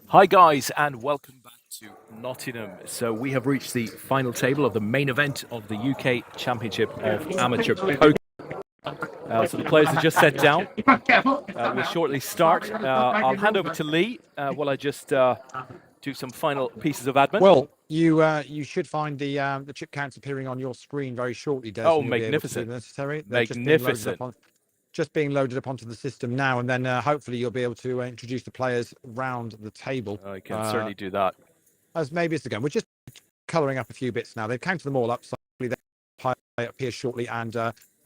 Hi guys, and welcome back to Nottingham. So we have reached the final table of the main event of the UK Championship of Amateur Poker. So the players have just sat down. We'll shortly start. I'll hand over to Lee while I just do some final pieces of admin. Well, you should find the chip counts appearing on your screen very shortly, Des. Oh, magnificent! Magnificent. Just being loaded up onto the system now, and then hopefully you'll be able to introduce the players round the table. I can certainly do that. As maybe it's again, we're just colouring up a few bits now. They've counted them all up, so hopefully they'll appear shortly, and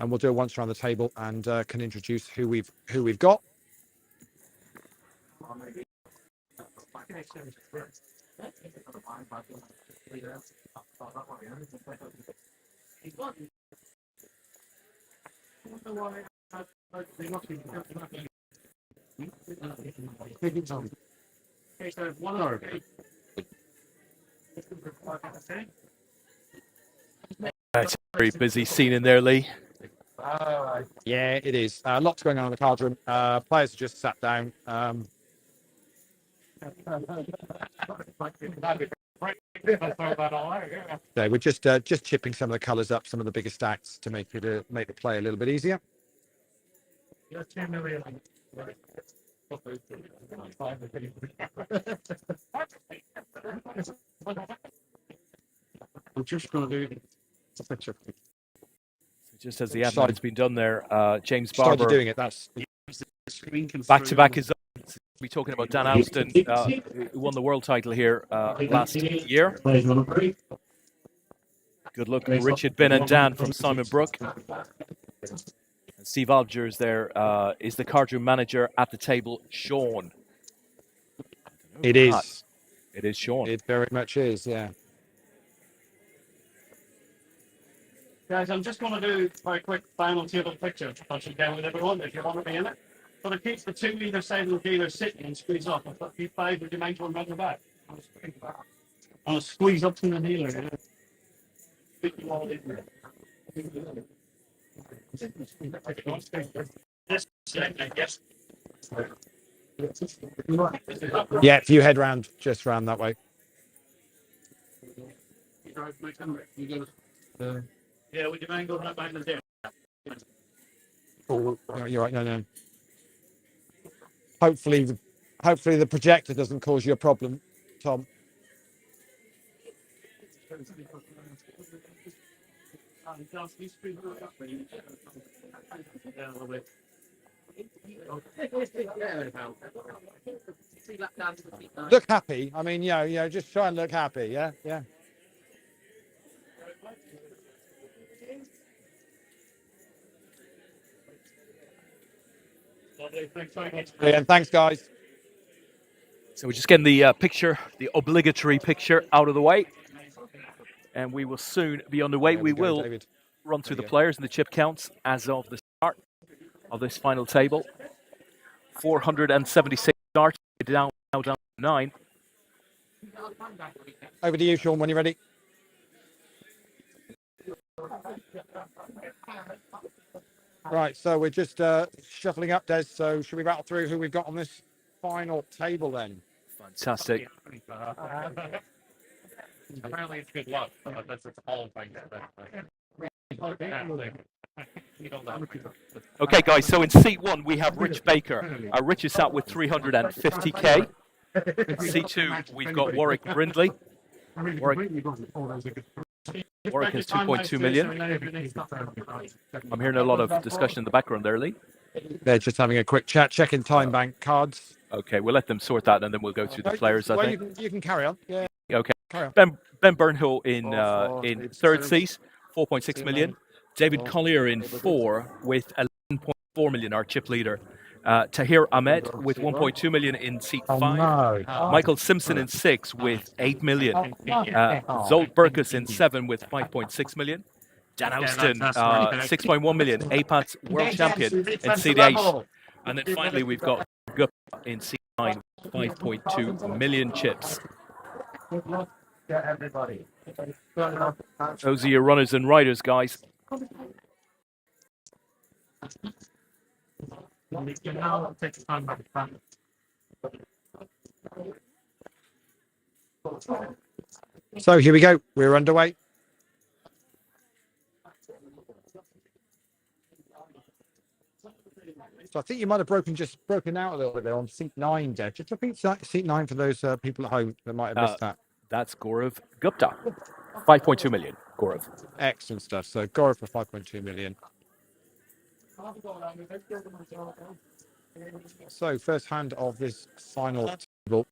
we'll do it once around the table and can introduce who we've got. It's a very busy scene in there, Lee. Yeah, it is. Lots going on in the card room. Players have just sat down. So we're just chipping some of the colours up, some of the bigger stacks to make the play a little bit easier. I'm just going to do a picture. Just as the admin's been done there, James Barber started doing it. That's back-to-back is we're talking about Dan Alston, who won the world title here last year. Good luck, Richard, Ben, and Dan from Simon Brook. And Steve Alger there is the cardroom manager at the table, Sean. It is. It is Sean. It very much is, yeah. Guys, I'm just going to do a very quick final table picture to touch it down with everyone if you want to be in it. But it keeps the two either side of the dealer sitting and squeeze up. I've got keep five with your mind one the back. I'll squeeze up to the dealer. Fit you all in there. Yeah, if you head round, just round that way. Yeah, would you mind going up behind the desk? Oh, you're right. No. Hopefully the projector doesn't cause you a problem, Tom. Look happy. I mean, just try and look happy. Yeah. And thanks, guys. So we're just getting the picture, the obligatory picture, out of the way, and we will soon be underway. We will run through the players and the chip counts as of the start of this final table. 476 starts, now down to 9. Over to you, Sean, when you're ready. Right, so we're just shuffling up, Des. So should we rattle through who we've got on this final table then? Fantastic. Apparently it's good luck. That's all thing. Okay, guys, so in seat 1, we have Rich Baker. Rich is sat with 350k. Seat 2, we've got Warwick Brindley. Warwick has 2.2 million. I'm hearing a lot of discussion in the background there, Lee. They're just having a quick chat, checking time bank cards. Okay, we'll let them sort that, and then we'll go through the players. I think. You can carry on. Yeah. Okay. Carry on. Ben Burnhill in third seat, 4.6 million. David Collier in 4 with 11.4 million, our chip leader. Tahir Ahmed with 1.2 million in seat 5. No. Michael Simpson in 6 with 8 million. Zolt Burkus in 7 with 5.6 million. Dan Austin, 6.1 million. APAT's world champion in seat 8. And then finally, we've got Gup in seat 9, 5.2 million chips. Those are your runners and riders, guys. So here we go. We're underway. So I think you might have broken out a little bit there on seat 9, Deb. Just repeat seat 9 for those people at home that might have missed that. That's Gaurav Gupta, 5.2 million. Gaurav. Excellent stuff. So Gaurav for 5.2 million. So first hand of this final table,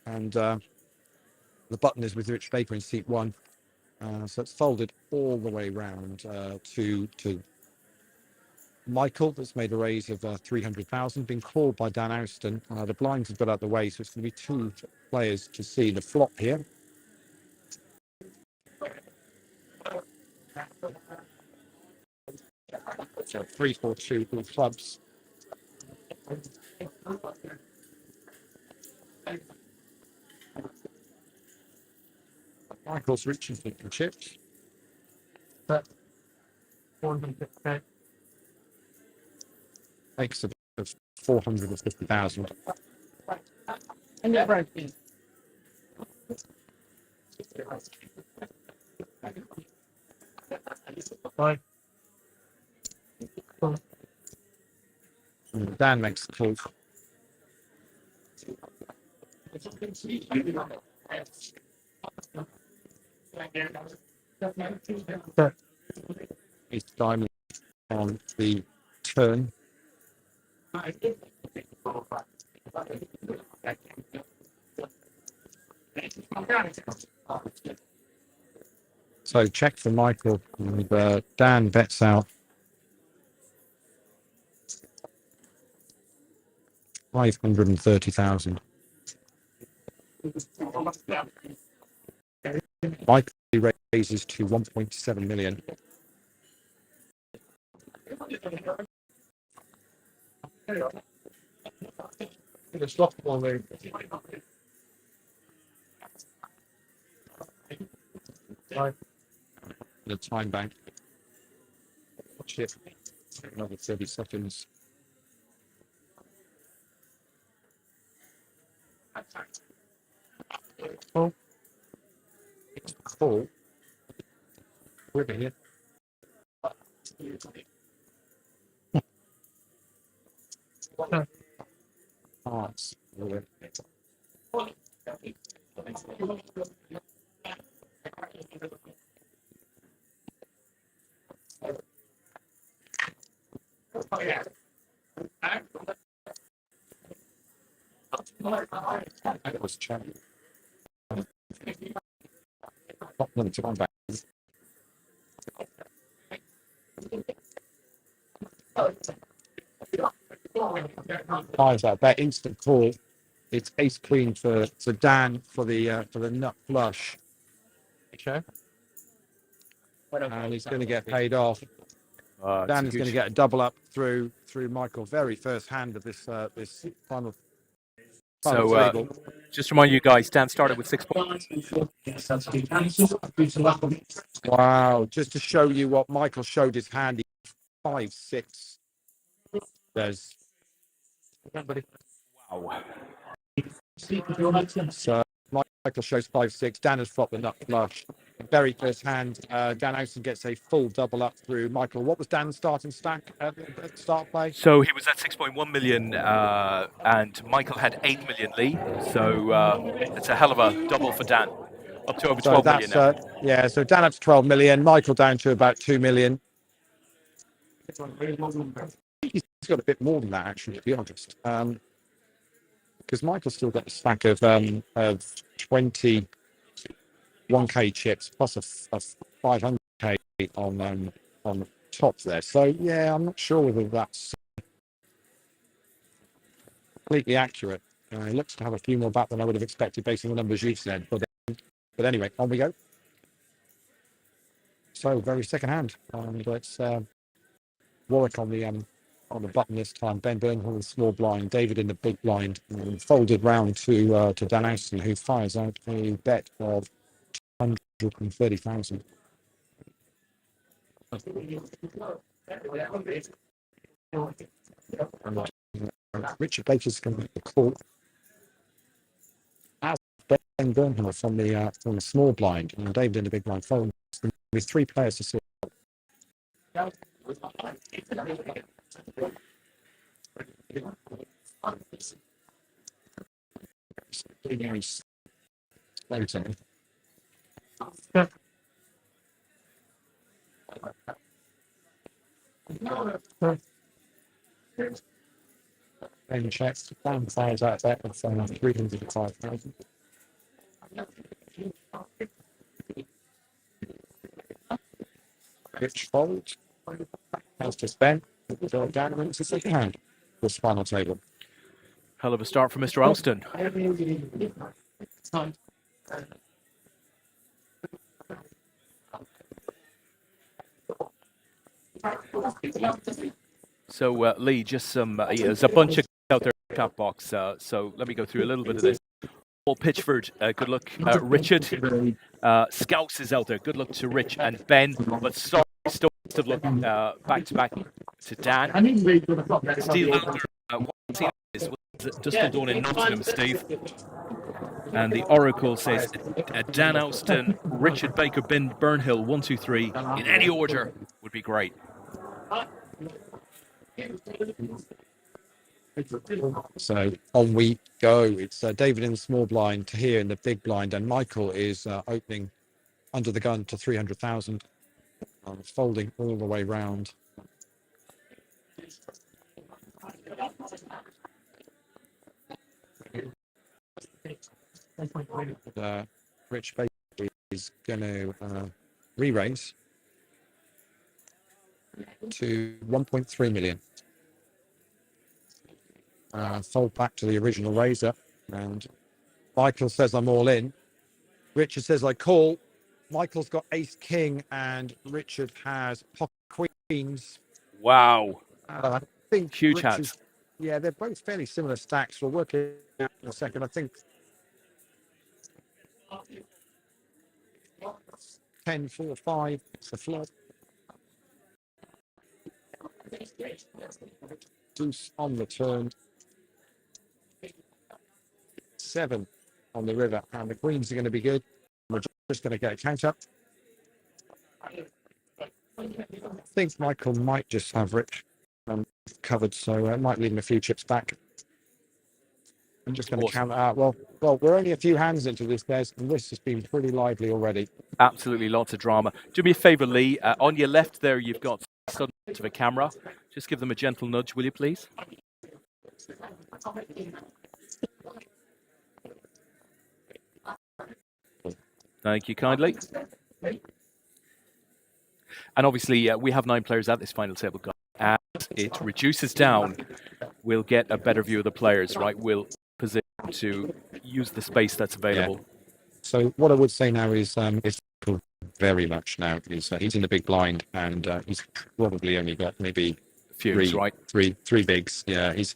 and the button is with Rich Vapor in seat 1. So it's folded all the way round to Michael, that's made a raise of 300,000, been called by Dan Austin. The blinds have got out the way, so it's going to be 2 players to see the flop here. So 3-4-2 with clubs. Michael's reaching for the chips. Makes of 450,000. Dan makes the call. He's diamond on the turn. So check for Michael, and Dan bets out 530,000. Michael raises to 1.7 million. The time bank. Watch it. Another 30 seconds. Oh. It's full. We're here. Hearts. That was champion. To come back. Pies out that instant call. It's ace queen for Dan for the nut flush. Okay. And he's going to get paid off. Dan is going to get a double up through Michael. Very first hand of this final. So just remind you guys, Dan started with 6 points. Wow! Just to show you what Michael showed his hand, 5-6. There's. Wow. So Michael shows 5-6. Dan has flopped the nut flush. Very first hand. Dan Austin gets a full double up through Michael. What was Dan's starting stack at start play? So he was at 6.1 million, and Michael had 8 million, Lee. So it's a hell of a double for Dan. Up to over So 12 million that's now. yeah. So Dan up to 12 million. Michael down to about 2 million. He's got a bit more than that, actually, to be honest. Because Michael's still got a stack of 21k chips plus a 500k on top there. So yeah, I'm not sure whether that's completely accurate. He looks to have a few more back than I would have expected based on the numbers you've said. But anyway, on we go. So very second hand. It's Warwick on the button this time. Ben Burnham in the small blind. David in the big blind. Folded round to Dan Austin, who fires out a bet of 130,000. Richard Baker's going to make the call. As Ben Burnham from the small blind and David in the big blind fold. With 3 players to sort. Ben checks. Dan fires out that of 305,000. Rich folds. As to Ben. Dan wins the second hand. This final table. Hell of a start for Mr. Alston. So, Lee, just some, there's a bunch of out there in the chat box. So let me go through a little bit of this. Paul Pitchford, good luck. Richard, Scouse is out there. Good luck to Rich and Ben. But sorry, still of luck back to back to Dan. Steve Lauder, what's he this? Was Dustin Dawn in Nottingham, Steve? And the Oracle says Dan Alston, Richard Baker, Ben Burnhill, 1, 2, 3 in any order would be great. So on we go. It's David in the small blind, Tahir in the big blind, and Michael is opening under the gun to 300,000, folding all the way round. Rich Baker is going to re-raise to 1.3 million. Fold back to the original raiser, and Michael says I'm all in. Richard says I call. Michael's got ace king and Richard has pocket queens. Wow. I think huge hands. Yeah, they're both fairly similar stacks. We'll work it out in a second. I think 10, 4, 5. It's the flop. Deuce on the turn. 7 on the river, and the queens are going to be good. We're just going to get a count up. I think Michael might just have Rich covered, so it might leave him a few chips back. I'm just going to count that out. Well, we're only a few hands into this, Des, and this has been pretty lively already. Absolutely, lots of drama. Do me a favour, Lee. On your left there, you've got sudden of a camera. Just give them a gentle nudge, will you, please? Thank you kindly. And obviously, we have 9 players at this final table, guys. As it reduces down, we'll get a better view of the players, right? We'll position to use the space that's available. Yeah. So what I would say now is very much now is he's in the big blind, and he's probably only got maybe three bigs. Yeah, he's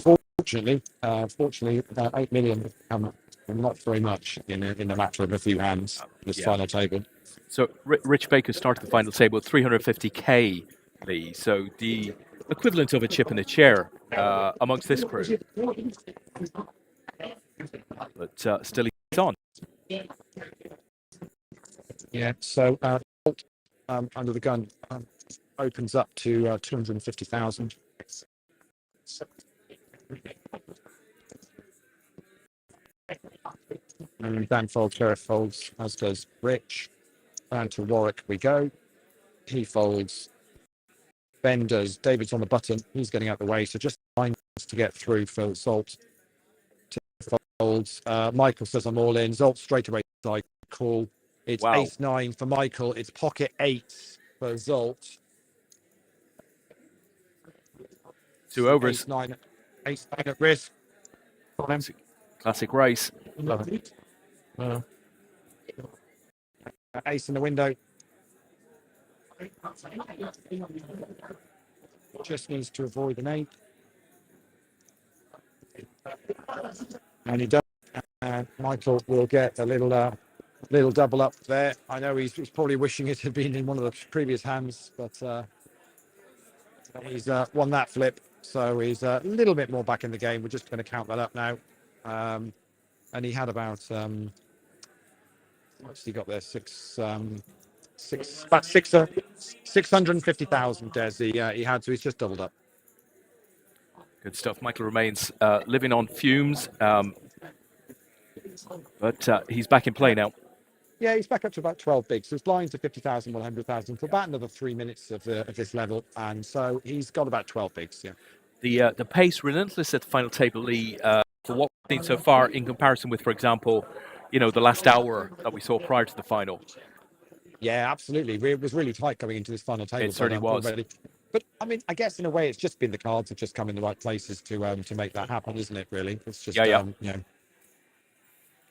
fortunately 8 million. Not very much in the matter of a few hands. This final table. So Rich Baker started the final table with 350k, Lee. So the equivalent of a chip in a chair amongst this crew. But still he's on. Yeah. So under the gun opens up to 250,000. And Dan folds, Sheriff folds, as does Rich. And to Warwick we go. He folds. Ben does. David's on the button. He's getting out the way. So just lines to get through for Zolt. Folds. Michael says I'm all in. Zolt straight away. Like call. It's ace-9 for Michael. It's pocket 8 for Zolt. 2 overs. Ace-9 at risk. Classic race. Ace in the window. Just needs to avoid an 8. And he does. And Michael will get a little double up there. I know he's probably wishing it had been in one of the previous hands, but he's won that flip. So he's a little bit more back in the game. We're just going to count that up now. And he had about, what's he got there? 650,000, Des. He had, so he's just doubled up. Good stuff. Michael remains living on fumes, but he's back in play now. Yeah, he's back up to about 12 bigs. So it's blind to 50,000, 100,000 for about another 3 minutes of this level. And so he's got about 12 bigs, yeah. The pace relentless at the final table, Lee, for what we've seen so far in comparison with, for example, the last hour that we saw prior to the final. Yeah, absolutely. It was really tight coming into this final table. It certainly was. Already. But I mean, I guess in a way, it's just been the cards have just come in the right places to make that happen, isn't it? Really, it's just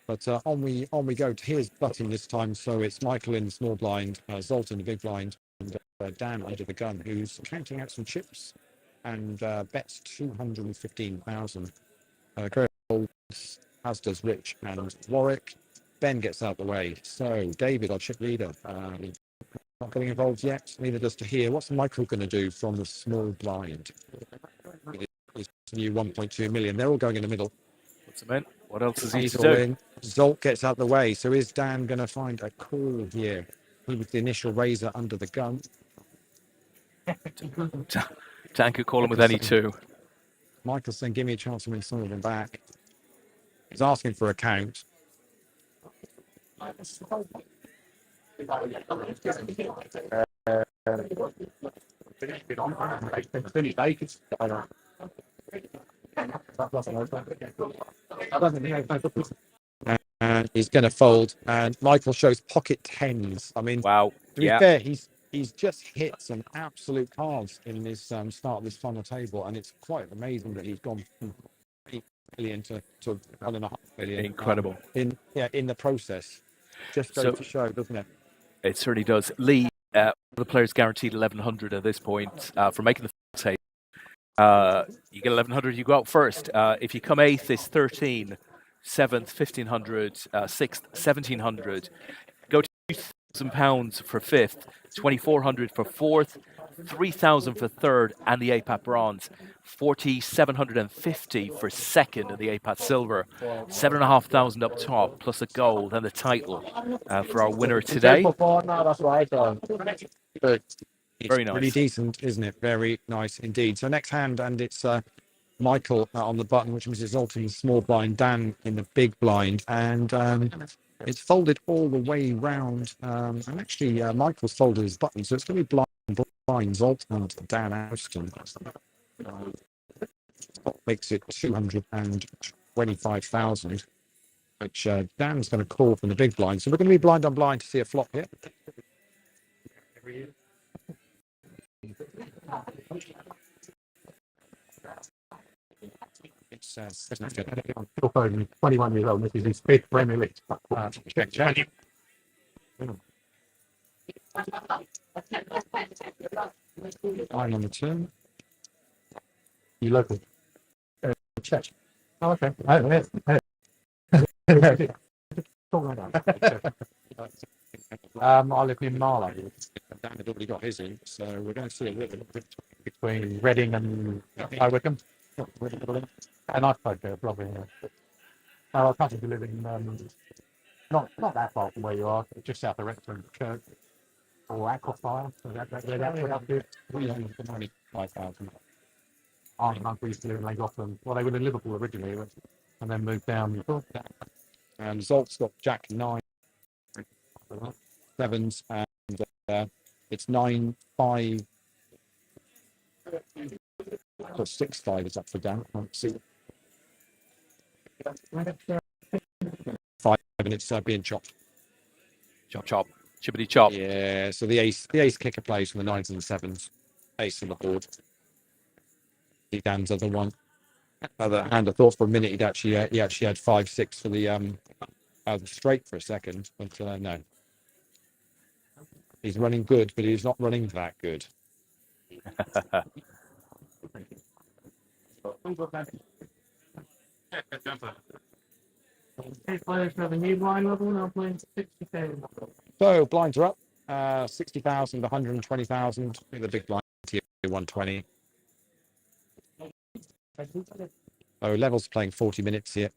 But on we go. Here's butting this time, so it's Michael in the small blind, Zolt in the big blind, and Dan under the gun, who's counting out some chips and bets 215,000. Holds, as does Rich and Warwick. Ben gets out the way. So David, our chip leader, not getting involved yet. Neither does Tahir. What's Michael going to do from the small blind? His new 1.2 million. They're all going in the middle. What's the What else is he to do? In. Zolt gets out the way. So is Dan going to find a call here? He was the initial raiser under the gun. Dan could call him with any two. Michael's saying, give me a chance to win some of them back. He's asking for a count. And he's going to fold. And Michael shows pocket 10s. I mean, wow. To be fair, he's just hit some absolute cards in this start of this final table, and it's quite amazing that he's gone from 8 million to 1.5 million. Incredible. In the process, just goes to show, doesn't it? It certainly does. Lee, the players guaranteed 1,100 at this point for making the final table. You get 1,100, you go out first. If you come 8th, it's 13. 7th, 1,500. 6th, 1,700. Go to £2,000 for 5th, 2,400 for 4th, 3,000 for 3rd, and the APAT bronze, 4,750 for 2nd, and the APAT silver, 7,500 up top, plus a gold and the title for our winner today. Very nice. Really decent, isn't it? Very nice indeed. So next hand, and it's Michael on the button, which means it's Zolt in the small blind, Dan in the big blind, and it's folded all the way round. And actually, Michael's folded his button, so it's going to be blind Zolt and Dan Ashton. Makes it 225,000, which Dan's going to call from the big blind. So we're going to be blind on blind to see a flop here. It says 21 years old. This is his 5th Premier League. check. I'm on the turn. You local? Check. Oh, okay. I live in Marlow. Dan had already got his in, so we're going to see a little bit Between Reading and Wycombe. And I spoke there probably. I can't be living not that far from where you are, just south of Wrexham Church or Aquafire. So that would have to 395,000. Aunt and uncle used to live in Llangollen. Well, they were in Liverpool originally, and then moved down. And Zolt's got Jack 9, 7s, and it's 9, 5. Or 6, 5 is up for Dan. Can't see. 5, and it's being chopped. Chop, chop. Chippity chop. Yeah, so the ace kicker plays from the 9s and the 7s. Ace on the board. Dan's other one. Other hand, I thought for a minute he actually had 5, 6 for the straight for a second, but no. He's running good, but he's not running that good. Players have a new blind level now playing 60,000. So blinds are up. 60,000, 120,000. The big blind here, 120. Oh, Level's playing 40 minutes here.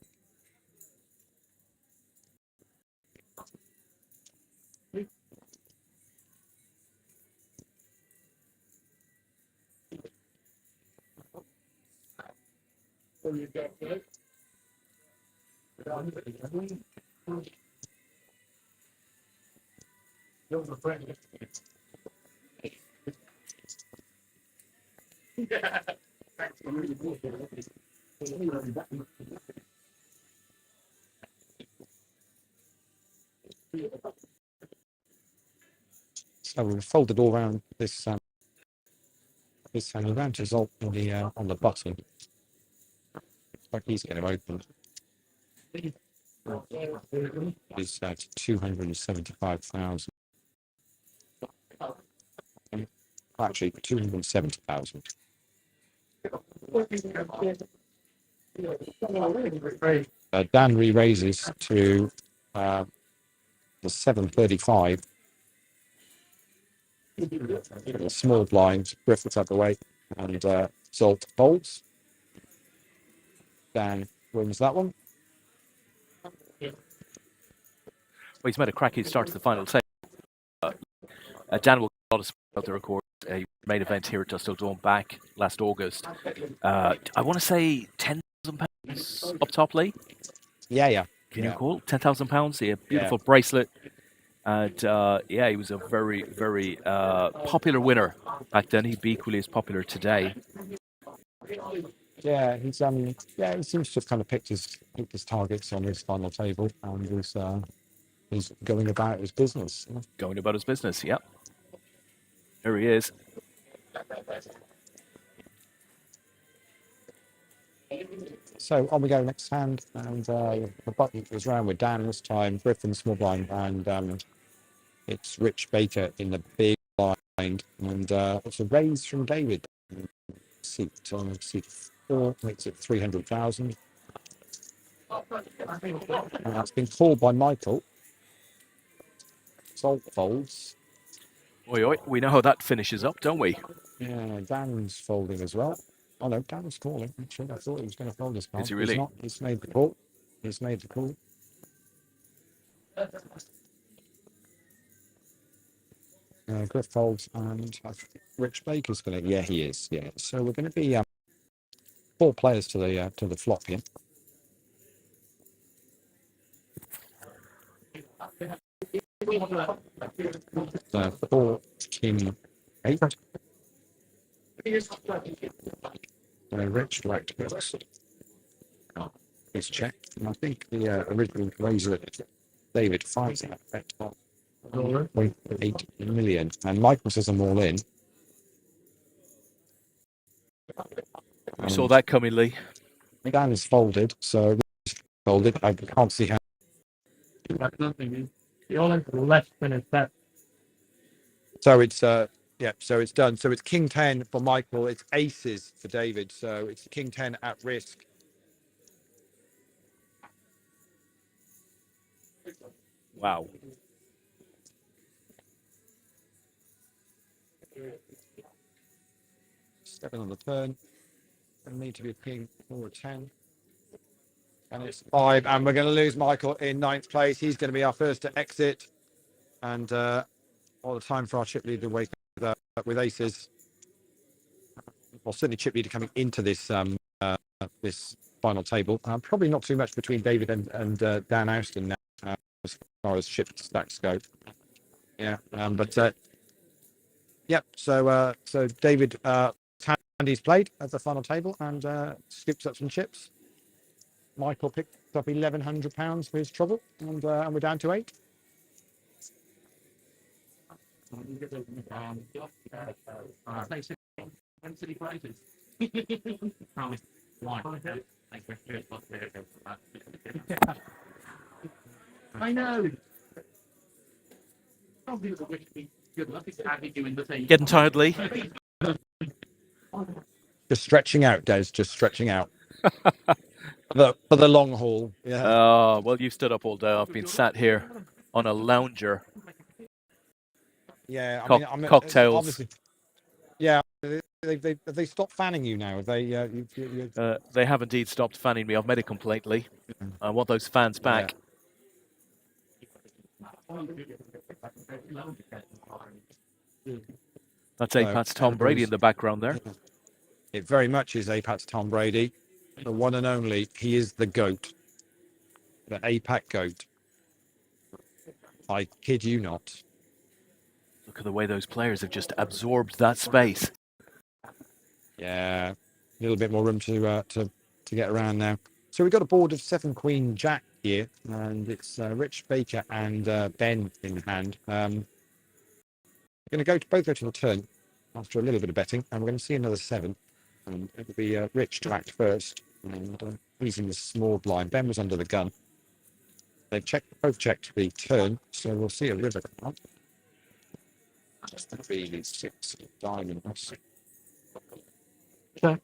So we've folded all around this around to Zolt on the button. Like he's going to open. Is at 275,000. Actually, 270,000. Dan re-raises to the 735. The small blind, Griffiths out the way, and Zolt folds. Dan wins that one. Well, he's made a cracking start to the final table. Dan will get a lot of about the record. A main event here at Dustle Dawn back last August. I want to say £10,000 up top, Lee. Yeah. Can you recall? £10,000. Yeah, beautiful bracelet. And he was a very, very popular winner back then. He'd be equally as popular today. Yeah, he seems to have kind of picked his targets on his final table, and he's going about his business. Going about his business, yep. There he is. So on we go next hand, and the button goes round with Dan this time, Griffin small blind, and it's Rich Baker in the big blind, and it's a raise from David. Seat 4 makes it 300,000. And that's been called by Michael. Salt folds. Oi, we know how that finishes up, don't we? Yeah, Dan's folding as well. Oh no, Dan's calling. Actually, I thought he was going to fold this card. Is he really? He's not. He's made the call. Griff folds, and Rich Baker's going to. Yeah, he is. Yeah. So we're going to be 4 players to the flop here. So 4, King, 8. Rich direct books. He's checked, and I think the original razor David finds that at 1.8 million, and Michael says I'm all in. We saw that coming, Lee. Dan is folded, so folded. I can't see how. The all into the left finish that. So it's so it's done. So it's King 10 for Michael. It's aces for David. So it's King 10 at risk. Wow. Stepping on the turn. Going to need to be a king or a 10. And it's 5. And we're going to lose Michael in 9th place. He's going to be our first to exit. And all the time for our chip leader to wake up with aces. Well, certainly chip leader coming into this this final table. Probably not too much between David and Dan Austin now, as far as ship stacks go. Yeah, but yep. So David Tandy's played at the final table and skips up some chips. Michael picked up £1,100 for his trouble, and we're down to 8. I know. Getting tired, Lee? Just stretching out, Des. Just stretching out. For the long haul. Yeah. Oh, well, you've stood up all day. I've been sat here on a lounger. Yeah. I mean, cocktails. Obviously. Yeah. They stopped fanning you now. They have indeed stopped fanning me. I've made a complaint, Lee. I want those fans back. That's APAT's Tom Brady in the background there. It very much is APAT's Tom Brady, the one and only. He is the GOAT, the APAT GOAT. I kid you not. Look at the way those players have just absorbed that space. Yeah, a little bit more room to get around now. So we've got a board of 7 Queen Jack here, and it's Rich Baker and Ben in hand. We're going to both go to the turn after a little bit of betting, and we're going to see another 7. And it'll be Rich to act first, and he's in the small blind. Ben was under the gun. They've both checked the turn, so we'll see a river come up. Just going to be these 6 diamonds. Okay.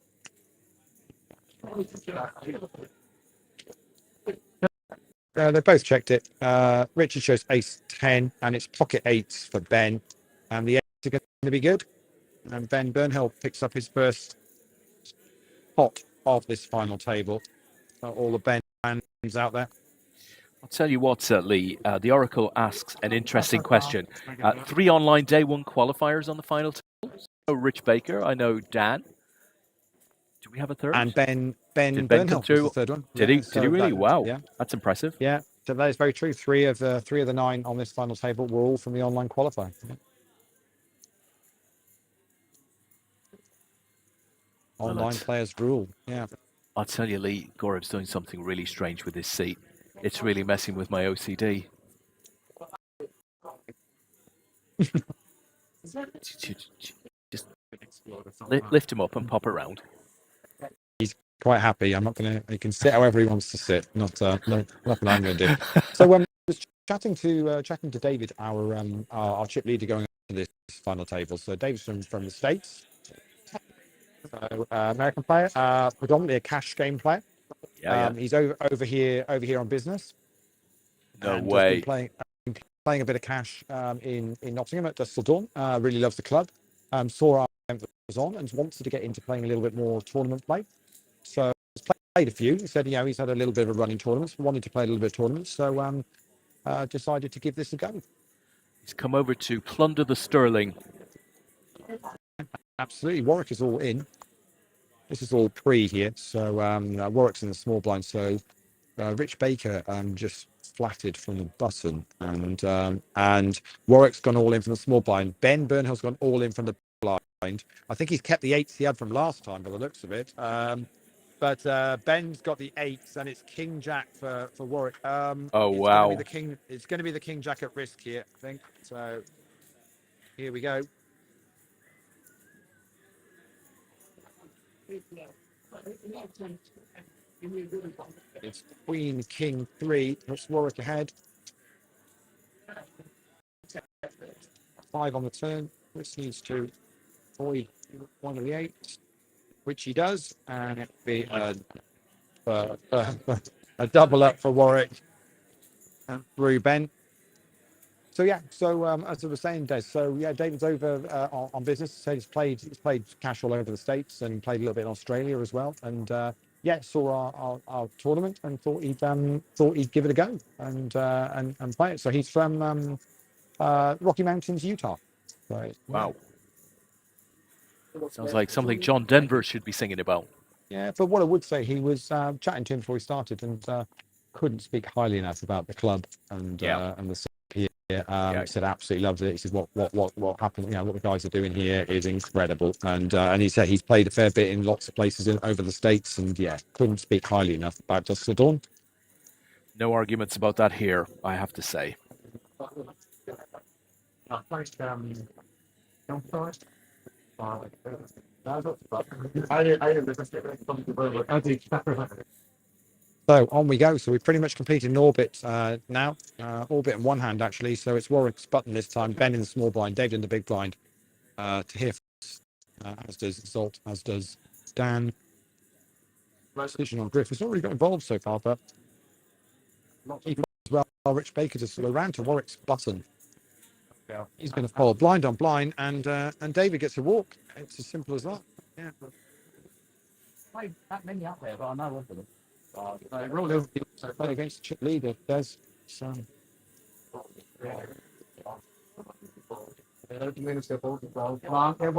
They both checked it. Richard shows ace 10, and it's pocket 8s for Ben, and the 8s are going to be good. And Ben Burnhill picks up his first pot of this final table. All the Ben fans out there. I'll tell you what, Lee, the Oracle asks an interesting question. 3 online day 1 qualifiers on the final table. So Rich Baker, I know Dan. Do we have a third? And Ben Did Ben Burnhill come through? was the third one. Did he really? Wow. Yeah. That's impressive. Yeah, so that is very true. 3 of the 9 on this final table were all from the online qualifier. Yeah. Online players rule. Yeah. I'll tell you, Lee, Gorev's doing something really strange with this seat. It's really messing with my OCD. Just lift him up and pop around. He's quite happy. I'm not going to. He can sit however he wants to sit. Nothing I'm going to do. So I was chatting to David, our chip leader, going on to this final table. So David's from the States. So, American player, predominantly a cash game player. Yeah. He's over here on business. No way. Been playing a bit of cash in Nottingham at Dusk Till Dawn. Really loves the club. Saw our event was on and wanted to get into playing a little bit more tournament play. So he's played a few. He said, he's had a little bit of a run in tournaments, wanted to play a little bit of tournaments. So decided to give this a go. He's come over to plunder the Sterling. Absolutely. Warwick is all in. This is all pre here. So Warwick's in the small blind. So Rich Baker just flatted from the button, and Warwick's gone all in from the small blind. Ben Burnhill's gone all in from the blind. I think he's kept the 8s he had from last time by the looks of it. But Ben's got the 8s, and it's King Jack for Warwick. Wow! It's going to be the King Jack at risk here, I think. So here we go. It's Queen King 3. Puts Warwick ahead. 5 on the turn. This needs to avoid one of the 8s, which he does, and it'll be a double up for Warwick and through Ben. So as I was saying, Des. So David's over on business. So he's played cash all over the States and played a little bit in Australia as well. And saw our tournament and thought he'd give it a go and play it. So he's from Rocky Mountains, Utah. So, wow. Sounds like something John Denver should be singing about. Yeah, but what I would say, he was chatting to him before he started, and couldn't speak highly enough about the club and the setup here. He said absolutely loves it. He said what happened, you know, what the guys are doing here is incredible, and he said he's played a fair bit in lots of places over the States, and couldn't speak highly enough about Dusk Till Dawn. No arguments about that here, I have to say. So on we go. So we've pretty much completed an orbit now. Orbit in one hand, actually. So it's Warwick's button this time. Ben in the small blind, David in the big blind. To hear as does Zolt, as does Dan. Decision on Griff. It's not really got involved so far, but even as well, Rich Baker just sort of ran to Warwick's button. He's going to follow blind on blind, and David gets a walk. It's as simple as that. Yeah. Played that many up there, but I know of them. Play against the chip leader, Des. So.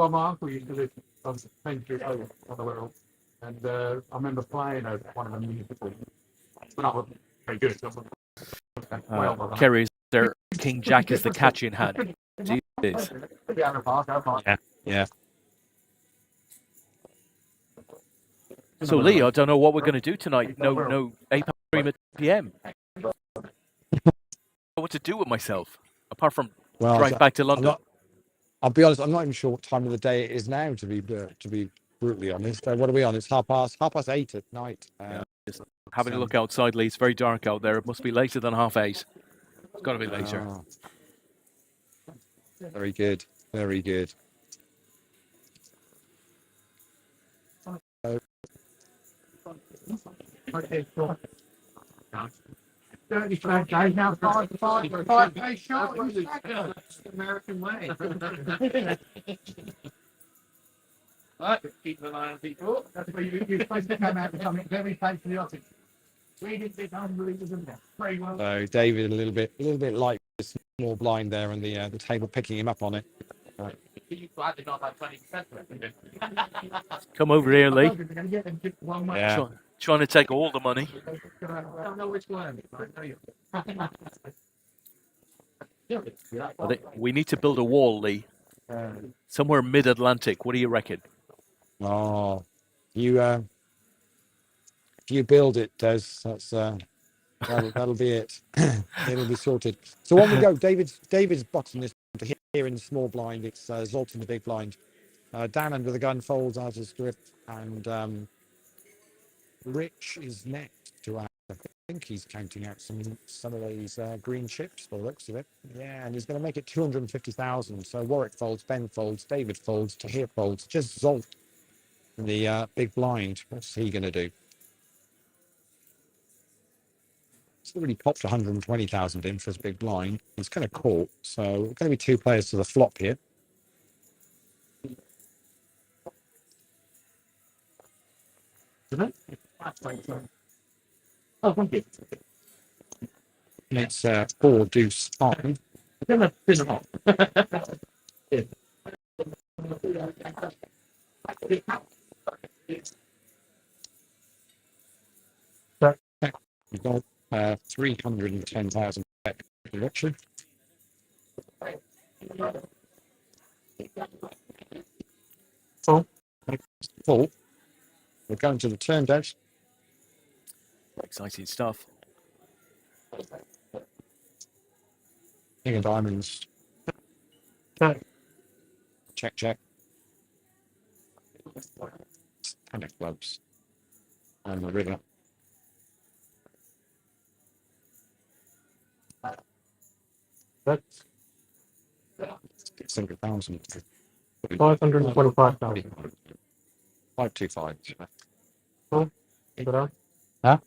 Mark, we used to live on the world, and I remember playing over one of the musicals. But I was very good. Kerry's there. King Jack is the catch in hand. Jesus. Yeah. So Lee, I don't know what we're going to do tonight. No APAC stream at PM. I don't know what to do with myself apart from drive back to London. I'll be honest. I'm not even sure what time of the day it is now. To be brutally honest, what are we on? It's half past 8 at night. Just having a look outside, Lee. It's very dark out there. It must be later than 8:30. It's got to be later. Very good. Very good. Okay, cool. 35 days now, 5 days short. American way. Keep an eye on people. That's where you're supposed to come out with something very patriotic. We did this unbelievable. Very well. So David a little bit light, small blind there, and the table picking him up on it. Come over here, Lee. Yeah. Trying to take all the money. I don't know which one. We need to build a wall, Lee. Somewhere mid-Atlantic. What do you reckon? Oh, if you build it, Des, that'll be it. It'll be sorted. So on we go. David's bottom this here in the small blind. It's Zolt in the big blind. Dan under the gun folds as is Grip, and Rich is next to add. I think he's counting out some of these green chips by the looks of it. Yeah, and he's going to make it 250,000. So Warwick folds, Ben folds, David folds, Tahir folds, just Zolt in the big blind. What's he going to do? He's already popped 120,000 in for his big blind. He's kind of caught. So we're going to be 2 players to the flop here. Oh, thank you. And it's 4 deuce 5. We've got 310,000 back direction. Full. We're going to the turn, Des. Exciting stuff. King of diamonds. Check. 10 of clubs. And the river. That's 600,000. 525,000. 525. Huh?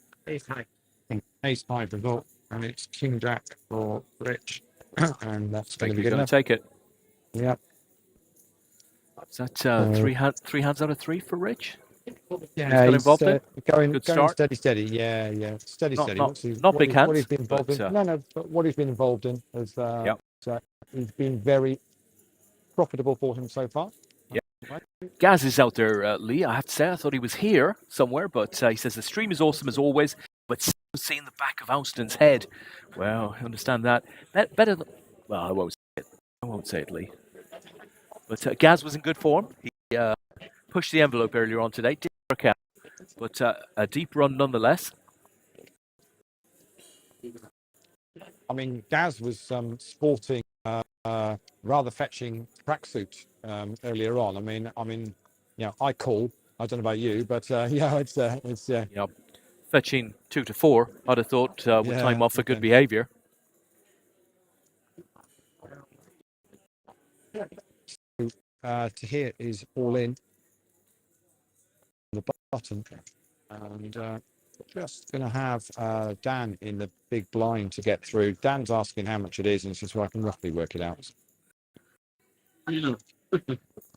Ace 5 result, and it's King Jack for Rich, and that's going to be good Going enough. to take it. Yeah. Is that three hands out of 3 for Rich? Yeah, he's involved in? Going start. steady. Yeah, steady. Not big hands. What he's been involved but, in. No, but what he's been involved in is he's been very profitable for him so far. Yeah. Gaz is out there, Lee. I have to say, I thought he was here somewhere, but he says the stream is awesome as always, but seeing the back of Austin's head. Well, I understand that. Better than... Well, I won't say it. I won't say it, Lee. But Gaz was in good form. He pushed the envelope earlier on today. Didn't work out, but a deep run nonetheless. I mean, Gaz was sporting rather fetching tracksuit earlier on. I mean, I call. I don't know about you, but yeah, it's Yeah, fetching 2 to 4. I'd have thought with time off for good behaviour. Tahir is all in the bottom, and just going to have Dan in the big blind to get through. Dan's asking how much it is, and it's just so I can roughly work it out.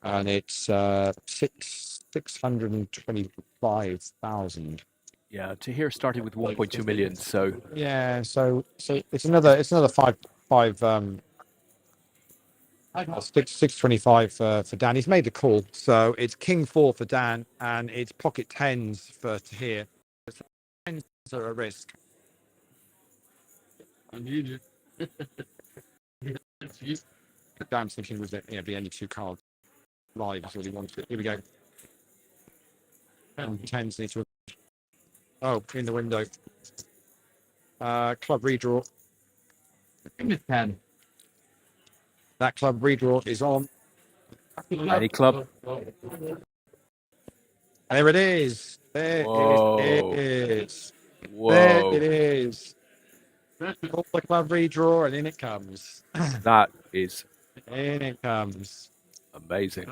And it's 625,000. Yeah, Tahir started with 1.2 million, so yeah, so it's another 625 for Dan. He's made the call, so it's King 4 for Dan, and it's pocket 10s for Tahir. So 10s are a risk. Dan's thinking was that be only 2 cards live is what he wanted. Here we go. 10s need to. Oh, in the window. Club redraw. 10. That club redraw is on. any club. There it is. There Whoa. it is. Whoa. There it is. Call the club redraw, and in it comes. That is In it comes. amazing.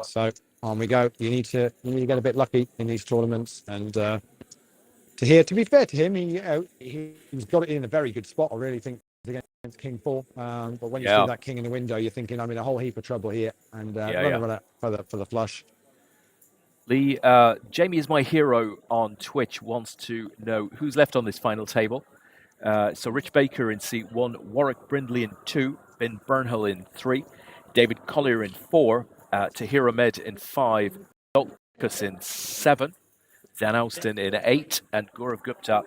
So on we go. You need to get a bit lucky in these tournaments, and to be fair to him, he's got it in a very good spot. I really think against King 4. But when you see that king in the window, you're thinking I'm in a whole heap of trouble here, and run for the flush. Lee, Jamie is my hero on Twitch. Wants to know who's left on this final table. So Rich Baker in seat 1, Warwick Brindley in 2, Ben Burnhill in 3, David Collier in 4, Tahir Ahmed in 5, Dolkus in 7, Dan Austin in 8, and Gaurav Gupta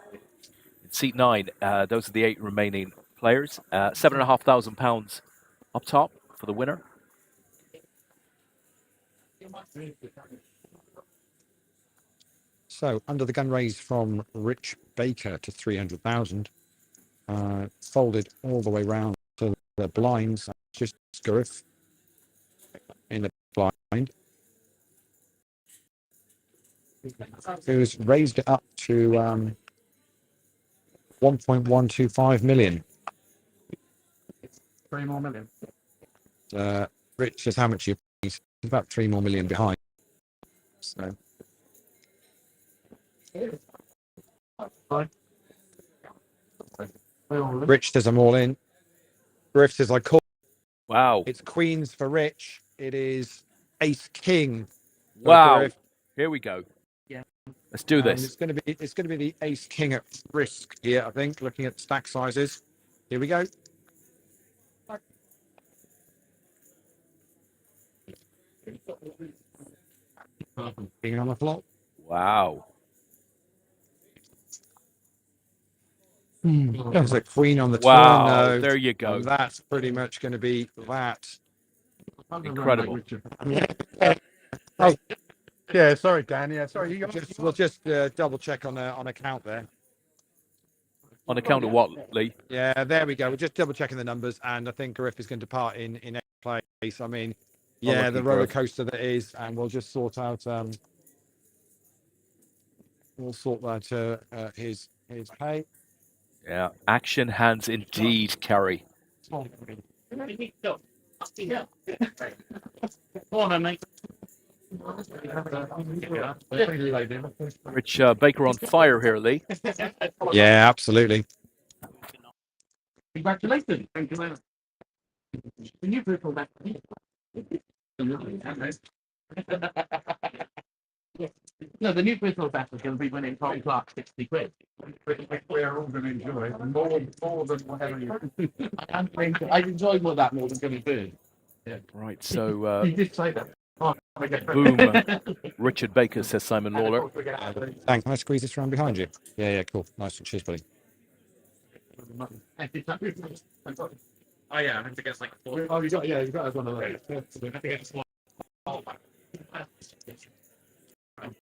in seat 9. Those are the 8 remaining players. £7,500 up top for the winner. So under the gun raise from Rich Baker to 300,000, folded all the way round to the blinds. Just Scariff in the blind, who's raised it up to 1.125 million. 3 more million. Rich says how much you please. He's about 3 more million behind. So. Rich says I'm all in. Griff says I call. Wow. It's queens for Rich. It is ace king. Wow. Griff. Here we go. Yeah. Let's do this. It's going to be the ace king at risk here, I think, looking at stack sizes. Here we go. King on the flop. Wow. There's a queen on the turn. Wow. No, There you go. and that's pretty much going to be that. Incredible. Oh, yeah, sorry, Dan. Yeah, sorry. We'll just double check on account there. On account of what, Lee? Yeah, there we go. We're just double checking the numbers, and I think Griff is going to depart in eighth place. I mean, yeah, the roller coaster that is, and we'll just sort out. We'll sort that his pay. Yeah, action hands indeed, Kerry. Go on then, mate. Rich Baker on fire here, Lee. Yeah, absolutely. Congratulations. Thank you very much. Can you report back to me? No, the new Bristol battle is going to be winning Tom Clark 60 quid. We're all going to enjoy it more than whatever you. I enjoy more that more than coming third. Right, so You did say that. boom. Richard Baker, says Simon Lawler. Dan, can I squeeze this around behind you? Yeah, yeah, cool. Nice. Cheers, buddy. Oh yeah, I think it gets like 4. Oh, you got one of those. I think it's small.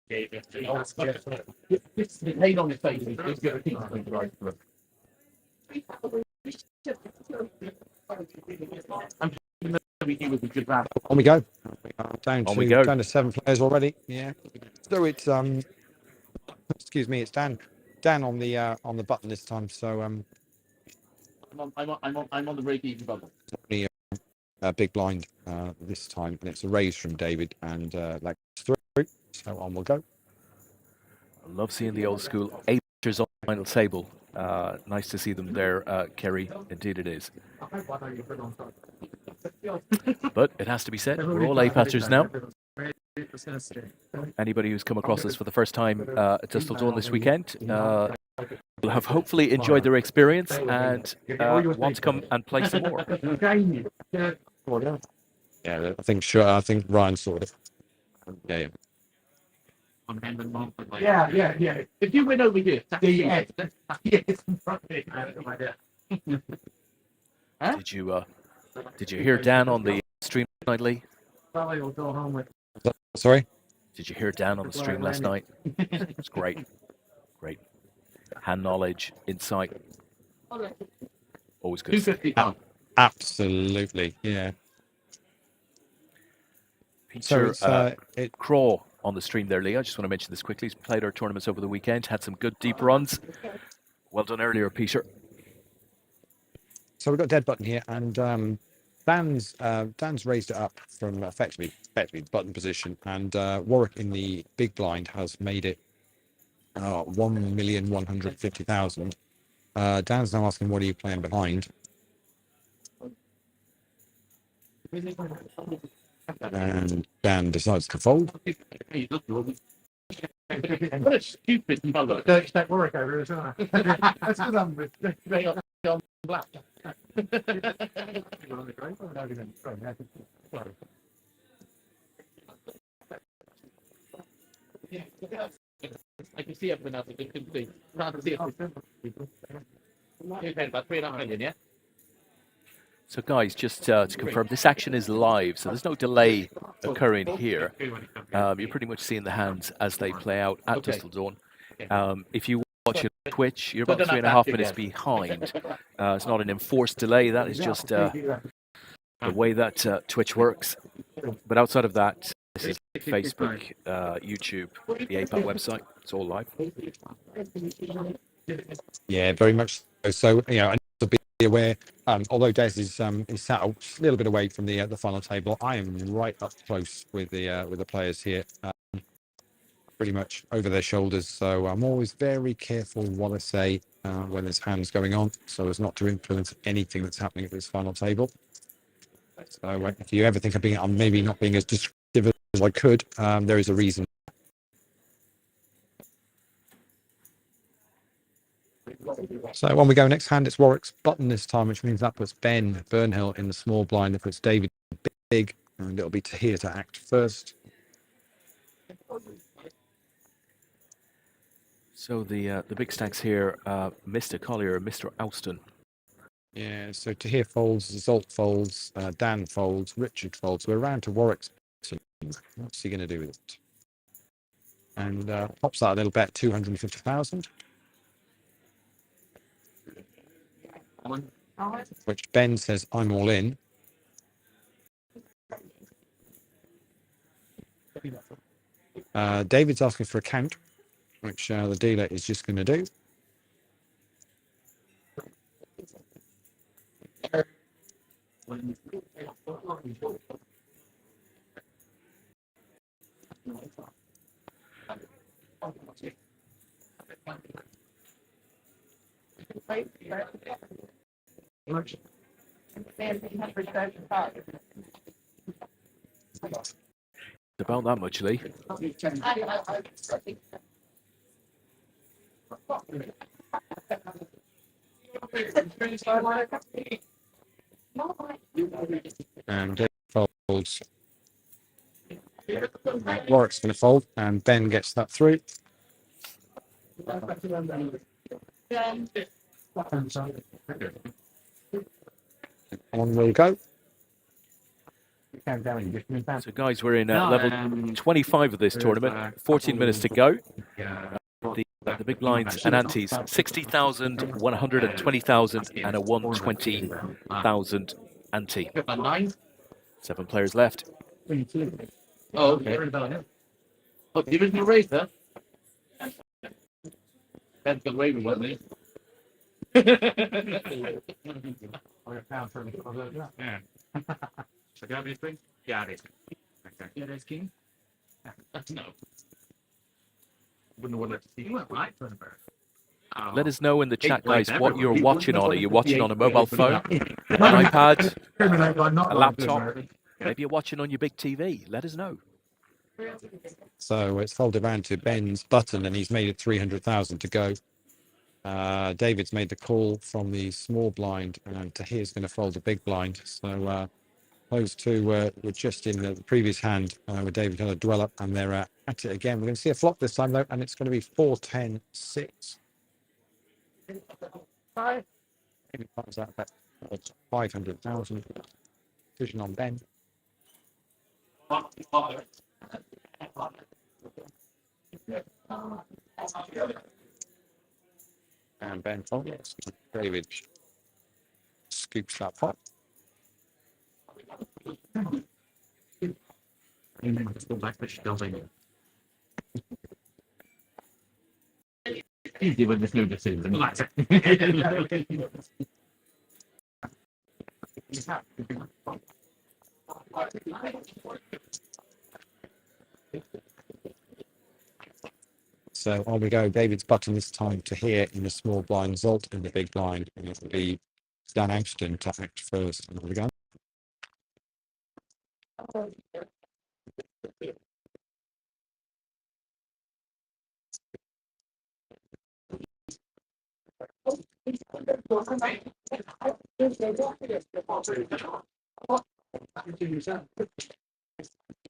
Laid on his face. He's going to keep it right through. I'm sure he was a good round. On we go. Down On we go. to 7 players already. Yeah. So it's excuse me, it's Dan on the button this time. So I'm on the break-even bubble. big blind this time, and it's a raise from David, and like through. So on we'll go. I love seeing the old school 8 pictures on the final table. Nice to see them there, Kerry. Indeed it is. But it has to be said, we're all A-patchers now. Anybody who's come across us for the first time at Dustle Dawn this weekend will have hopefully enjoyed their experience and want to come and play some more. Yeah, I think Ryan saw it. Yeah. Yeah. If you win over here, that's the end. Yes. Did you hear Dan on the stream last night, Lee? Sorry? Did you hear Dan on the stream last night? It was great. Great. Hand knowledge, insight. Always good. £250. Absolutely, yeah. Peter So Craw on the stream there, Lee. I just want to mention this quickly. He's played our tournaments over the weekend, had some good deep runs. Well done earlier, Peter. So we've got dead button here, and Dan's raised it up from effectively button position, and Warwick in the big blind has made it 1,150,000. Dan's now asking, what are you playing behind? And Dan decides to fold. What a stupid colour. Don't expect Warwick over, isn't I? That's because I'm Black. I can see everything else. I can see. Rather see it. You paid about 3.5 million, yeah? So guys, just to confirm, this action is live, so there's no delay occurring here. You're pretty much seeing the hands as they play out at Dustle Dawn. If you watch it on Twitch, you're about 3.5 minutes behind. It's not an enforced delay, that is just the way that Twitch works. But outside of that, this is Facebook, YouTube, the APAT website, it's all live. Yeah, very much so. So, I need to be aware, although Des is sat a little bit away from the final table, I am right up close with the players here, pretty much over their shoulders. So I'm always very careful what I say when there's hands going on, so as not to influence anything that's happening at this final table. So if you ever think I'm maybe not being as descriptive as I could, there is a reason. So when we go next hand, it's Warwick's button this time, which means that puts Ben Burnhill in the small blind. That puts David big, and it'll be here to act first. So the big stacks here, Mr. Collier, Mr. Alston. Yeah, so Tahir folds, Zolt folds, Dan folds, Richard folds. We're around to Warwick's button. What's he going to do with it? And pops out a little bet, 250,000. Which Ben says, I'm all in. David's asking for a count, which the dealer is just going to do. About that much, Lee. And David folds. Warwick's going to fold, and Ben gets that through. On we go. So, guys, we're in level 25 of this tournament. 14 minutes to go. The big blinds and antes: 60,000, 120,000, and a 120,000 ante. 7 players left. Oh, okay. Oh, the original racer? Ben's got Raven, wasn't he? Yeah. So got anything? Got it. Okay. Yeah, there's King. No. Wouldn't want to see. You weren't right, Turnberg. Let us know in the chat, guys, what you're watching on. Are you watching on a mobile phone, an iPad, a laptop? Maybe you're watching on your big TV. Let us know. So it's folded around to Ben's button, and he's made it 300,000 to go. David's made the call from the small blind, and Tahir's going to fold the big blind. So those two were just in the previous hand where David had a dwell up, and they're at it again. We're going to see a flop this time, though, and it's going to be 4-10-6. Maybe finds that about 500,000. Decision on Ben. And Ben folds. David scoops that pot. Easy with this new decision. So on we go. David's button this time to here in the small blind, Zolt in the big blind, and it'll be Dan Ashton to act first. And we go.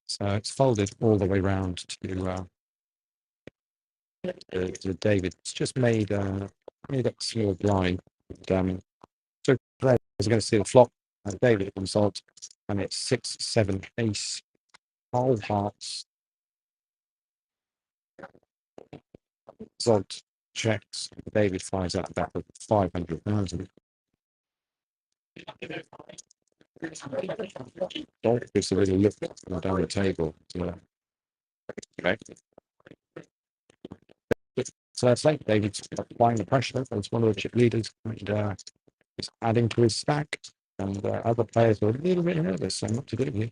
So it's folded all the way round to David. It's just made up small blind. So players are going to see the flop. David comes out, and it's 6, 7, ace, all hearts. Zod checks. David finds out that with 500,000. Don't gives a little look down the table. Okay. So that's like David's applying the pressure as one of the chip leaders, and is adding to his stack. And other players are a little bit nervous, so what to do here.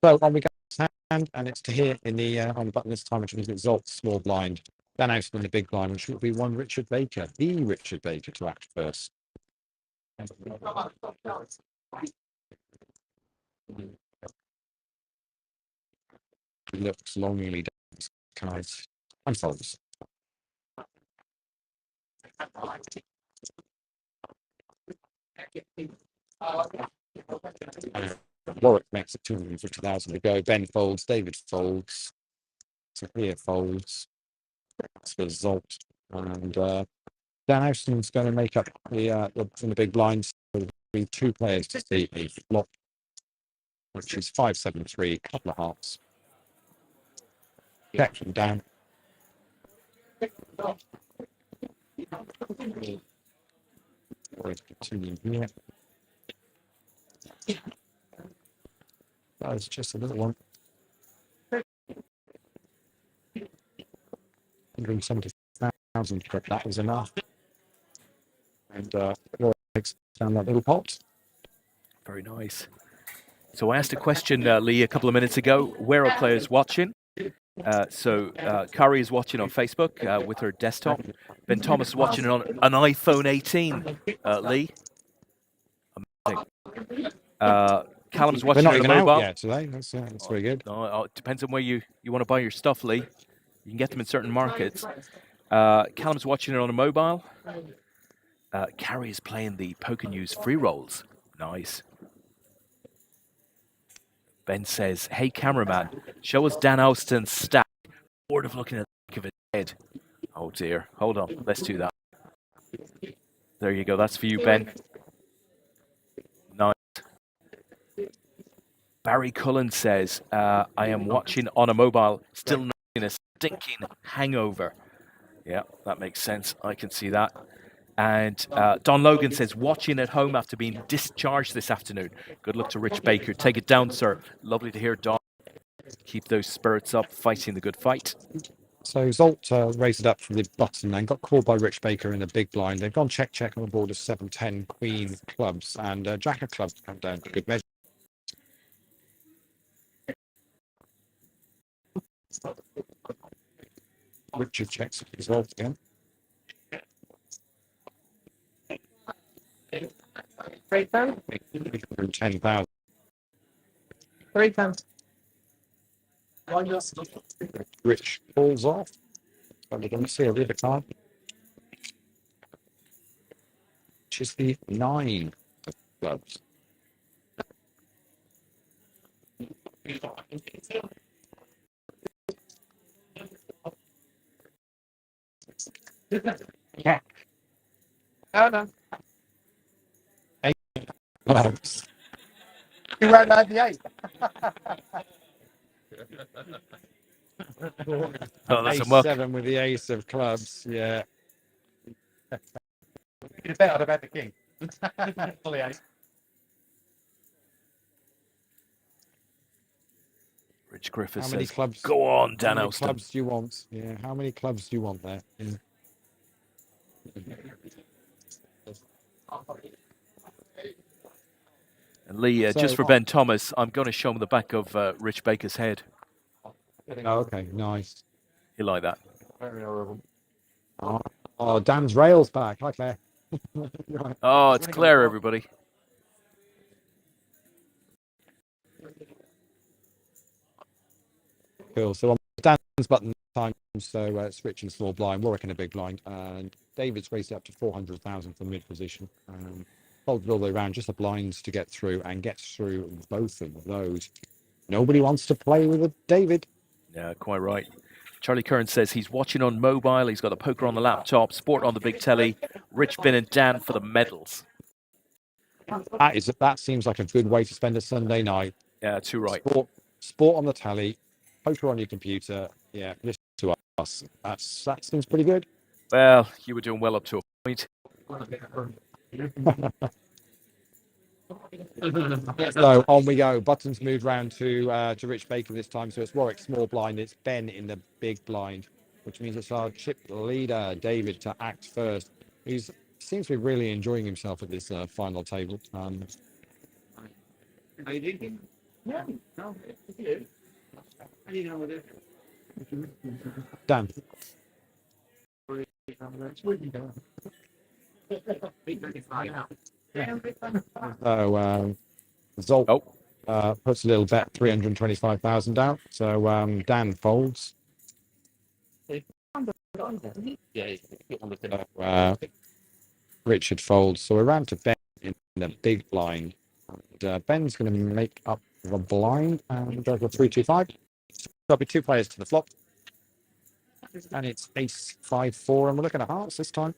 So on we go, hand, and it's to here in the on the button this time, which means it's Zolt small blind. Dan out in the big blind, which will be one Richard Baker, the Richard Baker to act first. He looks longingly down his cards and folds. Warwick makes it 250,000 to go. Ben folds, David folds, Tahir folds. That's for Zolt. And Dan Austin's going to make up from the big blinds. There'll be 2 players to see a flop, which is 5-7-3, couple of hearts. Check from Dan. Always continue here. That is just a little one. 170,000, but that was enough. And takes down that little pot. Very nice. So I asked a question, Lee, a couple of minutes ago. Where are players watching? Kari is watching on Facebook with her desktop. Ben Thomas is watching on an iPhone 18, Lee. Callum's They're watching not on even the out mobile. yet today. That's very good. It depends on where you want to buy your stuff, Lee. You can get them in certain markets. Callum's watching it on a mobile. Carrie is playing the Poker News free rolls. Nice. Ben says, "Hey cameraman, show us Dan Austin's stack. Bored of looking at the back of his head." Oh dear. Hold on. Let's do that. There you go. That's for you, Ben. Nice. Barry Cullen says, "I am watching on a mobile, still not in a stinking hangover." Yeah, that makes sense. I can see that. And Don Logan says, "Watching at home after being discharged this afternoon." Good luck to Rich Baker. Take it down, sir. Lovely to hear, Don. Keep those spirits up, fighting the good fight. So Zolt raised it up from the button and got called by Rich Baker in the big blind. They've gone check on the board of 7-10 Queen clubs, and Jack of clubs come down for good measure. Richard checks Zolt again. 10,000. 3 times. Rich pulls off. Let me see a river card. Which is the 9 of clubs. Yeah. Oh no. 8 clubs. You ran 98. Oh, that's a Ace muck. 7 with the ace of clubs. Yeah. You bet I'd have had the king. Fully eight. Rich Griffith How many says, clubs? "Go on, Dan How many Elston." clubs do you want? Yeah. How many clubs do you want there? Yeah. And Lee, just for Ben Thomas, I'm going to show him the back of Rich Baker's head. Oh, okay. Nice. He'll like that. Very horrible. Oh, Dan's rails back. Hi, Claire. Right. Oh, it's Claire, everybody. Cool. So on Dan's button time, so it's Rich and small blind, Warwick in a big blind, and David's raised it up to 400,000 for mid position. Folded all the way around, just the blinds to get through, and gets through both of those. Nobody wants to play with a David. Yeah, quite right. Charlie Kern says he's watching on mobile. He's got the poker on the laptop, sport on the big telly. Rich, Ben, and Dan for the medals. That seems like a good way to spend a Sunday night. Yeah, too right. Sport on the tally, poker on your computer. Yeah, listen to us. That seems pretty good. Well, you were doing well up to a point. So on we go. Buttons moved round to Rich Baker this time. So it's Warwick small blind. It's Ben in the big blind, which means it's our chip leader David to act first. He seems to be really enjoying himself at this final table. Dan. So Zolt puts a little bet, 325,000 down. So Dan folds. Richard folds. So we're round to Ben in the big blind. And, Ben's going to make up the blind and go for 325. So there'll be 2 players to the flop. And it's ace 5-4, and we're looking at hearts this time.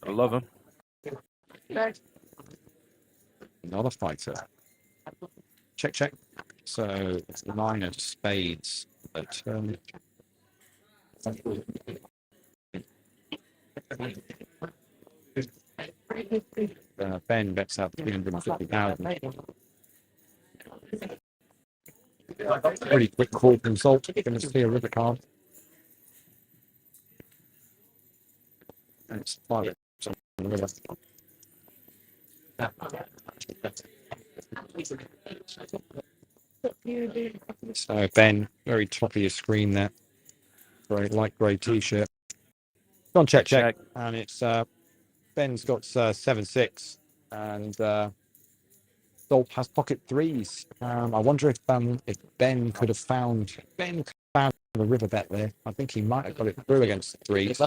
I love him. Not a fighter. Check. So it's the 9 of spades. But, Ben bets out 350,000. Pretty quick call from Zolt. Going to see a river card. And it's 5. So Ben, very top of your screen there. Very light grey t-shirt. Go on, check. And it's Ben's got 7-6. and Dolp has pocket threes. I wonder if Ben could have found the river bet there. I think he might have got it through against the threes.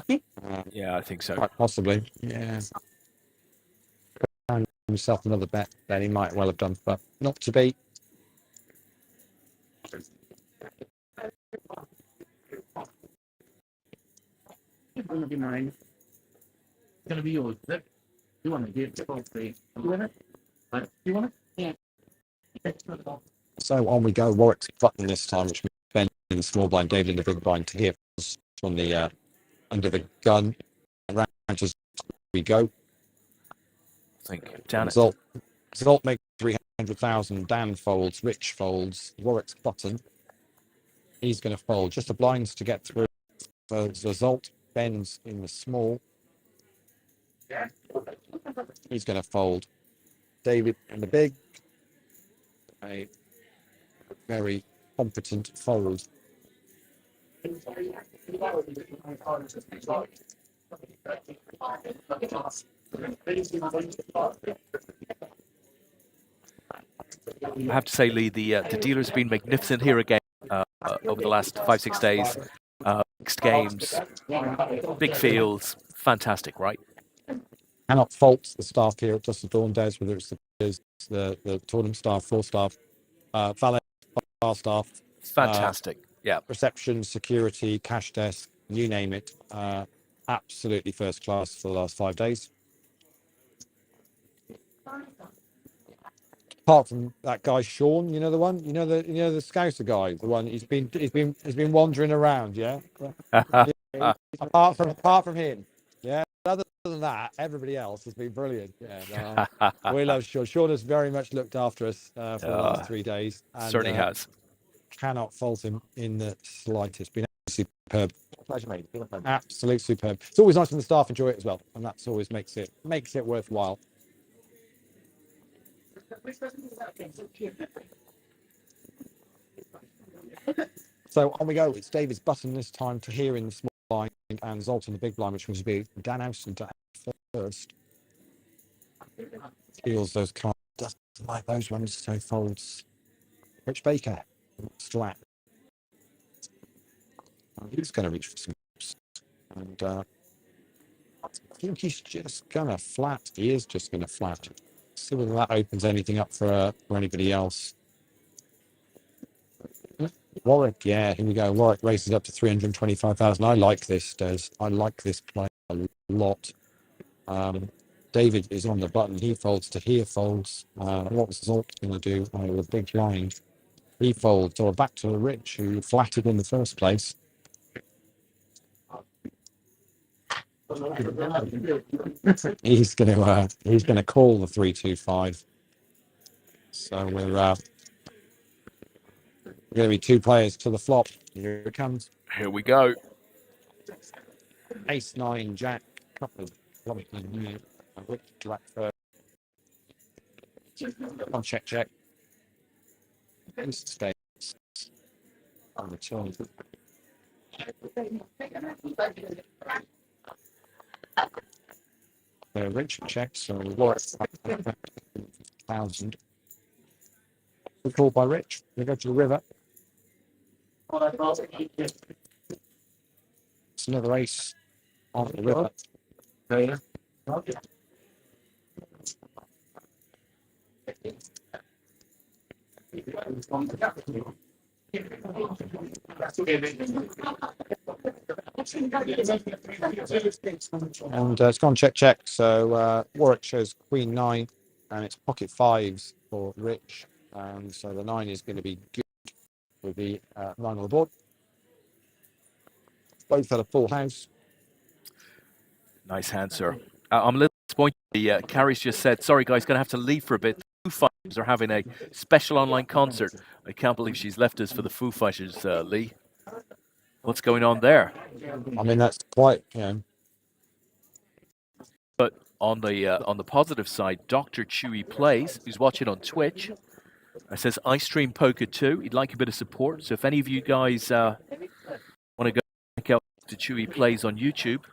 Yeah, I think so. Quite possibly. Yeah. Found himself another bet that he might well have done, but not to be. It's going to be mine. It's going to be yours, is it? You want to give it? You want it? You want it? Yeah. So on we go. Warwick's button this time, which means Ben in the small blind, David in the big blind. Here from the under the gun. Around as we go. I think down Result makes 300,000. Dan folds. Rich folds. Warwick's button. He's going to fold. Just the blinds to get through. For the result, Ben's in the small. He's going to fold. David in the big. A very competent fold. I have to say, Lee, the dealer's been magnificent here again over the last 5-6 days. Mixed games, big fields, fantastic, right? Cannot fault the staff here at Dustin Dawn Days, whether it's the tournament staff, floor staff, valet, bar staff. Fantastic, yeah. Reception, security, cash desk, you name it. Absolutely first class for the last 5 days. Apart from that guy Sean, you know the one, you know the Scouser guy, the one he's been wandering around, yeah. Apart from him, yeah. Other than that, everybody else has been brilliant. Yeah, we love Sean. Sean has very much looked after us for the last 3 days. And, certainly has. Cannot fault him in the slightest. Been superb. Pleasure, mate. Absolute superb. It's always nice when the staff enjoy it as well, and that's always makes it worthwhile. So on we go. It's David's button this time to here in the small blind and Zolt in the big blind, which was be Dan Houston to first. Feels those cards, doesn't like those ones, so folds. Rich Baker, flat. He's going to reach for some and I think he's just going to flat. He is just going to flat. See whether that opens anything up for anybody else. Warwick, yeah, here we go. Warwick races up to 325,000. I like this, Des. I like this play a lot. David is on the button. He folds to here folds. What was Zolt going to do? With a big blind. He folds, or back to Rich, who flattered in the first place. He's going to call the 3-2-5. So we're going to be 2 players to the flop. Here it comes. Here we go. Ace 9 Jack. Couple of lumps in here. Rich Jack first. On check. Ace states on the turn. Rich checks, so Warwick 1,000. We're called by Rich. We go to the river. It's another ace on the river. And it's gone check. So Warwick shows Queen 9, and it's pocket 5s for Rich. And so the 9 is going to be good with the 9 on the board. Both had a full house. Nice hand, sir. I'm a little disappointed. Carrie's just said, sorry guys, going to have to leave for a bit. The Foo Fighters are having a special online concert. I can't believe she's left us for the Foo Fighters, Lee. What's going on there? I mean, that's quite, But on the positive side, Dr. Chewy Plays, who's watching on Twitch, says, I stream poker too. He'd like a bit of support. So if any of you guys want to go check out Dr. Chewy Plays on YouTube,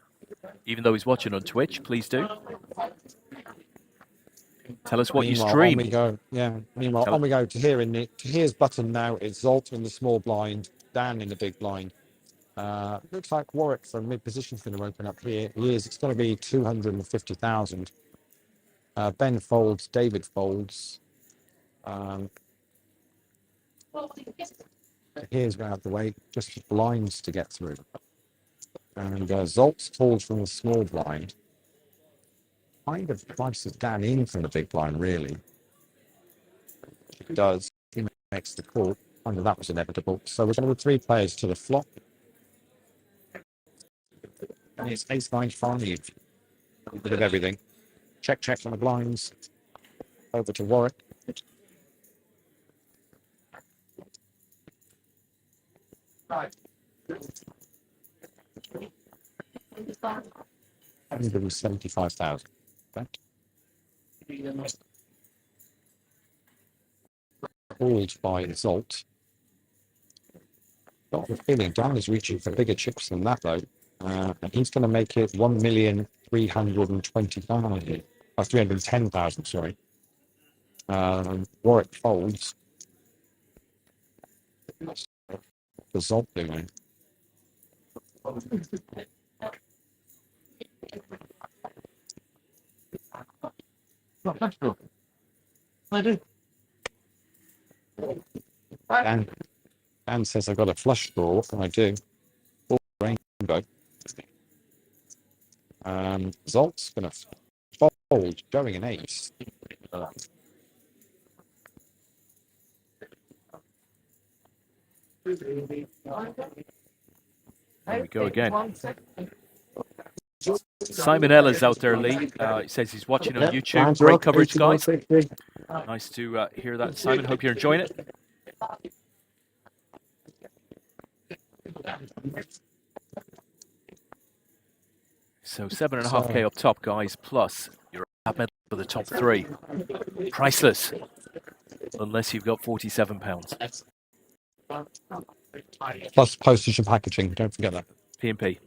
even though he's watching on Twitch, please do. Tell us what you Meanwhile, stream. on we go. Yeah. Meanwhile, Tell- on we go to here in Tahir's button now. It's Zolt in the small blind, Dan in the big blind. Looks like Warwick from mid position is going to open up here. He is. It's going to be 250,000. Ben folds. David folds. Here's going out the way. Just blinds to get through. And Zolt folds from the small blind. Kind of prices Dan in from the big blind, really. It does. He makes the call. I know that was inevitable. So we're going to 3 players to the flop. And it's ace 9-5. A bit of everything. Check on the blinds. Over to Warwick. Right. 175,000. Right. Called by Zolt. Got the feeling Dan is reaching for bigger chips than that, though. And he's going to make it 1,320,000. 310,000, sorry. Warwick folds. The Zolt doing. Not much, bro. I do. Dan says I've got a flush draw. What can I do? Rainbow. Zolt's going to fold, going an ace. There we go again. Simon Ella's out there, Lee. He says he's watching on YouTube. Great coverage, guys. Nice to hear that, Simon. Hope you're enjoying it. So 7.5k up top, guys. Plus you're at medal for the top 3. Priceless, unless you've got £47. Plus postage and packaging. Don't forget that. P&P.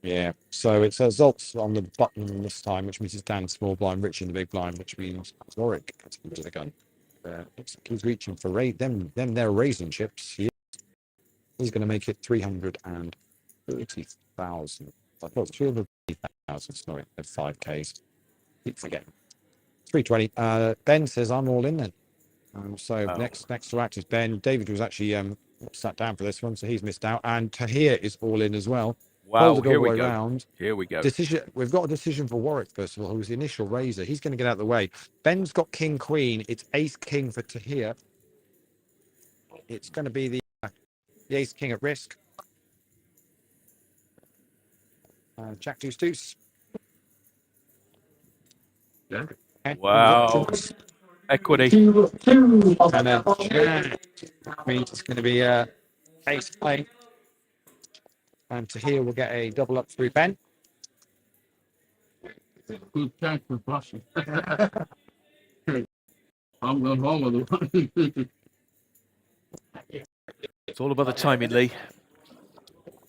Yeah. So it's Zolt's on the button this time, which means it's Dan small blind, Rich in the big blind, which means Warwick gets into the gun. He's reaching for them. They're raising chips. He's going to make it 330,000. I thought 330,000. Sorry, at 5Ks. Keep forgetting. 320. Ben says I'm all in then. Next to act is Ben. David was actually sat down for this one, so he's missed out. And Tahir is all in as well. Wow, here we go. Round. Here we go. We've got a decision for Warwick, first of all, who's the initial raiser. He's going to get out of the way. Ben's got king, queen. It's ace, king for Tahir. It's going to be the ace, king at risk. Jack, deuce, deuce. Yeah. Wow. Equity. And then means it's going to be ace, play. And Tahir will get a double up through Ben. Good chance for flushing. I'm going home with the It's all about the timing, Lee.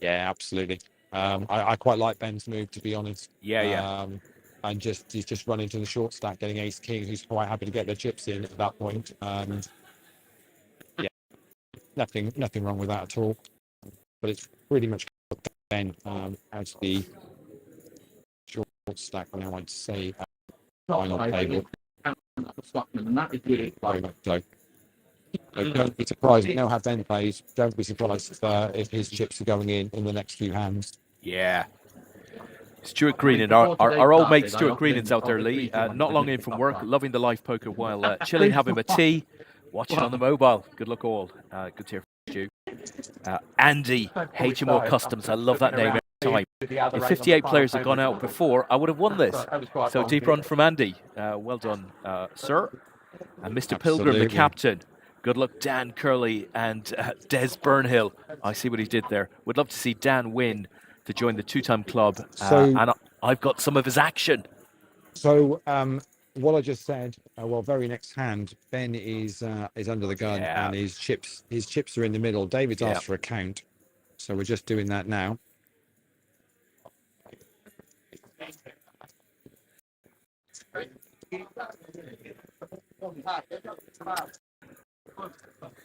Yeah, absolutely. I quite like Ben's move, to be honest. Yeah. And he's just running to the short stack, getting ace king, who's quite happy to get their chips in at that point. Yeah, nothing wrong with that at all. But it's pretty much Ben as the short stack now, I'd say. Final table. Very much so. Don't be surprised. You know how Ben plays. Don't be surprised if his chips are going in the next few hands. Yeah. Stuart Greenan, our old mate Stuart Greenan's out there, Lee. Not long in from work, loving the live poker while chilling, having a tea, watching on the mobile. Good luck all. Good to hear from you. Andy, HMO Customs. I love that name every time. If 58 players had gone out before, I would have won this. So deep run from Andy. Well done, sir. And Mr. Pilgrim, the captain. Good luck, Dan Curley and Des Burnhill. I see what he did there. Would love to see Dan win to join the 2-time club. And I've got some of his action. So what I just said, very next hand, Ben is under the gun and his chips are in the middle. David's asked for a count. So we're just doing that now.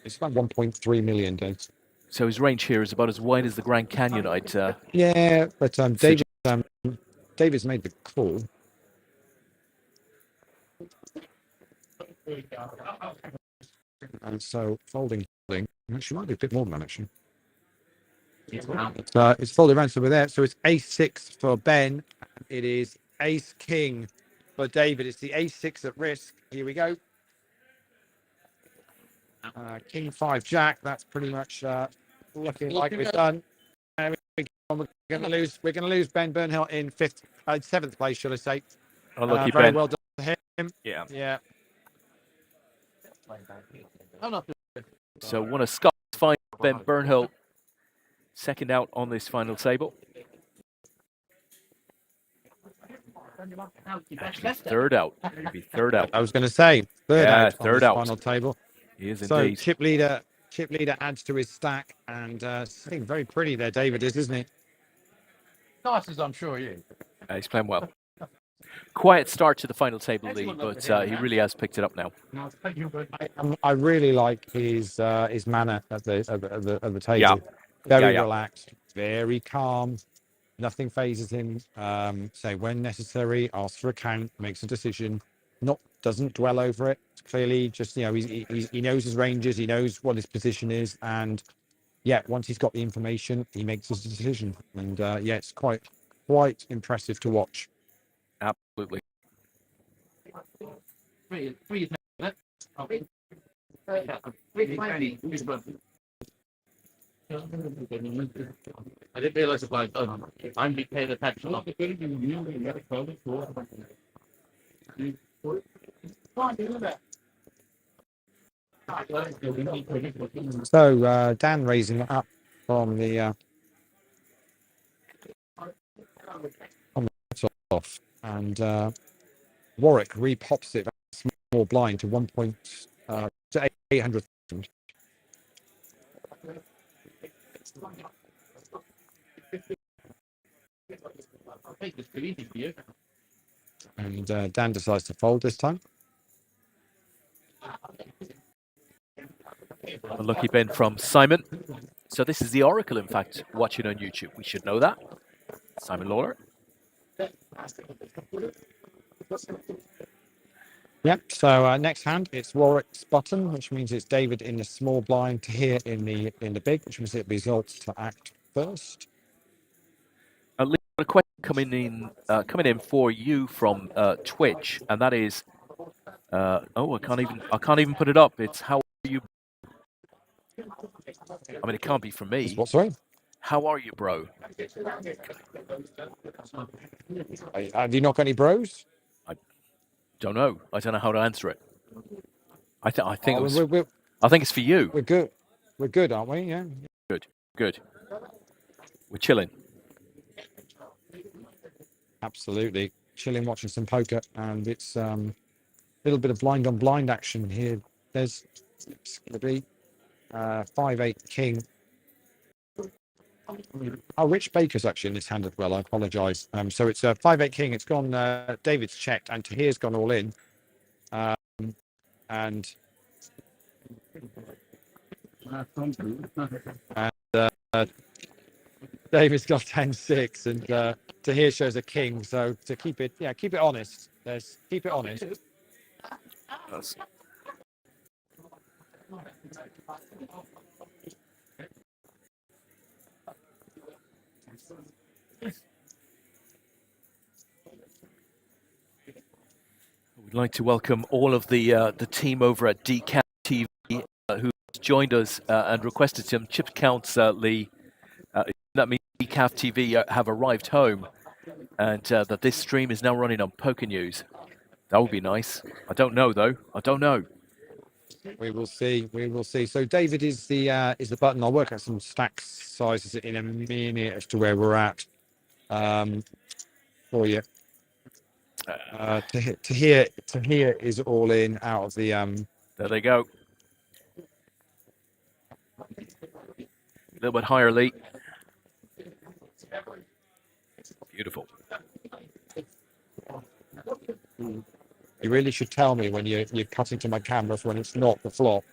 It's about 1.3 million, Dave. So his range here is about as wide as the Grand Canyon. Yeah, but David's made the call. And so folding. Actually, might be a bit more than that, actually. It's folded around, so we're there. So it's ace-6 for Ben. It is ace-king for David. It's the ace-6 at risk. Here we go. King-5 jack. That's pretty much looking like we're done. We're going to lose. We're going to lose Ben Burnhill in 7th place, shall I say? Unlucky very Ben. well done to him. Yeah. Yeah. So one of Scott's find Ben Burnhill, second out on this final table. Actually, third out. Maybe third out. I was going to say third out on third this out. final table. He is So indeed. chip leader adds to his stack, and sitting very pretty there, David is, isn't he? Nice as I'm sure he is. He's playing well. Quiet start to the final table lead, but he really has picked it up now. I really like his manner at the table. Yeah. Very relaxed, very calm. Nothing phases him. Say when necessary, asks for a count, makes a decision. Doesn't dwell over it. Clearly, just he knows his ranges. He knows what his position is, and once he's got the information, he makes his decision. And it's quite impressive to watch. Absolutely. I didn't realize it like I'm being paid attention. So Dan raising it up from the off, and Warwick repops it small blind to 800,000. And Dan decides to fold this time. A lucky Ben from Simon. So this is the Oracle, in fact, watching on YouTube. We should know that. Simon Lawler. Yep. So next hand, it's Warwick's button, which means it's David in the small blind, to here in the big, which means it results to act first. A question coming in for you from Twitch, and that is, I can't even put it up. It's how are you? I mean, it can't be from me. What, sorry? How are you, bro? Have you not got any bros? Don't know. I don't know how to answer it. I think I think it's for you. We're good. We're good, aren't we? Yeah. Good. We're chilling. Absolutely. Chilling, watching some poker, and it's a little bit of blind on blind action here. It's going to be 5-8 king. Oh, Rich Baker's actually in this hand as well. I apologise. So it's 5-8 king. It's gone. David's checked, and Tahir's gone all in. And David's got 10-6, and Tahir shows a king. So to keep it honest. Keep it honest. We'd like to welcome all of the team over at DCAP TV who joined us and requested some chip counts, Lee. That means DCAP TV have arrived home, and that this stream is now running on Poker News. That would be nice. I don't know, though. I don't know. We will see. So David is the button. I'll work out some stack sizes in a minute as to where we're at for you. To here is all in out of the There they go. A little bit higher, Lee. Beautiful. You really should tell me when you're cutting to my camera when it's not the flop.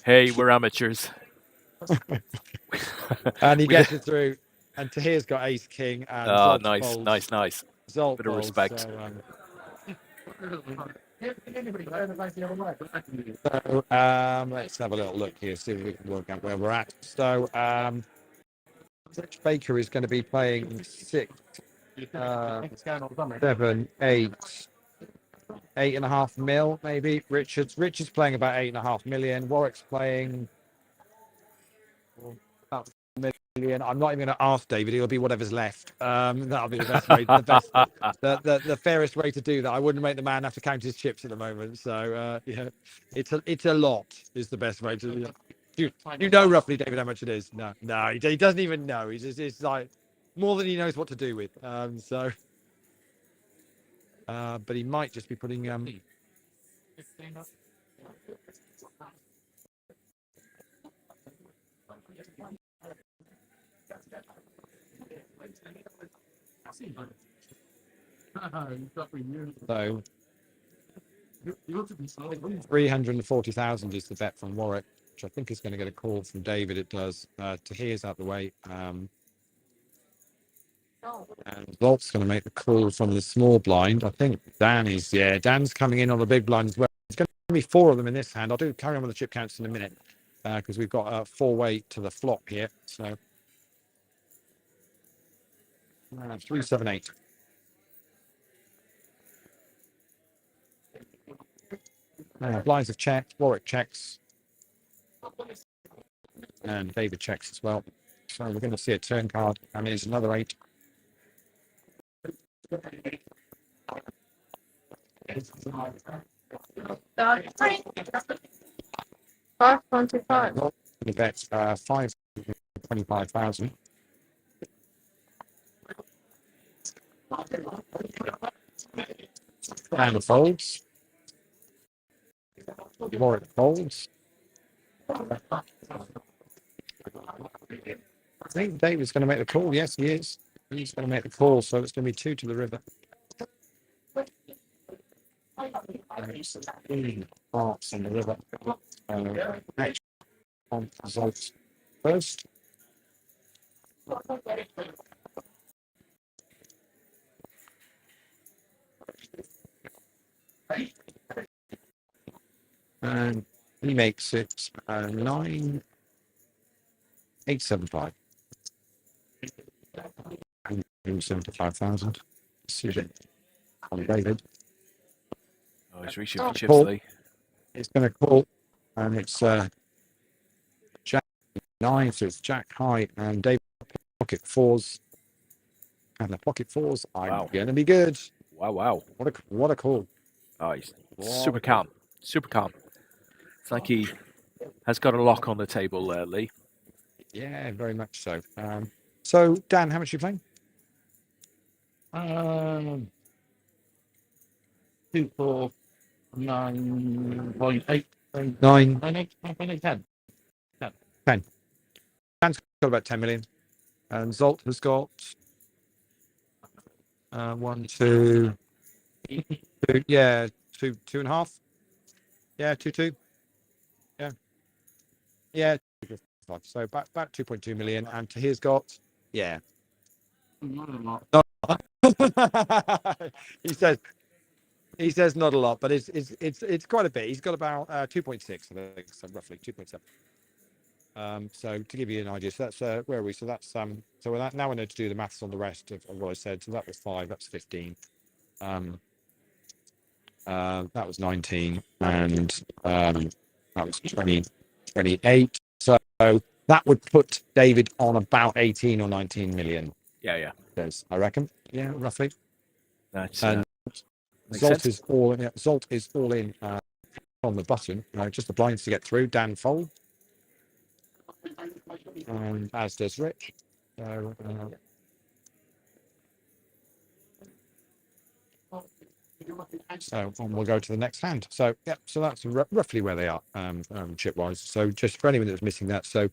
Hey, we're amateurs. And he gets it through. And Tahir's got ace king and Zolt nice, folds. nice, nice. Zolt Bit of folds, respect. Let's have a little look here, see if we can work out where we're at. So Rich Baker is going to be playing 6, 7, 8.5 mil, maybe. Richard's playing about 8.5 million. Warwick's playing about million. I'm not even going to ask David. It'll be whatever's left. That'll be the best way. The fairest way to do that. I wouldn't make the man have to count his chips at the moment. So yeah, it's a lot. Is the best way to. You know roughly, David, how much it is? No, he doesn't even know. It's like more than he knows what to do with. But he might just be putting so 340,000 is the bet from Warwick, which I think is going to get a call from David. It does. Tahir's out the way. And Zolt's going to make the call from the small blind. I think Dan's coming in on the big blind as well. It's going to be 4 of them in this hand. I'll carry on with the chip counts in a minute because we've got a 4-way to the flop here. So 3, 7, 8. Blinds have checked. Warwick checks. And David checks as well. So we're going to see a turn card. And there's another 8. $525. The bet's 525,000. And the folds. Warwick folds. I think David's going to make the call. Yes, he is. He's going to make the call, so it's going to be 2 to the river. Parts on the river. Next on results first. And he makes it 9,875. 75,000. See it on David. Oh, he's reaching for chips, Lee. It's going to call, and it's Jack 9, so it's Jack high, and David pocket 4s, and the pocket 4s are going to be good. Wow! What a call! Oh, he's super calm. It's like he has got a lock on the table there, Lee. Yeah, very much so. So Dan, how much are you playing? 2, 4, 9.8. 9, 10. 10. Dan's got about 10 million, and Zolt has got 1, 2, 2, yeah, 2.5. Yeah, 2. Yeah, 2.5. So about 2.2 million, and Tahir's got Not a lot. he says not a lot, but it's quite a bit. He's got about 2.6, I think, so roughly 2.7. So to give you an idea, so that's where are we? So that's so now we need to do the maths on the rest of what I said. So that was 5, that's 15. That was 19, and that was 28. So that would put David on about 18 or 19 million. Yeah. I reckon. Yeah, roughly. That's and Zolt is all in. Zolt is all in on the button. Just the blinds to get through. Dan fold, and as does Rich. So we'll go to the next hand. So so that's roughly where they are chip wise. So just for anyone that's missing that, so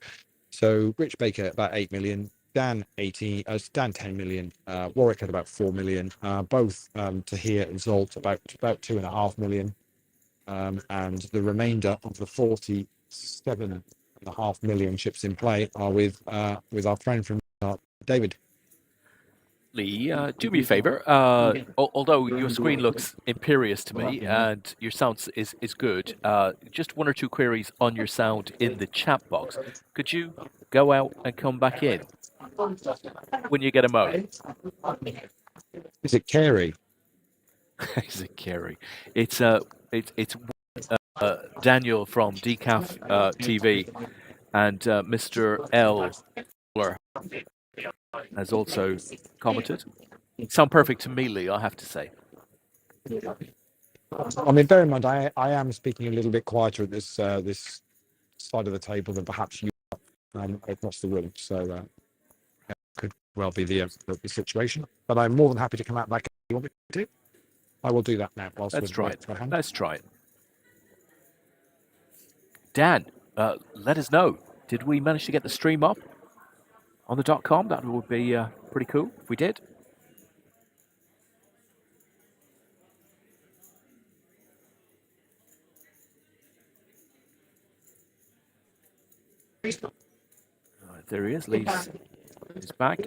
Rich Baker about 8 million, Dan 10 million. Warwick had about 4 million. Both Tahir and Zolt about 2.5 million. And the remainder of the 47.5 million chips in play are with our friend from David. Lee, do me a favor. Although your screen looks imperious to me and your sound is good, just one or two queries on your sound in the chat box. Could you go out and come back in when you get a moment? Is it Carey? Is it Kerry? It's Daniel from Decaf TV, and Mr. L has also commented. Sound perfect to me, Lee, I have to say. I mean, bear in mind, I am speaking a little bit quieter at this side of the table than perhaps you across the room. So could well be the situation. But I'm more than happy to come out back if you want me to. I will do that now. Let's try it. Let's try it. Dan, let us know. Did we manage to get the stream up on the .com? That would be pretty cool if we did. There he is. Lee's back.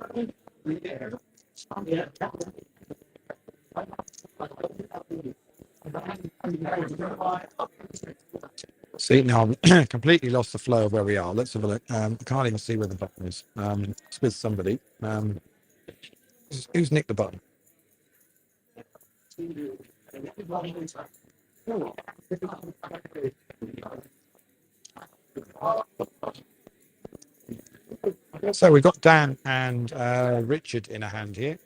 See, now I'm completely lost the flow of where we are. Let's have a look. I can't even see where the button is. It's with somebody. Who's nicked the button? So we've got Dan and Richard in a hand here.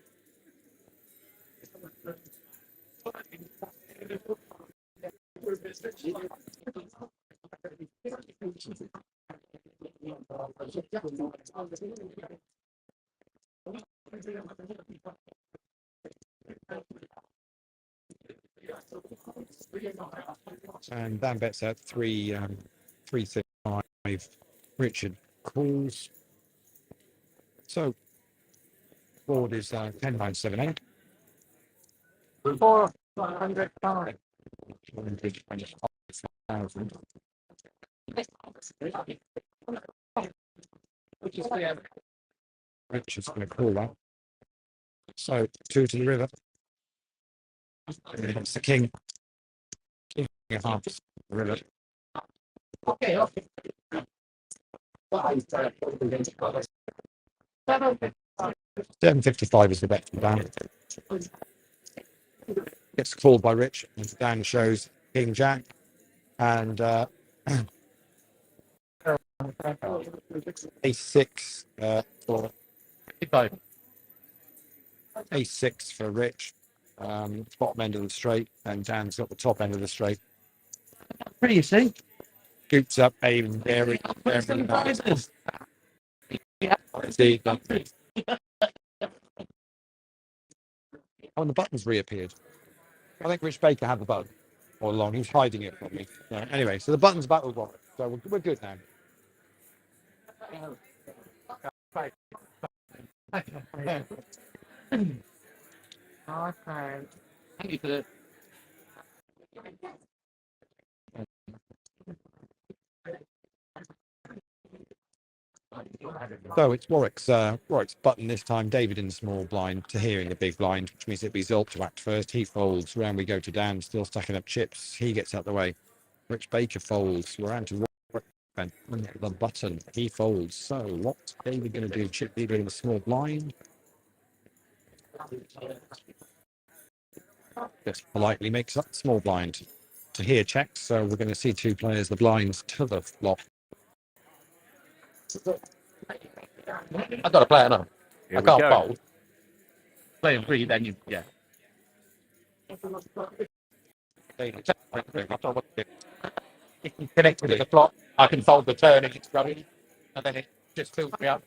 And Dan bets out 335. Richard calls. So board is 10,978. 405. 125,000. Richard's going to call that. So 2 to the river. It's the king. King of hearts, the river. Okay. 755 is the bet from Dan. Gets called by Rich, and Dan shows King Jack, and A6 for A6 for Rich, bottom end of the straight, and Dan's got the top end of the straight. Pretty, you see? Scoops up a very nice. See, oh, and the button's reappeared. I think Rich Baker had the button all along. He was hiding it from me. Yeah, anyway, so the button's back with Warwick. So we're good now. Okay. Thank you for that. So it's Warwick's button this time. David in the small blind, Tahir in the big blind, which means it'll be Zolt to act first. He folds. Round we go to Dan, still stacking up chips. He gets out the way. Rich Baker folds. We're on to Warwick. The button. He folds. So what's David going to do? Chip leader in the small blind. Just politely makes up the small blind. Tahir checks. So we're going to see two players, the blinds to the flop. I've got to play it on. Here I we can't go. fold. Playing free, then you, yeah. If you connect to the flop, I can fold the turn if it's rubbish, and then it just fills me up.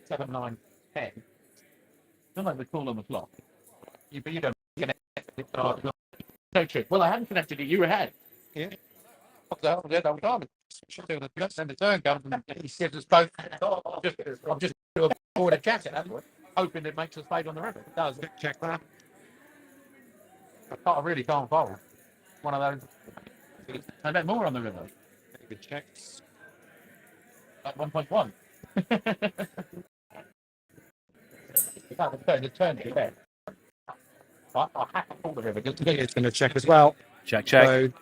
7, 9, 10. Don't like the call on the flop. But you don't connect it. No trick. Well, I haven't connected it. You were ahead. Yeah. Should do the send the turn comes and he says us both. I'm just to avoid a jacket, hoping it makes us fade on the river. It does. Check that. I really can't fold. One of those. I bet more on the river. David checks. Like 1.1. The turn to bet. I have to pull the river. It's going to check as well. Check, check. So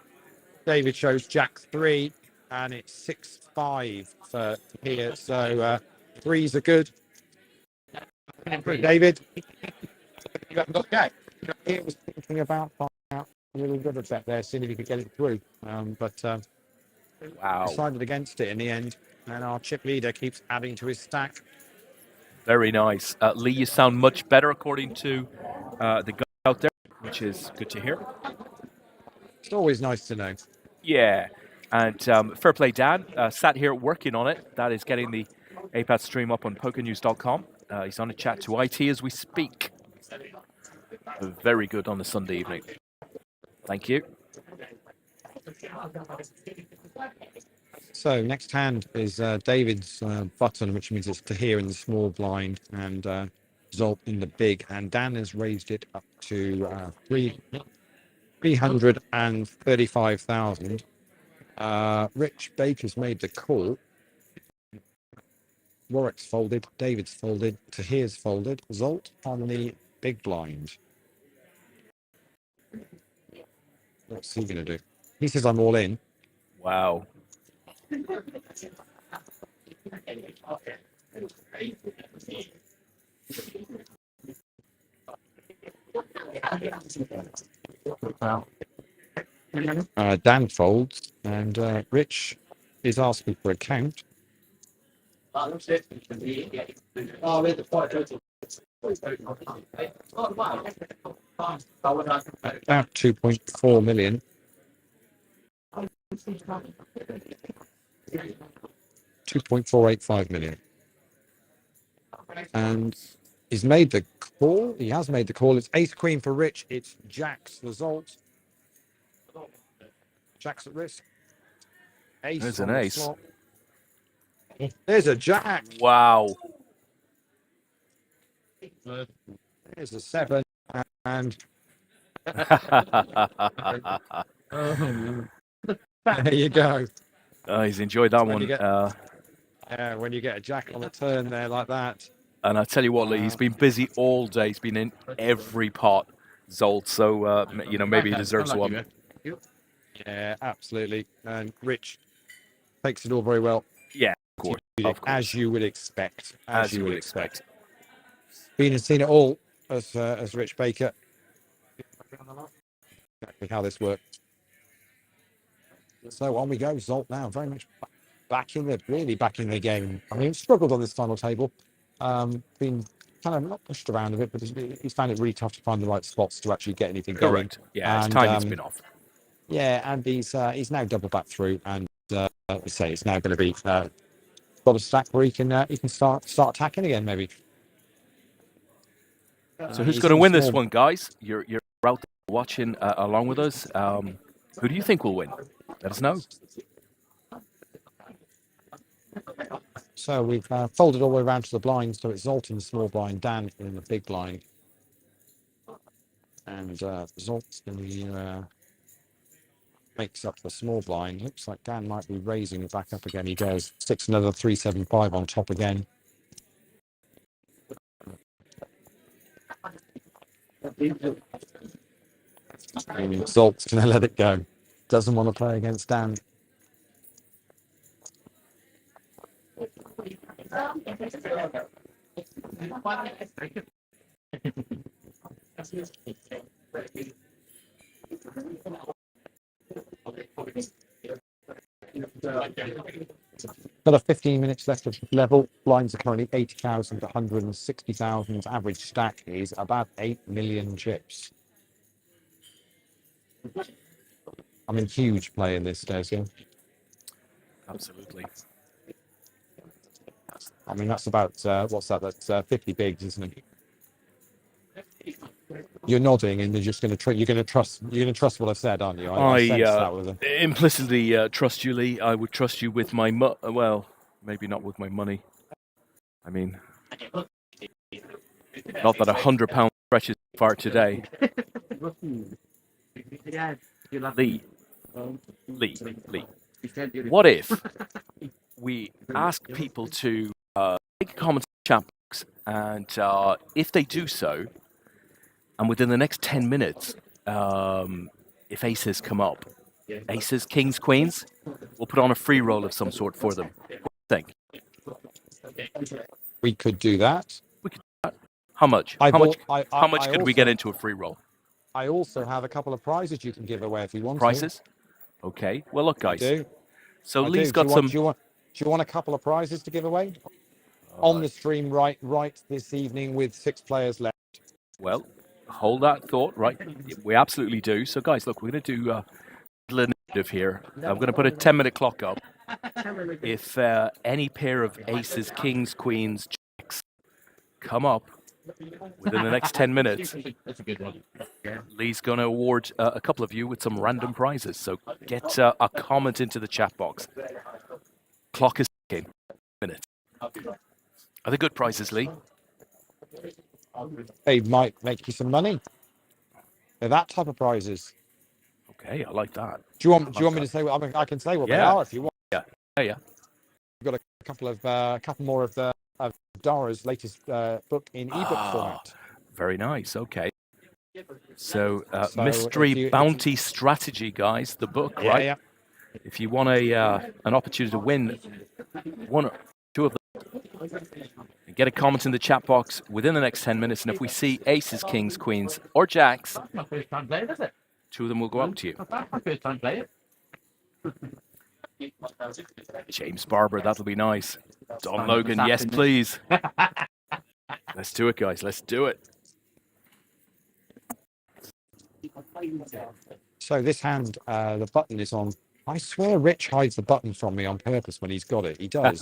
David shows Jack 3, and it's 6-5 for here. So threes are good. David, You haven't got Jack. he was thinking about a little bit of bet there, seeing if he could get it through. But Wow. decided against it in the end. And our chip leader keeps adding to his stack. Very nice. Lee, you sound much better according to the guy out there, which is good to hear. It's always nice to know. Yeah. And fair play, Dan. Sat here working on it. That is getting the APAT stream up on pokernews.com. He's on a chat to IT as we speak. Very good on a Sunday evening. Thank you. So next hand is David's button, which means it's to here in the small blind, and Zolt in the big. And Dan has raised it up to 335,000. Rich Baker's made the call. Warwick's folded. David's folded. Tahir's folded. Zolt on the big blind. What's he going to do? He says, I'm all in. Wow. Dan folds, and Rich is asking for a count. About 2.4 million. 2.485 million. And he's made the call. He has made the call. It's ace queen for Rich. It's Jack's result. Jack's at risk. Ace. There's an ace. Slot. There's a jack. Wow. There's a 7. And there you go. He's enjoyed that When one. you get- when you get a jack on the turn there like that. And I tell you what, Lee, he's been busy all day. He's been in every pot, Zolt. So, maybe he deserves one. Yeah, absolutely. And Rich takes it all very well. Yeah, of course. As you would expect. As you would expect. Been and seen it all as Rich Baker. Exactly how this works. So on we go. Zolt now, very much back in the game. I mean, he struggled on this final table. Been kind of not pushed around a bit, but he's found it really tough to find the right spots to actually get anything going. Correct. Yeah, his timing's been off. Yeah, and he's now double back through, and we say it's now going to be got a stack where he can start attacking again, maybe. So who's going to win this one, guys? You're out there watching along with us. Who do you think will win? Let us know. So we've folded all the way around to the blind, so it's Zolt in the small blind, Dan in the big blind. And Zolt in the makes up the small blind. Looks like Dan might be raising it back up again. He goes, sticks another 375 on top again. Zolt's going to let it go. Doesn't want to play against Dan. Got a 15 minutes left of level. Blinds are currently 80,000 to 160,000. Average stack is about 8 million chips. I'm in huge play in this, Stacey. Absolutely. I mean, that's about, what's that? That's 50 bigs, isn't it? You're nodding, and you're just going to you're going to trust what I've said, aren't you? I sense that was implicitly trust you, Lee. I would trust you with my well, maybe not with my money. I mean, not that £100 stretches far today. Lee. What if we ask people to make a comment in the chat box, and if they do so, and within the next 10 minutes, if aces come up, aces, kings, queens, we'll put on a free roll of some sort for them. What do you think? we could do that. How much? How much could we also get into a free roll? I also have a couple of prizes you can give away if you want Prizes? Okay. Well, look, to. I guys. do. So I Lee's do. got some. Do you want a couple of prizes to give away on the stream right this evening with 6 players left? Well, hold that thought. Right, we absolutely do. So, guys, look, we're going to do a little initiative here. I'm going to put a 10-minute clock up. If any pair of aces, kings, queens, jacks come up within the next 10 minutes, That's a good one. Lee's going to award a couple of you with some random prizes. So get a comment into the chat box. Clock is ticking. Minutes. Are they good prizes, Lee? They might make you some money. They're that type of prizes. Okay, I like that. Do you want me to say what I can say what they are if you want? Yeah. We've got a couple more of Dara's latest book in ebook format. Very nice. Okay. So, So Mystery Bounty Strategy, guys, the book, right? Yeah. If you want an opportunity to win one or two of them, get a comment in the chat box within the next 10 minutes, and if we see aces, kings, queens, or jacks, That's my first time playing, is it? 2 of them will go out to you. That's my first time playing. James Barber, that'll be nice. Don Logan, yes, please. Let's do it, guys. Let's do it. So this hand, the button is on. I swear Rich hides the button from me on purpose when he's got it. He does.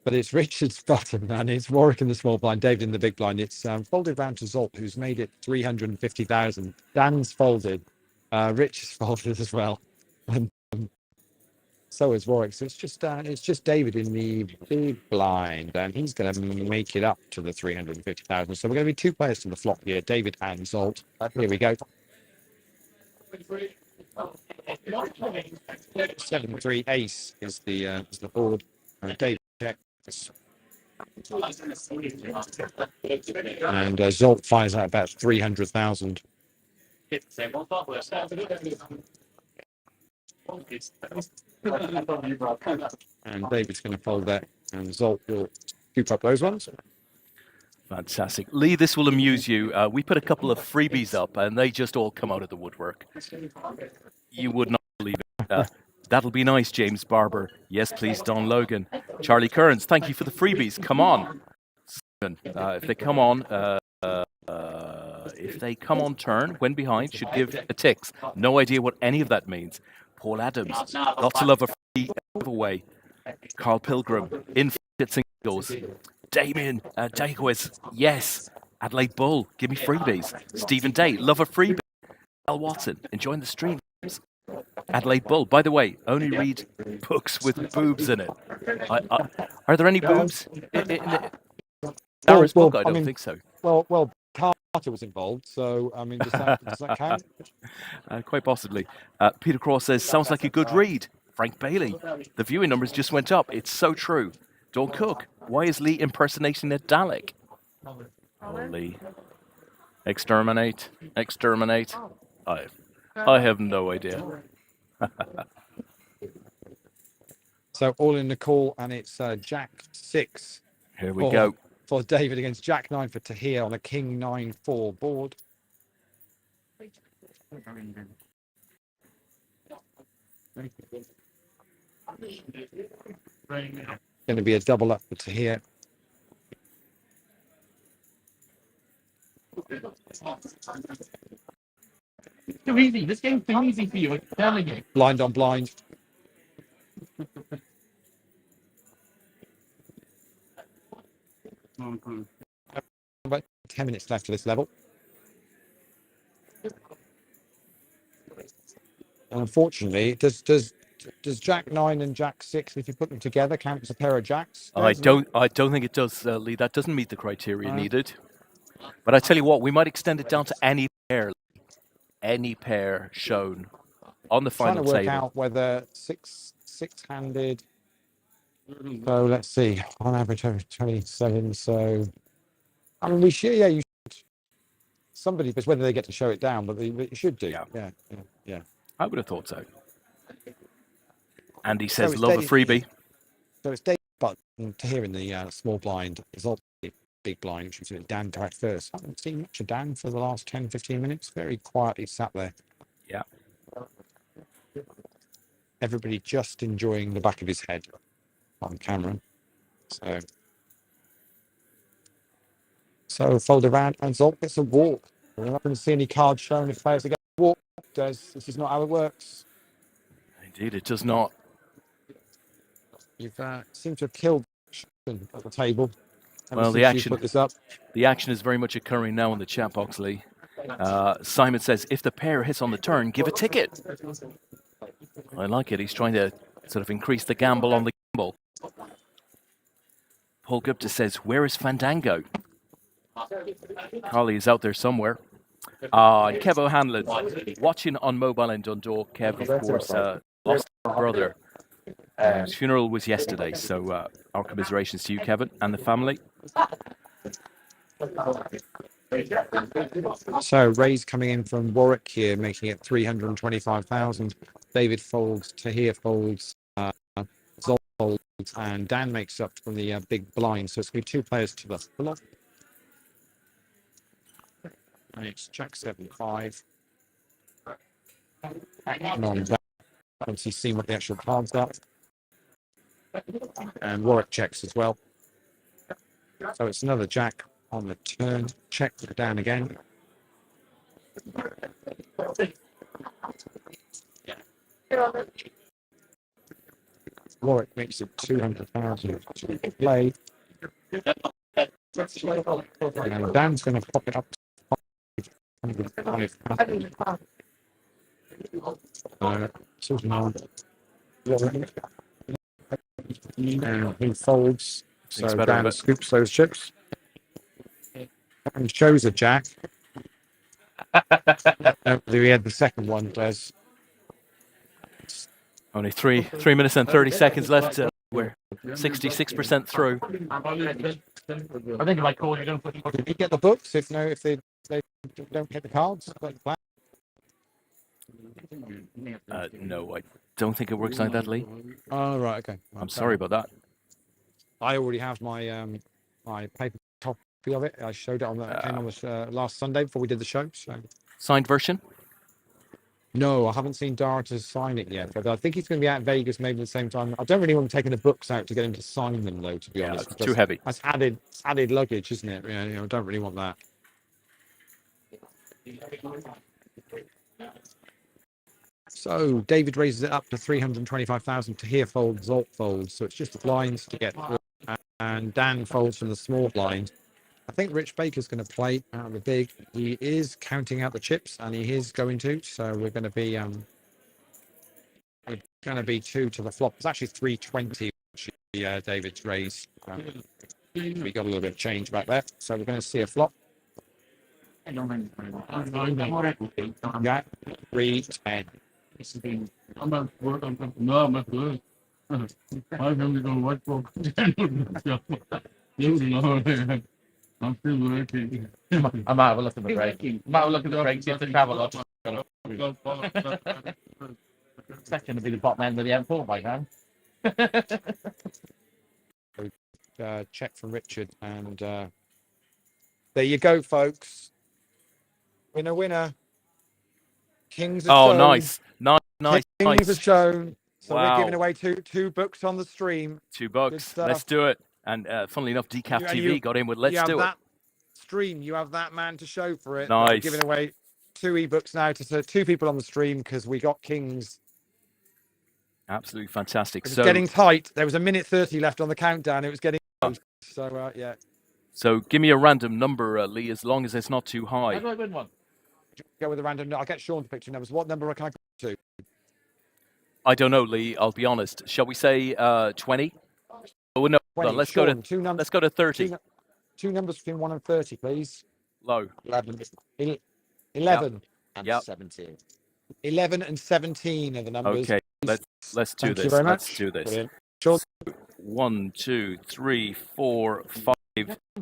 But it's Richard's button, and it's Warwick in the small blind, David in the big blind. It's folded round to Zolt, who's made it 350,000. Dan's folded. Rich is folded as well. And so is Warwick. So it's just David in the big blind, and he's going to make it up to the 350,000. So we're going to be 2 players to the flop here, David and Zolt. Here we go. 7-3 ace is the board. David checks. And Zolt fires out about 300,000. And David's going to fold that, and Zolt will scoop up those ones. Fantastic. Lee, this will amuse you. We put a couple of freebies up, and they just all come out of the woodwork. You would not believe it. That'll be nice, James Barber. Yes, please, Don Logan. Charlie Kearns, thank you for the freebies. Come on. If they come on turn, when behind, should give a ticks. No idea what any of that means. Paul Adams, lots of love a free giveaway. Carl Pilgrim, infinite singles. Damien Dayquist, yes. Adelaide Bull, give me freebies. Stephen Day, love a freebie. Al Watson, enjoying the stream. Adelaide Bull, by the way, only read books with boobs in it. Are there any boobs in Dara's book? I don't think so. Well, Carter was involved, so I mean, does that count? Quite possibly. Peter Cross says, sounds like a good read. Frank Bailey, the viewing numbers just went up. It's so true. Dawn Cook, why is Lee impersonating a Dalek? Oh, Lee. Exterminate. I have no idea. So all in the call, and it's Jack 6. Here we go. For David against Jack 9 for Tahir on a King 9-4 board. Going to be a double up for Tahir. Too easy. This game's too easy for you. I'm telling you. Blind on blind. About 10 minutes left to this level. And unfortunately, does Jack 9 and Jack 6, if you put them together, count as a pair of jacks? I don't think it does, Lee. That doesn't meet the criteria needed. But I tell you what, we might extend it down to any pair shown on the final table. Trying to work table. out whether six-handed. So let's see, on average over 27. So I mean, we should, you should. Somebody, but whether they get to show it down, but you should do. Yeah. I would have thought so. Andy says, So love a freebie. So it's Dave Button to here in the small blind. It's all big blind, which is Dan died first. I haven't seen much of Dan for the last 10, 15 minutes. Very quietly sat there. Yeah. Everybody just enjoying the back of his head on camera. So fold around and Zolt gets a walk. We're not going to see any cards shown if players are going to walk. This is not how it works. Indeed, it does not. You've seemed to have killed at the table. Well, the action is very much occurring now in the chat box, Lee. Simon says, if the pair hits on the turn, give a ticket. I like it. He's trying to sort of increase the gamble on the gamble. Paul Gupta says, where is Fandango? Carly is out there somewhere. And Kev O'Hanlon, watching on mobile in Dundalk. Kev, of course, lost his brother. His funeral was yesterday, so our commiserations to you, Kevin, and the family. So Ray's coming in from Warwick here, making it 325,000. David folds, Tahir folds, Zol folds, and Dan makes up from the big blind. So it's going to be two players to the flop. And it's Jack 7-5. And on that, once he's seen what the actual cards are. And Warwick checks as well. So it's another Jack on the turn. Check down again. Warwick makes it 200,000 to play. And Dan's going to pop it up to 500,000. And he folds. So Dan scoops those chips. And shows a Jack. We had the second one, Des. Only 3 minutes and 30 seconds left. We're 66% through. I think if I call you, don't put. Did you get the books? If they don't get the cards? No, I don't think it works like that, Lee. Oh, right, okay. I'm sorry about that. I already have my my paper copy of it. I showed it on the came on the last Sunday before we did the show. So signed version? No, I haven't seen Dara to sign it yet, but I think he's going to be out in Vegas maybe at the same time. I don't really want him taking the books out to get him to sign them, though, to be honest. It's too heavy. That's added luggage, isn't it? I don't really want that. So David raises it up to 325,000. Tahir folds, Zolt folds. So it's just the blinds to get through. And Dan folds from the small blind. I think Rich Baker's going to play out of the big. He is counting out the chips, and he is going to. So we're going to be 2 to the flop. It's actually 320. David's raised. We got a little bit of change back there, so we're going to see a flop. Yeah, 310. I'm about to work on something. No, I'm not good. I'm going to go watch book. I'm still working. I might have a look at the break. See if the travel up. That's going to be the bottom end of the M4 by now. Check from Richard, and there you go, folks. Winner. Kings are shown. Nice. Kings are shown. So wow. We're giving away two books on the stream. $2. Let's do it. And funnily enough, Decaf TV got in with Let's Do It. Stream, you have that man to show for it. Nice. We're giving away 2 ebooks now to 2 people on the stream because we got Kings. Absolutely fantastic. It's getting tight. There was 1:30 left on the countdown. It was getting close. So, yeah. So give me a random number, Lee, as long as it's not too high. How do I win one? Go with a random. I'll get Sean to picture numbers. What number can I go to? I don't know, Lee. I'll be honest. Shall we say 20? Oh no, 20. let's Sean, go to 30. Two numbers between 1 and 30, please. Low. 11. 11 And Yep. 17. 11 and 17 are the numbers. Okay, let's do Thank this. you very Let's much. do this. Brilliant. Sean, 1, 2, 3, 4, 5,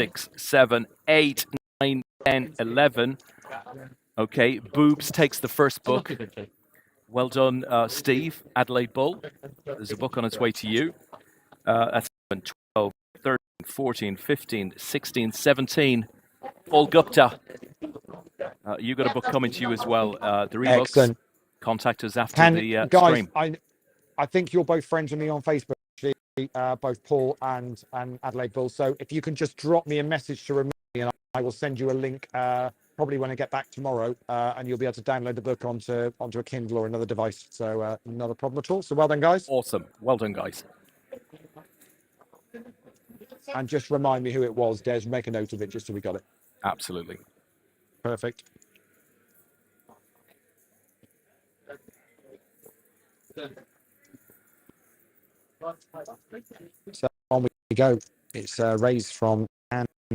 6, 7, 8, 9, 10, 11. Okay, Boobs takes the first book. Well done, Steve. Adelaide Bull. There's a book on its way to you. That's 11, 12, 13, 14, 15, 16, 17. Paul Gupta. You got a book coming to you as well. The ebooks. excellent. Contact us after the guys, stream. I think you're both friends with me on Facebook, actually, both Paul and Adelaide Bull. So if you can just drop me a message to remind me, and I will send you a link probably when I get back tomorrow, and you'll be able to download the book onto a Kindle or another device. So not a problem at all. So well done, guys. Awesome. Well done, guys. And just remind me who it was, Des. Make a note of it just so we got it. Absolutely. Perfect. So on we go. It's raised from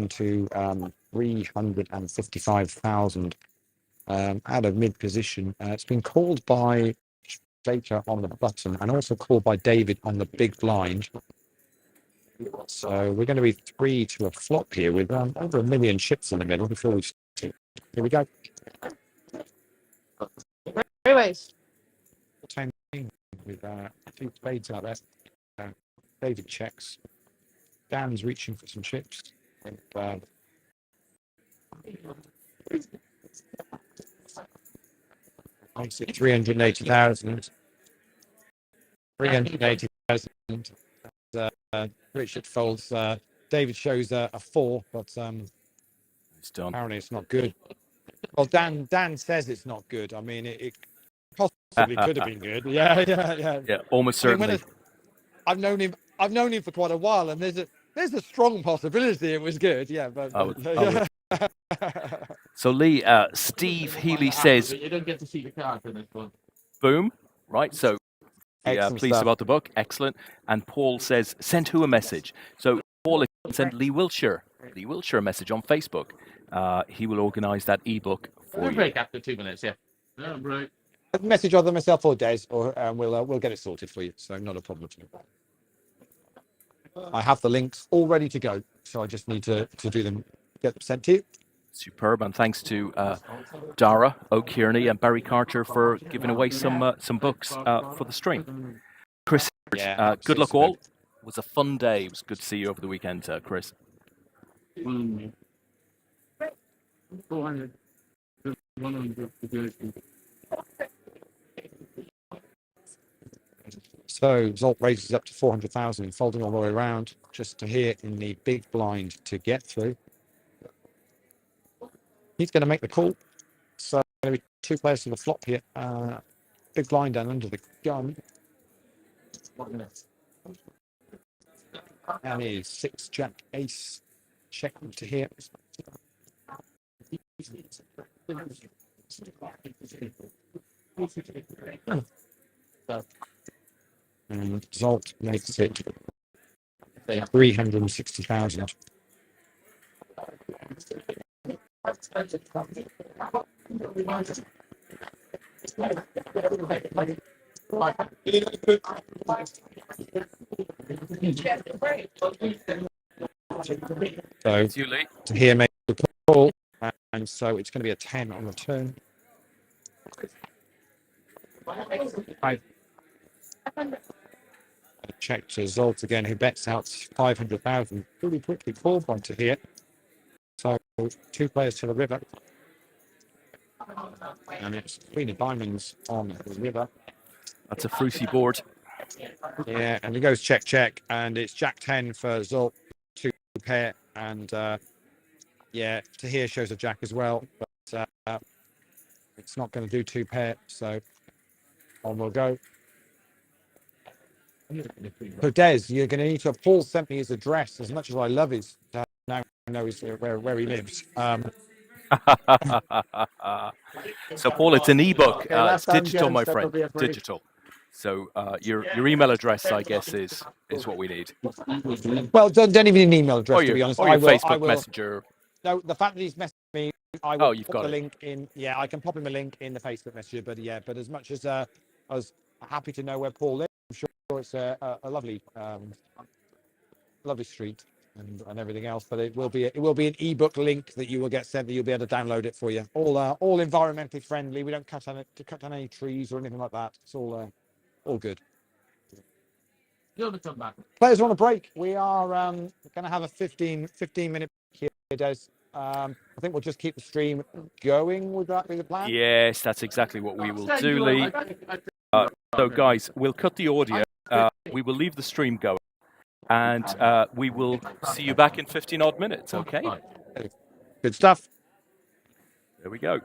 to 355,000 out of mid position. It's been called by Baker on the button and also called by David on the big blind. So we're going to be 3 to a flop here with over 1 million chips in the middle before we start. Here we go. Anyways, 10 with 2 spades out there. David checks. Dan's reaching for some chips. And, makes it 380,000. 380,000. Richard folds. David shows a 4, but It's done. apparently it's not good. Well, Dan says it's not good. I mean, it possibly could have been good. Yeah. Yeah, almost I mean, certainly. I've known him for quite a while, and there's a strong possibility it was good. Yeah, but I would. So Lee, Steve Healy says, You don't get to see the card for this one. boom. Right, so Excellent pleased stuff. about the book. Excellent. And Paul says, send who a message? So Paul sent Lee Wilshire a message on Facebook. He will organise that ebook for We'll you. break after 2 minutes, yeah. No break. Message either myself or Des, or we'll get it sorted for you. So not a problem at all. I have the links all ready to go, so I just need to do them, get them sent to you. Superb, and thanks to Dara O'Kearney and Barry Carter for giving away some books for the stream. Chris, good luck all. It was a fun day. It was good to see you over the weekend, Chris. 400. 100. So Zolt raises up to 400,000, folding all the way around, just to here in the big blind to get through. He's going to make the call. So going to be 2 players to the flop here. Big blind down under the gun. And here's 6 Jack Ace. Check to here. And Zolt makes it 360,000. So You, Lee. to here make the call, and so it's going to be a 10 on the turn. Check to Zolt again, who bets out 500,000 really quickly. Call point to here. So 2 players to the river. And it's Queen of Diamonds on the river. That's a fruity board. Yeah, and he goes check, check, and it's Jack 10 for Zolt, 2 pair, and yeah, to here shows a Jack as well, but it's not going to do 2 pair, so on we'll go. So Des, you're going to need to. Paul sent me his address. As much as I love his, now I know where he lives. So Paul, it's an ebook. Okay, last It's time, digital, gents, my that'll friend. be a break. Digital. So your email address, I guess, is what we need. Well, don't even need an email address, to be honest. Or your I Facebook will. Messenger. No, the fact that he's messaged me, I Oh, will you've put got the it. link in. Yeah, I can pop him a link in the Facebook Messenger. But yeah, but as much as I was happy to know where Paul lives, I'm sure it's a lovely, lovely street and everything else. But it will be an ebook link that you will get sent. That you'll be able to download it for you. All environmentally friendly. We don't cut down any trees or anything like that. It's all good. Players are on a break. We are going to have a 15-minute break here, Des. I think we'll just keep the stream going. Would that be the plan? Yes, that's exactly what we will do, Lee. So, guys, we'll cut the audio. We will leave the stream going, and we will see you back in 15 odd minutes. Okay. Good stuff. There we go.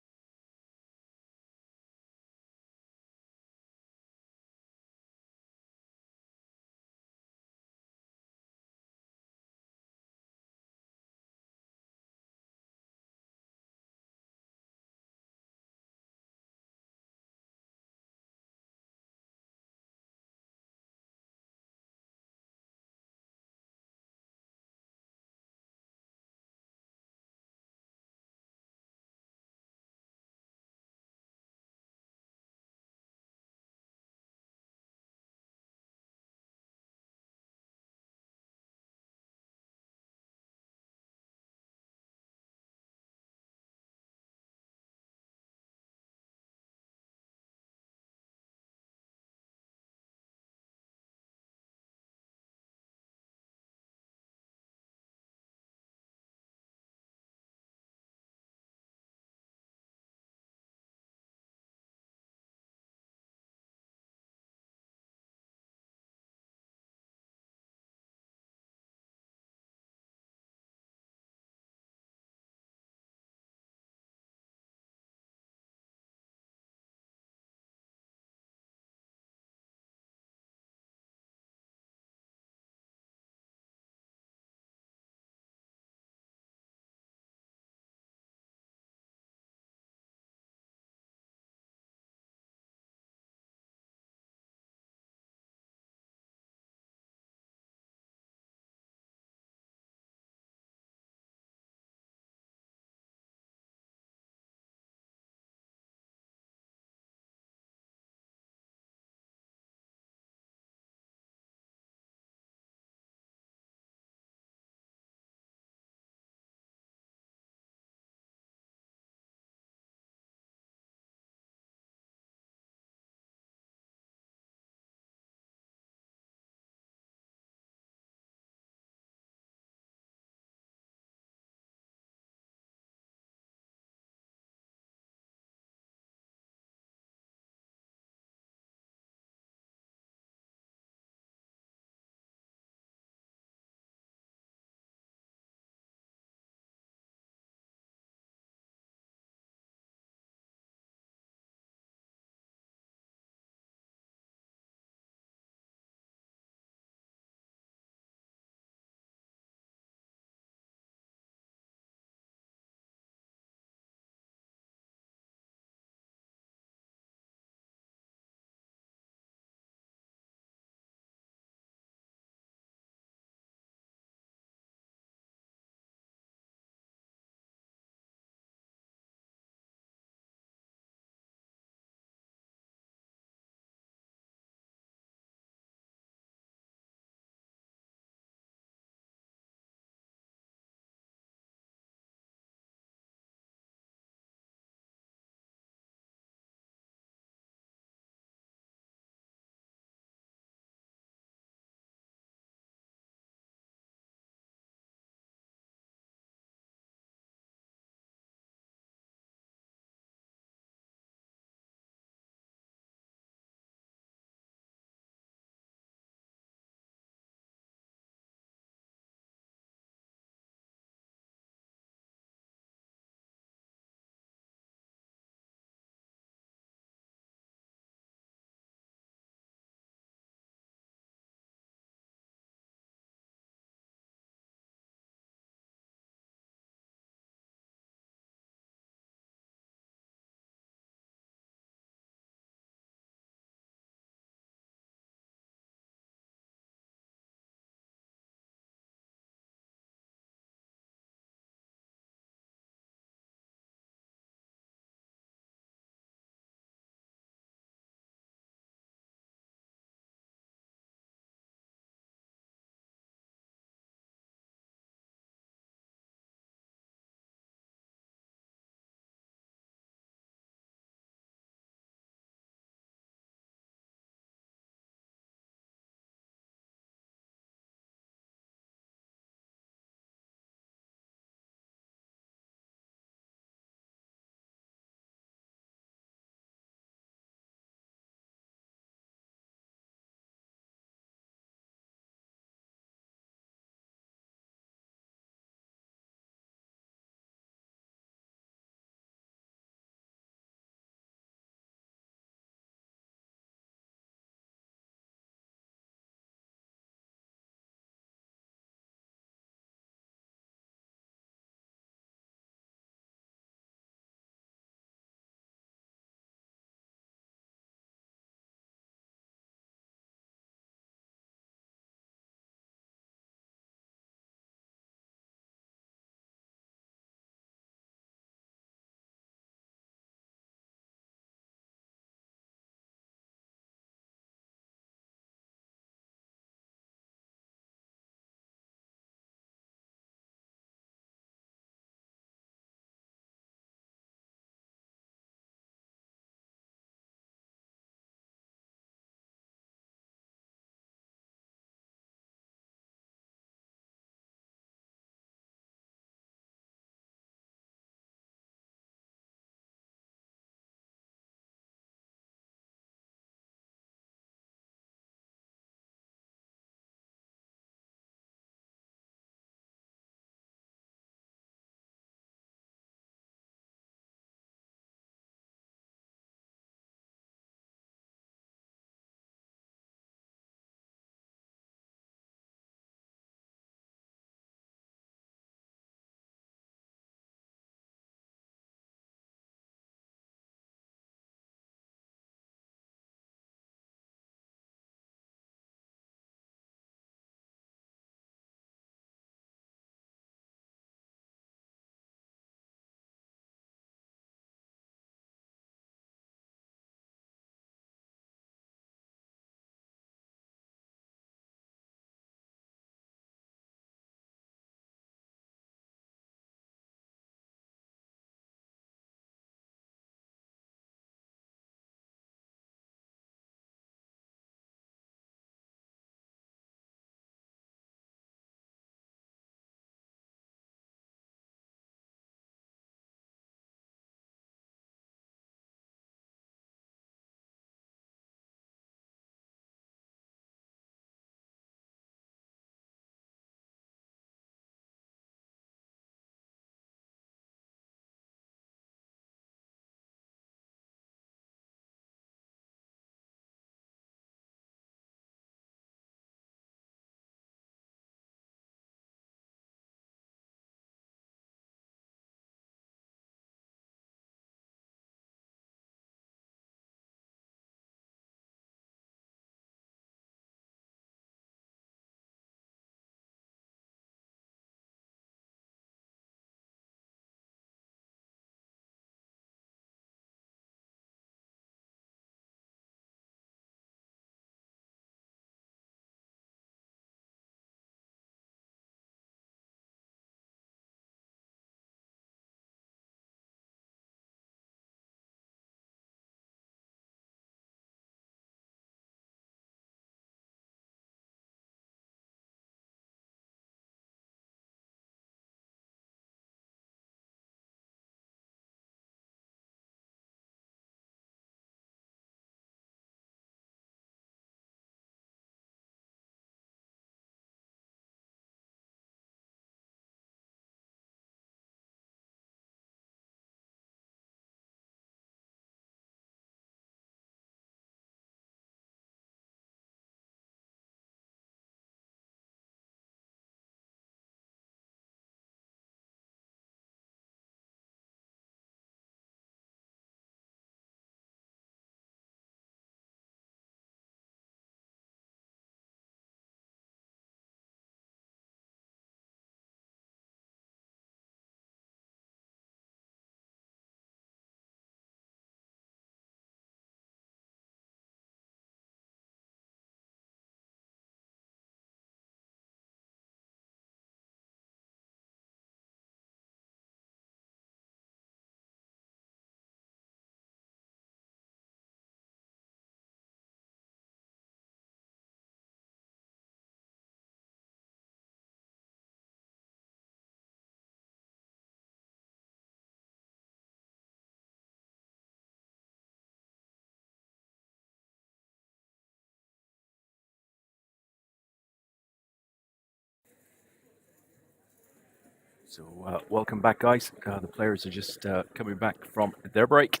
So welcome back, guys. The players are just coming back from their break.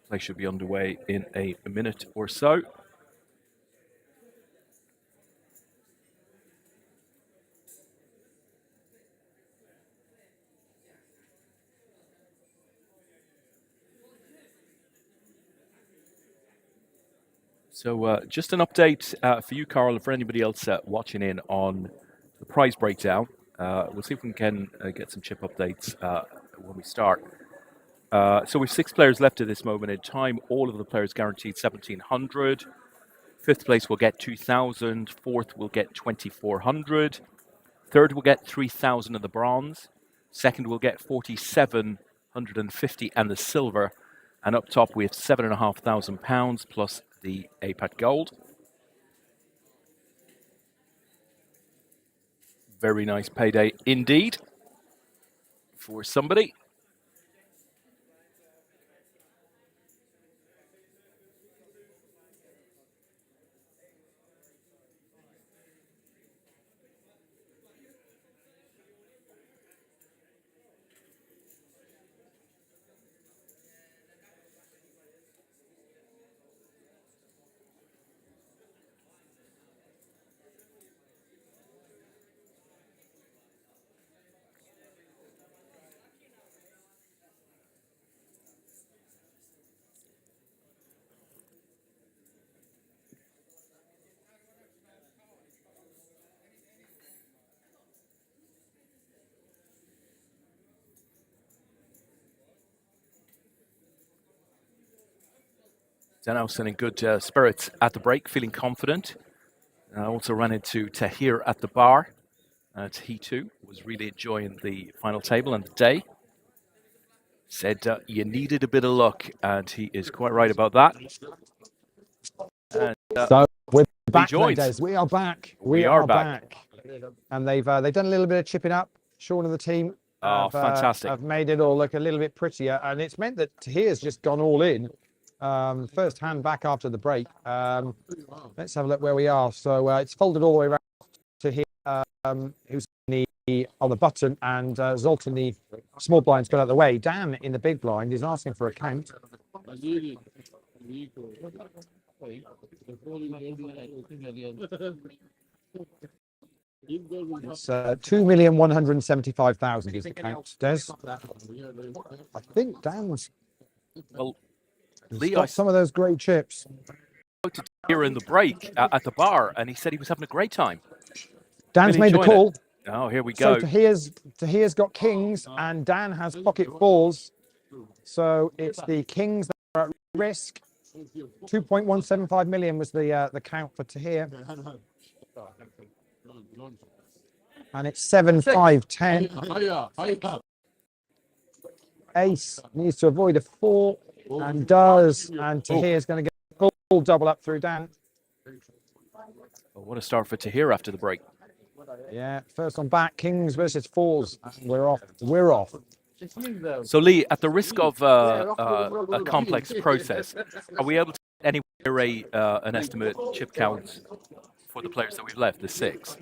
Play should be underway in a minute or so. So just an update for you, Carl, and for anybody else watching in on the prize breakdown. We'll see if we can get some chip updates when we start. So we've 6 players left at this moment in time. All of the players guaranteed 1,700. Fifth place will get 2,000. Fourth will get 2,400. Third will get 3,000 of the bronze. Second will get 4,750 and the silver. And up top we have £7,500 plus the APAT gold. Very nice payday indeed for somebody. Denelson in good spirits at the break, feeling confident. Also ran into Tahir at the bar. He too was really enjoying the final table and the day. Said you needed a bit of luck, and he is quite right about that. And, so we're back, joined. Des. We are back. We are back. And they've done a little bit of chipping up. Sean and the team fantastic. have made it all look a little bit prettier, and it's meant that Tahir's just gone all in. First hand back after the break. Let's have a look where we are. So it's folded all the way around to here, who's on the button, and Zolt in the small blind's got out of the way. Dan in the big blind is asking for a count. It's 2,175,000 is the count, Des. I think Dan's Lee, some of those great chips. Here in the break at the bar, and he said he was having a great time. Dan's really made the call. Oh, here we go. So Tahir's got kings, and Dan has pocket fours. So it's the kings that are at risk. 2.175 million was the count for Tahir. And it's 7, 5, 10. Ace needs to avoid a 4, and does. And Tahir's going to get a full double up through Dan. Well, what a start for Tahir after the break. Yeah, first on back, kings versus fours. We're off. We're off. So, Lee, at the risk of a complex process, are we able to anywhere an estimate chip count for the players that we've left, the 6?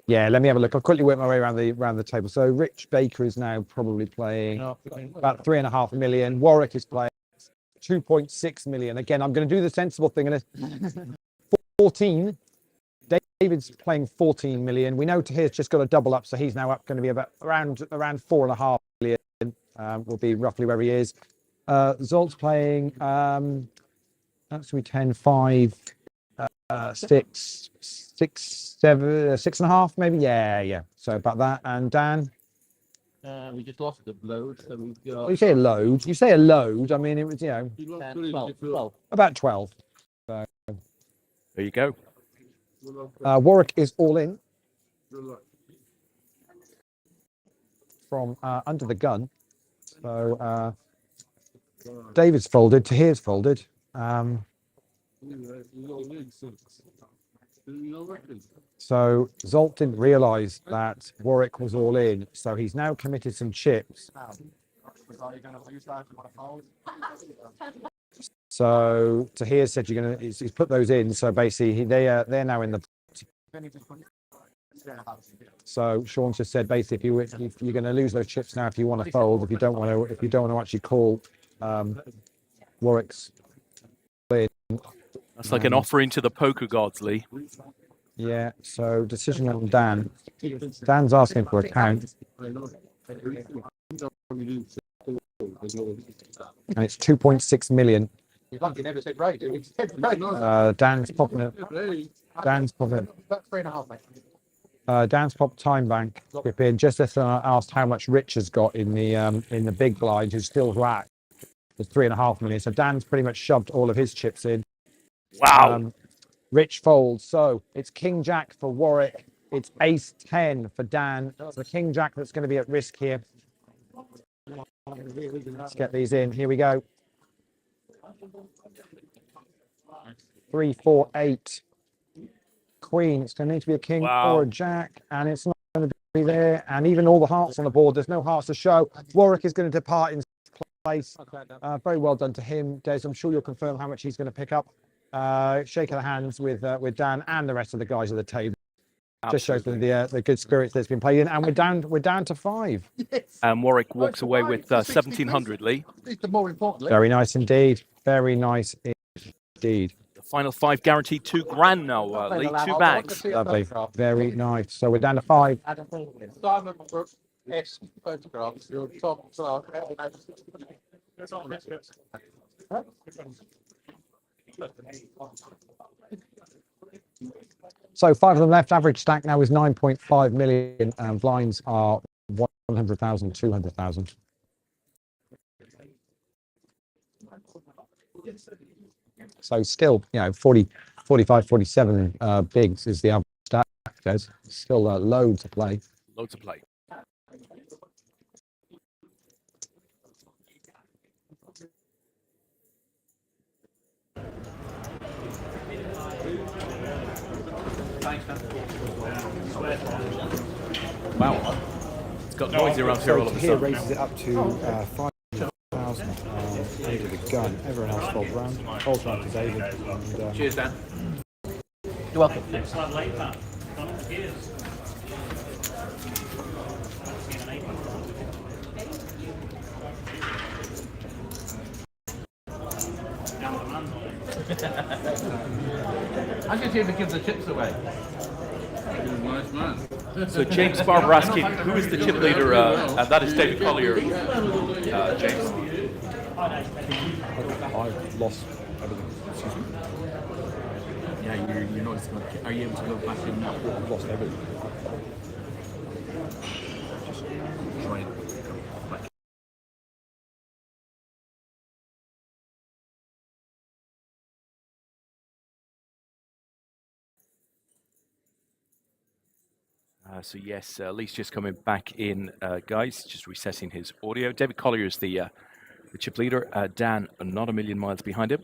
Yeah, let me have a look. I'll quickly work my way around the table. So Rich Baker is now probably playing about 3.5 million. Warwick is playing 2.6 million. Again, I'm going to do the sensible thing. And 14. David's playing 14 million. We know Tahir's just got a double up, so he's now up, going to be about around 4.5 million. Will be roughly where he is. Zolt's playing that's 10, 5, 6, 7, 6.5 maybe. Yeah. So about that. And Dan. We just lost the load, so we've got. Well, you say a load. You say a load. I mean, it was 12. About 12. So there you go. Warwick is all in from under the gun. So David's folded. Tahir's folded. So Zolt didn't realise that Warwick was all in, so he's now committed some chips. So Tahir said he's put those in. So basically they're now in the. So Sean just said basically if you're going to lose those chips now if you want to fold, if you don't want to actually call Warwick's. That's like an offering to the poker gods, Lee. Yeah, so decision on Dan. Dan's asking for a count. And it's 2.6 million. Dan's popping it. Dan's popping it. About 3.5, mate. Dan's popped time bank chip in. Just as I asked how much Rich has got in the big blind, who's still racked. There's 3.5 million. So Dan's pretty much shoved all of his chips in. Wow. Rich folds. So it's King Jack for Warwick. It's Ace 10 for Dan. It's the King Jack that's going to be at risk here. Let's get these in. Here we go. 3, 4, 8. Queen. It's going to need to be a king or a jack, and it's not going to be there. And even all the hearts on the board. There's no hearts to show. Warwick is going to depart in place. Very well done to him, Des. I'm sure you'll confirm how much he's going to pick up. Shake of hands with Dan and the rest of the guys at the table. Just shows the good spirits that's been played in, and we're down to 5. And Warwick walks away with 1,700, Lee. More importantly. Very nice indeed. Very nice indeed. The final 5 guaranteed $2,000 now, Lee. 2 bags. Lovely. Very nice. So we're down to 5. S photographs. Your top class. So 5 of them left. Average stack now is 9.5 million, and blinds are 100,000, 200,000. So still, 40, 45, 47 bigs is the average stack. There's still loads to play. Loads to play. Wow. It's got noisy around here all of a Here sudden. raises it up to 5,000 under the gun. Everyone else folds round. Folds round to David. And, Cheers, Dan. You're welcome. I just here to give the chips away. Nice man. So James Barber asking, who is the chip leader? And that is David Collier. James. I've lost everything. Excuse me. Yeah, you're not. Are you able to go back in now? I've lost everything. Just try and go back. So yes, Lee's just coming back in, guys. Just resetting his audio. David Collier is the chip leader. Dan, not a million miles behind him.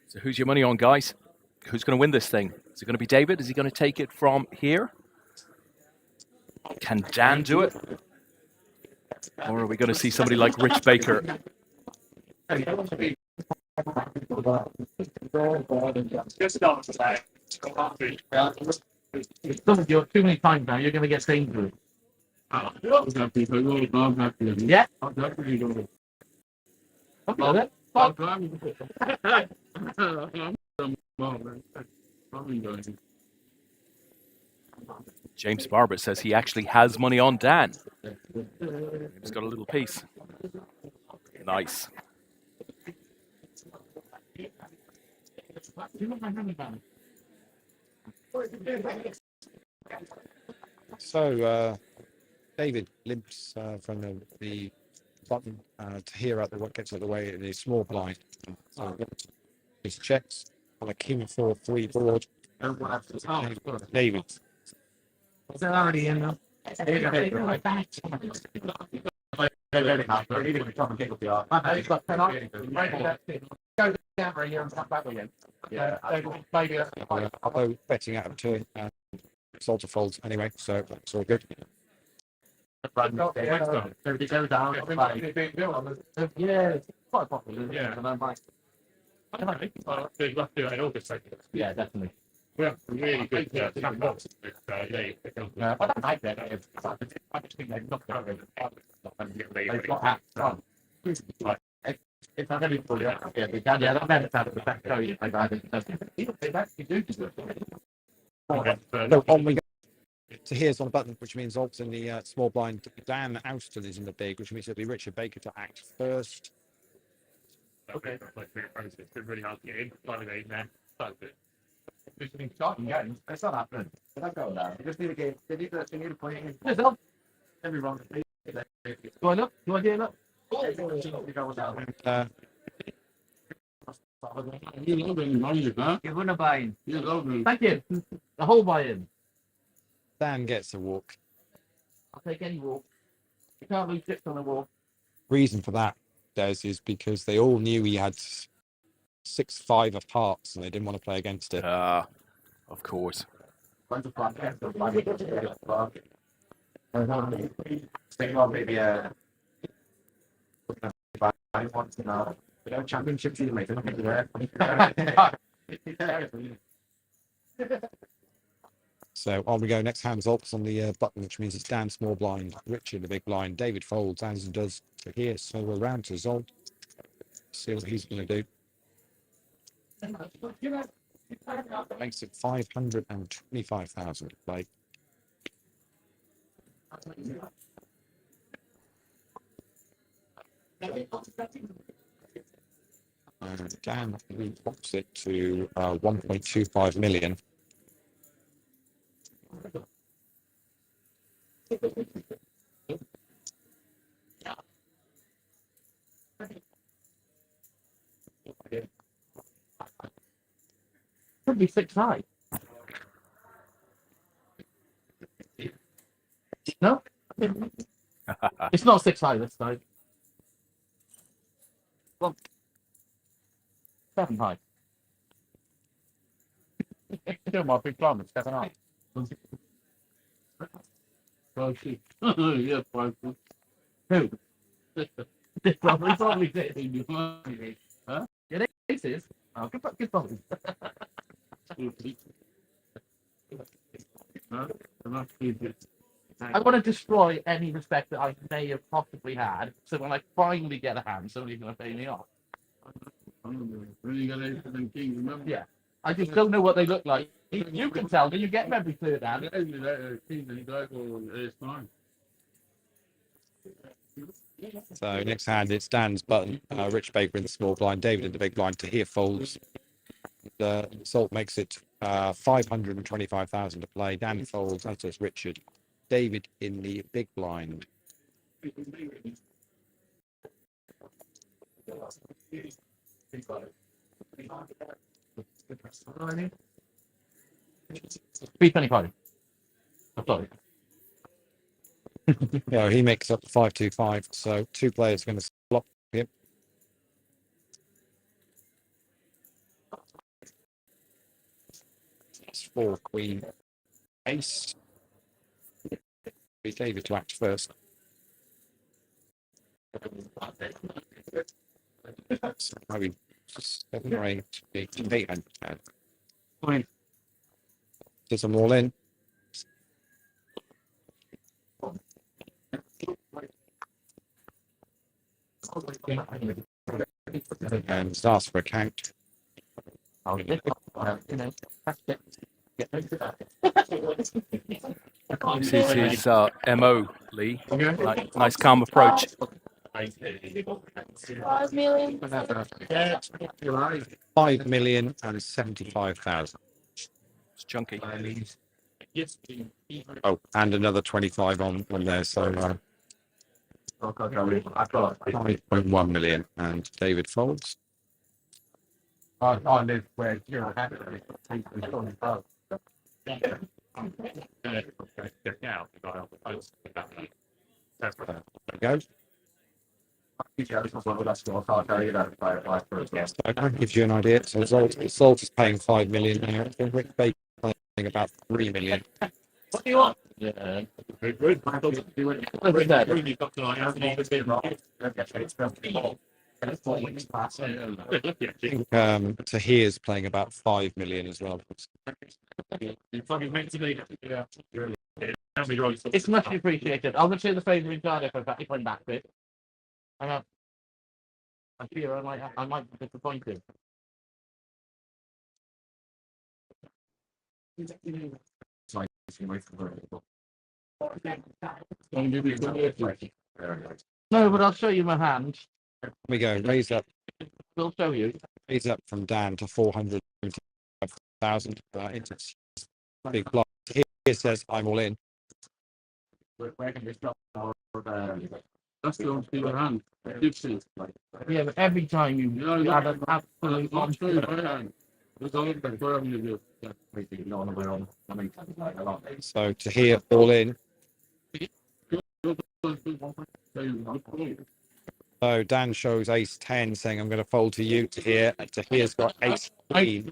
So who's your money on, guys? Who's going to win this thing? Is it going to be David? Is he going to take it from here? Can Dan do it? Or are we going to see somebody like Rich Baker? You're too many times now. You're going to get dangerous. Yeah. James Barber says he actually has money on Dan. He's got a little piece. Nice. So David limps from the button to here out what gets out of the way in a small blind. So his checks on a king 4-3 board. David. Is that already in now? Very happy. We're even trying to get up the art. He's got 10 on. Go down for a year and come back again. Yeah, maybe that's I'll go betting out of turn. Salter folds anyway, so that's all good. Everything goes down. Yeah, it's quite popular. Yeah, and I'm like, yeah, definitely. Well, really good. I don't like that. I just think they've not got it. They've got hats on. If I'm ready for it, yeah, that meant out of the back. So they actually do deserve it. So on we go. So here's on the button, which means Alt's in the small blind. Dan Austin is in the big, which means it'll be Richard Baker to act first. Okay, it's been really hard to get in. Finally, man. That's it. It's been shocking games. It's not happening. They don't go down. They just need a game. They need to play it. Everyone. Do I look? Do I hear look? You love it, money, huh? You're gonna buy in. You love it. Thank you. The whole buy-in. Dan gets a walk. I'll take any walk. You can't lose 6 on a walk. Reason for that, Des, is because they all knew he had 6-5 of hearts and they didn't want to play against it. Of course. Maybe once in a championship team, mate. So on we go. Next hand, Zolt's on the button, which means it's Dan small blind, Richard the big blind, David folds as he does to here. So we're round to Zolt. See what he's going to do. Makes it 525,000 to play. Dan pops it to 1.25 million. Could be 6 high. No? It's not 6 high this time. Well, 7 high. Still my big problem, 7 high. Yeah, fine. Who? This probably did. Huh? Yeah, this is. Oh, good problem. I want to destroy any respect that I may have possibly had, so when I finally get a hand, somebody's going to pay me off. Yeah. I just don't know what they look like. You can tell me, you get them every third hand. So next hand, it's Dan's button, Rich Baker in the small blind, David in the big blind to here folds. Salt makes it 525,000 to play. Dan folds, as does Richard. David in the big blind. $325. I'm sorry. Yeah, he makes up 525. So 2 players are going to flop him. That's 4 queen ace. Be David to act first. So maybe 7 or 8, 800. Does them all in. And starts for a count. This is his MO, Lee. Nice calm approach. 5,075,000. It's chunky. Oh, and another 25 on there. So 5.1 million. And David folds. I live where you're happy. There we go. that gives you an idea. So Salt is paying 5 million now. Rick Baker paying about 3 million. What do you want? Yeah. I think Tahir's playing about 5 million as well. It's much appreciated. I'm going to say the favour in Cardiff if I'm back with. I fear I might be disappointed. No, but I'll show you my hand. Here we go. Raise up. We'll show you. Raise up from Dan to 475,000. Into big block. Here says I'm all in. That's going to be your hand. Yeah, but every time you have an absolute So Tahir all in. So Dan shows ace 10 saying I'm going to fold to you. Tahir. Tahir's got ace 15.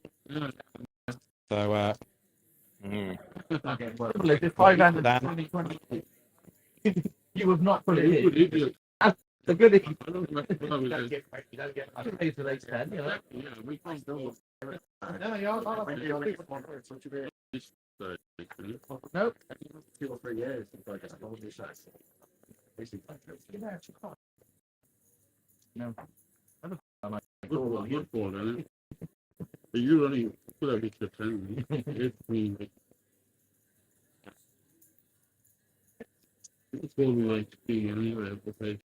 So you have not put it in. That's the good if you don't get ace 10, you know. Yeah, we can't do it. Nope. 2 or 3 years. No. You only put out your 10. It's going to be like anyway.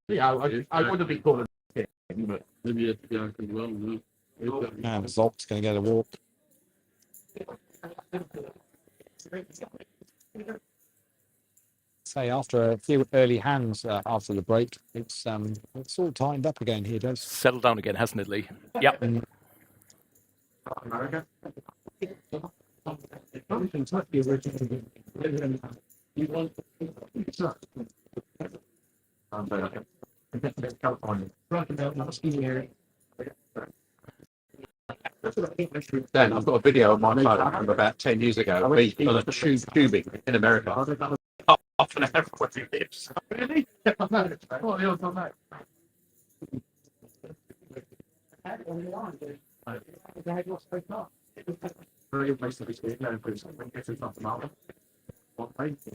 Yeah, I would have been calling it, but maybe it's going to well. and Zolt's going to get a walk. Say after a few early hands after the break, it's all timed up again here, does settled down again, hasn't it, Lee? Yep. Then I've got a video on my phone from about 10 years ago. Me on a tubing in America. Off an hour where he lives. Really? What are you on that?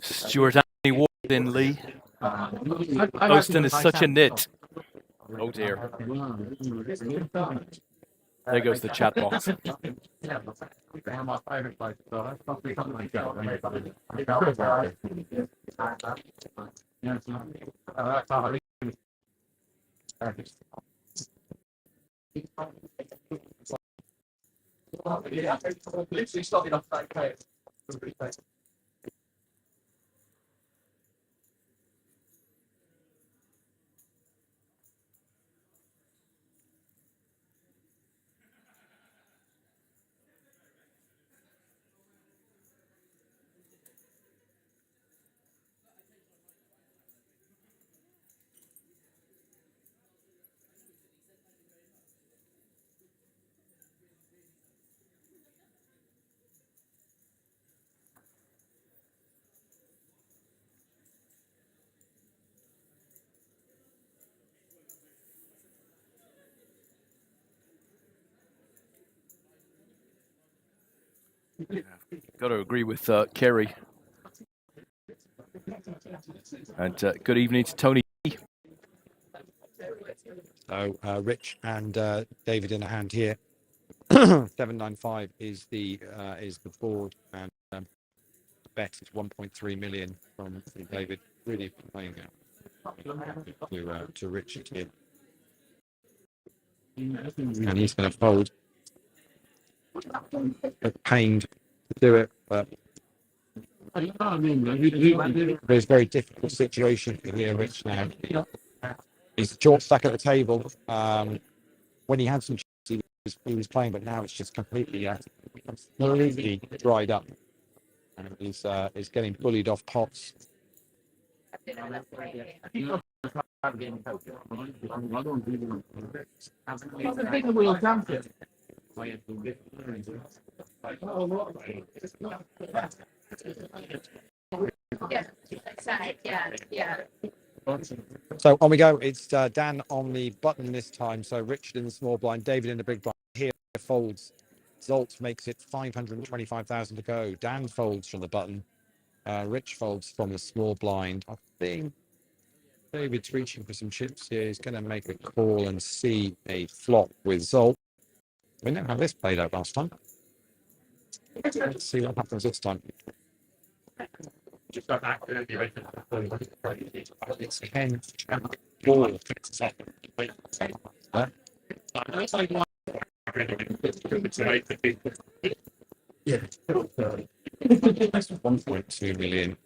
Stuart Anthony Ward in, Lee. Austin is such a nit. Oh dear. There goes the chat box. Literally started off that case. Got to agree with Kerry. And good evening to Tony. So Rich and David in a hand here. 795 is the board, and bet is 1.3 million from David. Really playing to Richard here, and he's going to fold. Pained to do it, but there's a very difficult situation for here, Rich now. He's short stack at the table. When he had some he was playing, but now it's just completely dried up, and he's getting bullied off pots. I don't really. What's the bigger wheel champion? Yeah, excited. Yeah, yeah. So on we go. It's Dan on the button this time. So Richard in the small blind, David in the big blind. Here folds. Zolt makes it 525,000 to go. Dan folds from the button. Rich folds from the small blind. I think David's reaching for some chips here. He's going to make a call and see a flop with Zolt. We know how this played out last time. Let's see what happens this time. It's Ken. Ball. Yeah. 1.2 million.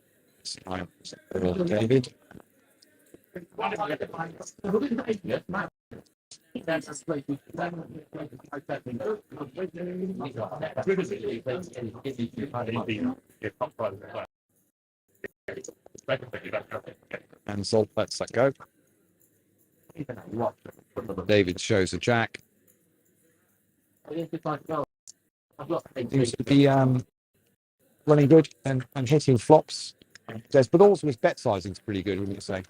David. And Zolt lets that go. David shows a jack. Seems to be running good and hitting flops. But also his bet sizing is pretty good, wouldn't you say?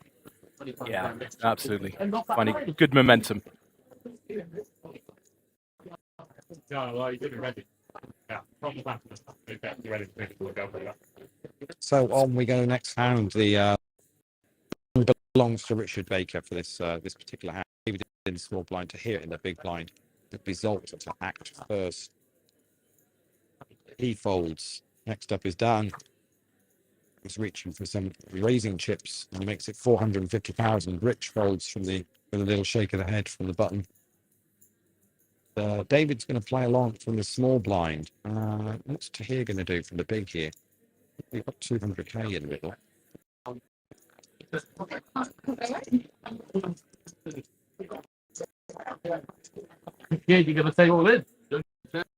Yeah, absolutely. Finding good momentum. So on we go next round. The belongs to Richard Baker for this this particular hand. David in small blind to here in the big blind. The result to act first. He folds. Next up is Dan. He's reaching for some raising chips and he makes it 450,000. Rich folds from with a little shake of the head from the button. David's going to play along from the small blind. What's Tahir going to do from the big here? We've got 200k in the middle. Yeah, you're gonna say all in.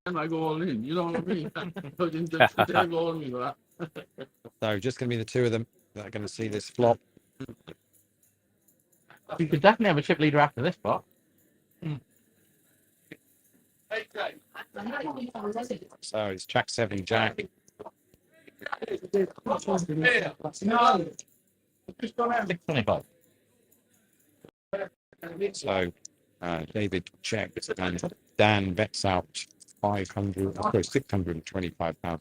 I go all in. You know what I mean? I go all in with that. So just going to be the two of them that are going to see this flop. You could definitely have a chip leader after this spot. So it's Jack 7 Jack. So David checks and Dan bets out 625 pounds.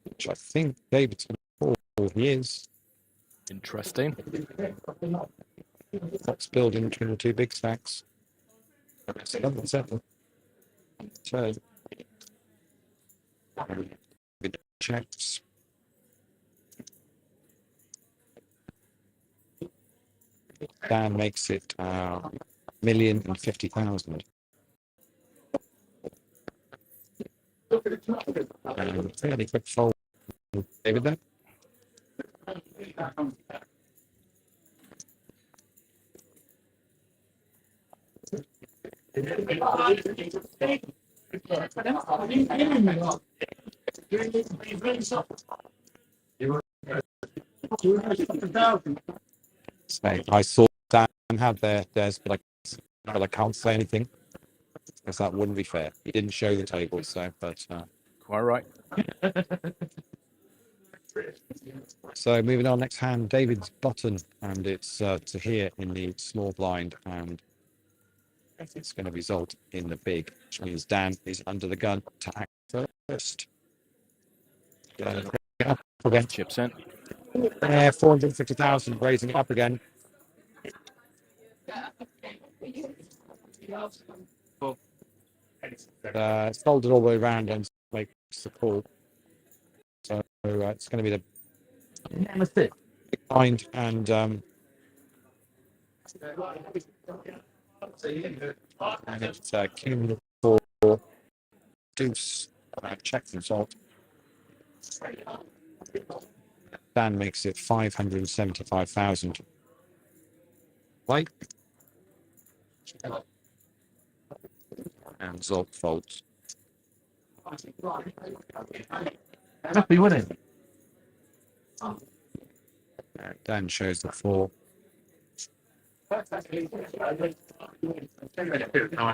Which I think David's going to call. He is. Interesting. That's building between the two big stacks. So David checks. Dan makes it 1,050,000. And fairly quick fold. David there. So I saw Dan have theirs, but I can't say anything because that wouldn't be fair. He didn't show the table, so Quite right. So moving on, next hand, David's button, and it's to here in the small blind, and it's going to result in the big, which means Dan is under the gun to act first. Up again. Chips in. 450,000, raising it up again. It's folded all the way around and makes the call. So it's going to be the big blind and it's king 4 deuce check and salt. Dan makes it 575,000. Right. And Zolt folds. Happy winning. Dan shows the 4. I have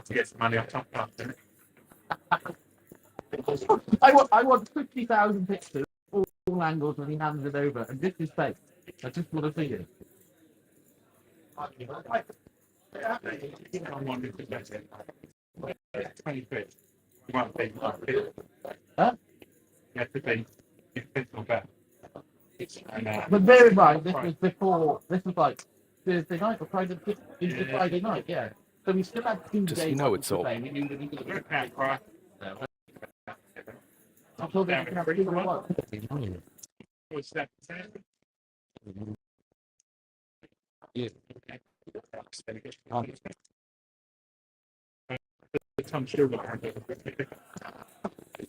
to get some money off top of it. I want 50,000 pictures, all angles when he hands it over, and this is fake. I just want to see it. Huh? Yeah, 15. But bear in mind, this was before. This was like Thursday night or Friday. Friday night, yeah. So we still had 2 days. Does he know it's all? We knew that he was going to cry. I'm talking about what's that? Yeah.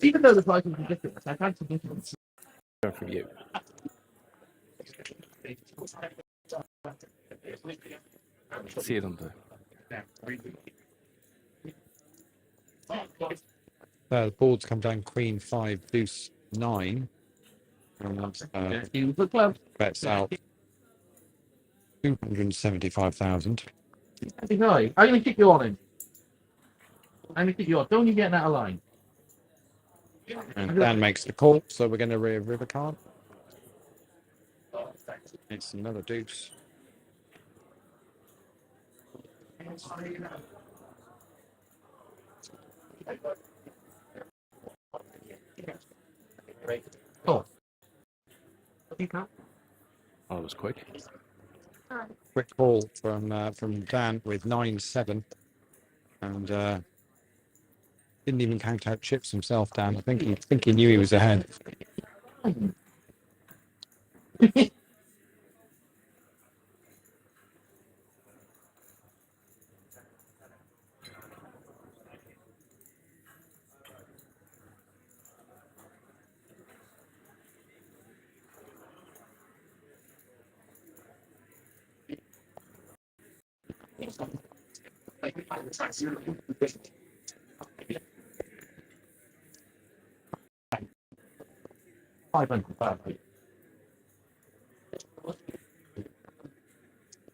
Even though the prices are different, I can't see difference. From you. See it on The boards come down Queen 5, Deuce 9. And Use the club. bets out 275,000. No, I'm going to kick you on him. I'm going to kick you on. Don't you get out of line? And Dan makes the call, so we're going to river card. It's another deuce. Oh. Oh, it was quick. Quick call from Dan with 9-7, and didn't even count out chips himself. Dan, I think he knew he was ahead.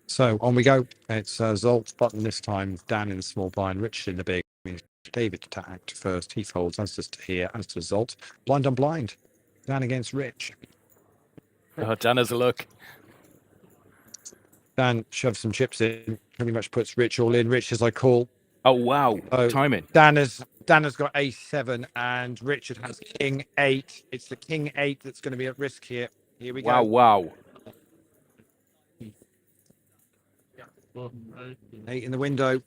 So on we go. It's Zolt's button this time. Dan in the small blind, Richard in the big. David to act first. He folds, as does here, as does Zolt. Blind on blind. Dan against Rich. Oh, Dan has a look. Dan shoves some chips in, pretty much puts Rich all in. Rich as I call. Oh, wow. Timing. Dan has got ace-7 and Richard has king-8. It's the king-8 that's going to be at risk here. Here we go. Wow. 8 in the window.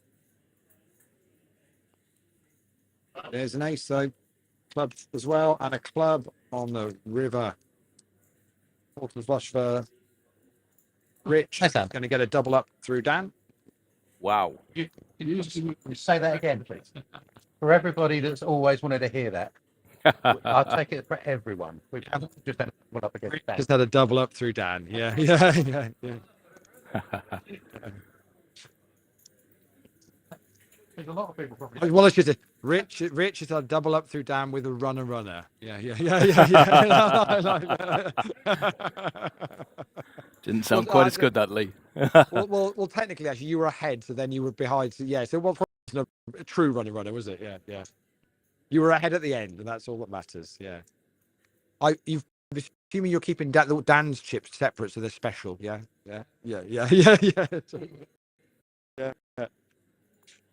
There's an ace though. Club as well, and a club on the river. Autumn flush for Rich. Going to get a double up through Dan. Wow. Can you just say that again, please? For everybody that's always wanted to hear that. I'll take it for everyone. We haven't just had one up against Dan. Just had a double up through Dan. Yeah. There's a lot of people probably. Well, I should say, Rich has had a double up through Dan with a runner. Yeah. Didn't sound quite as good, that, Lee. well, technically, actually, you were ahead, so then you were behind. So, yeah, so it wasn't a true runner, was it? Yeah. You were ahead at the end, and that's all that matters. Yeah. You've assuming you're keeping Dan's chips separate, so they're special. Yeah.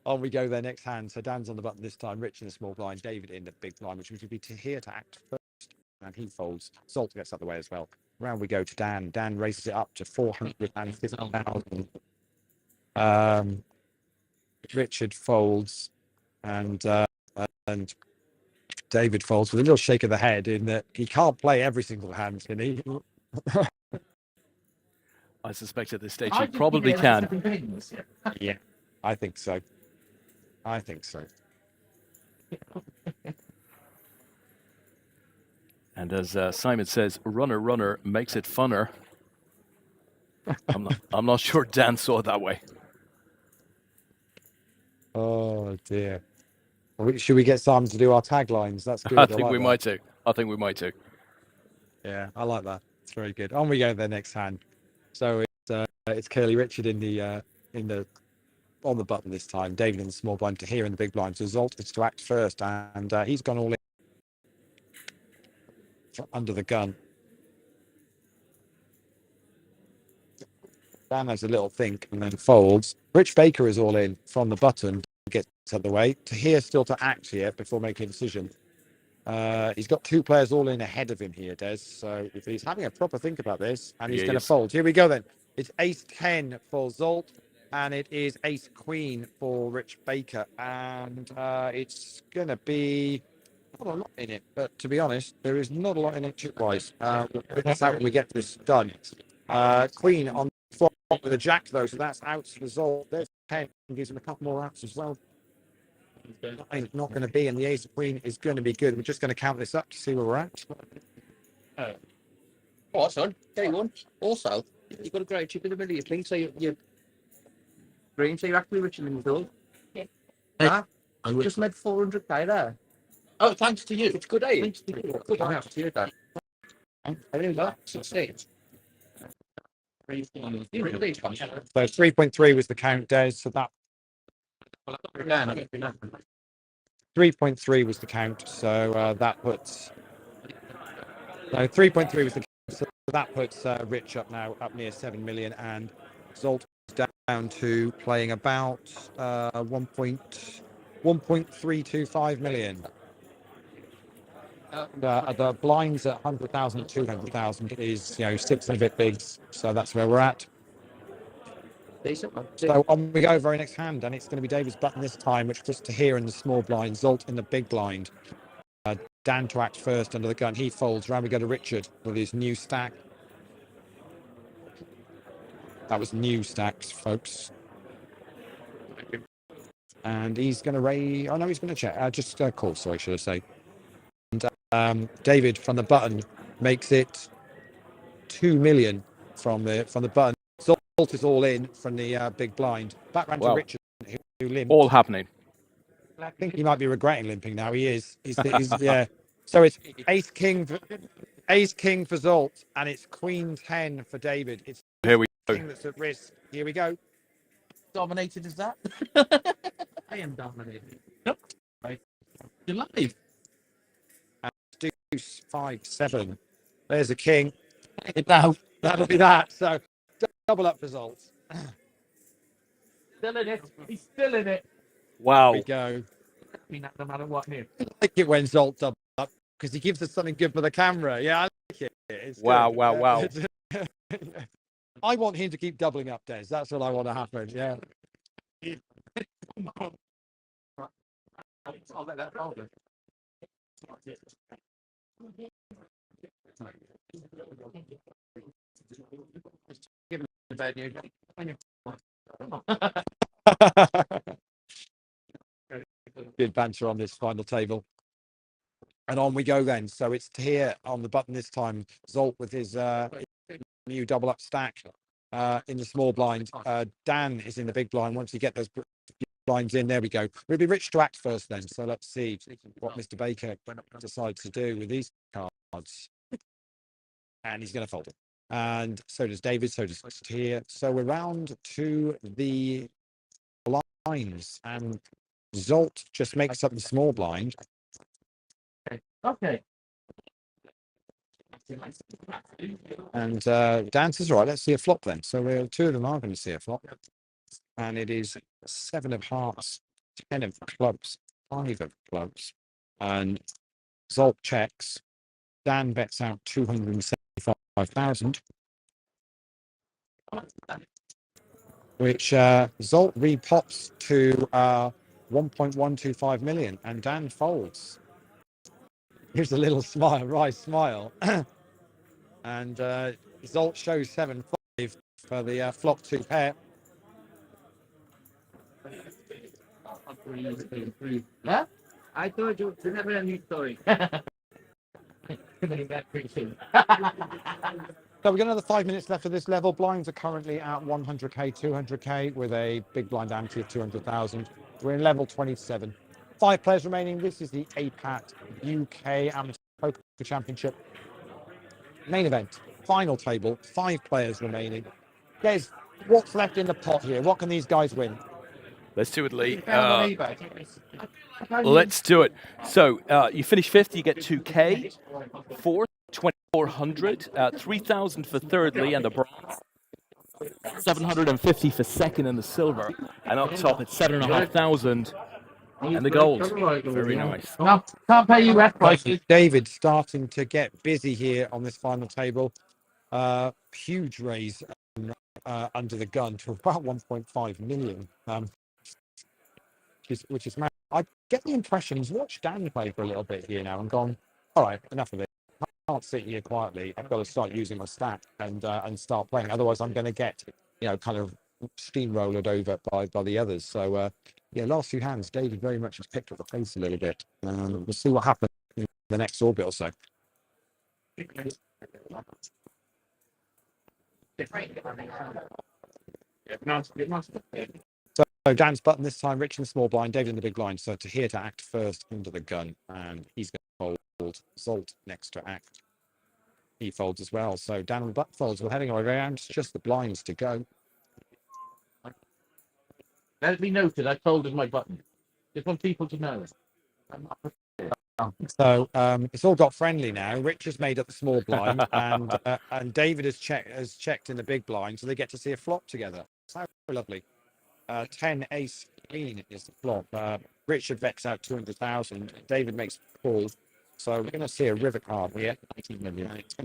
On we go there, next hand. So Dan's on the button this time. Rich in the small blind. David in the big blind, which would be here to act first. And he folds. Salt gets out of the way as well. Round we go to Dan. Dan raises it up to 450,000. Richard folds. And David folds with a little shake of the head in that he can't play every single hand, can he? I suspect at this stage he probably can. Yeah, I think so. And as Simon says, runner makes it funner. I'm not sure Dan saw it that way. Oh dear. Should we get Simon to do our taglines? That's good. I think we might too. Yeah, I like that. It's very good. On we go to the next hand. So it's Curly Richard in the on the button this time. David in the small blind to here in the big blind. So Zolt is to act first, and he's gone all in under the gun. Dan has a little think and then folds. Rich Baker is all in from the button, gets out of the way. To here still to act here before making a decision. He's got two players all in ahead of him here, Des. So if he's having a proper think about this, and he's going to fold. Here we go then. It's ace-10 for Zolt, and it is ace-queen for Rich Baker. And it's going to be not a lot in it, but to be honest, there is not a lot in it chip-wise. That's out when we get this done. Queen on the flop with a jack, though, so that's out for Zolt. There's 10, gives him a couple more outs as well. It's not going to be, and the ace of queen is going to be good. We're just going to count this up to see where we're at. Oh, son, day one. Also, you've got a great chip in the middle of your thing, so you're green, so you're actually rich in the middle. Yeah. I just made 400k there. Oh, thanks to you. It's good, eh? Thanks to you. Good thanks to you, Dan. I really like 16. So 3.3 was the count, Des. So that 3.3 was the count. So that puts. No, 3.3 was the count. So that puts Rich up now, up near 7 million, and Zolt is down to playing about 1.325 million. The blinds at 100,000, 200,000 is 6 and a bit bigs. So that's where we're at. So on we go, very next hand, and it's going to be David's button this time, which puts to here in the small blind, Zolt in the big blind. Dan to act first under the gun. He folds. Round we go to Richard with his new stack. That was new stacks, folks. And he's going to raise. Oh no, he's going to check. Just call. Sorry, should I say? And David from the button makes it 2 million from the button. Zolt is all in from the big blind. Back round to Richard, who limped. All happening. I think he might be regretting limping now. He is. He's yeah. So it's ace king for Zolt, and it's queen 10 for David. It's here we go. King that's at risk. Here we go. Dominated as that? I am dominated. Nope. Right. You're live. And deuce 5-7. There's a king. Now That'll be that. So double up results. Still in it. He's still in it. Wow. Here we go. No matter what here. I like it when Zolt double up because he gives us something good for the camera. Yeah, I like it. It's wow, good. wow. I want him to keep doubling up, Des. That's what I want to happen. Yeah. I'll let that roll. Give him the bad news. Good banter on this final table. And on we go then. So it's here on the button this time. Zolt with his new double up stack in the small blind. Dan is in the big blind. Once you get those blinds in, there we go. It'll be Rich to act first then. So let's see what Mr. Baker decides to do with these cards. And he's going to fold it. And so does David. So does here. So we're round to the blinds. And Zolt just makes up the small blind. Okay. And Dan says, right, let's see a flop then. So two of them are going to see a flop. And it is 7 of hearts, 10 of clubs, 5 of clubs. And Zolt checks. Dan bets out 275,000. Which Zolt repops to 1.125 million. And Dan folds. Here's a little smile, right smile. And Zolt shows 7-5 for the flop 2 pair. Yeah? I told you, it's never a new story. So we've got another 5 minutes left of this level. Blinds are currently at 100k, 200k with a big blind ante of 200,000. We're in level 27. 5 players remaining. This is the APAT UK Amateur Poker Championship main event. Final table. 5 players remaining. Guys, what's left in the pot here? What can these guys win? Let's do it, Lee. Found on eBay. Let's do it. So you finish fifth, you get 2K. Fourth, 2,400. 3,000 for third, Lee, and the bronze. 750 for second and the silver. And up top, it's 7,500 and the gold. Very nice. No, can't pay you ref prices. David starting to get busy here on this final table. Huge raise under the gun to about 1.5 million. Which is mad. I get the impression he's watched Dan play for a little bit here now and gone, all right, enough of it. I can't sit here quietly. I've got to start using my stack and start playing. Otherwise, I'm going to get, kind of steamrolled over by the others. So, last few hands, David very much has picked up the pace a little bit. We'll see what happens in the next orbit or so. So Dan's button this time, Rich in the small blind, David in the big blind. So to here to act first under the gun, and he's going to fold. Zolt next to act. He folds as well. So Dan on the button folds. We're heading around. It's just the blinds to go. Let it be noted, I folded my button. Just want people to know. So it's all got friendly now. Rich has made up the small blind, and David has checked in the big blind, so they get to see a flop together. So lovely. 10 ace queen is the flop. Richard vets out 200,000. David makes a call. So we're going to see a river card here. It's going to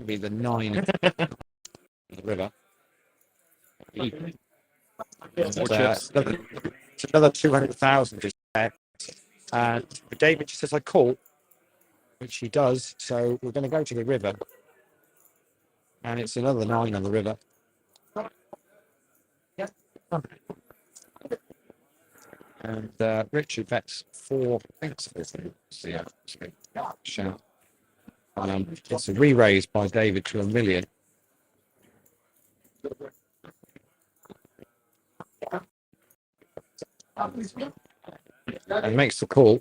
be the 9 of the river. It's another 200,000 is there. And David just says, I call, which he does. So we're going to go to the river. And it's another 9 on the river. And Richard bets 4 thanks. Yeah, it's a re-raise by David to 1 million. And makes the call.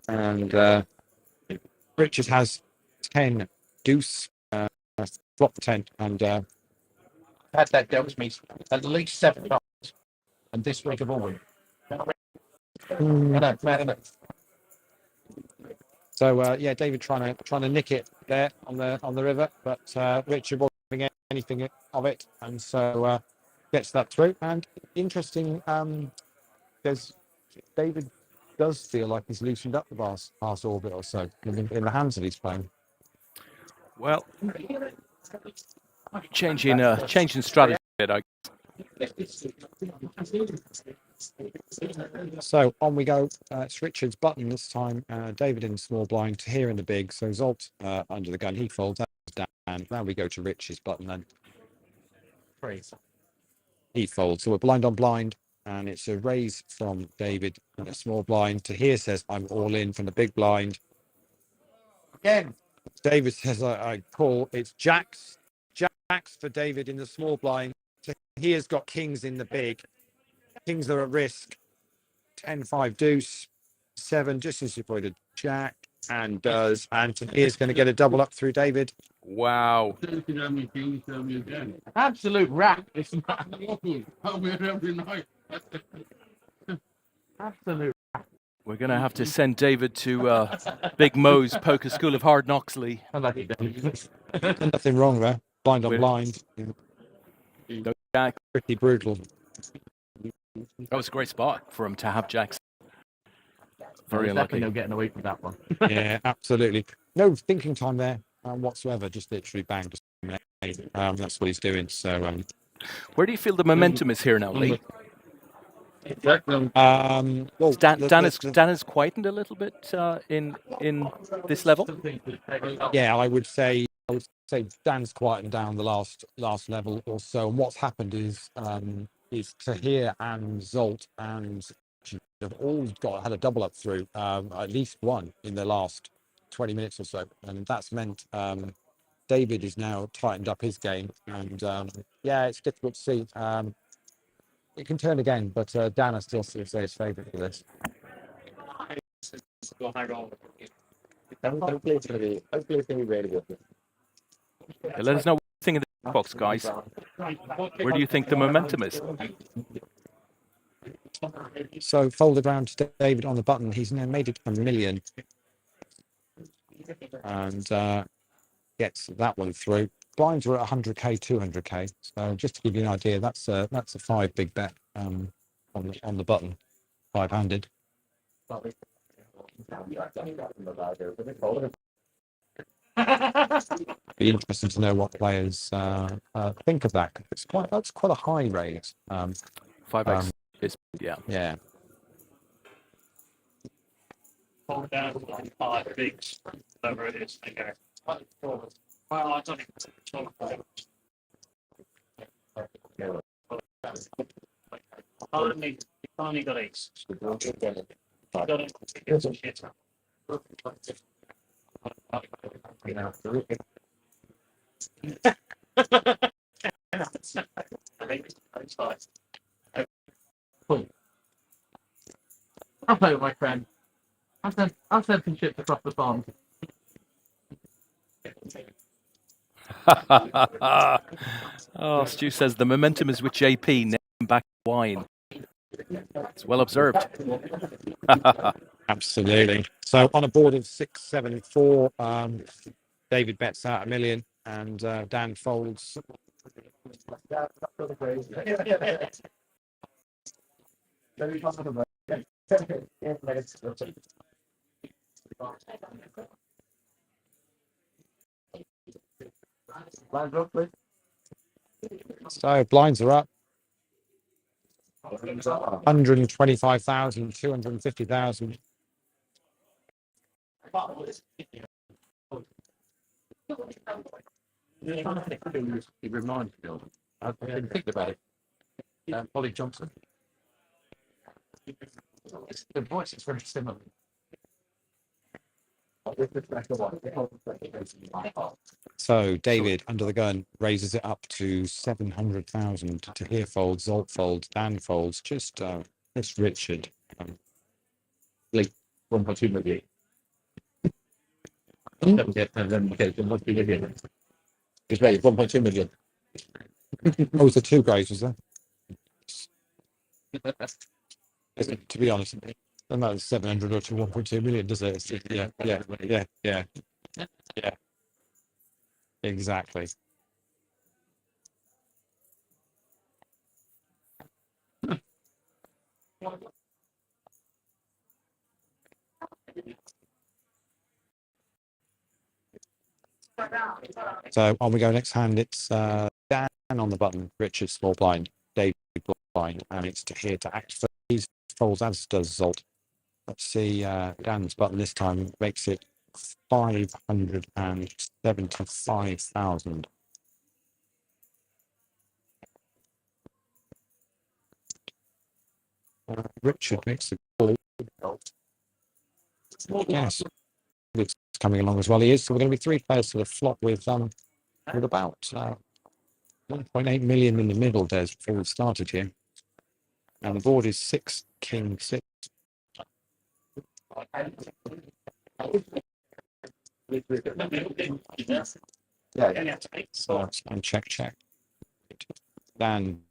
And Richard has 10 deuce, flop 10, and Had that dealt with me at least 7 times. And this week of all week. So David trying to nick it there on the river, but Richard wasn't having anything of it, and so gets that through. And interesting, David does feel like he's loosened up the past orbit or so in the hands that he's playing. Well, changing strategy a bit. So on we go. It's Richard's button this time. David in the small blind, to here in the big. So Zolt under the gun. He folds. That down. Now we go to Rich's button then. He folds. So we're blind on blind, and it's a raise from David in a small blind. To here says I'm all in from the big blind. Again, David says I call. It's jacks for David in the small blind. So he has got kings in the big. Kings are at risk. 10-5 deuce. 7 just as you pointed. Jack and does. And here's going to get a double up through David. Wow. Absolute rat. Absolute. We're going to have to send David to Big Mo's Poker School of Hard Knocks, Lee. Nothing wrong there. Blind on blind. Jack. Pretty brutal. That was a great spot for him to have Jacks. Very unlucky. No getting away from that one. Yeah, absolutely. No thinking time there whatsoever. Just literally banged. That's what he's doing. So, where do you feel the momentum is here now, Lee? Well, Dan has quietened a little bit in this level. Yeah, I would say Dan's quietened down the last level or so. And what's happened is Tahir and Zolt and have all had a double up through, at least one in the last 20 minutes or so, and that's meant David is now tightened up his game, and it's difficult to see. It can turn again, but Dan, I still say his favourite for this. Hopefully it's going to be really good. Let us know what you think in the box, guys. Where do you think the momentum is? So folded round to David on the button. He's now made it a million and gets that one through. Blinds were at 100k, 200k. So just to give you an idea, that's a 5 big bet on the button, 5-handed. Be interesting to know what players think of that. That's quite a high raise. 5x is, yeah. Yeah. Hold down like 5 bigs, whatever it is. Okay. Well, I don't think finally got ace. Got it. Hello, my friend. I've sent some ships across the pond. Oh, Stu says the momentum is with JP, now back wine. It's well observed. Absolutely. So on a board of 674, David bets out a million and Dan folds. So blinds are up. 125,000, 250,000. He reminds me of. I've been thinking about it. Polly Johnson. The voice is very similar. So David under the gun raises it up to 700,000. To here folds, Zolt folds, Dan folds. Just Richard. 1.2 million. And then okay, so must be million. It's right, 1.2 million. Oh, was there 2 grays, was there? To be honest, and that's 700 or to 1.2 million, does it? Yeah. Exactly. So on we go. Next hand, it's Dan on the button, Richard small blind, David blind, and it's to here to act for these folds as does Zolt. Let's see, Dan's button this time makes it 575,000. Richard makes the call. Yes, it's coming along as well. He is. So we're going to be 3 players to the flop with about 1.8 million in the middle, Des, before we started here. And the board is 6, king, 6. So and check. Dan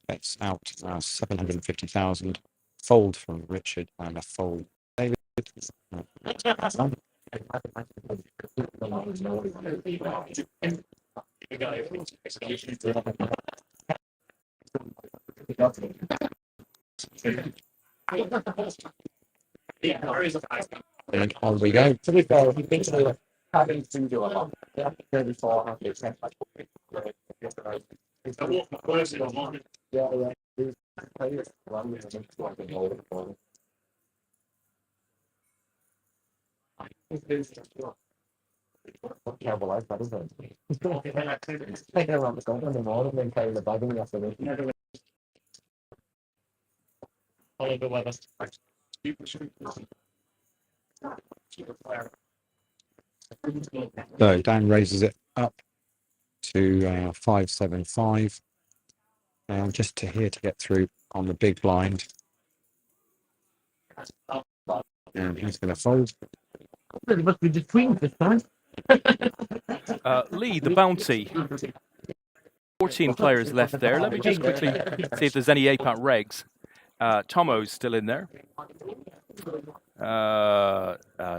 bets out 750,000. Fold from Richard and a fold. David. And on we go. To be fair, he thinks we were having to do a lot. 34. Terrible life, that isn't it? Taking around the golf in the morning and then carrying the bag in the afternoon. Follow the weather. So Dan raises it up to 575. Just to here to get through on the big blind. And he's going to fold. Really must be the twins this time. Lee, the bounty. 14 players left there. Let me just quickly see if there's any APAT regs. Tomo's still in there.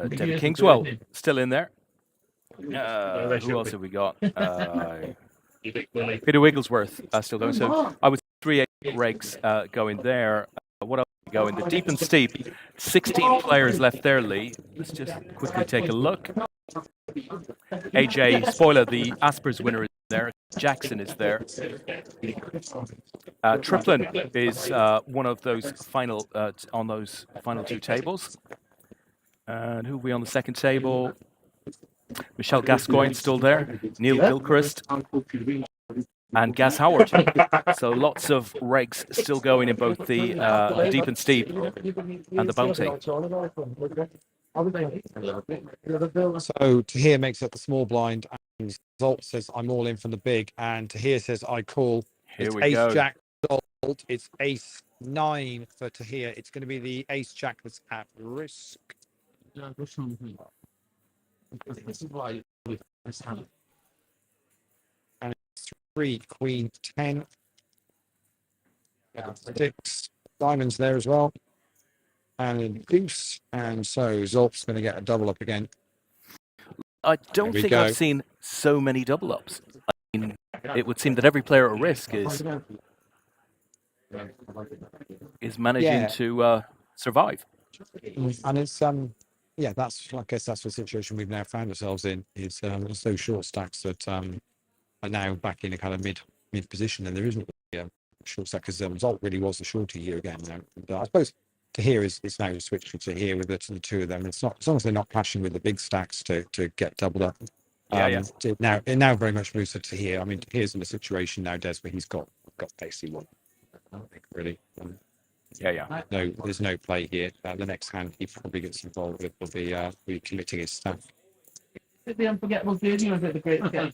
David Kingswell still in there. Who else have we got? Peter Wigglesworth still going. So I would say 3 regs going there. What else going? The deep and steep. 16 players left there, Lee. Let's just quickly take a look. AJ spoiler, the Aspers winner is there. Jackson is there. Triplin is one of those final on those final 2 tables. And who are we on the second table? Michelle Gascoigne still there. Neil Gilchrist and Gaz Howard. So lots of regs still going in both the deep and steep and the bounty. So Tahir makes up the small blind, and Zolt says, I'm all in from the big, and Tahir says, I call. Here It's we ace go. jack Zolt. It's ace 9 for Tahir. It's going to be the ace jack that's at risk. This is why this hand. And it's 3 queen 10. 6 diamonds there as well. And deuce. And so Zolt's going to get a double up again. I don't There we think go. I've seen so many double ups. I mean, it would seem that every player at risk is managing Yeah. to survive. And it's yeah, that's, I guess that's the situation we've now found ourselves in. Is there's those short stacks that are now back in a kind of mid position, and there isn't really a short stack because Zolt really was the shorty here again. Now, and, I suppose Tahir is now switched to Tahir with the 2 of them. It's not, as long as they're not clashing with the big stacks to get doubled up. It now very much moves to Tahir. I mean, Tahir's in a situation now, Des, where he's got basically one. I think really. No, there's no play here. The next hand he probably gets involved with will be committing his stack. Is it the unforgettable journey or is it the great escape?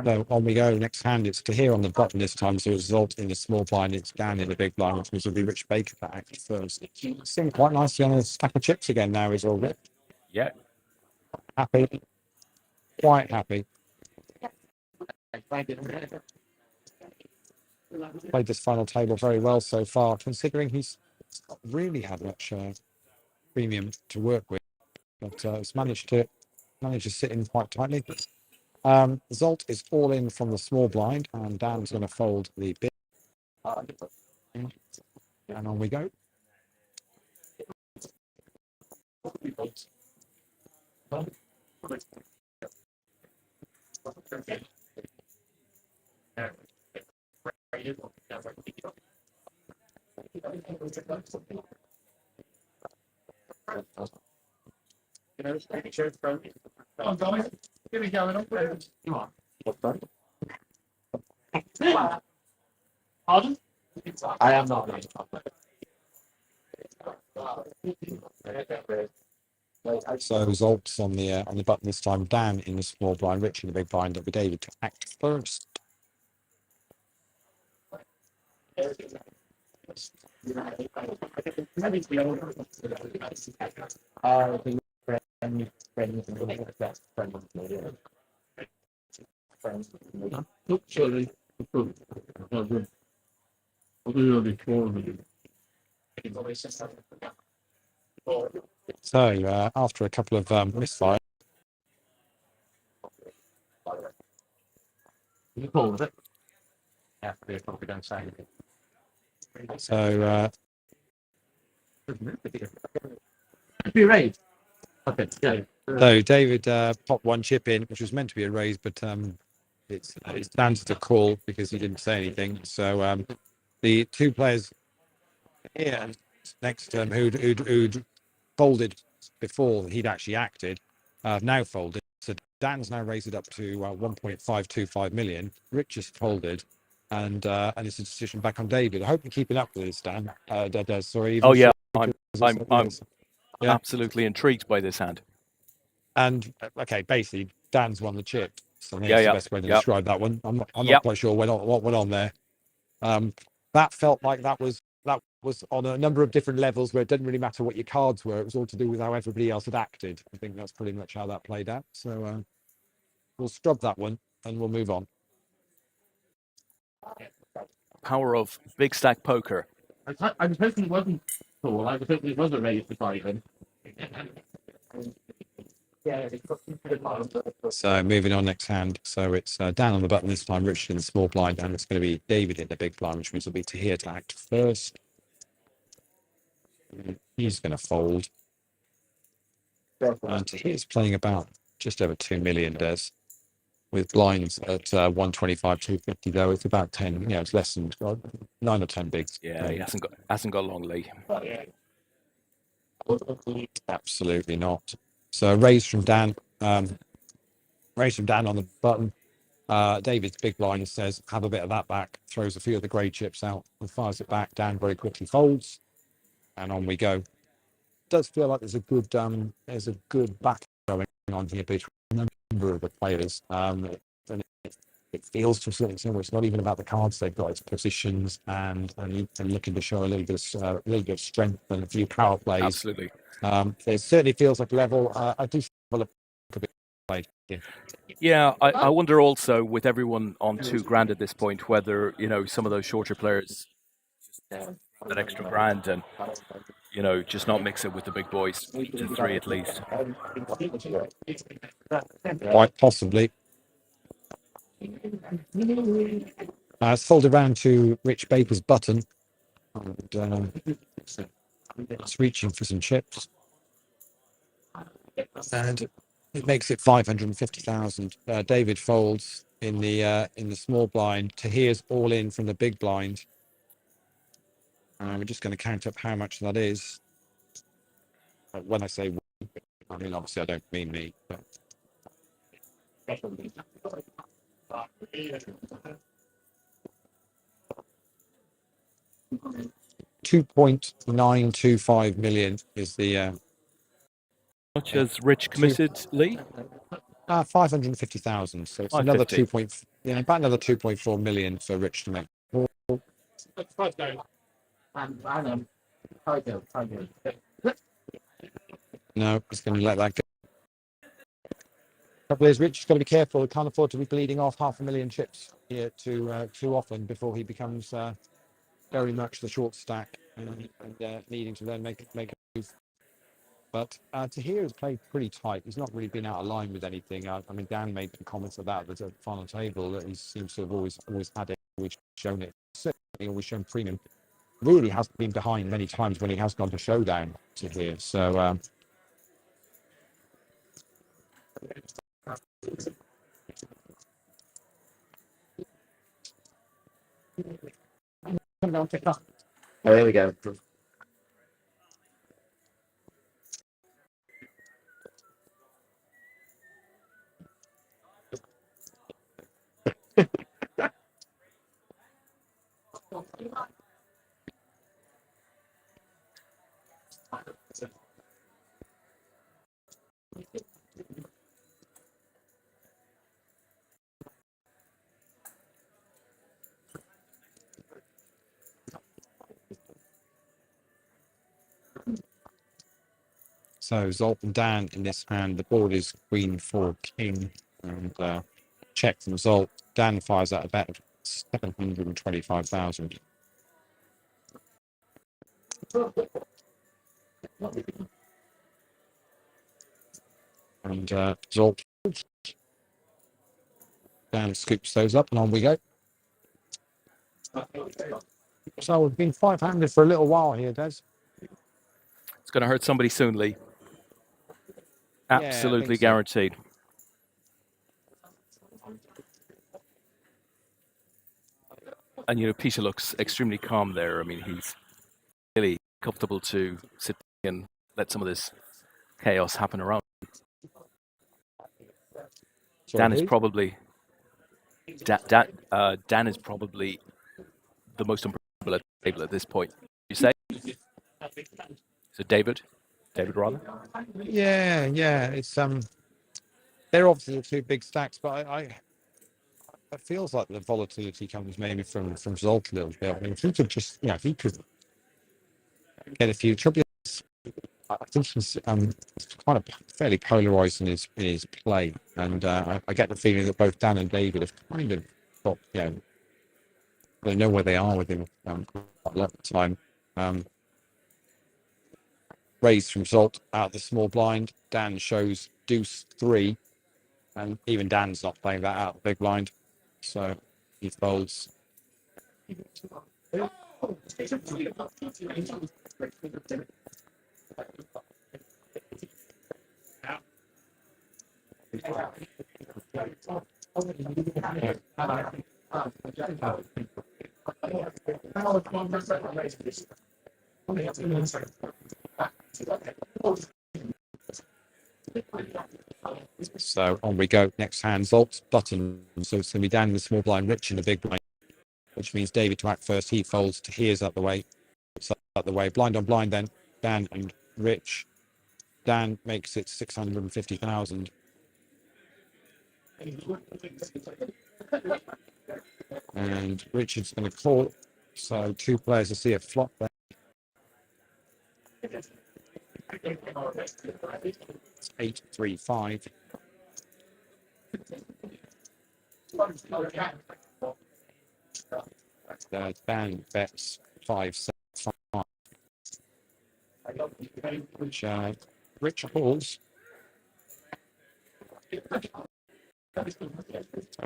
So on we go. Next hand, it's Tahir on the button this time. So result in the small blind, it's Dan in the big blind, which means it'll be Rich Baker that acts first. Sitting quite nicely on a stack of chips again now, is all Rich. Yeah. Happy. Quite happy. Played this final table very well so far, considering he's not really had much premium to work with, but he's managed to sit in quite tightly. Zolt is all in from the small blind, and Dan's going to fold the big. And on we go. Here we go. Pardon? I am not. So Zolt's on the button this time. Dan in the small blind, Rich in the big blind. It'll be David to act first. So after a couple of misfires, so Be raised. Okay. Yeah. so David popped 1 chip in, which was meant to be a raise, but it's Dan's to call because he didn't say anything. So the 2 players here next to him who'd folded before he'd actually acted now folded. So Dan's now raised it up to 1.525 million. Rich has folded, and it's a decision back on David. I hope you're keeping up with this, Dan. Sorry. Oh yeah, I'm Yeah. absolutely intrigued by this hand. And okay, basically Dan's won the chip. So I think Yeah, that's yeah, the best way to yeah. describe that one. I'm not Yep. quite sure what went on there. That felt like that was was on a number of different levels where it didn't really matter what your cards were. It was all to do with how everybody else had acted. I think that's pretty much how that played out. So we'll scrub that one and we'll move on. Power of big stack poker. I was hoping it wasn't cool. I was hoping it was a raise to 5. So moving on next hand. So it's Dan on the button this time, Richard in the small blind, and it's going to be David in the big blind, which means it'll be Tahir to act first. He's going to fold. And Tahir's playing about just over 2 million, Des. With blinds at 125, 250 though, it's about 10. It's less than 9 or 10 bigs. Yeah, he hasn't got long, Lee. Absolutely not. So raise from Dan. Raise from Dan on the button. David's big blind says, have a bit of that back. Throws a few of the grey chips out and fires it back. Dan very quickly folds, and on we go. Does feel like there's a good battle going on here between a number of the players. And it feels to a certain extent it's not even about the cards they've got; it's positions and looking to show a little bit of strength and a few power plays. Absolutely. It certainly feels like level. I do feel a bit played here. Yeah, I wonder also with everyone on $2,000 at this point whether some of those shorter players that extra grand and just not mix it with the big boys to 3 at least. Quite possibly. It's folded around to Rich Baker's button, and it's reaching for some chips, and it makes it 550,000. David folds in the small blind. Tahir's all in from the big blind. We're just going to count up how much that is. When I say we, I mean obviously I don't mean me. But... 2.925 million is the. How much has Rich committed, Lee? 550,000. So it's another 2. About another 2.4 million for Rich to make. No, he's going to let that go. Trouble is, Rich has got to be careful. He can't afford to be bleeding off 500,000 chips here too often before he becomes very much the short stack and needing to then make a move. But Tahir has played pretty tight. He's not really been out of line with anything. I mean, Dan made some comments about that at the final table that he seems to have always had it, always shown it. Certainly always shown premium. Really has been behind many times when he has gone to showdown to here. So there we go. So Zolt and Dan in this hand. The board is Queen 4 King, and check from Zolt. Dan fires out a bet of 725,000. And Zolt. Dan scoops those up, and on we go. So we've been 500 for a little while here, Des. It's going to hurt somebody soon, Lee. Absolutely guaranteed. And Peter looks extremely calm there. I mean, he's really comfortable to sit and let some of this chaos happen around. Dan is probably Dan is probably the most unpredictable at the table at this point. You say? So David rather. Yeah. It's they're obviously the two big stacks, but it feels like the volatility comes maybe from Zolt a little bit. I mean, if he could just, if he could get a few trouble. I think he's kind of fairly polarised in his play, and I get the feeling that both Dan and David have kind of got, they know where they are with him a lot of the time. Raised from Zolt out of the small blind. Dan shows deuce 3, and even Dan's not playing that out of the big blind, so he folds. So on we go. Next hand, Zolt button. So it's going to be Dan in the small blind, Rich in the big blind, which means David to act first. He folds to here's out the way. It's out the way. Blind on blind then. Dan and Rich. Dan makes it 650,000. And Richard's going to call. So 2 players to see a flop there. It's 8-3-5. Dan bets 5-7-5. Which Rich calls. I'm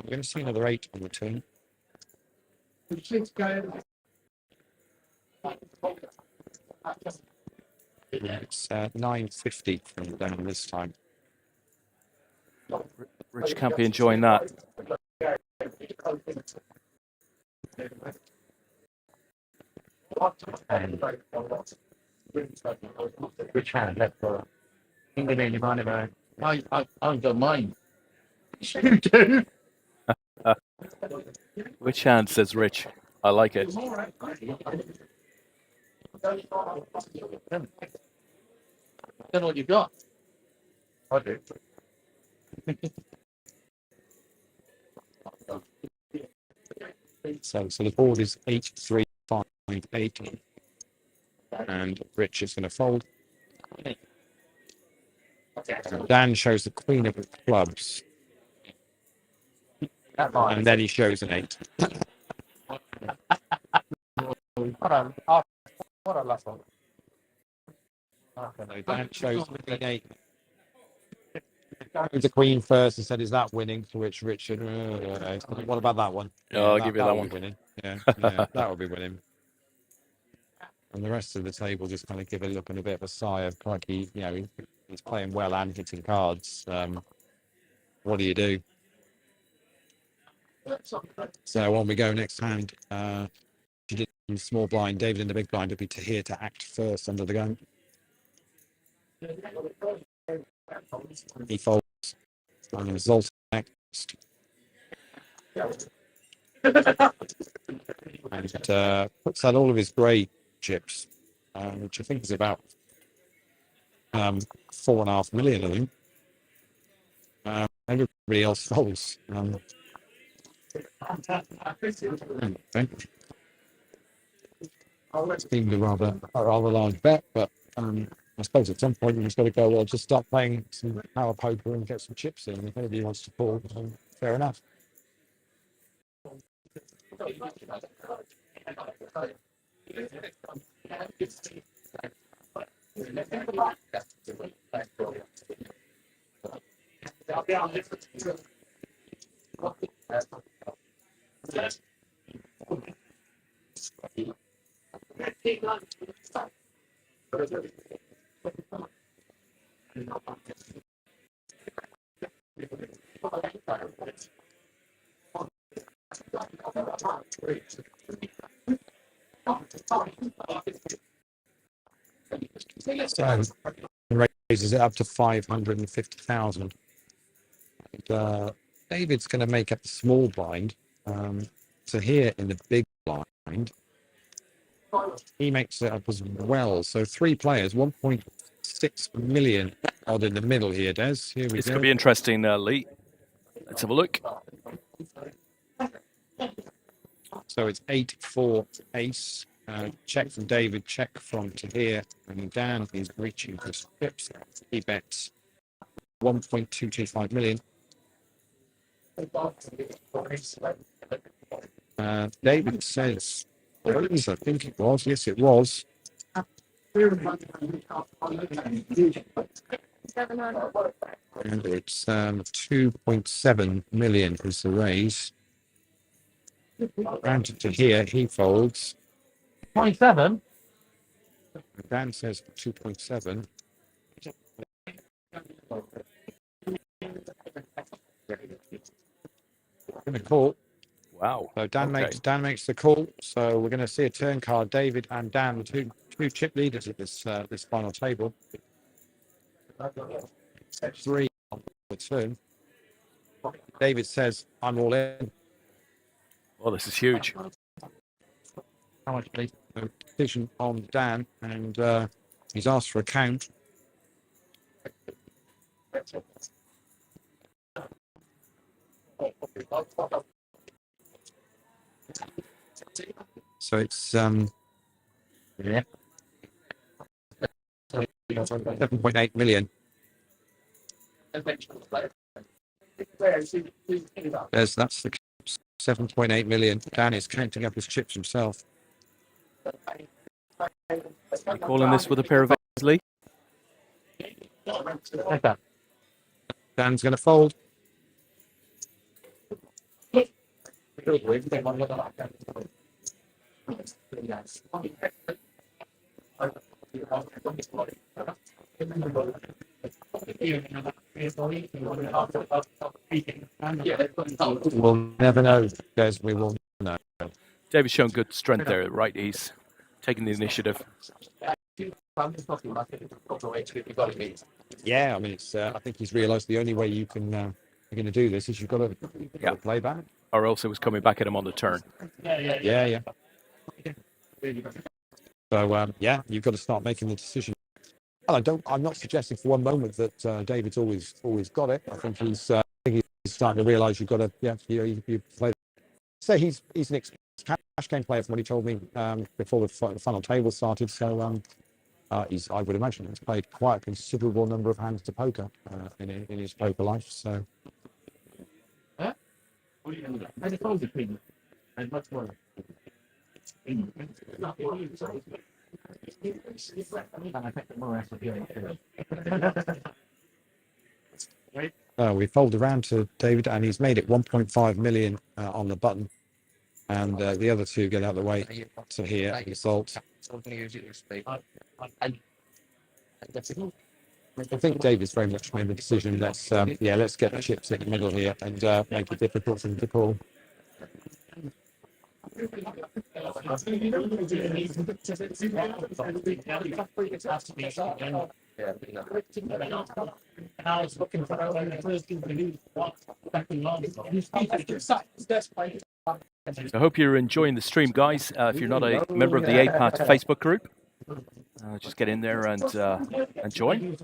going to see another 8 on the turn. It's 950 from down this time. Rich can't be enjoying that. Which hand left for? I don't mind. You do. Which hand, says Rich? I like it. Don't know what you got. I do. So the board is 8-3-5-8, and Rich is going to fold. Dan shows the queen of clubs, and then he shows an 8. What a last one. So Dan shows the 8. The queen first and said, "Is that winning?" To which Richard, what about that one? I'll give you that one. Winning. Yeah, that would be winning. And the rest of the table just kind of give a look and a bit of a sigh of, crikey, he's playing well and hitting cards. What do you do? So on we go. Next hand. She did in small blind. David in the big blind would be here to act first under the gun. He folds. And Zolt next. And puts out all of his grey chips, which I think is about 4.5 million of them. Everybody else folds. It seemed a rather large bet, but I suppose at some point you've just got to go, well, just start playing some power poker and get some chips in. If anybody wants to call, fair enough. So raises it up to 550,000. David's going to make up the small blind. So here in the big blind, he makes it up as well. So 3 players, 1.6 million odd in the middle here, Des. Here we go. It's going to be interesting, Lee. Let's have a look. So it's 8-4 ace. Check from David, check from Tahir, and Dan is reaching for chips. He bets 1.225 million. David says, I think it was. Yes, it was. And it's 2.7 million is the raise. Granted to here, he folds. 0.7. Dan says 2.7. Going to call. Wow. So Dan makes the call. So we're going to see a turn card. David and Dan, the two chip leaders at this final table. 3 on the turn. David says, "I'm all in." Well, this is huge. How much, please? No decision on Dan, and he's asked for a count. So it's 7.8 million. That's the 7.8 million. Dan is counting up his chips himself. You calling this with a pair of A's, Lee? Dan's going to fold. We'll never know, guys. We will never know. David's shown good strength there, right? He's taking the initiative. Yeah, I mean, it's. I think he's realised the only way you can you're going to do this is you've got to play back, or else it was coming back at him on the turn. Yeah. So yeah, you've got to start making the decision. And I'm not suggesting for one moment that David's always got it. I think he's starting to realise you've got to you play. So he's an experienced cash game player from what he told me before the final table started. So I would imagine he's played quite a considerable number of hands to poker in his poker life. So. We fold around to David, and he's made it 1.5 million on the button, and the other two get out of the way. So here, result. I think David's very much made the decision. Let's get the chips in the middle here and make it difficult for him to call. I hope you're enjoying the stream, guys. If you're not a member of the APAT Facebook group, just get in there and join.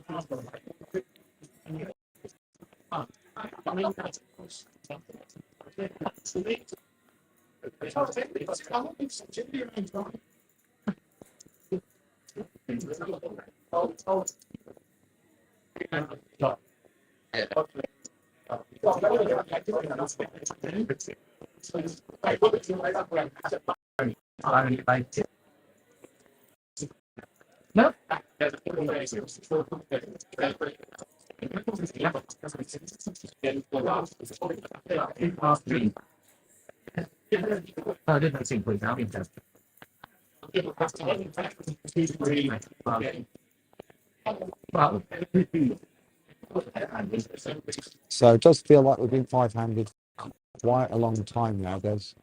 No. I didn't think we now. So it does feel like we've been five-handed quite a long time now, guys.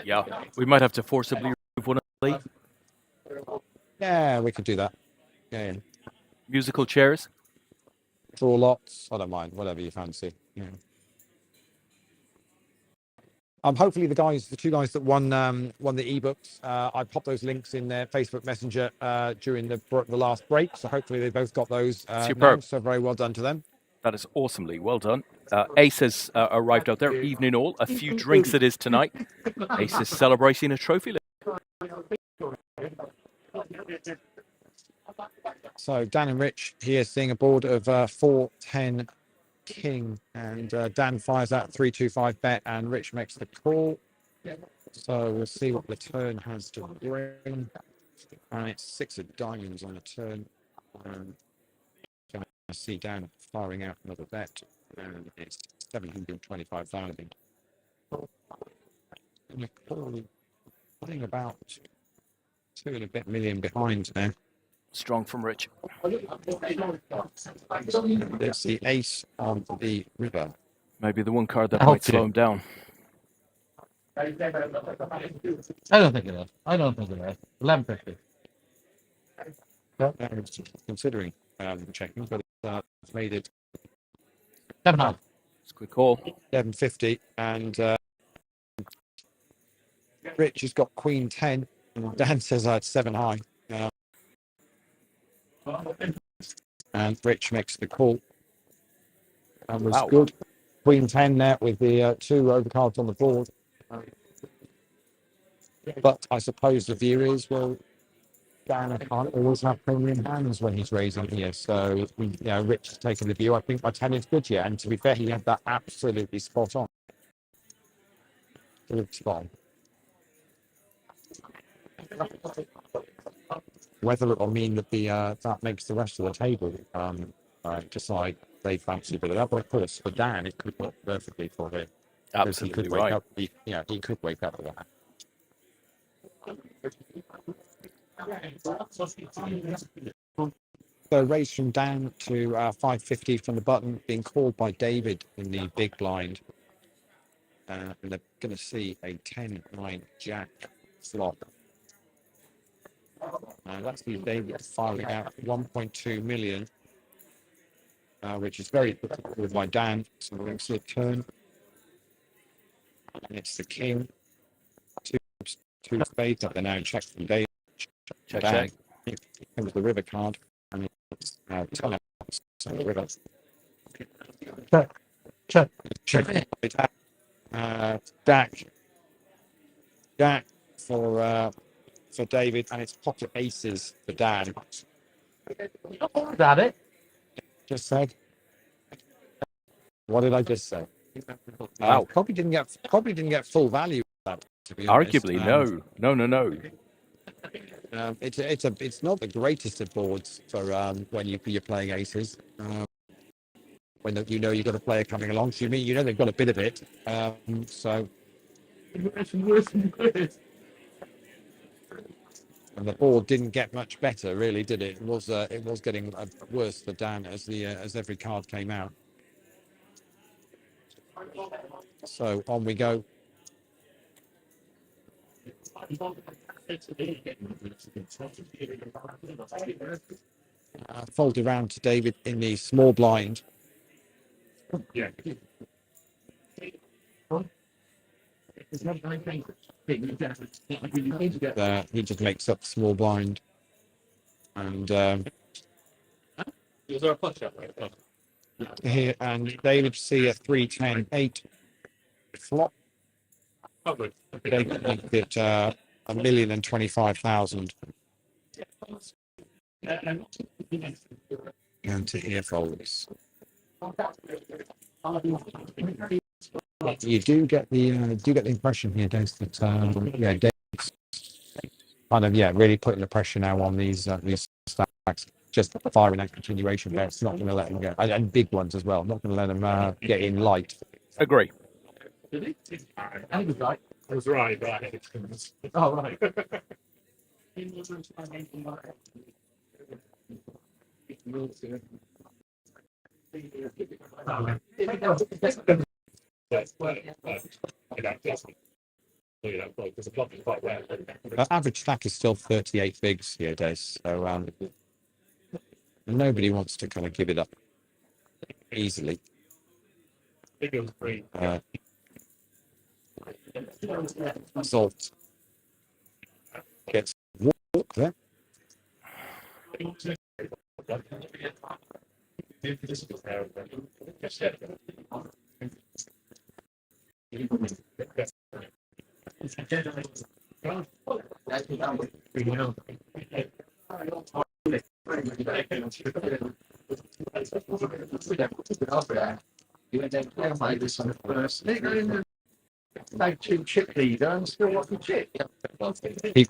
Yeah, we might have to forcibly remove one of the league. Yeah, we could do that. Yeah. Musical chairs. Draw lots. I don't mind. Whatever you fancy. Yeah. Hopefully the two guys that won the ebooks, I popped those links in their Facebook Messenger during the last break. So hopefully they both got those. Superb. Now, so very well done to them. That is awesomely well done. Ace has arrived out there. Evening all. A few drinks it is tonight. Ace is celebrating a trophy. So Dan and Rich here seeing a board of 4-10 king, and Dan fires out 3-2-5 bet, and Rich makes the call. So we'll see what the turn has to bring. And it's 6 of diamonds on the turn. I see Dan firing out another bet, and it's 725,000. And you're probably putting about 2 and a bit million behind now. Strong from Rich. It's the ace on the river. Maybe the one card that might slow him down. I don't think it is. I don't think it is. 1150. Considering checking, but it's made it 7.5. It's a quick call. 1150, and Rich has got Queen 10, and Dan says I had 7 high. And Rich makes the call. That was good. Queen 10 there with the 2 overcards on the board. But I suppose the view is, well, Dan can't always have premium hands when he's raising here. So, Rich has taken the view. I think my 10 is good, yeah. And to be fair, he had that absolutely spot on. Spot on. Whether it will mean that that makes the rest of the table decide they fancy a bit of that. But of course, for Dan, it could work perfectly for him. Absolutely he could right. wake up. He could wake up with that. So raise from Dan to 550 from the button, being called by David in the big blind. And they're going to see a 10-9 jack flop. That's the David firing out 1.2 million, which is very good by Dan. So we're going to see a turn. And it's the king. Two spades up there now. Check from David. Check. Here comes the river card. And it's 10 outs on the river. Check. Jack for David, and it's pocket aces for Dan. Is that it? Just said. What did I just say? Wow. Probably didn't get full value of that, to be honest. Arguably, no. It's not the greatest of boards for when you're playing aces. When you've got a player coming along, so they've got a bit of it. So. And the board didn't get much better, really, did it? It was getting worse for Dan as every card came out. So on we go. Fold around to David in the small blind. Yeah. He just makes up small blind, and Is there a push up? here and David see a 3-10-8 flop. They make it 1,025,000. And to here folds. You do get the impression here, Des, that Dave's kind of really putting the pressure now on these stacks. Just firing that continuation bets, not going to let them go, and big ones as well. Not going to let them get in light. Agree. I was right. I was right. Oh, right. Average stack is still 38 bigs here, Des. So nobody wants to kind of give it up easily. Salt gets walk there. Pete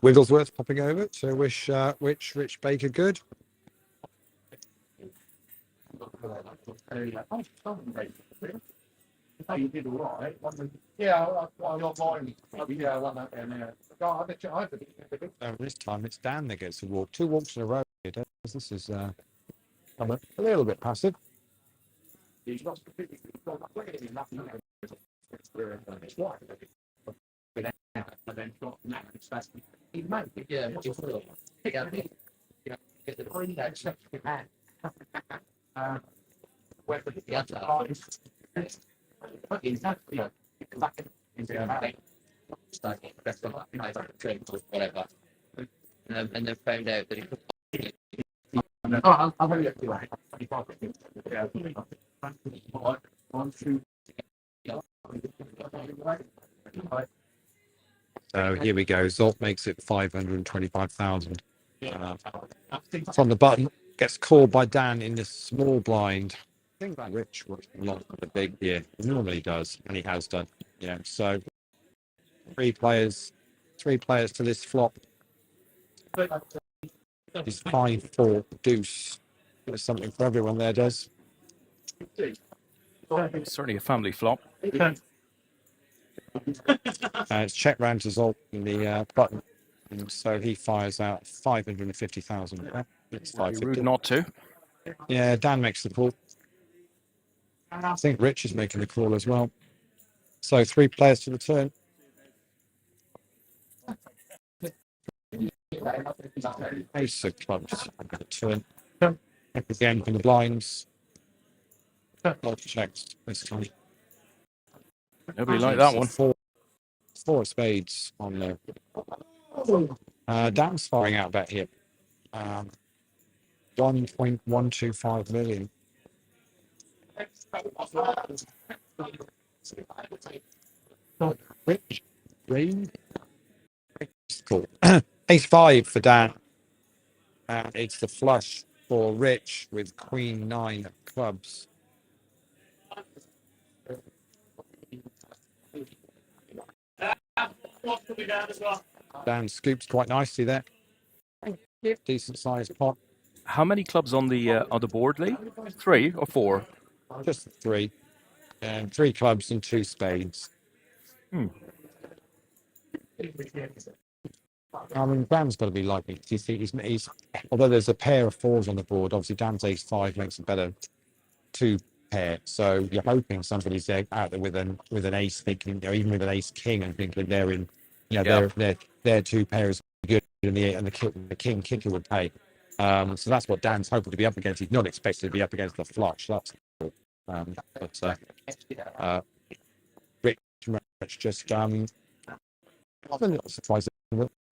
Wigglesworth popping over to wish Rich Baker good. You did all right. Yeah, I got mine. Yeah, I won that there. This time it's Dan that gets a walk. 2 walks in a row. This is a little bit passive. Whatever. And then found out that it I'll have you right. So here we go. Zolt makes it 525,000. From the button, gets called by Dan in the small blind. I think that Rich was not the big here. He normally does, and he has done. Yeah. So 3 players to this flop. Is 5-4 deuce. There's something for everyone there, Des. Certainly a family flop. It's check round to Zolt in the button. And so he fires out 550,000. It's Rude 550. not to. Yeah, Dan makes the call. I think Rich is making the call as well. So 3 players to the turn. Ace of clubs on the turn. Again from the blinds. Lot checks this time. Nobody liked that one. 4 spades on there. Dan's firing out bet here. 1.125 million. Rich, Green. Cool. Ace 5 for Dan. And it's the flush for Rich with Queen 9 of clubs. Dan scoops quite nicely there. Decent sized pot. How many clubs on the board, Lee? 3 or 4? Just 3. And 3 clubs and 2 spades. I mean, Dan's got to be likely. Do you think he's although there's a pair of 4s on the board, obviously Dan's ace 5 makes a better 2 pair. So you're hoping somebody's there out there with an ace, thinking, even with an ace king, and thinking they're in, their 2 pairs are good, and the king kicker would pay. So that's what Dan's hoping to be up against. He's not expected to be up against the flush. That's cool. Rich just I'm a little surprised.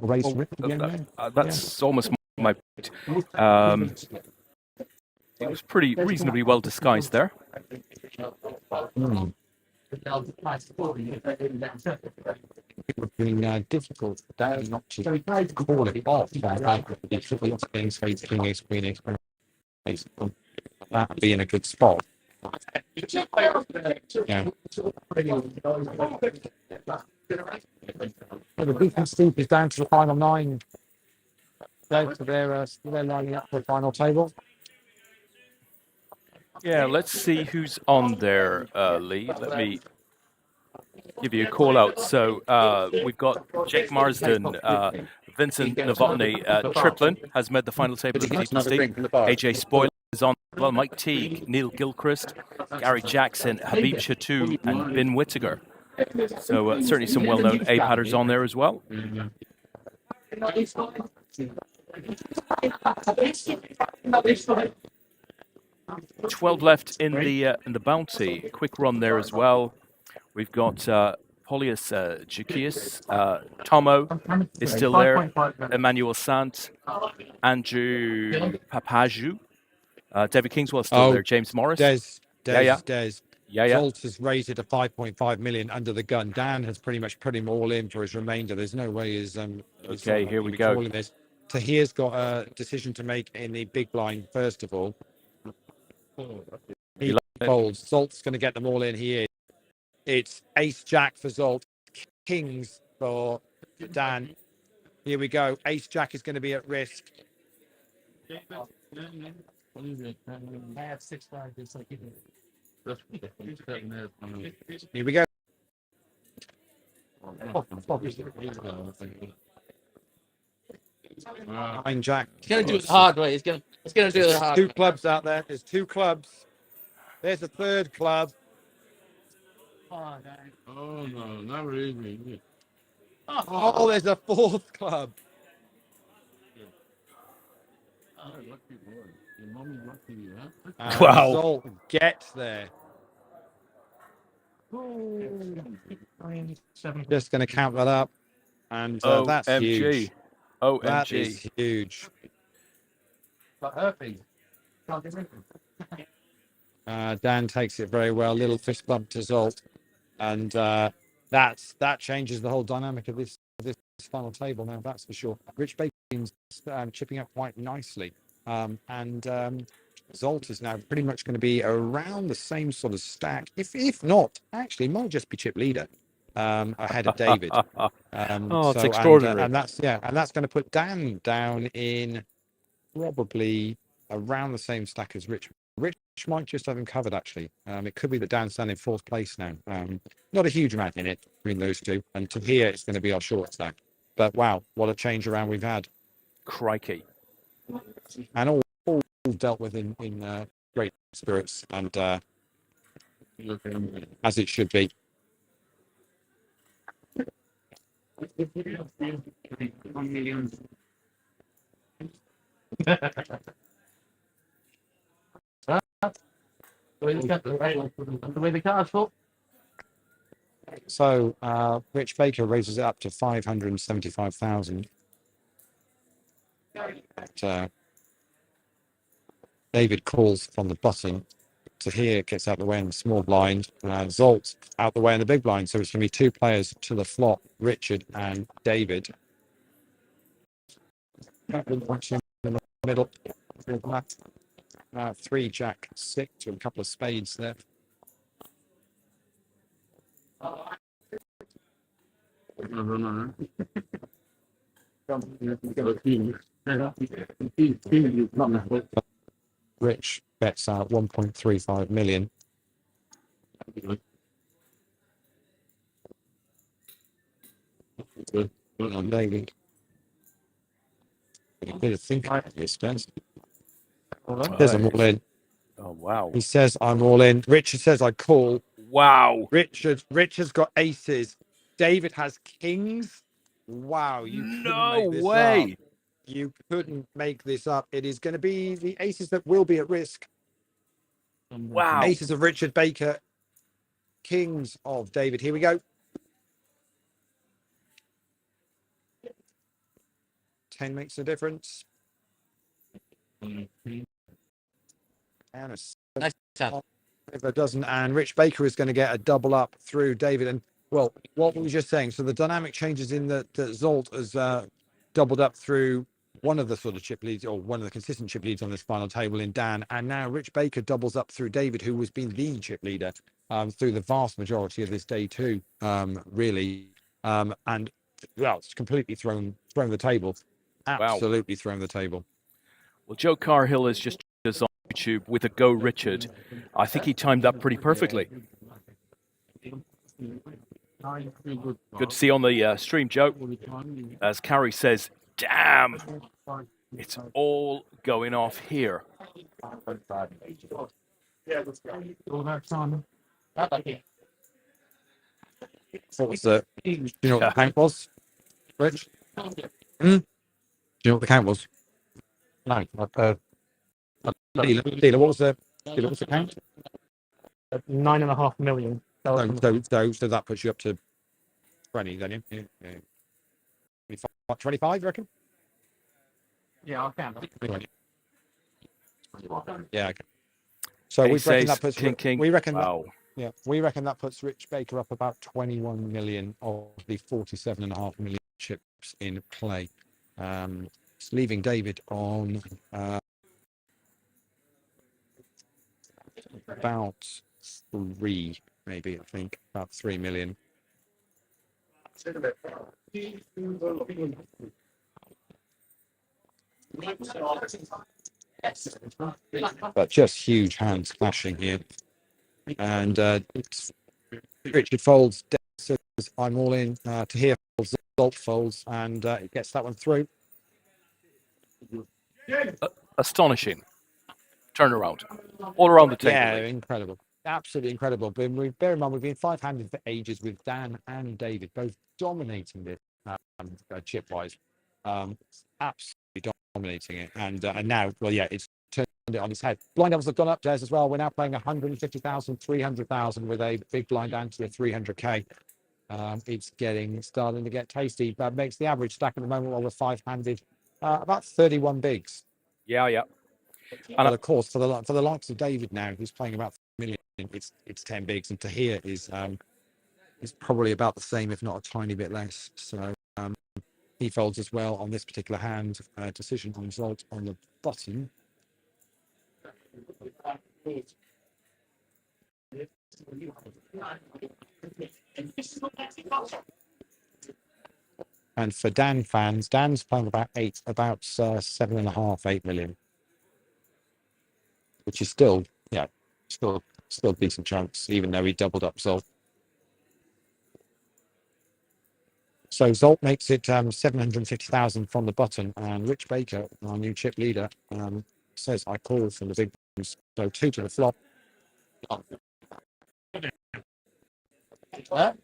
Race again, that's almost my point. It was pretty reasonably well disguised there. It would have been difficult for Dan not to call it off. That would be in a good spot. Yeah. The beacon steep is down to the final 9. So they're lining up for the final table. Yeah, let's see who's on there, Lee. Let me give you a call out. So we've got Jake Marsden, Vincent Novotny, Triplin has made the final table of the Beacon Steep. AJ Spoiler is on as well, Mike Teague, Neil Gilchrist, Gary Jackson, Habib Chatou, and Ben Whittaker. So certainly some well-known A-patters on there as well. 12 left in the bounty. Quick run there as well. We've got Polius Jukius, Tomo is still there, Emmanuel Sant, Andrew Papaju, David Kingswell still there, James Morris. Des. Yeah. Zolt has rated a 5.5 million under the gun. Dan has pretty much put him all in for his remainder. There's no way he's okay, here we go. This. Tahir's got a decision to make in the big blind, first of all. He folds. Zolt's going to get them all in here. It's ace jack for Zolt, kings for Dan. Here we go. Ace jack is going to be at risk. I have 6 5 just like you do. Here we go. Nine jack. He's gonna do it the hard way. He's gonna do it the There's hard two way. clubs out there. There's 2 clubs. There's a 3rd club. Oh, dang. Oh no, not really. Oh, there's a 4th club. Lucky boy. Your mommy's lucky, huh? And Wow. Zolt gets there. Just going to count that up. And that's huge. OMG. That is huge. Like herpes. Dan takes it very well. Little fist bump to Zolt. And that changes the whole dynamic of this final table now, that's for sure. Rich Bacon's chipping up quite nicely. Zolt is now pretty much going to be around the same sort of stack. If not, actually, might just be chip leader ahead of David. It's extraordinary. And that's going to put Dan down in probably around the same stack as Rich. Rich might just have him covered, actually. It could be that Dan's down in 4th place now. Not a huge amount in it between those two. And to here, it's going to be our short stack. But wow, what a change around we've had. Crikey. And all dealt with in great spirits and as it should be. The way the cards fall. So Rich Baker raises it up to 575,000. David calls from the bottom. To here gets out the way in the small blind. Zolt out the way in the big blind. So it's going to be 2 players to the flop, Richard and David. In the middle. 3 jack 6 with a couple of spades there. Rich bets out 1.35 million. David. A bit of thinking, yes, Spence. Says I'm all in. Oh, wow. He says I'm all in. Richard says I call. Wow. Richard's got aces. David has kings. Wow, you couldn't No make this way. up. You couldn't make this up. It is going to be the aces that will be at risk. Wow. Aces of Richard Baker. Kings of David. Here we go. 10 makes a difference. And a Nice shot. if it doesn't, and Rich Baker is going to get a double up through David. And well, what we were just saying, so the dynamic changes in that Zolt has doubled up through one of the sort of chip leads, or one of the consistent chip leads on this final table in Dan, and now Rich Baker doubles up through David, who has been the chip leader through the vast majority of this day too, really. And well, it's completely thrown the table. Absolutely thrown the table. Well, Joe Carhill is just on YouTube with a Go Richard. I think he timed that pretty perfectly. Good to see on the stream, Joe. As Carrie says, damn, it's all going off here. What was the? Do you know what the count was, Rich? Do you know what the count was? No, Dealer, what was the count? 9.5 million. So that puts you up to 20, then, yeah. 25, you reckon? Yeah, I can. Yeah, okay. So we reckon that puts king. we reckon Wow. we reckon that puts Rich Baker up about 21 million of the 47.5 million chips in play. It's leaving David on about 3, maybe, I think, about 3 million. But just huge hands clashing here. And Richard folds, says, I'm all in. Tahir folds, Zolt folds, and it gets that one through. Astonishing turnaround all around the table. Yeah, incredible. Absolutely incredible. But bear in mind, we've been 5-handed for ages with Dan and David both dominating this chip-wise. Absolutely dominating it. And now, well, yeah, it's turned it on its head. Blind levels have gone up, Des, as well. We're now playing 150,000, 300,000 with a big blind down to a 300k. It's starting to get tasty. But makes the average stack at the moment while we're 5-handed about 31 bigs. Yeah. And of course, for the likes of David now, who's playing about 3 million, it's 10 bigs, and Tahir is probably about the same, if not a tiny bit less. So he folds as well on this particular hand. Decision result on the bottom. And for Dan fans, Dan's playing about 7.5, 8 million. Which is still decent chunks, even though he doubled up Zolt. So Zolt makes it 750,000 from the button, and Rich Baker, our new chip leader, says I call from the big ones. So 2 to the flop. 2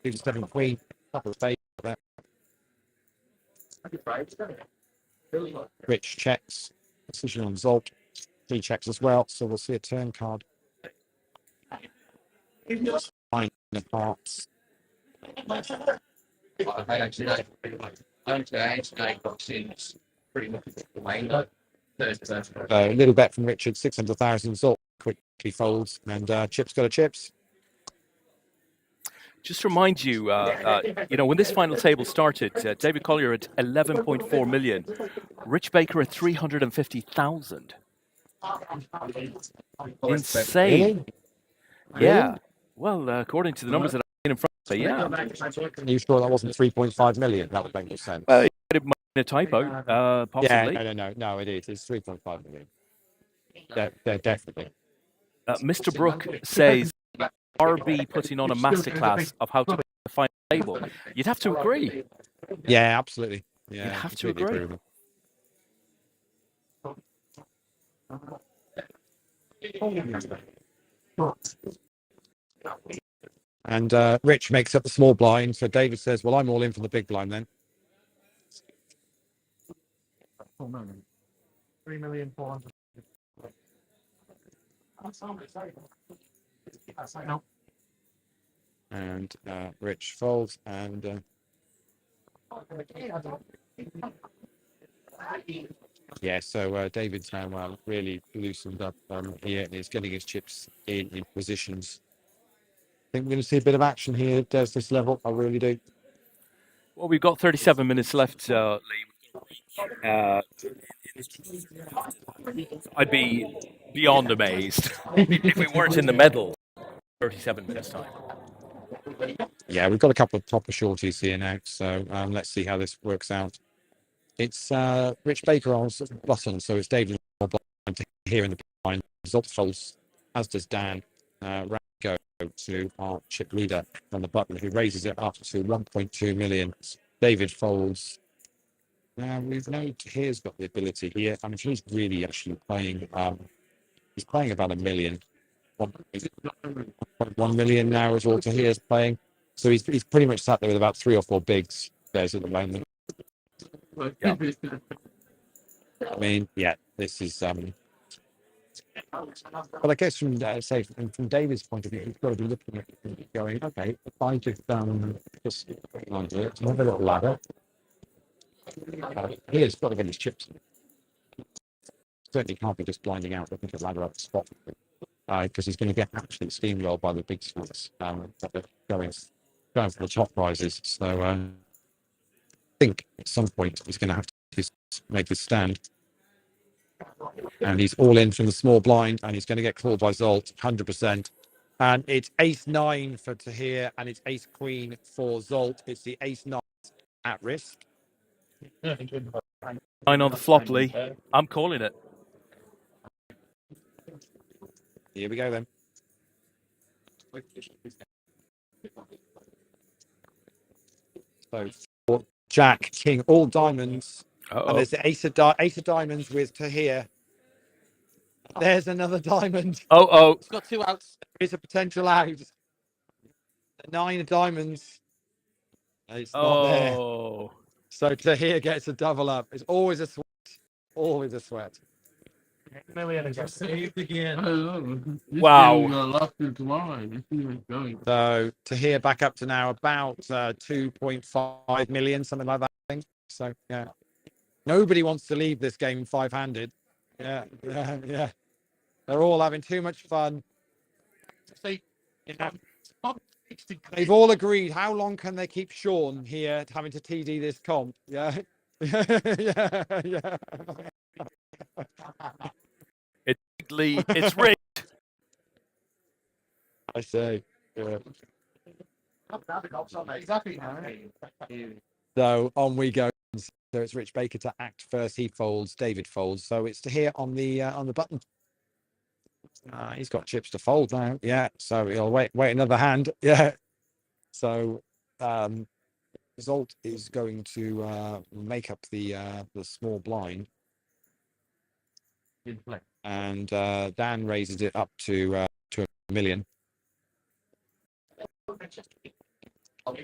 to 7 queen, couple of spades there. Rich checks. Decision on Zolt. He checks as well, so we'll see a turn card. 9 of hearts. A little bet from Richard, 600,000. Zolt quickly folds, and Chip's got a chips. Just to remind you, when this final table started, David Collier at 11.4 million, Rich Baker at 350,000. Insane. Really? Yeah. Well, according to the numbers that I've seen in front of me, yeah. Are you sure that wasn't 3.5 million? That would make no sense. It might have been a typo, possibly. Yeah, no, it is. It's 3.5 million. They're definitely. Mr. Brook says, RB putting on a masterclass of how to play the final table. You'd have to agree. Yeah, absolutely. Yeah, You'd have to agree. And Rich makes up the small blind, so David says, well, I'm all in for the big blind then. 3,400,000. No. And Rich folds, and yeah, so David's now really loosened up here, and he's getting his chips in positions. I think we're going to see a bit of action here at this level. I really do. Well, we've got 37 minutes left, Lee. I'd be beyond amazed if we weren't in the medal 37 minutes time. Yeah, we've got a couple of proper shorties here now, so let's see how this works out. It's Rich Baker on the button, so it's David here in the blind. Zolt folds, as does Dan. Go to our chip leader on the button, who raises it up to 1.2 million. David folds. Now we know Tahir's got the ability here. I mean, he's really actually playing. He's playing about 1 million. 1 million now is all Tahir's playing. So he's pretty much sat there with about 3 or 4 bigs there's at the moment. Yeah. I mean, yeah, this is. But I guess from David's point of view, he's got to be looking at it going, okay, if I just on here, have a little ladder. Here's got to get his chips. Certainly can't be just blinding out looking at ladder up the spot, because he's going to get absolutely steamrolled by the big spots going for the top prizes. So I think at some point he's going to have to his stand. And he's all in from the small blind, and he's going to get called by Zolt 100%. And it's ace-9 for Tahir, and it's ace-queen for Zolt. It's the ace-9 at risk. 9 on the flop, Lee. I'm calling it. Here we go then. So for Jack, King, all diamonds. And there's the ace of diamonds with Tahir. There's another diamond. It's got 2 outs. There's a potential out. The 9 of diamonds. It's not there. So Tahir gets a double up. It's always a sweat. Always a sweat. Saved again. Wow. So Tahir back up to now about 2.5 million, something like that, I think. So yeah. Nobody wants to leave this game 5-handed. Yeah. They're all having too much fun. They've all agreed. How long can they keep Sean here having to TD this comp? Yeah. yeah. It's rigged. I say. Yeah. Exactly. So on we go. So it's Rich Baker to act first. He folds. David folds. So it's Tahir on the button. He's got chips to fold now. Yeah. So he'll wait another hand. Yeah. So Zolt is going to make up the small blind. And Dan raises it up to a million. On,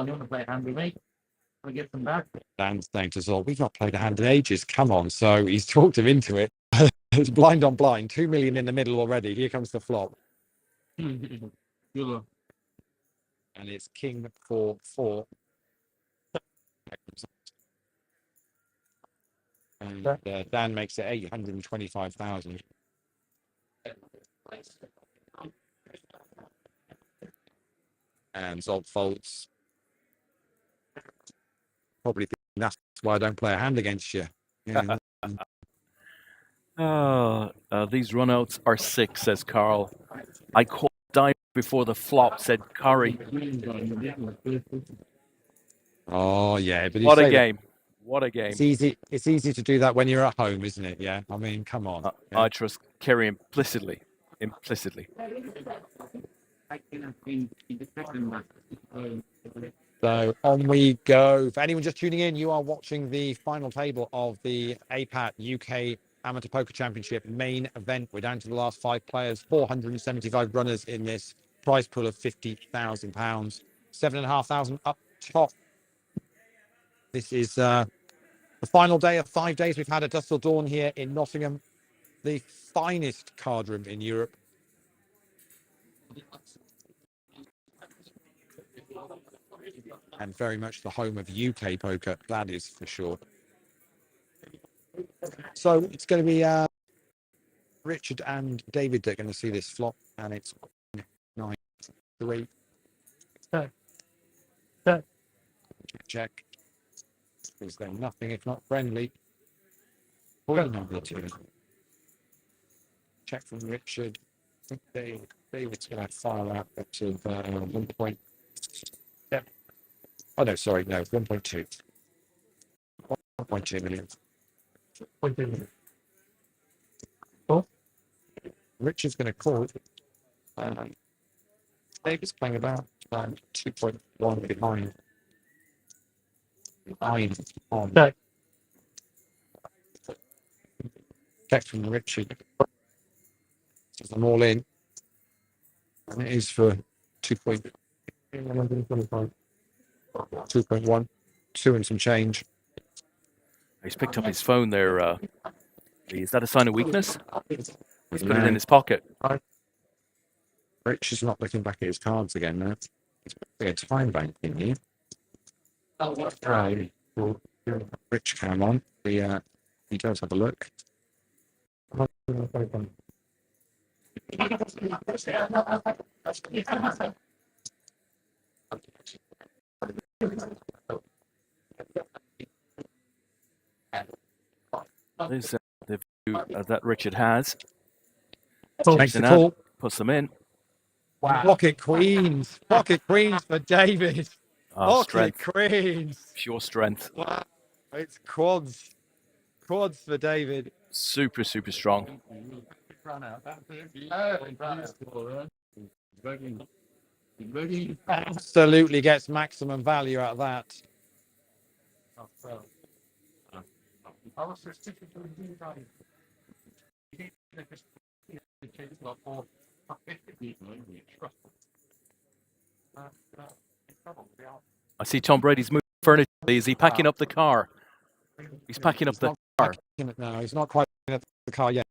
you want to play a hand with me? I get them back. Dan's saying to Zolt, we've not played a hand in ages. Come on. So he's talked him into it. It's blind on blind. 2 million in the middle already. Here comes the flop. And it's king for 4. And Dan makes it 825,000. And Zolt folds. Probably thinking that's why I don't play a hand against you. Yeah. These runouts are sick, says Carl. I called diamond before the flop, said Curry. Oh yeah, but What a game. What a game. It's easy to do that when you're at home, isn't it? Yeah. I mean, come on. Yeah. I trust Kerry implicitly. So on we go. For anyone just tuning in, you are watching the final table of the APAT UK Amateur Poker Championship main event. We're down to the last 5 players, 475 runners in this prize pool of £50,000, 7,500 up top. This is the final day of 5 days we've had at Dusk Till Dawn here in Nottingham, the finest card room in Europe. And very much the home of UK poker, that is for sure. So it's going to be Richard and David that are going to see this flop, and it's 9-3. Check. Is there nothing if not friendly? Number 2. Check from Richard. I think David's going to fire out to 1 point. Oh no, sorry, no, 1.2. 1.2 million. 1.2 million. Oh. Richard's going to call. David's playing about 2.1 behind. On. Check from Richard. Says I'm all in. And it is for 2.1, 2 and some change. He's picked up his phone there. Is that a sign of weakness? He's put it in his pocket. Rich is not looking back at his cards again now. He's putting a time bank in here. Rich came on. He does have a look. There's the view that Richard has. Makes the Chasing call. out, puts them in. Pocket queens. Pocket queens for David. Pocket Strength, queens. pure strength. Wow. It's quads. Quads for David. Super, super strong. Absolutely gets maximum value out of that. I see Tom Brady's moving furniture. Is he packing up the car? He's packing up the car. No, he's not quite in the car yet.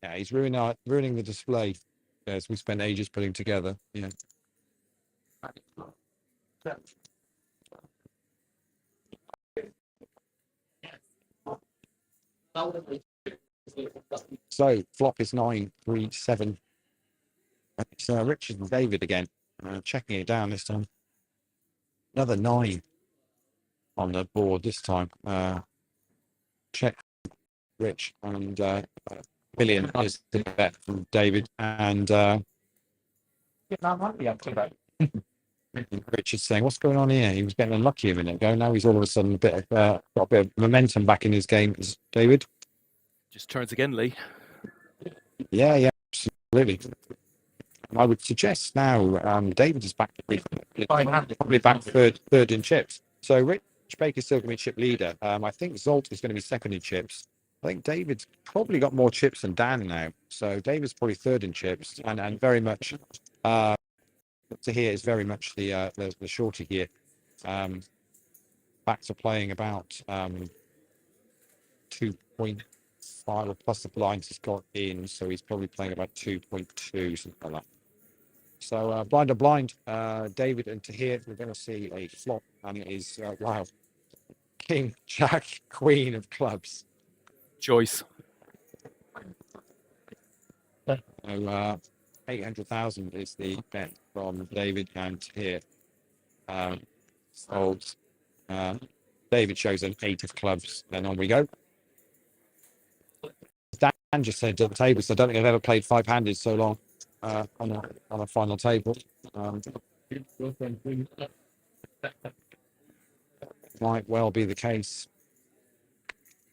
Yeah, he's ruining the display as we spent ages putting together. Yeah. So flop is 9-3-7. It's Richard and David again, checking it down this time. Another 9 on the board this time. Check Rich and million is the bet from David and Rich is saying, "What's going on here?" He was getting unlucky a minute ago. Now he's all of a sudden got a bit of momentum back in his game. David just turns again, Lee. Yeah, absolutely. I would suggest now David is back probably back third in chips. So Rich Baker's still going to be chip leader. I think Zolt is going to be second in chips. I think David's probably got more chips than Dan now. So David's probably third in chips and very much to here is very much the shorty here. Back to playing about 2.5 or plus the blinds he's got in, so he's probably playing about 2.2, something like that. So blind to blind, David, and to here we're going to see a flop, and it is wow, King, Jack, Queen of clubs. Choice. So 800,000 is the bet from David, and here folds. David shows an 8 of clubs, then on we go. Dan just said at the table, so I don't think I've ever played 5-handed so long on a final table. Might well be the case,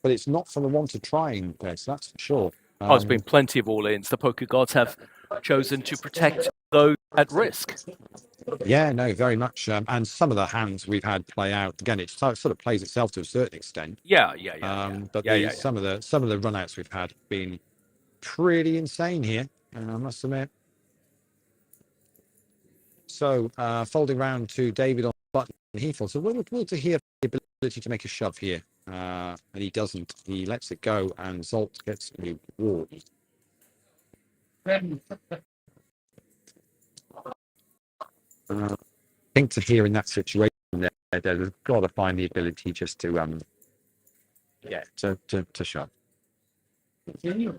but it's not for the want of trying, Des, that's for sure. There's been plenty of all-ins. The poker gods have chosen to protect those at risk. Yeah, no, very much. And some of the hands we've had play out again. It sort of plays itself to a certain extent. Yeah. But some of the runouts we've had have been pretty insane here, I must admit. So folding round to David on the button, he falls. So we'll to hear the ability to make a shove here, and he doesn't. He lets it go, and Zolt gets a ward. I think to here in that situation, there's got to find the ability just to to shove. Yeah.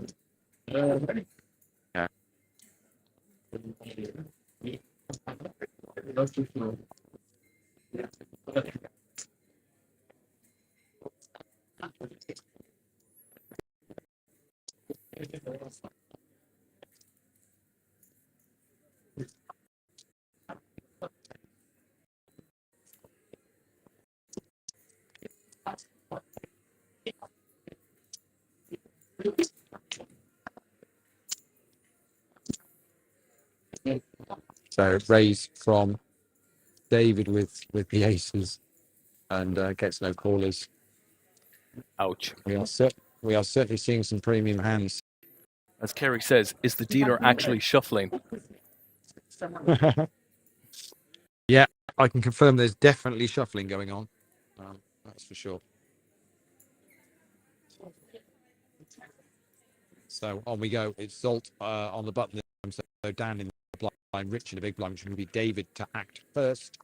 So raise from David with the aces and gets no callers. Ouch. We are certainly seeing some premium hands. As Kerry says, is the dealer actually shuffling? Yeah, I can confirm there's definitely shuffling going on. That's for sure. So on we go. It's Zolt on the button. So Dan in the blind, Rich in the big blind, which will be David to act first.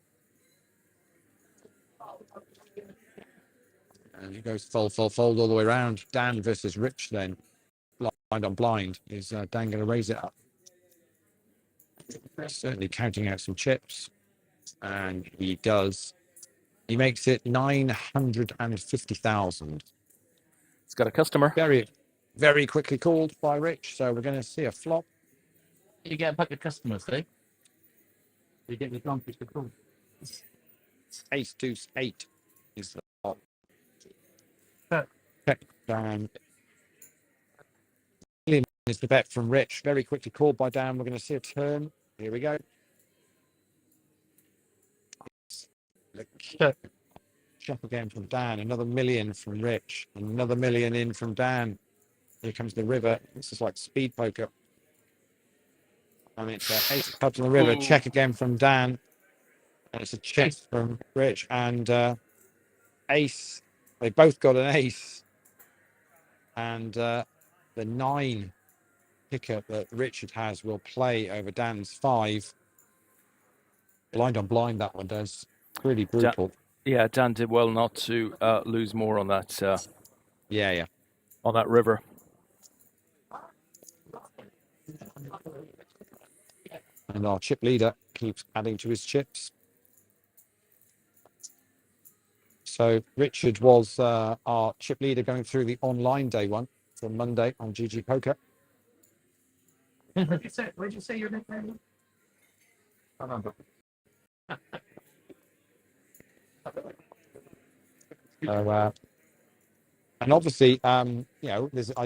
And he goes fold all the way around. Dan versus Rich then. blind on blind. Is Dan going to raise it up? Certainly counting out some chips, and he does. He makes it 950,000. It's got a customer. Very, very quickly called by Rich. So we're going to see a flop. You get a pack of customers, see? You get the donkeys to call. Ace deuce 8 is the flop. Check. Check down. Million is the bet from Rich. Very quickly called by Dan. We're going to see a turn. Here we go. Check again from Dan. Another million from Rich. Another million in from Dan. Here comes the river. This is like speed poker. And it's ace of clubs on the river. Ooh. Check again from Dan. And it's a check from Rich. And ace. They both got an ace. And the 9 picker that Richard has will play over Dan's 5. Blind on blind, that one does. Really brutal. Yeah, Dan did well not to lose more on that. Yeah. On that river. And our chip leader keeps adding to his chips. So Richard was our chip leader going through the online day one from Monday on GG Poker. Where'd you say your nickname? I remember. So, and obviously, I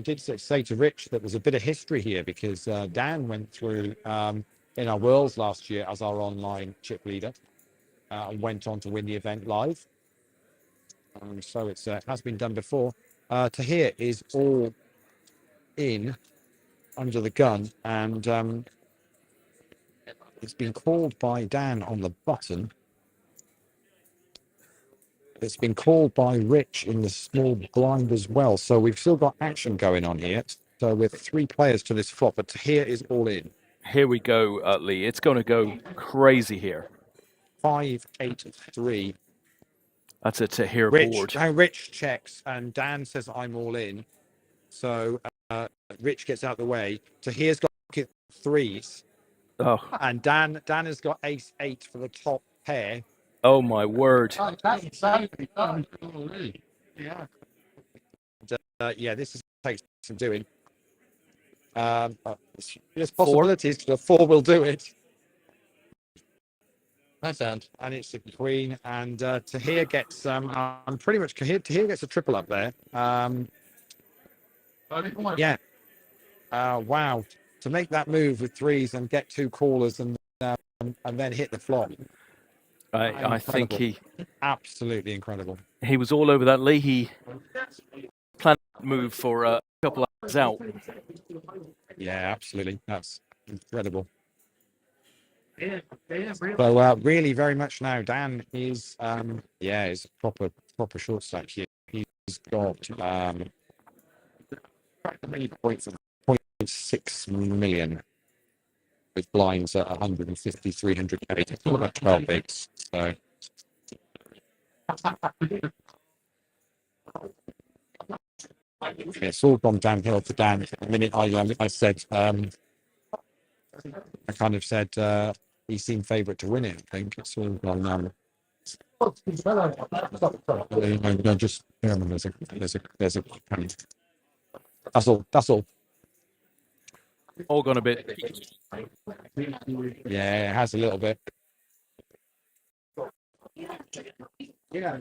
did say to Rich that there's a bit of history here because Dan went through in our Worlds last year as our online chip leader and went on to win the event live. So it has been done before. Tahir is all in under the gun, and it's been called by Dan on the button. It's been called by Rich in the small blind as well. So we've still got action going on here. So with 3 players to this flop, but Tahir is all in. Here we go, Lee. It's going to go crazy here. 5, 8, 3. That's a Tahir board. Now Rich checks, and Dan says, I'm all in. So Rich gets out of the way. Tahir's got 3s. Oh. And Dan has got ace 8 for the top pair. Oh, my word. That's exactly done. Yeah. This takes some doing. There's possibilities. The 4 will do it. Nice hand. And it's the queen. And Tahir gets, I'm pretty much, Tahir gets a triple up there. Yeah. Wow. To make that move with 3s and get 2 callers and then hit the flop. I think he absolutely incredible. He was all over that, Lee. He planned to move for a couple of hours out. Yeah, absolutely. That's incredible. So really very much now Dan is is proper short stack here. He's got points of 0.6 million with blinds at 150, 300k. It's all about 12 bigs. So it's all gone downhill for Dan. The minute I said I kind of said he seemed favourite to win it. I think it's all gone. Just there's a. That's all. All gone a bit. Yeah, it has a little bit. Yeah.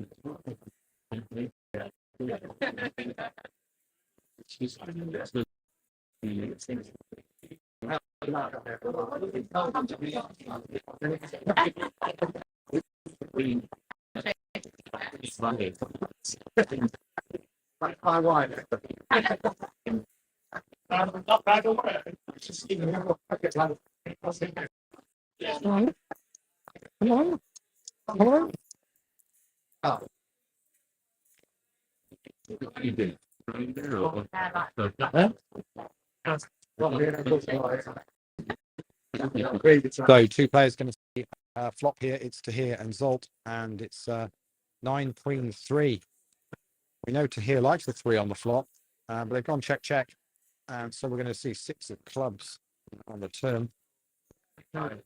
My wife. Not bad or what? Hello. Oh. You did. So 2 players going to see flop here. It's Tahir and Zolt, and it's 9 queen 3. We know Tahir likes the 3 on the flop, but they've gone check. And so we're going to see 6 of clubs on the turn. Bet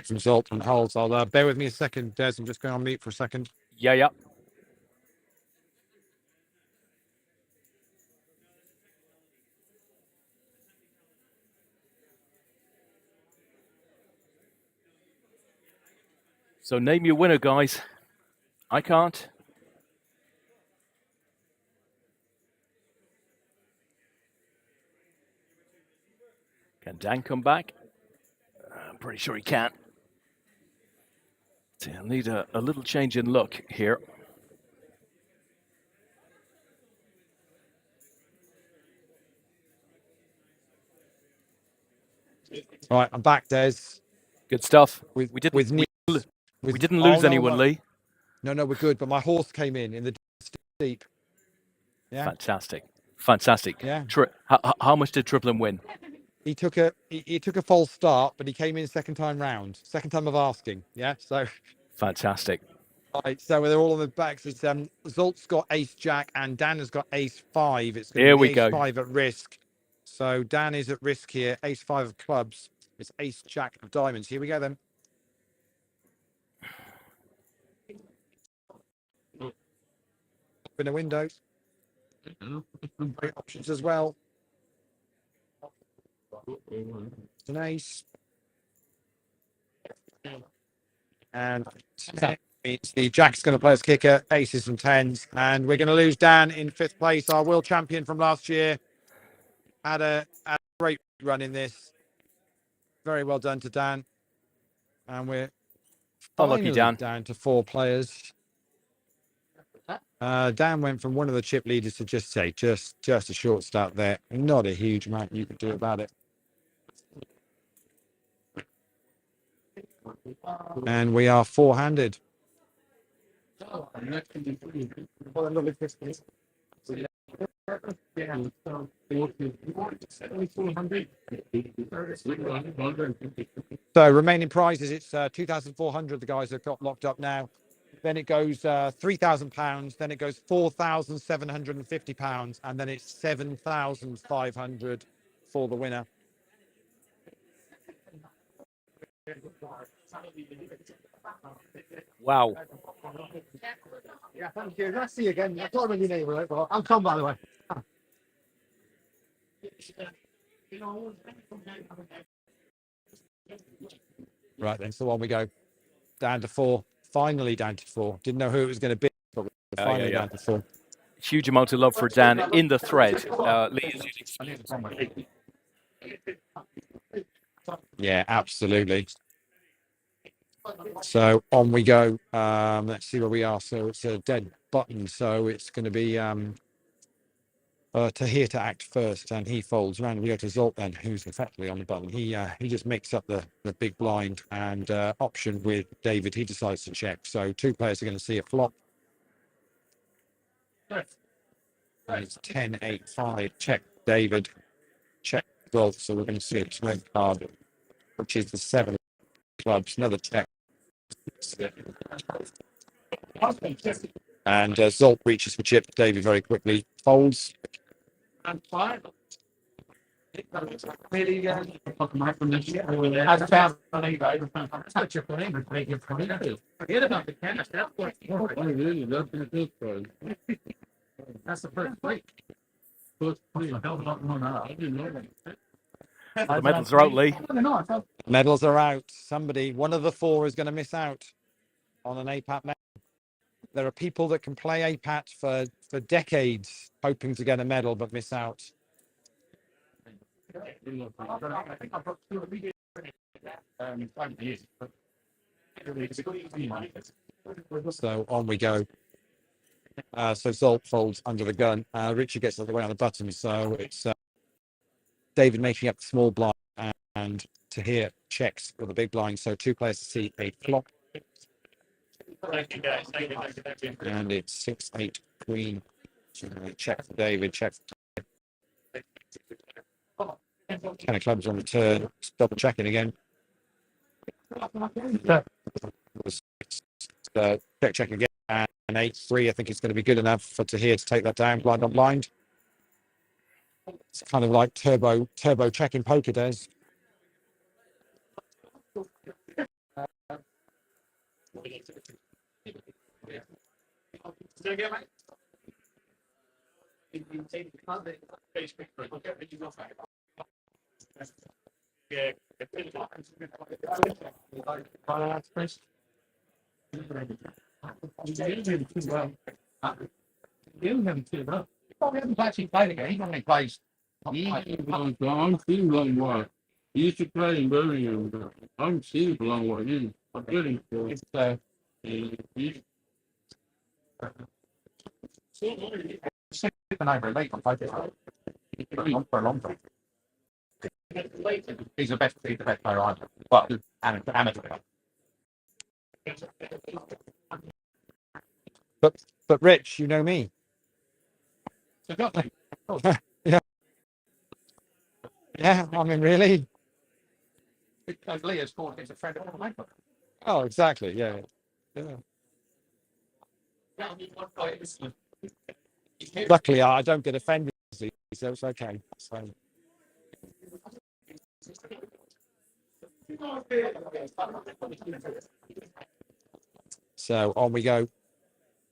from Zolt and Hulls. I'll bear with me a second, Des. I'm just going on mute for a second. Yeah. So name your winner, guys. I can't. Can Dan come back? I'm pretty sure he can. So I'll need a little change in look here. Right, I'm back, Des. Good stuff. We didn't oh, lose no, anyone, Lee. No, we're good. But my horse came in the deep. Yeah. Fantastic. Yeah. How much did Triplin win? He took a false start, but he came in second time of asking. Yeah. So. Fantastic. Right. So they're all on the backs. It's Zolt's got Ace Jack and Dan has got Ace 5. It's going to be Ace 5 at risk. So Dan is at risk here. Ace 5 of clubs. It's Ace Jack of diamonds. Here we go then. Open the windows. Great options as well. It's an ace. And the Jack's going to play as kicker, aces and tens. And we're going to lose Dan in 5th place, our world champion from last year. Had a great run in this. Very well done to Dan. And we're finally down to 4 players. Dan went from one of the chip leaders to just a short start there. Not a huge amount you can do about it. And we are 4-handed. So remaining prizes, it's 2,400. The guys have got locked up now. Then it goes £3,000. Then it goes £4,750, and then it's 7,500 for the winner. Wow. Yeah, thank you. Nice to see you again. I thought I remember your name, right? But I'm Tom, by the way. Right then, so on we go. Down to 4. Finally down to 4. Didn't know who it was going to be, but we're finally down to 4. Huge amount of love for Dan in the thread. Lee, yeah, absolutely. So on we go. Let's see where we are. So it's a dead button. So it's going to be Tahir to act first, and he folds around. We go to Zolt then, who's effectively on the button. He just makes up the big blind and option with David. He decides to check. So 2 players are going to see a flop. And it's 10-8-5. Check David. Check Zolt. So we're going to see a 12 card, which is the 7 clubs. Another check. And Zolt reaches for chip. David very quickly folds. And 5. Really, As found on eBay, such a thing, but they give for it. Forget about the cash. That's what that's the first week. the medals are out, Lee. Medals are out. One of the 4 is going to miss out on an APAT medal. There are people that can play APAT for decades, hoping to get a medal, but miss out. So on we go. So Zolt folds under the gun. Richard gets the way on the button. So it's David making up the small blind, and Tahir checks with the big blind. So 2 players to see a flop. Thank you, guys. Thank you. And it's 6-8 queen. Check for David. Check for 10 of clubs on the turn. Double checking again. Check again. an 8-3, I think it's going to be good enough for Tahir to take that down blind on blind. It's kind of like turbo checking poker days. You haven't too well. We haven't actually played again. He normally plays. I'm seeing a long while. He used to play in Birmingham, but I'm seeing a long while. I'm getting it's over late on on for a long time. He's the best player I've well, amateur. But Rich, you know me. Yeah. Yeah, I mean, really? Because Leah's called him a friend of mine. Oh, exactly. Yeah. Luckily, I don't get offended, so it's okay. So on we go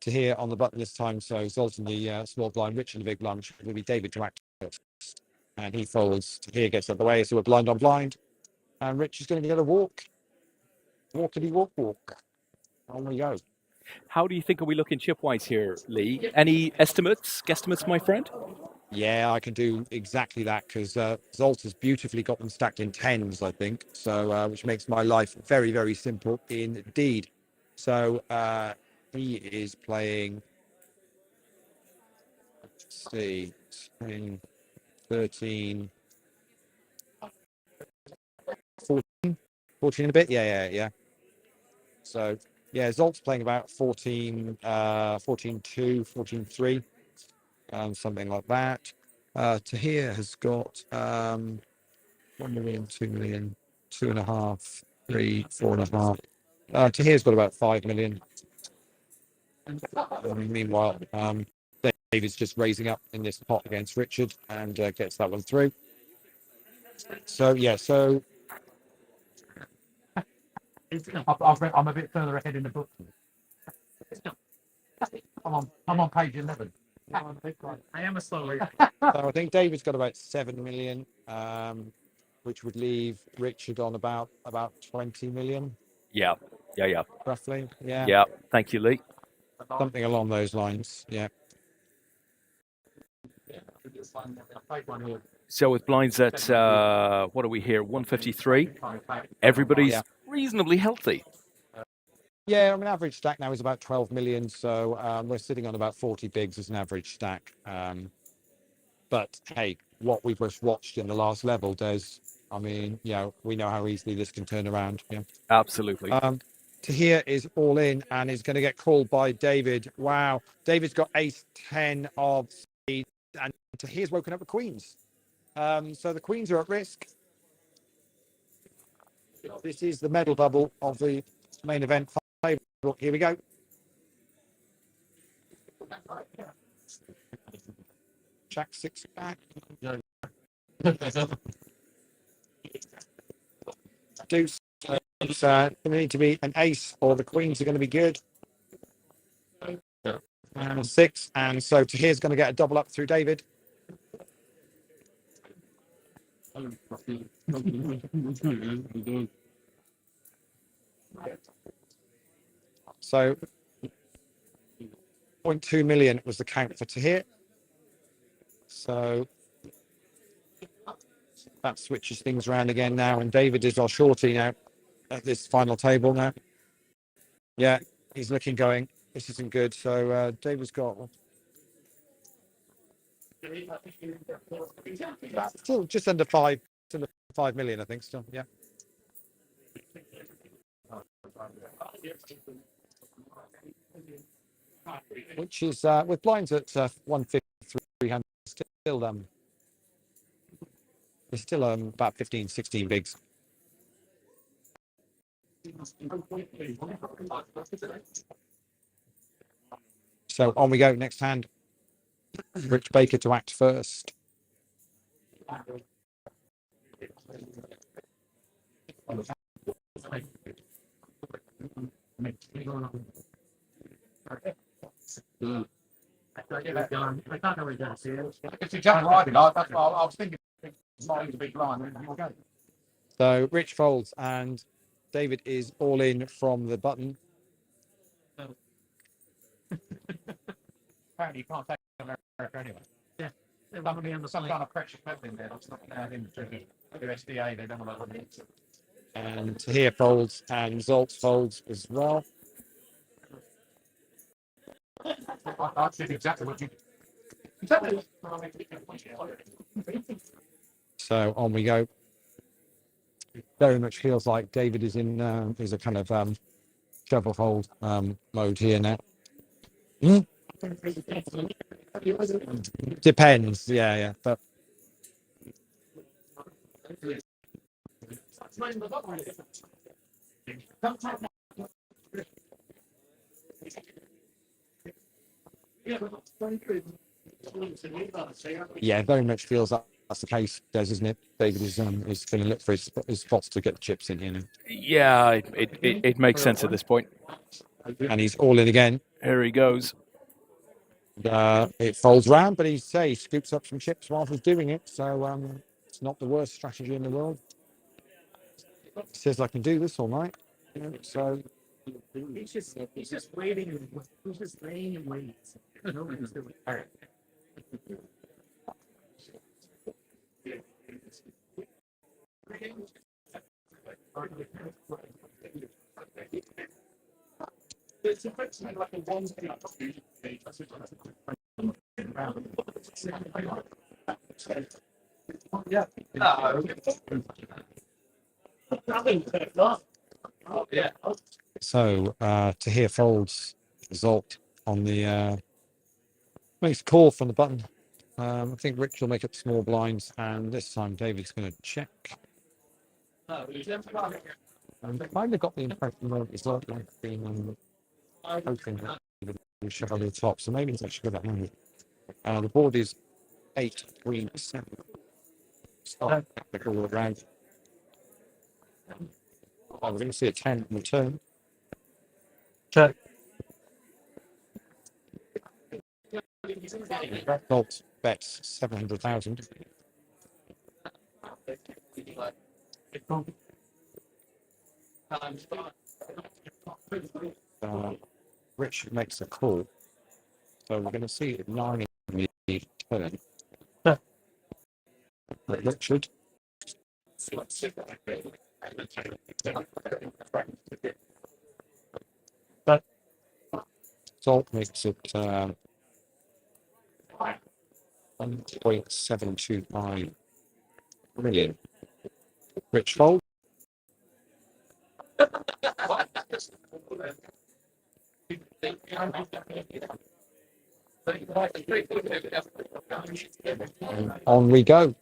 to here on the button this time. So Zolt in the small blind, Rich in the big blind, which will be David to act first. And he folds. Here gets out of the way, so we're blind on blind. And Rich is going to get a walk. Walkity walk. On we go. How do you think are we looking chip-wise here, Lee? Any estimates, guesstimates, my friend? Yeah, I can do exactly that because Zolt has beautifully got them stacked in tens, I think. So, which makes my life very, very simple indeed. So he is playing, let's see, 10, 13, 14 and a bit. Yeah. So, yeah, Zolt's playing about 14, 14-2, 14-3, something like that. Tahir has got 1 million, 2 million, 2.5, 3, 4.5. Tahir's got about 5 million. Meanwhile, David's just raising up in this pot against Richard and gets that one through. So yeah, I'm a bit further ahead in the book. I'm on page 11. I am a slow reader. so I think David's got about 7 million, which would leave Richard on about 20 million. Yeah. Roughly. Yeah. Yeah. Thank you, Lee. Something along those lines. Yeah. So with blinds at, what are we here, 153? Everybody's reasonably healthy. Yeah, I mean, average stack now is about 12 million. So we're sitting on about 40 bigs as an average stack. But hey, what we've just watched in the last level does, I mean, we know how easily this can turn around. Yeah. Absolutely. Tahir is all in and is going to get called by David. Wow. David's got ace 10 of speed and Tahir's woken up with queens. So the queens are at risk. This is the medal bubble of the main event. Here we go. Jack 6 back. Deuce. It's going to need to be an ace or the queens are going to be good. And 6. And so Tahir's going to get a double up through David. So 0.2 million was the count for Tahir. So that switches things around again now. And David is our shorty now at this final table now. Yeah, he's looking going. This isn't good. So David's got still just under 5 million, I think. Still, yeah. Which is with blinds at 150, 300, still there's still about 15, 16 bigs. So on we go. Next hand. Rich Baker to act first. If you jump right, that's what I was thinking. It's not a big line. So Rich folds and David is all in from the button. Apparently, you can't take America anyway. Yeah. They're going to be on the Some side. kind of pressure clip in there. That's not into the USDA. They don't want to. And here folds and Zolt folds as well. I did exactly what you. So on we go. Very much feels like David is in is a kind of shovel fold mode here now. Depends, yeah. But yeah, very much feels like that's the case, Des, isn't it? David is going to look for his spots to get the chips in, you know. Yeah, it makes sense at this point. And he's all in again. Here he goes. It folds round, but he scoops up some chips while he's doing it. So it's not the worst strategy in the world. He says I can do this all night. You know, so He's just waiting. He's just laying and waiting. Nobody's doing it. It's effectively like a one. Yeah. Yeah. So to hear folds result on the makes a call from the button. I think Rich will make up small blinds, and this time David's going to check. I kind of got the impression that it's like being hoping that David will shove over the top, so maybe it's actually good at hand. The board is 8-3-7. Start the call around. We're going to see a 10 in the turn. Check. Bolt bets 700,000. Rich makes a call. So we're going to see 9 in the turn. Richard. Salt makes it 1.725 million. Rich fold. And on we go.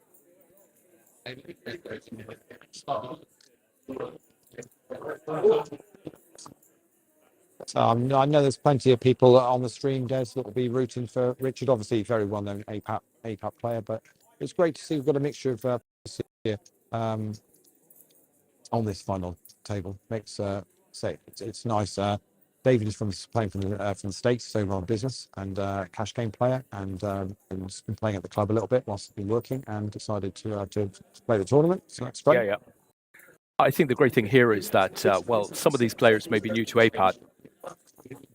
So I know there's plenty of people on the stream, Des, that will be rooting for Richard. Obviously, very well-known APAP player, but it's great to see we've got a mixture of here on this final table. Makes it's nice. David is playing from the States, so on business, and cash game player, and has been playing at the club a little bit whilst he's been working, and decided to play the tournament. So that's great. Yeah. I think the great thing here is that some of these players may be new to APAT.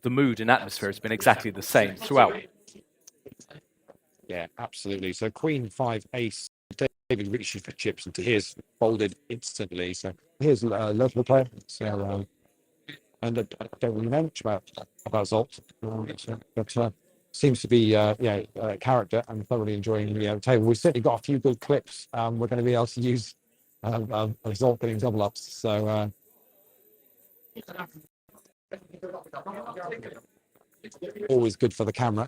The mood and atmosphere has been exactly the same throughout. Yeah, absolutely. So Queen 5 Ace, David reaches for chips, and here's folded instantly. So here's a local player. So and I don't really know much about Zolt, but seems to be character and thoroughly enjoying the table. We've certainly got a few good clips. We're going to be able to use of Zolt getting double ups. So always good for the camera.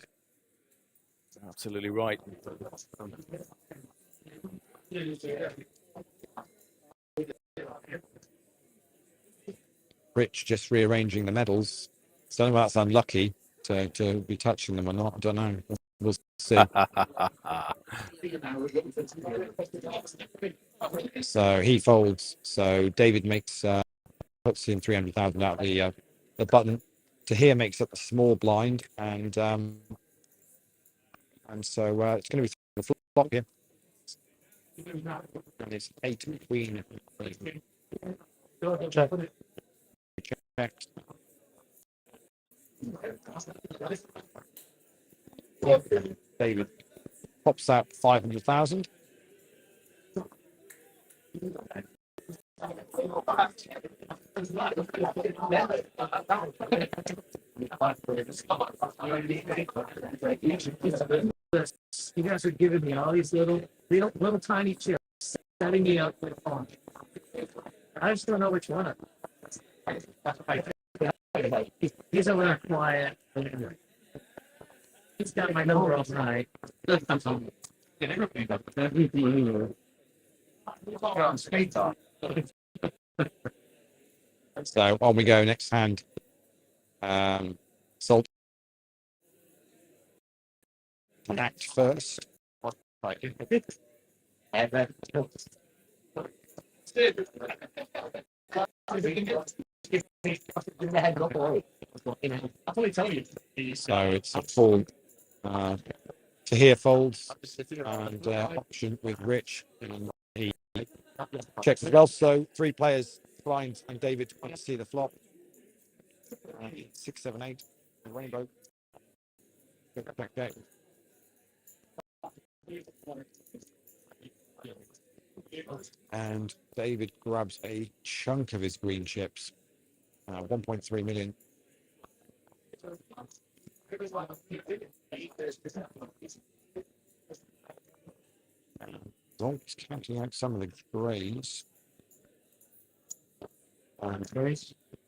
Absolutely right. Rich just rearranging the medals. So that's unlucky. to be touching them or not. I don't know. We'll see. So he folds. So David makes puts in 300,000 out the button. To here makes up the small blind, and so it's going to be the flop here. And it's 8 queen. Checked. David pops out 500,000. You guys are giving me all these little tiny chips, setting me up for fun. I just don't know which one. He's a little quiet. He's got my number all night. So on we go. Next hand. Salt. Act first. So it's a full to here folds and option with Rich, and he checks as well. So 3 players blind, and David wants to see the flop. 6, 7, 8 rainbow. Back deck. And David grabs a chunk of his green chips, 1.3 million. Zolt's counting out some of the greys. And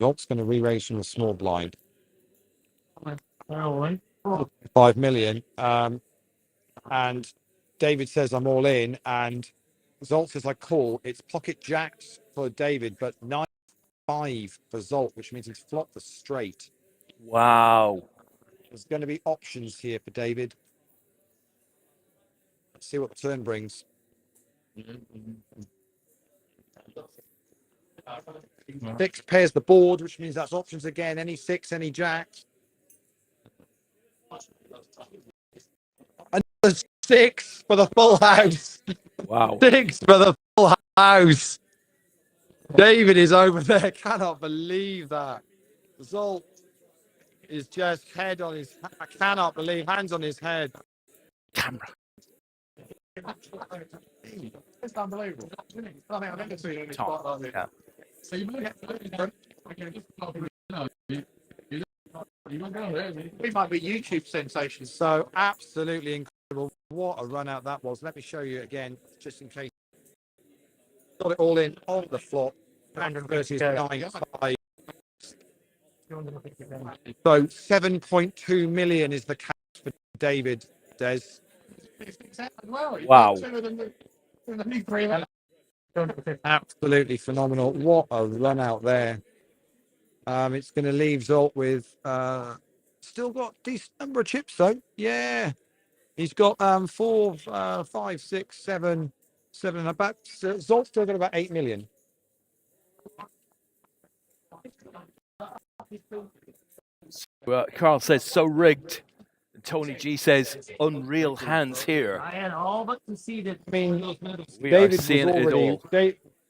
Zolt's going to re-raise from the small blind. 5 million. And David says, I'm all in. And Zolt says, I call. It's pocket jacks for David, but 9-5 for Zolt, which means he's flopped the straight. Wow. There's going to be options here for David. Let's see what the turn brings. Six pairs the board, which means that's options again. Any 6, any jack. Another 6 for the full house. Wow. 6 for the full house. David is over there. Cannot believe that. Zolt is just head on his. I cannot believe hands on his head. Camera. It's unbelievable. I mean, I've never seen any Tom, spot like this. yeah. So you look we might be YouTube sensations. So absolutely incredible. What a run out that was. Let me show you again, just in case. Got it all in on the flop. 139.5. So 7.2 million is the cash for David Des. Wow. Absolutely phenomenal. What a run out there. It's going to leave Zolt with still got decent number of chips though. Yeah, he's got 4, 5, 6, 7, and about. Zolt's still got about 8 million. Carl says, so rigged. Tony G says, unreal hands here. I had all but conceded. I mean, We David are seeing was it already, all.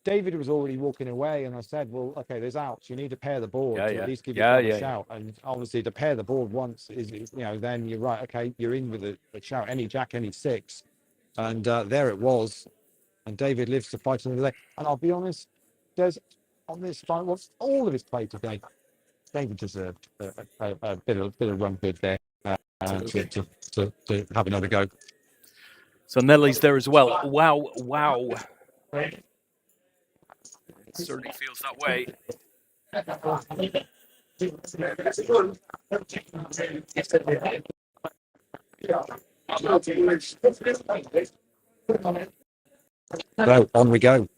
David was already walking away, and I said, well, okay, there's outs. You need to pair the board Yeah, to yeah. at least give Yeah, you a yeah, shout. And obviously, to pair the board once is, then you're right. Okay, you're in with a shout. Any jack, any 6. And there it was. And David lives to fight another day. And I'll be honest, there's on this fight, what's all of his play today, David deserved a bit of run good there to have another go. So Nellie's there as well. Wow, wow. It certainly feels that way. So on we go.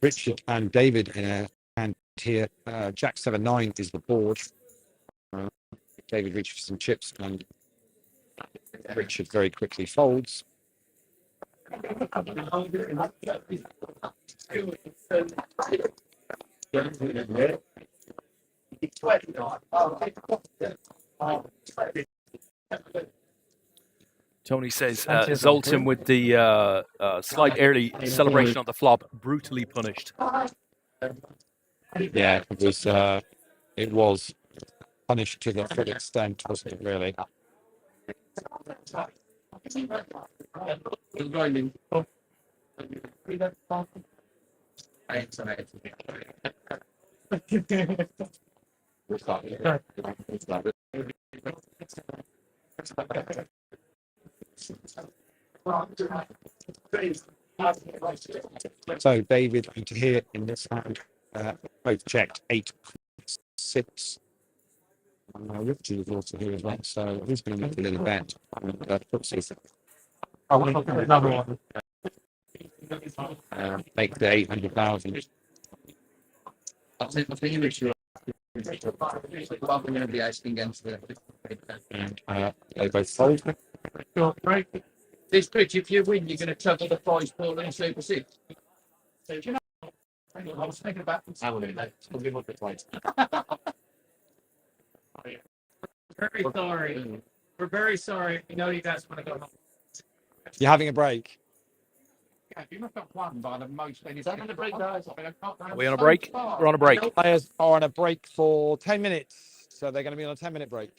Richard and David in a hand here. Jack 7-9 is the board. David reaches for some chips and Richard very quickly folds. Tony says Zoltan with the slight early celebration on the flop, brutally punished. Yeah, it was punished to the full extent, wasn't it, really? So David and here in this hand both checked 8-6. Richard is also here as well, so he's going to make a little bet. And puts his Another one. make the 800,000. I think Richard. I'm going to be asking against the. And they both fold. This pitch, if you win, you're going to cover the prize pool in Super 6. So, do you know? I was thinking about this. I will do that. I'll give up the prize. Very sorry. We're very sorry. We know you guys want to go home. You're having a break. Yeah, you must have won by the most. Is that on the break, guys? Are we on a break? We're on a break. Players are on a break for 10 minutes, so they're going to be on a 10-minute break.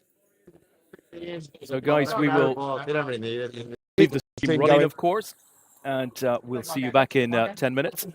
So, guys, we will leave the stream running, of course, and we'll see you back in 10 minutes.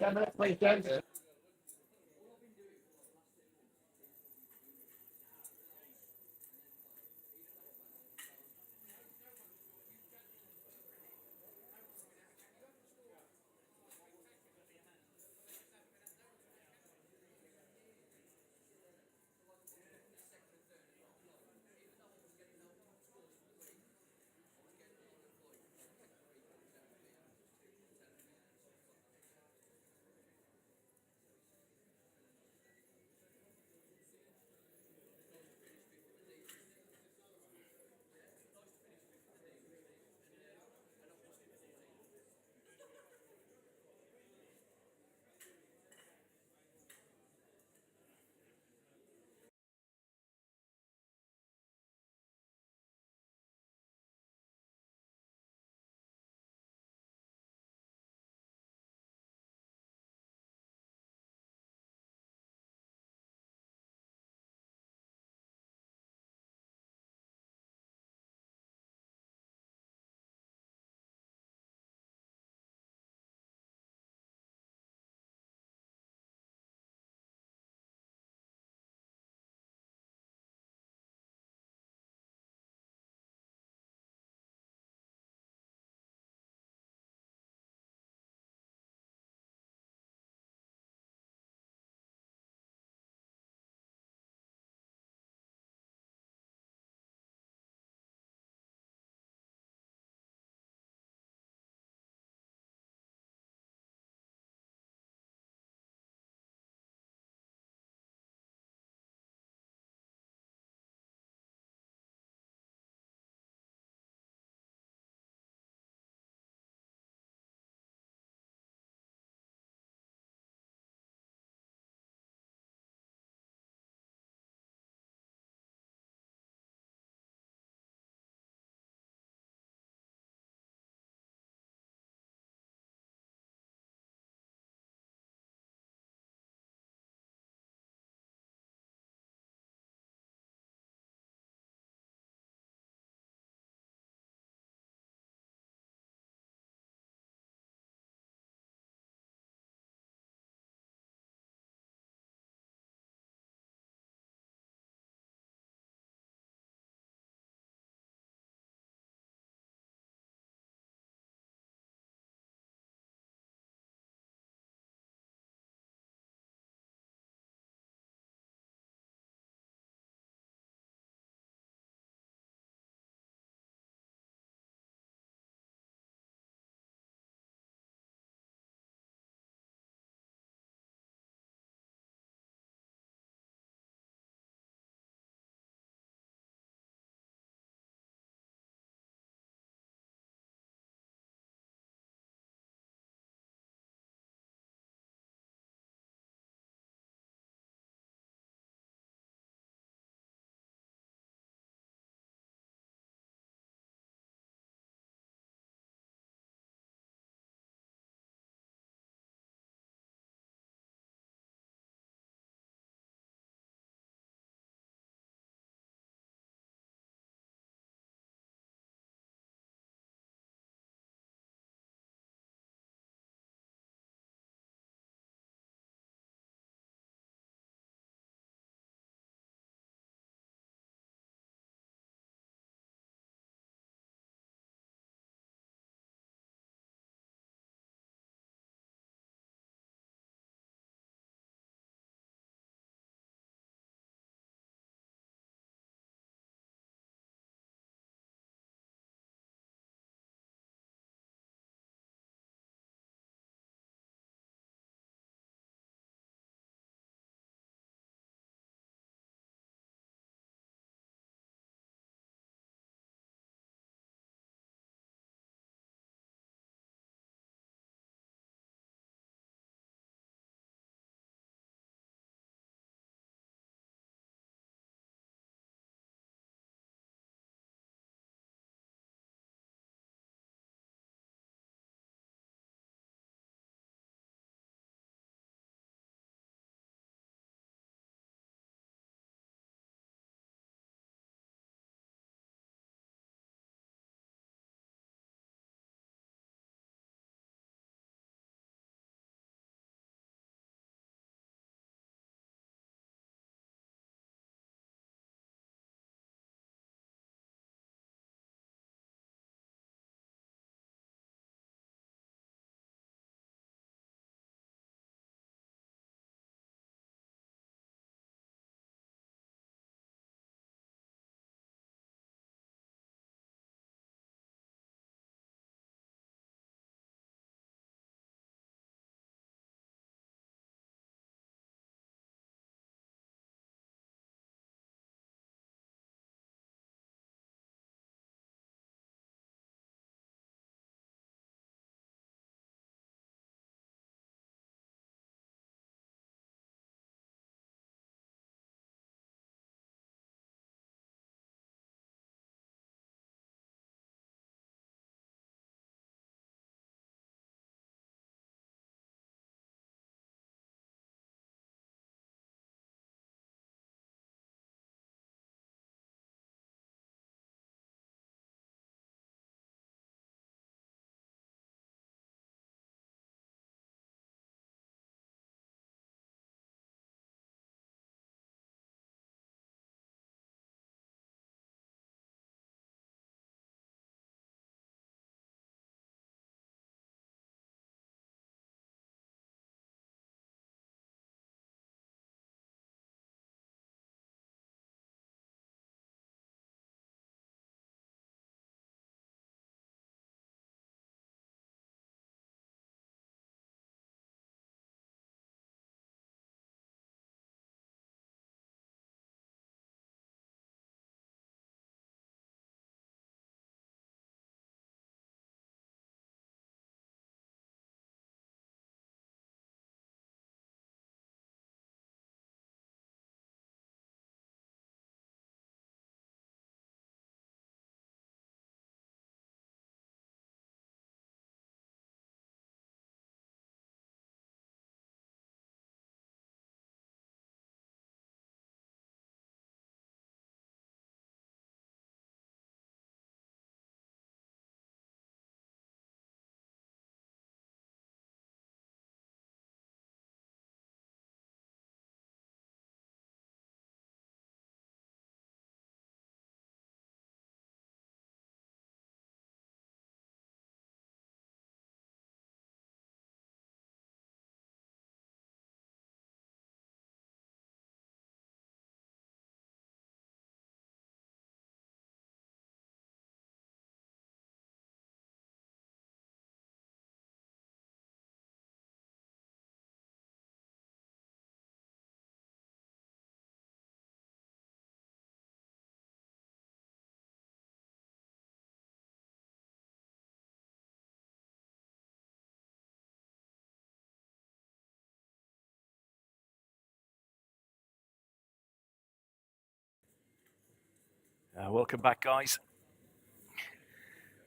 Welcome back, guys.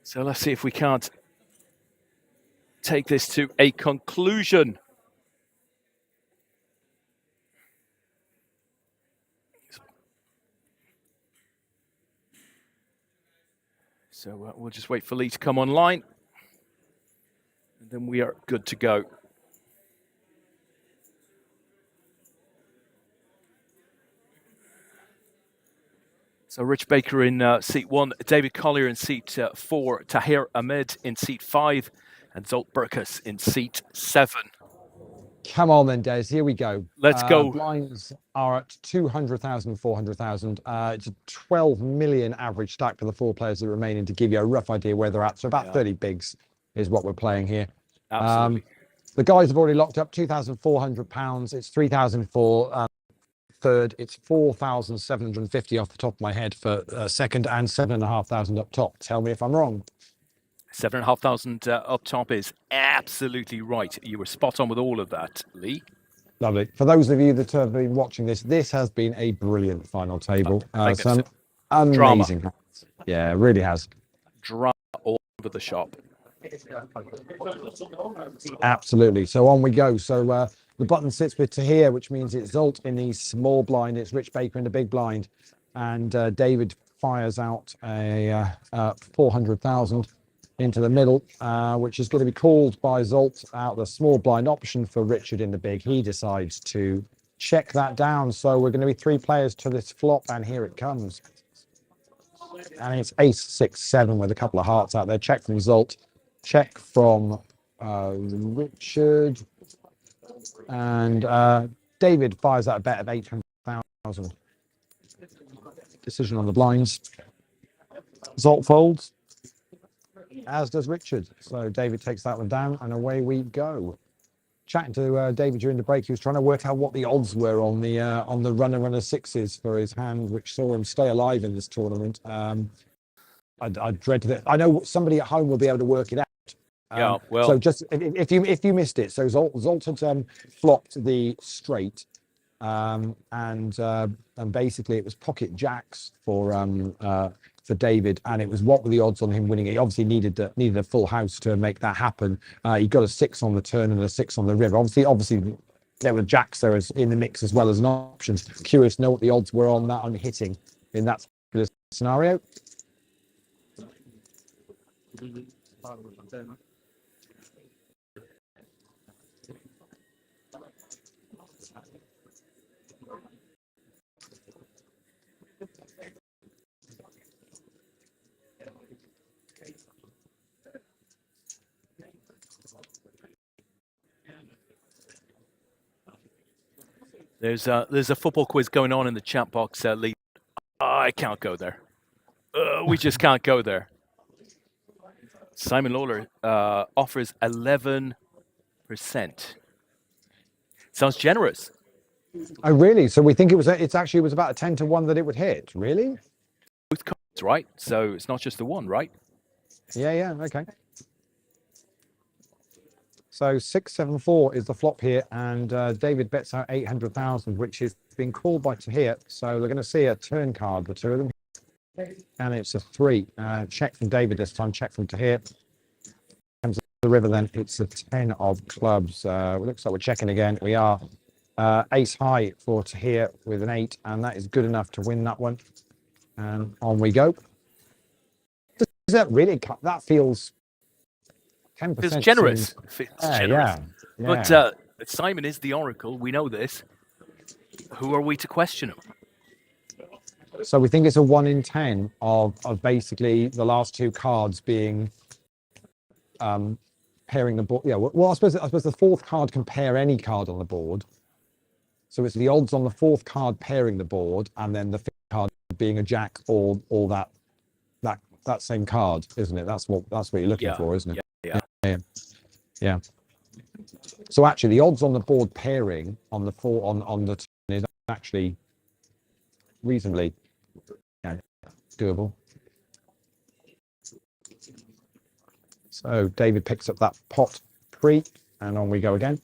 So let's see if we can't take this to a conclusion. So we'll just wait for Lee to come online, and then we are good to go. So Rich Baker in seat 1, David Collier in seat 4, Tahir Ahmed in seat 5, and Zolt Burkus in seat 7. Come on then, Des. Here we go. Let's go. Blinds are at 200,000, 400,000. It's a 12 million average stack for the 4 players that remain, to give you a rough idea where they're at. So about 30 bigs is what we're playing here. Absolutely. The guys have already locked up £2,400. It's 3,000 for third. It's 4,750 off the top of my head for second, and 7,500 up top. Tell me if I'm wrong. 7,500 up top is absolutely right. You were spot on with all of that, Lee. Lovely. For those of you that have been watching this has been a brilliant final table. Some amazing hands. Yeah, it really has. Drama all over the shop. Absolutely. So on we go. So the button sits with Tahir, which means it's Zolt in the small blind. It's Rich Baker in the big blind. And David fires out a 400,000 into the middle, which is going to be called by Zolt out the small blind option for Richard in the big. He decides to check that down. So we're going to be 3 players to this flop, and here it comes. And it's ace, 6, 7 with a couple of hearts out there. Check from Zolt. Check from Richard. And David fires out a bet of 800,000. Decision on the blinds. Zolt folds, as does Richard. So David takes that one down, and away we go. Chatting to David during the break, he was trying to work out what the odds were on the runner sixes for his hand, which saw him stay alive in this tournament. I dread that. I know somebody at home will be able to work it out. Yeah, well. So just if you missed it, so Zolt had flopped the straight, and basically it was pocket jacks for David, and it was what were the odds on him winning it. He obviously needed a full house to make that happen. He got a 6 on the turn and a 6 on the river. Obviously there were jacks there in the mix as well as an option. Curious to know what the odds were on that, on hitting in that particular scenario. There's a football quiz going on in the chat box, Lee. I can't go there. We just can't go there. Simon Lawler offers 11%. Sounds generous. Oh, really? So we think it's actually about a 10 to 1 that it would hit. Really? Both cards, right? So it's not just the one, right? Yeah. Okay. So 674 is the flop here, and David bets out 800,000, which is being called by Tahir. So they're going to see a turn card, the two of them, and it's a 3. Check from David this time. Check from Tahir. Comes the river. Then it's a 10 of clubs. Looks like we're checking again. We are ace high for Tahir with an 8, and that is good enough to win that one. And on we go. Does that really? That feels. 10% It's generous. Seems, it's generous. Yeah. But Simon is the oracle. We know this. Who are we to question him? So we think it's a 1 in 10 of basically the last 2 cards being pairing the board. Yeah. Well, I suppose the 4th card can pair any card on the board. So it's the odds on the 4th card pairing the board, and then the 5th card being a jack or that same card, isn't it? That's what you're looking for, isn't it? Yeah. So actually, the odds on the board pairing on the on the turn is actually reasonably doable. So David picks up that pot pre, and on we go again.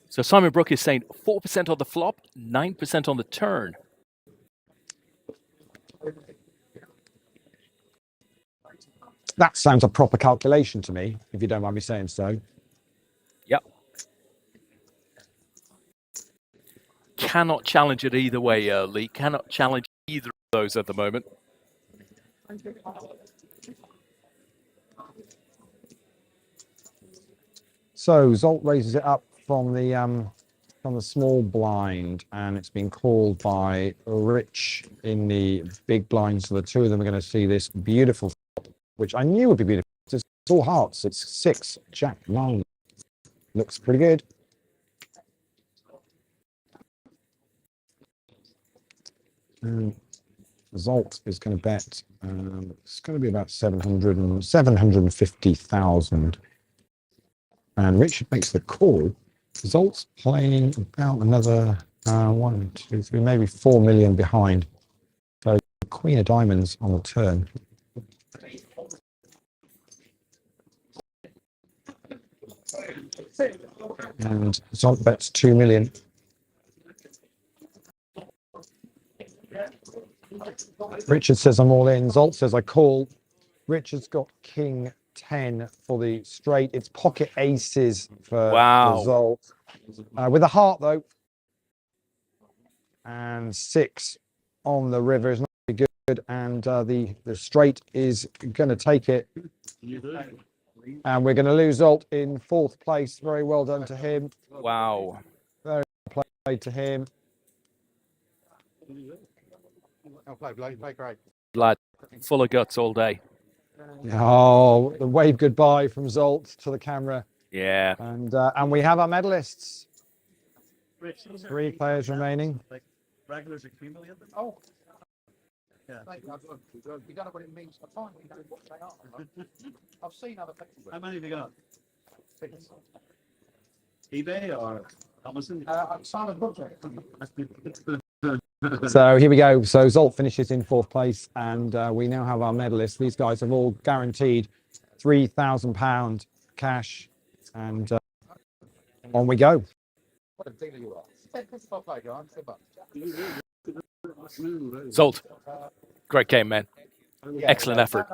So Simon Brook is saying 4% on the flop, 9% on the turn. That sounds a proper calculation to me, if you don't mind me saying so. Yep. Cannot challenge it either way, Lee. Cannot challenge either of those at the moment. So Zolt raises it up from the small blind, and it's been called by Rich in the big blind. So the two of them are going to see this beautiful flop, which I knew would be beautiful. It's all hearts. It's 6, Jack, 9. Looks pretty good. Zolt is going to bet. It's going to be about 750,000. And Richard makes the call. Zolt's playing about another 1, 2, 3, maybe 4 million behind. So Queen of Diamonds on the turn. And Zolt bets 2 million. Richard says I'm all in. Zolt says I call. Richard's got King 10 for the straight. It's pocket aces for Zolt. With a heart though. And 6 on the river is not very good. And the straight is going to take it. And we're going to lose Zolt in 4th place. Very well done to him. Wow. Very well played to him. Play great. Lad, full of guts all day. Oh, the wave goodbye from Zolt to the camera. Yeah. And we have our medalists. 3 players remaining. Regulars accumulate them. Oh. Yeah. You don't know what it means to find what they are. I've seen other people. How many have you got? 6. eBay or Amazon? Simon Brook. So here we go. So Zolt finishes in 4th place, and we now have our medalists. These guys have all guaranteed £3,000 cash, and on we go. What a dealer you are. Zolt, great game, man. Excellent effort.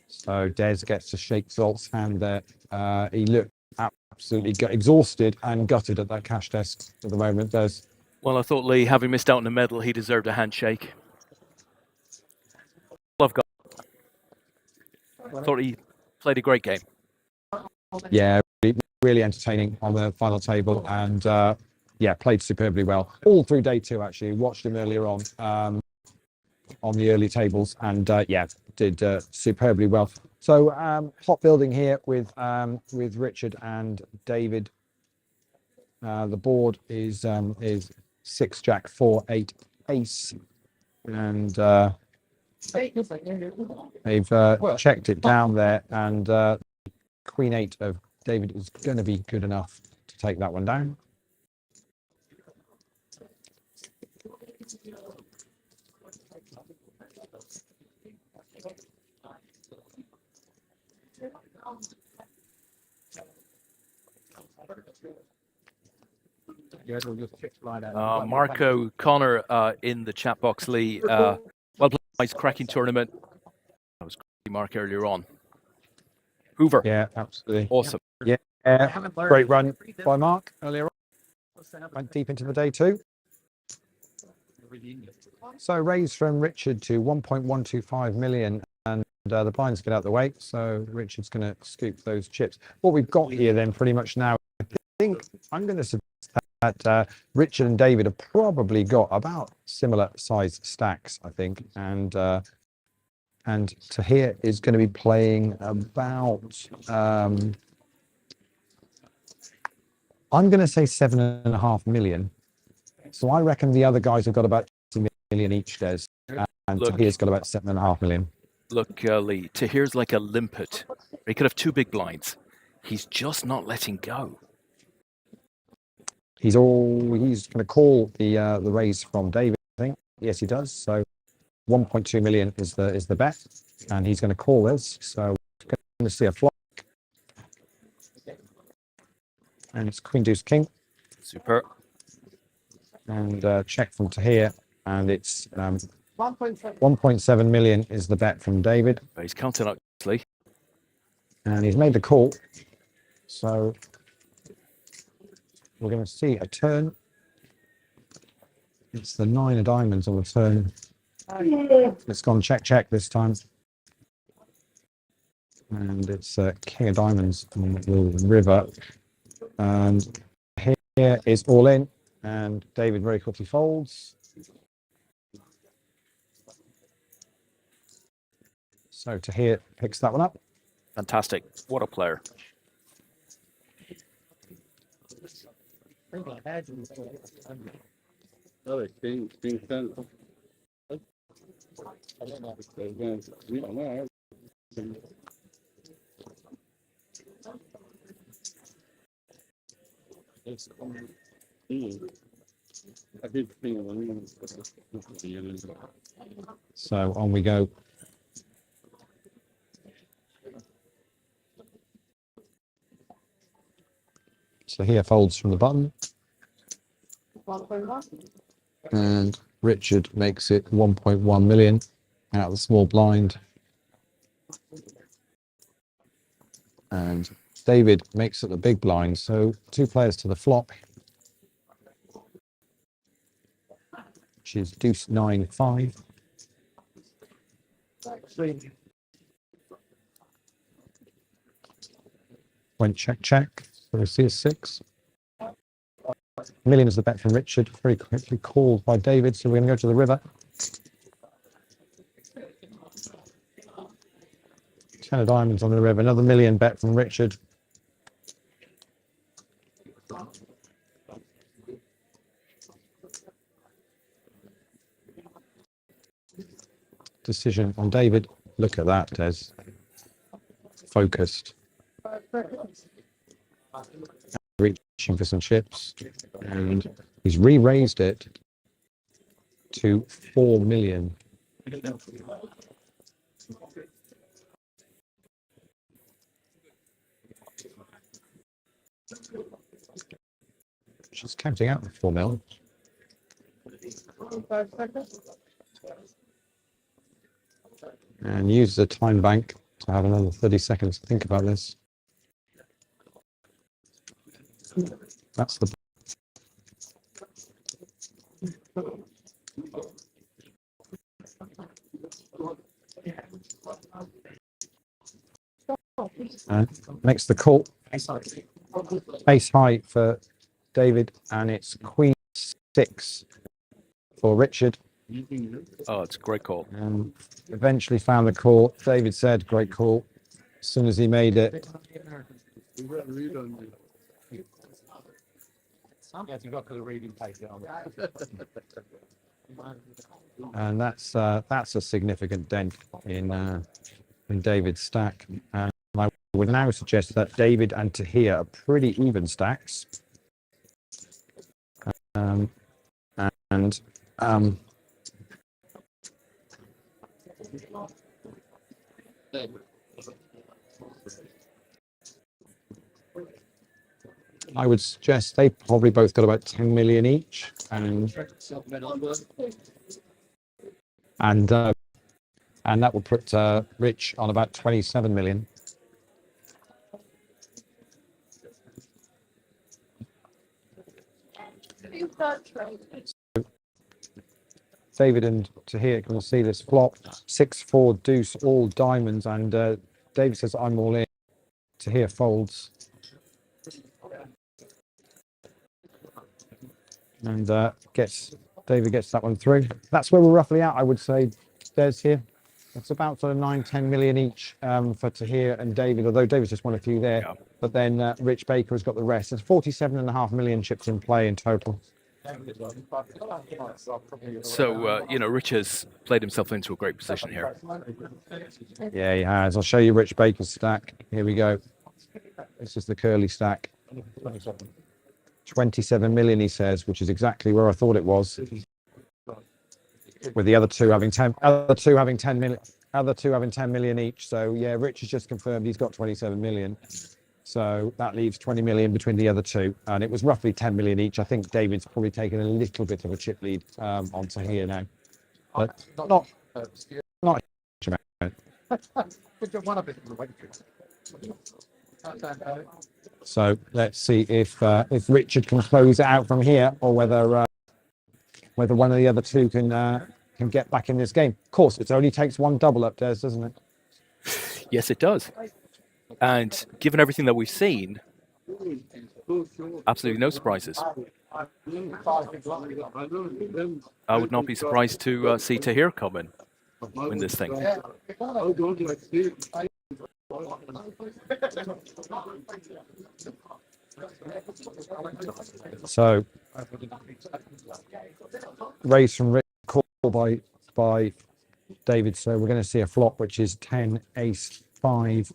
So Des gets to shake Zolt's hand there. He looked absolutely exhausted and gutted at that cash desk at the moment, Des. Well, I thought Lee, having missed out on the medal, he deserved a handshake. I've got. I thought he played a great game. Yeah, really entertaining on the final table, and yeah, played superbly well all through day 2. Actually, watched him earlier on the early tables, and yeah, did superbly well. So hot building here with Richard and David. The board is 6 Jack 4 8 Ace, and they've checked it down there, and Queen 8 of David is going to be good enough to take that one down. Marco Connor in the chat box, Lee. Well played, nice cracking tournament. That was great, Mark, earlier on. Hoover. Yeah, absolutely. Awesome. Yeah, great run by Mark earlier on. Went deep into the day 2. So raised from Richard to 1.125 million, and the blinds get out of the way. So Richard's going to scoop those chips. What we've got here then pretty much now, I think I'm going to suggest that Richard and David have probably got about similar size stacks, I think. And Tahir is going to be playing about, I'm going to say 7.5 million. So I reckon the other guys have got about 2 million each, Des. And Tahir's got about 7.5 million. Look, Lee, Tahir's like a limpet. He could have 2 big blinds. He's just not letting go. He's going to call the raise from David, I think. Yes, he does. So 1.2 million is the bet, and he's going to call this. So we're going to see a flop, and it's Queen Deuce King, Super. and check from Tahir, and it's 1.7 million is the bet from David, But he's counting up nicely. and he's made the call. So we're going to see a turn. It's the 9 of diamonds on the turn. It's gone check this time. And it's King of diamonds on the river. And here is all in. And David very quickly folds. So Tahir picks that one up. Fantastic. What a player. Oh, it's being sent. I don't know if it's we don't know. I did think of it. So on we go. So here folds from the button. And Richard makes it 1.1 million out of the small blind. And David makes it the big blind. So 2 players to the flop, which is deuce 9-5. Went check. So we see a 6. Million is the bet from Richard, very quickly called by David. So we're going to go to the river. 10 of diamonds on the river. Another million bet from Richard. Decision on David. Look at that, Des. Focused. Reaching for some chips, and he's re-raised it to 4 million. She's counting out the 4 mil. And use the time bank to have another 30 seconds to think about this. That's the makes the call. Ace high for David, and it's Queen 6 for Richard. Oh, it's a great call. And eventually found the call. David said, great call. As soon as he made it. And that's a significant dent in David's stack. And I would now suggest that David and Tahir are pretty even stacks. I would suggest they probably both got about 10 million each, and that will put Rich on about 27 million. David and Tahir can see this flop 6-4 deuce, all diamonds, and David says I'm all in. Tahir folds. And David gets that one through. That's where we're roughly at, I would say, Des here. It's about sort of 9-10 million each for Tahir and David, although David's just won a few there. Yeah. But then Rich Baker has got the rest. There's 47.5 million chips in play in total. So, Rich has played himself into a great position here. Yeah, he has. I'll show you Rich Baker's stack. Here we go. This is the curly stack. 27 million, he says, which is exactly where I thought it was. with the other two having 10 million, other two having 10 million each. So yeah, Rich has just confirmed he's got 27 million. So that leaves 20 million between the other two, and it was roughly 10 million each. I think David's probably taken a little bit of a chip lead onto here now, but not a huge amount. So let's see if Richard can close it out from here, or whether one of the other two can get back in this game. Of course, it only takes one double up, Des, doesn't it? Yes, it does. And given everything that we've seen, absolutely no surprises. I would not be surprised to see Tahir come in, win this thing. So, raise from Rich, call by David. So we're going to see a flop, which is 10, ace, 5.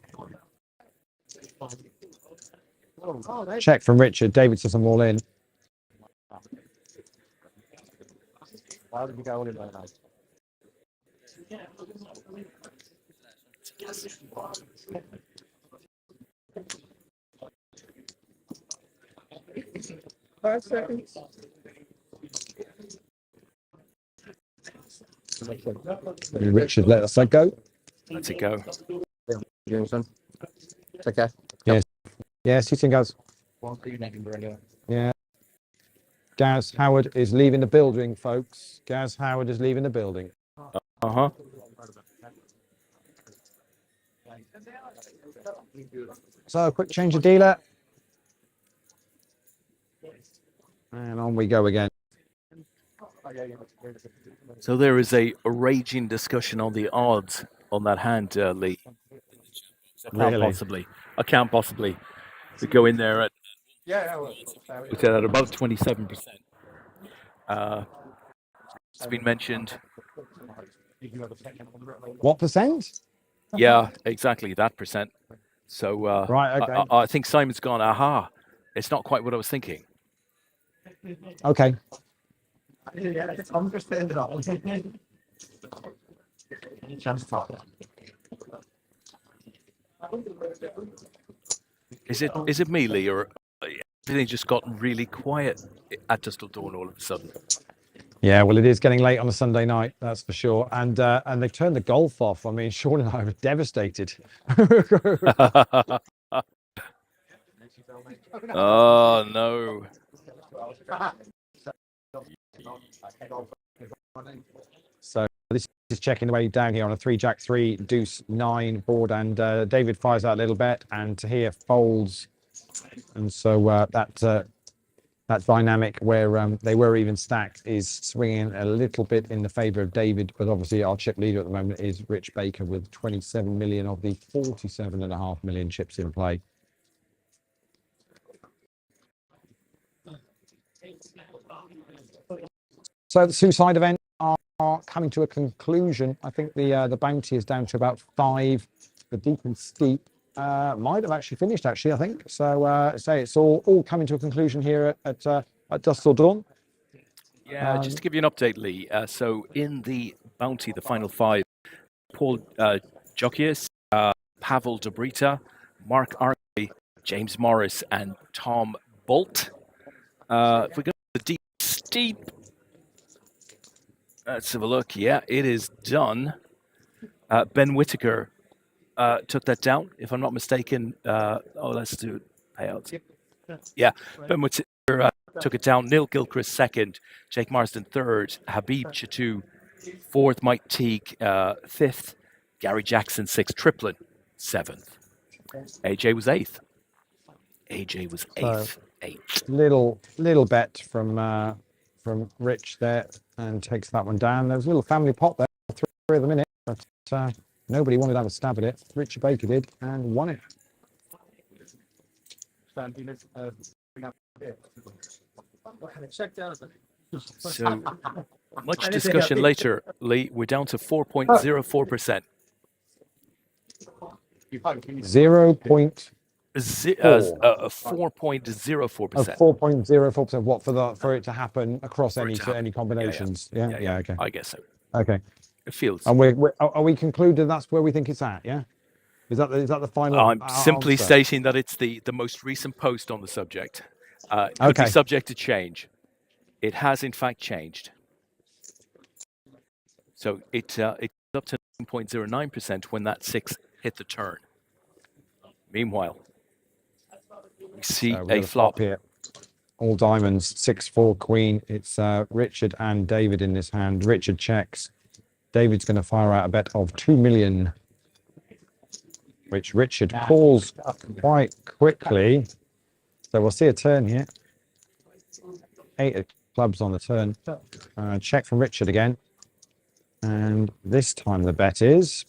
Check from Richard. David says I'm all in. Why would you go all in like that? Richard, let us go. Let's it go. It's okay. Yes, you think, guys. Yeah. Gaz Howard is leaving the building, folks. Gaz Howard is leaving the building. Uh-huh. So, a quick change of dealer. And on we go again. So there is a raging discussion on the odds on that hand, Lee. I can't possibly go in there at about 27%. It's been mentioned. What percent? Yeah, exactly that percent. So right, okay. I think Simon's gone, aha, it's not quite what I was thinking. Okay. Is it me, Lee, or everything just got really quiet at Dusseldorf all of a sudden? Yeah, well, it is getting late on a Sunday night, that's for sure. And they've turned the golf off. I mean, Sean and I were devastated. Oh, no. So this is checking the way down here on a 3-jack-3, deuce 9 board, and David fires out a little bet, and Tahir folds. And so that dynamic where they were even stacked is swinging a little bit in the favour of David, but obviously our chip leader at the moment is Rich Baker with 27 million of the 47.5 million chips in play. So the suicide event are coming to a conclusion. I think the bounty is down to about 5. The deep and steep might have actually finished, I think. So it's all coming to a conclusion here at dusk till dawn. Yeah, just to give you an update, Lee. So in the bounty, the final 5, Paul Jokius, Pavel Dobrita, Mark Arkley, James Morris, and Tom Bolt. If we go to the deep steep, let's have a look. Yeah, it is done. Ben Whittaker took that down, if I'm not mistaken. Let's do payouts. Yeah, Ben Whittaker took it down. Neil Gilchrist second, Jake Marsden third, Habib Chatu fourth, Mike Teague fifth, Gary Jackson sixth, Triplin seventh. AJ was eighth. Eighth. Little bet from Rich there, and takes that one down. There was a little family pot there, 3 of them in it, but nobody wanted to have a stab at it. Richard Baker did and won it. So much discussion later, Lee. We're down to 4.04%. 4.04%. 4.04%. What for it to happen across any combinations? Yeah, okay. I guess so. Okay. It feels. And are we concluded that's where we think it's at? Yeah. Is that the final? I'm simply answer? stating that it's the most recent post on the subject. It could be Okay. subject to change. It has in fact changed. So it's up to 9.09% when that 6 hit the turn. Meanwhile, we see So we've a got flop. here. All diamonds, 6-4 queen. It's Richard and David in this hand. Richard checks. David's going to fire out a bet of 2 million, which Richard calls quite quickly. So we'll see a turn here. 8 of clubs on the turn. Check from Richard again. And this time the bet is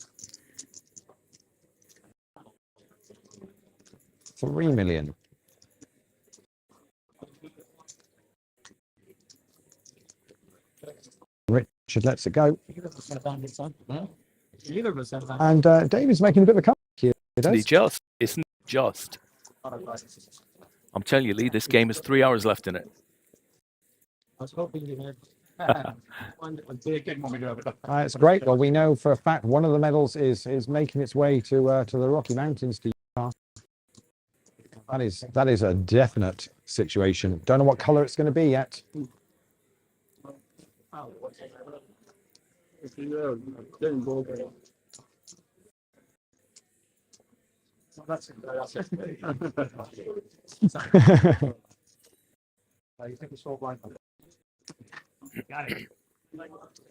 3 million. Richard lets it go. And David's making a bit of a comeback here. Isn't he just? I'm telling you, Lee, this game has 3 hours left in it. I was hoping you had. It's great. Well, we know for a fact one of the medals is making its way to the Rocky Mountains to Utah. That is a definite situation. Don't know what color it's going to be yet.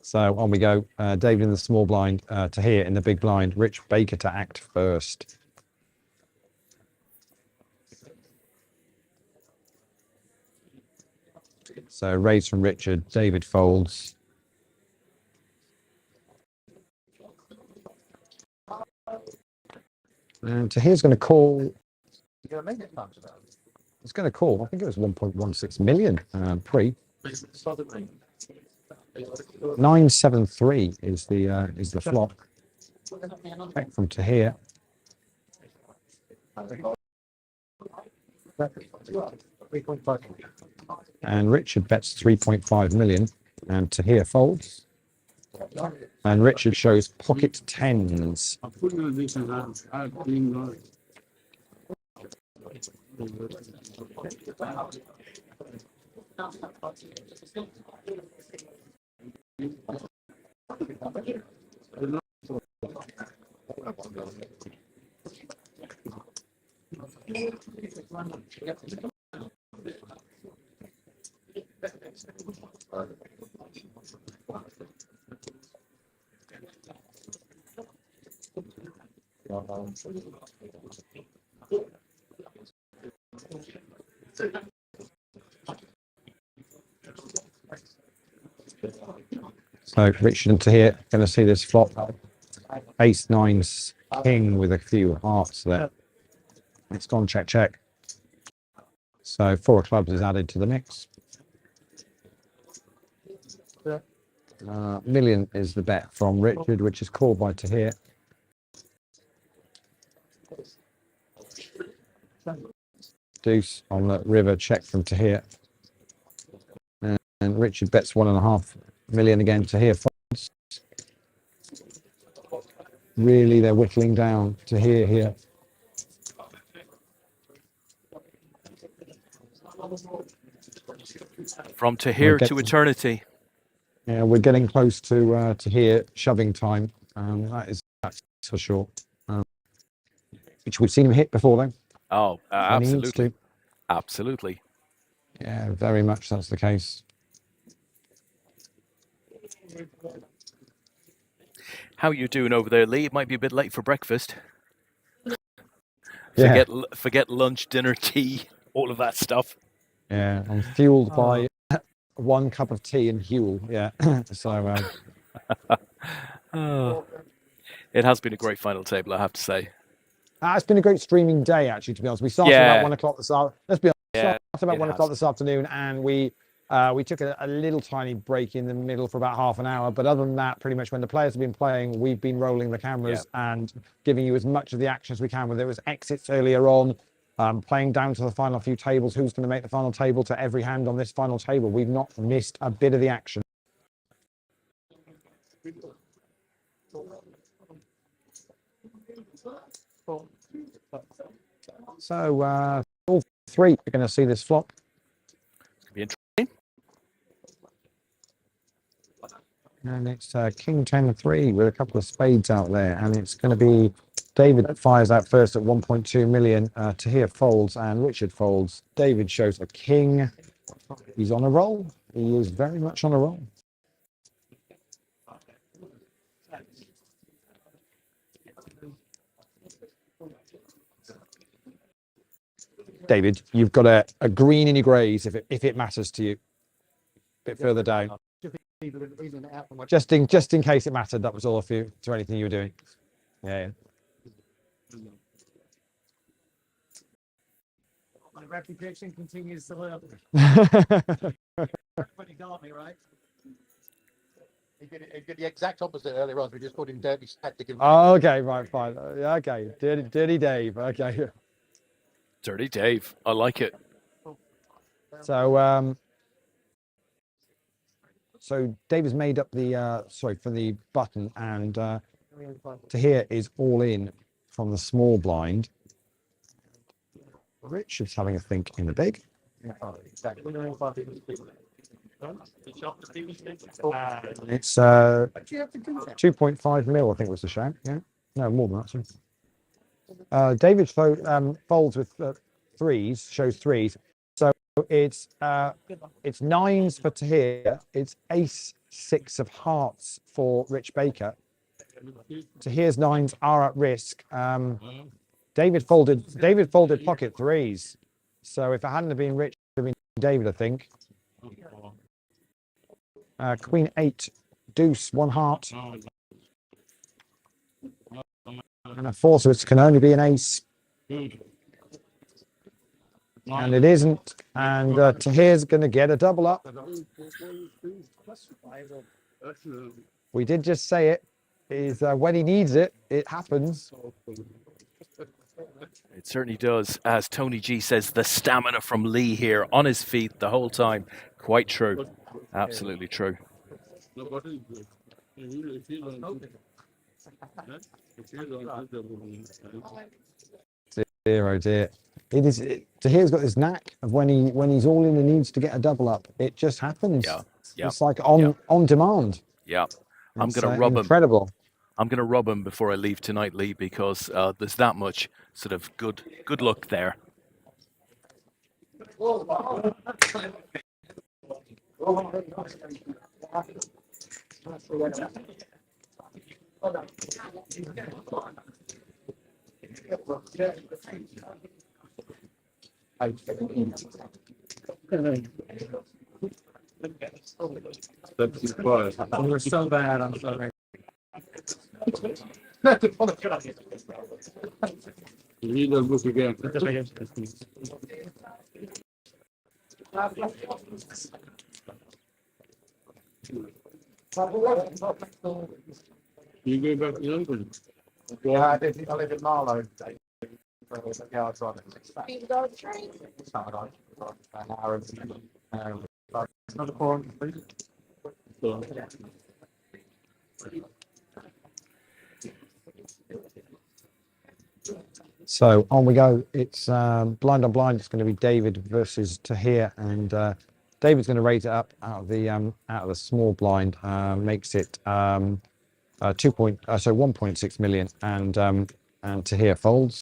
So on we go. David in the small blind, to here in the big blind. Rich Baker to act first. So raise from Richard. David folds. And to here's going to call. It's going to call. I think it was 1.16 million pre. 973 is the flop. Back from to here. And Richard bets 3.5 million, and to here folds. And Richard shows pocket tens. So Richard into here, going to see this flop. Ace nines king with a few hearts there. It's gone check check. So 4 of clubs is added to the mix. Million is the bet from Richard, which is called by Tahir. Deuce on the river, check from Tahir. And Richard bets 1.5 million again. Tahir folds. Really, they're whittling down Tahir here. From Tahir to eternity. Yeah, we're getting close to here shoving time. That's for sure. Which we've seen him hit before, though. Oh, absolutely, absolutely. Yeah, very much that's the case. How you doing over there, Lee? It might be a bit late for breakfast. Yeah. Forget lunch, dinner, tea, all of that stuff. Yeah, I'm fueled by 1 cup of tea and Huel. Yeah, so. It has been a great final table, I have to say. It's been a great streaming day, actually. To be honest, we started about 1 o'clock this afternoon. Let's be honest, started about 1 o'clock this afternoon, and we took a little tiny break in the middle for about half an hour. But other than that, pretty much when the players have been playing, we've been rolling the cameras and giving you as much of the action as we can. Whether it was exits earlier on, playing down to the final few tables, who's going to make the final table, to every hand on this final table. We've not missed a bit of the action. So all three are going to see this flop. Could be interesting. And it's King 10-3 with a couple of spades out there. And it's going to be David that fires out first at 1.2 million. Tahir folds and Richard folds. David shows a king. He's on a roll. He is very much on a roll. David, you've got a green in your greys if it matters to you. A bit further down. Just in case it mattered, that was all of you to anything you were doing. Yeah. My reputation continues to live. Everybody got me, right? He did the exact opposite earlier on. We just called him Dirty Static. Oh, okay, right, fine. Yeah, okay. Dirty Dave. Okay. Dirty Dave. I like it. So Dave has made up the for the button, and Tahir is all in from the small blind. Rich is having a think in the big. It's 2.5 mil, I think was the shout. Yeah, no more than that. Sorry. David folds with threes, shows threes. So it's nines for Tahir. It's ace six of hearts for Rich Baker. Tahir's nines are at risk. David folded pocket threes. So if it hadn't have been Rich, it would have been David, I think. Queen eight, deuce, one heart. And a four, so it can only be an ace. And it isn't. And Tahir's going to get a double up. We did just say it. Is when he needs it, it happens. It certainly does. As Tony G says, the stamina from Lee here on his feet the whole time. Quite true. Absolutely true. Dear, oh dear. Tahir's got this knack of when he's all in and needs to get a double up, it just happens. Yeah. It's like on demand. Yeah. I'm It's, going to rub him. incredible. I'm going to rub him before I leave tonight, Lee, because there's that much sort of good luck there. We're so bad. I'm sorry. You go back to London? Yeah, I live in Marlow. Yeah, I drive it. It's not an hour and another 400, please. So on we go. It's blind on blind. It's going to be David versus Tahir, and David's going to raise it up out of the small blind. Makes it 1.6 million, and Tahir folds.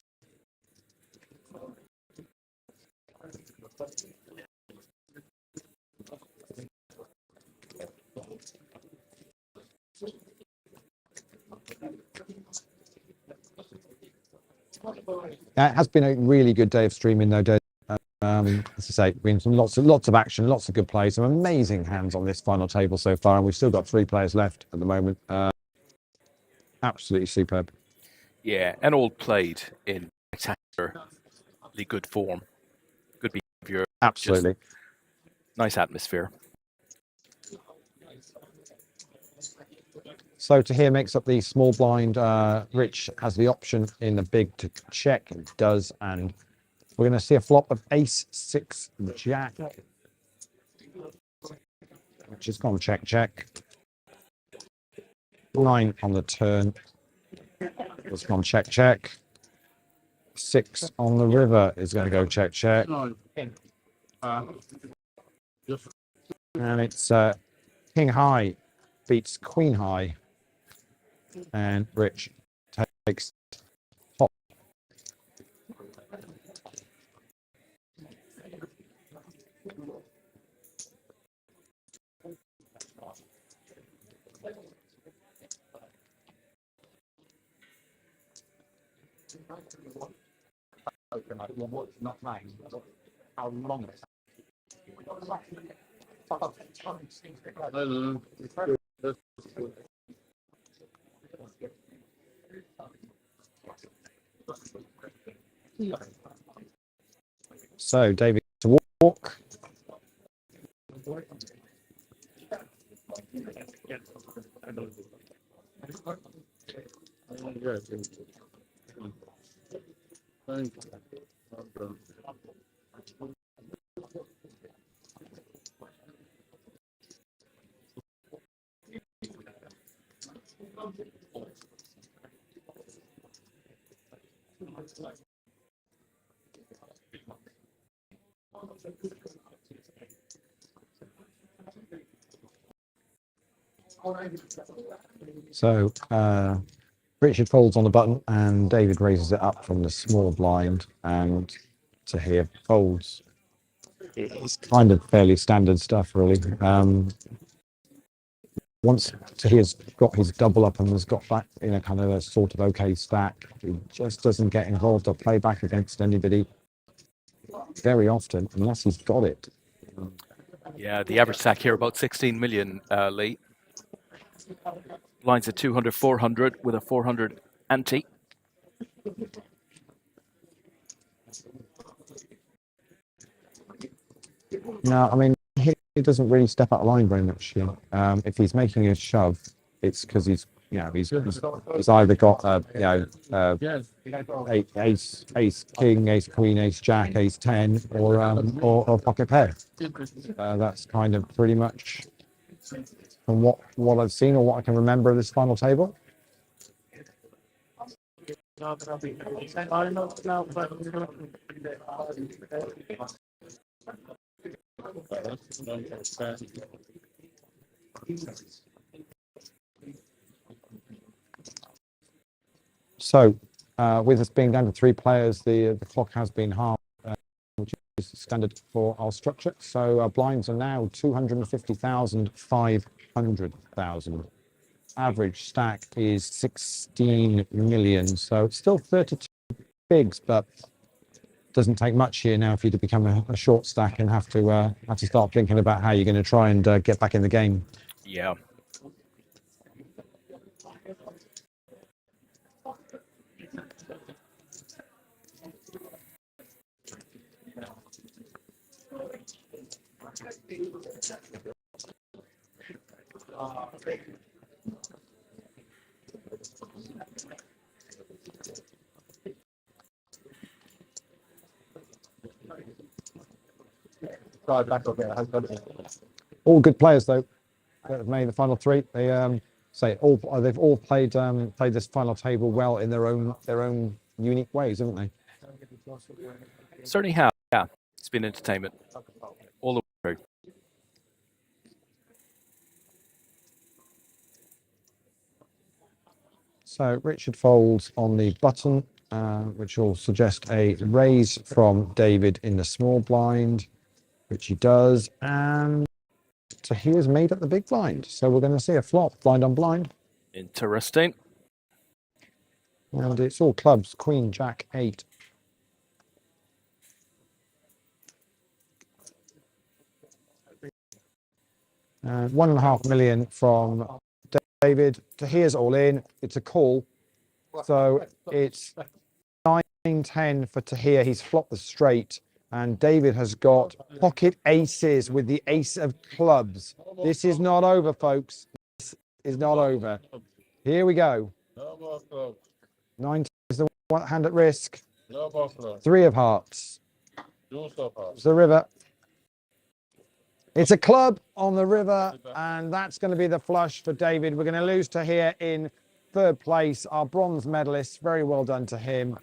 It has been a really good day of streaming, though, Dave. As I say, been some lots of action, lots of good play, some amazing hands on this final table so far, and we've still got 3 players left at the moment. Absolutely superb. Yeah, and all played in spectacularly good form. Good behavior. Absolutely. Nice atmosphere. So Tahir makes up the small blind. Rich has the option in the big to check, and does, and we're going to see a flop of ace six jack, which has gone check. 9 on the turn. It's gone check. 6 on the river is going to go check, check. And it's King High beats Queen High. And Rich takes top. Not playing. How long is So David to walk. So Richard folds on the button and David raises it up from the small blind, and Tahir folds. It's kind of fairly standard stuff, really. Once Tahir's got his double up and has got back in a kind of a sort of okay stack, he just doesn't get involved or play back against anybody very often unless he's got it. Yeah, the average stack here about 16 million, Lee. Blinds at 200, 400 with a 400 ante. No, I mean, he doesn't really step out of line very much here. If he's making a shove, it's because he's either got ace king, ace queen, ace jack, ace 10, or pocket pair. That's kind of pretty much from what I've seen or what I can remember of this final table. So, with us being down to 3 players, the clock has been halved, which is standard for our structure. So, blinds are now 250,000, 500,000. Average stack is 16 million. So, it's still 32 bigs, but doesn't take much here now for you to become a short stack and have to start thinking about how you're going to try and get back in the game. Yeah. All good players though that have made the final 3. They they've all played this final table well in their own unique ways, haven't they? Certainly have. Yeah, it's been entertainment all the way through. So Richard folds on the button, which will suggest a raise from David in the small blind, which he does, and Tahir's made up the big blind. So we're going to see a flop, blind on blind. Interesting. And it's all clubs, queen, jack, 8. And 1.5 million from David. Tahir's all in. It's a call. So it's 9-10 for Tahir. He's flopped the straight. And David has got pocket aces with the ace of clubs. This is not over, folks. This is not over. Here we go. 9 is the one hand at risk. 3 of hearts. It's the river. It's a club on the river, and that's going to be the flush for David. We're going to lose Tahir in 3rd place. Our bronze medalist. Very well done to him.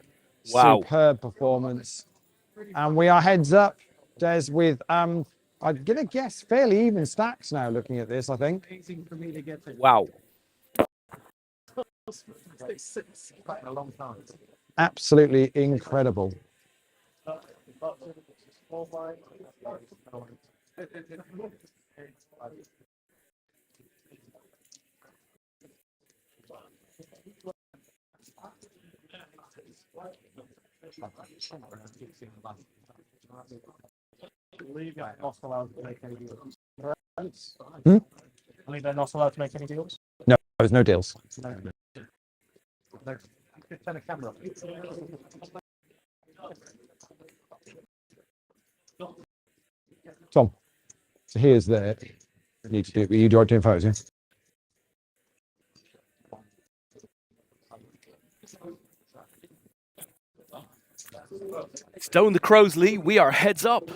Wow. Superb performance. And we are heads up, Des, with I'm gonna guess fairly even stacks now. Looking at this, I think. Amazing for me to get to. Wow. Quite a long time. Absolutely incredible. Leave that not allowed to make any deals. Hmm? I mean, they're not allowed to make any deals. No, there's no deals. No. Turn a camera off. Tom, so here's the. You need to do. You do doing photos, yeah? Stone the Crows, Lee. We are heads up.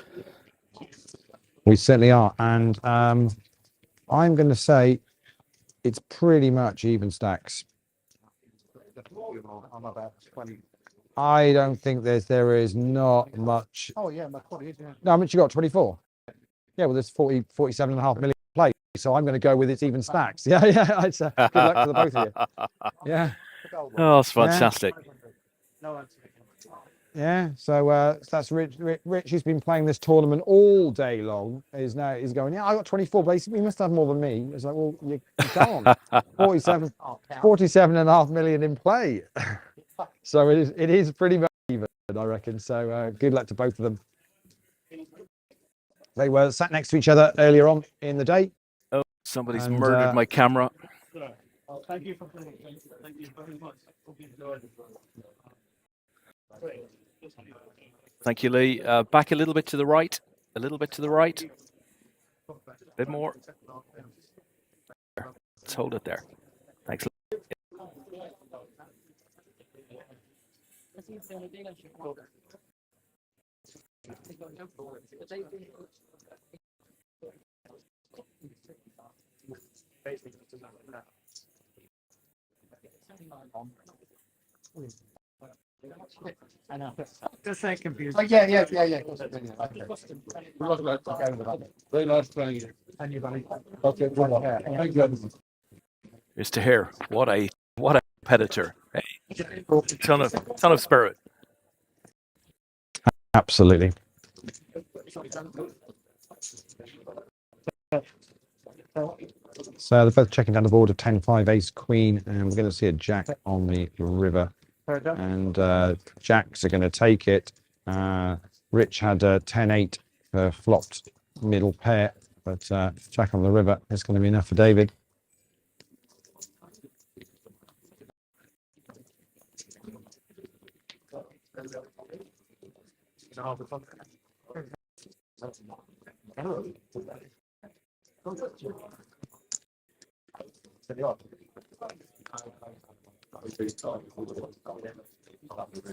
We certainly are, and I'm going to say it's pretty much even stacks. I'm about 20. I don't think there is not much. Oh, yeah, my 40 is, yeah. No, how much you got? 24. Yeah, well, there's 47.5 million plays, so I'm going to go with it's even stacks. Yeah, yeah. It's good luck to the both of you. Yeah. Oh, it's fantastic. No answer. Yeah, so that's Rich. Rich, who's been playing this tournament all day long, is going. Yeah, I got 24. Basically, you must have more than me. It's like, well, you can't. 47.5 million in play. So it is pretty much even, I reckon. So good luck to both of them. They were sat next to each other earlier on in the day. Oh, somebody's murdered my camera. Well, thank you for playing. Thank you very much. Hope you enjoyed it. Thank you, Lee. Back a little bit to the right. A little bit to the right. A bit more. Let's hold it there. Thanks. I know. Just saying confused. Oh, yeah. Very nice playing you. And you, buddy. Okay, thank you. Mr. Hare, what a competitor. Hey, ton of spirit. Absolutely. So they're both checking down the board of 10-5 ace queen, and we're going to see a jack on the river. And jacks are going to take it. Rich had 10-8 flopped middle pair, but jack on the river is going to be enough for David.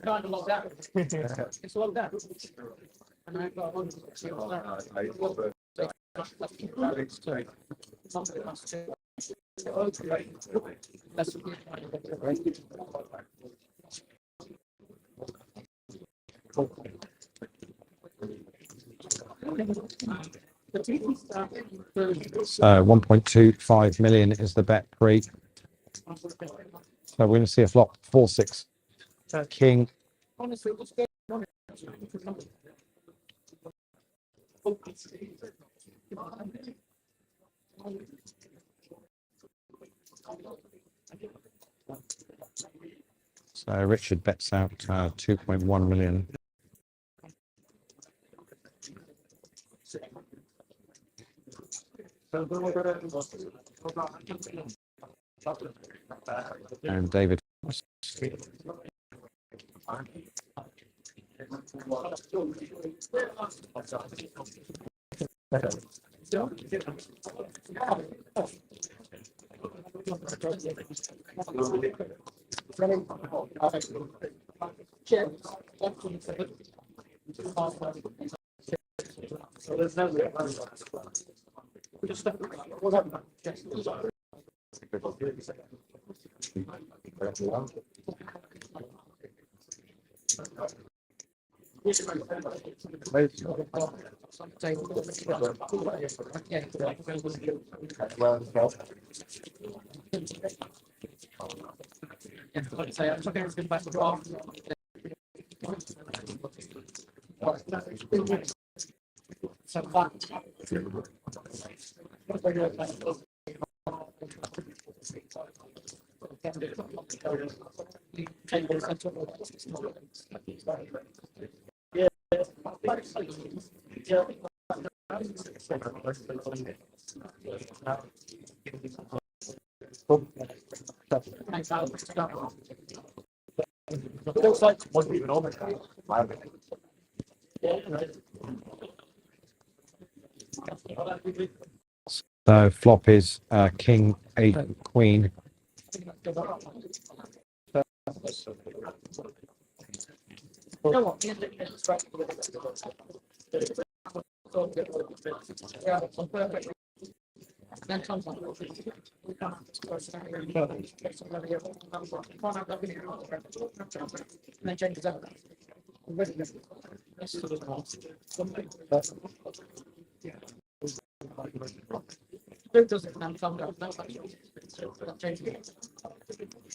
Kind of locked down. It's locked down. And I've got one. So 1.25 million is the bet pre. So we're going to see a flop 4-6 king. Honestly, what's going on? So Richard bets out 2.1 million. And David. So flop is king, 8, queen.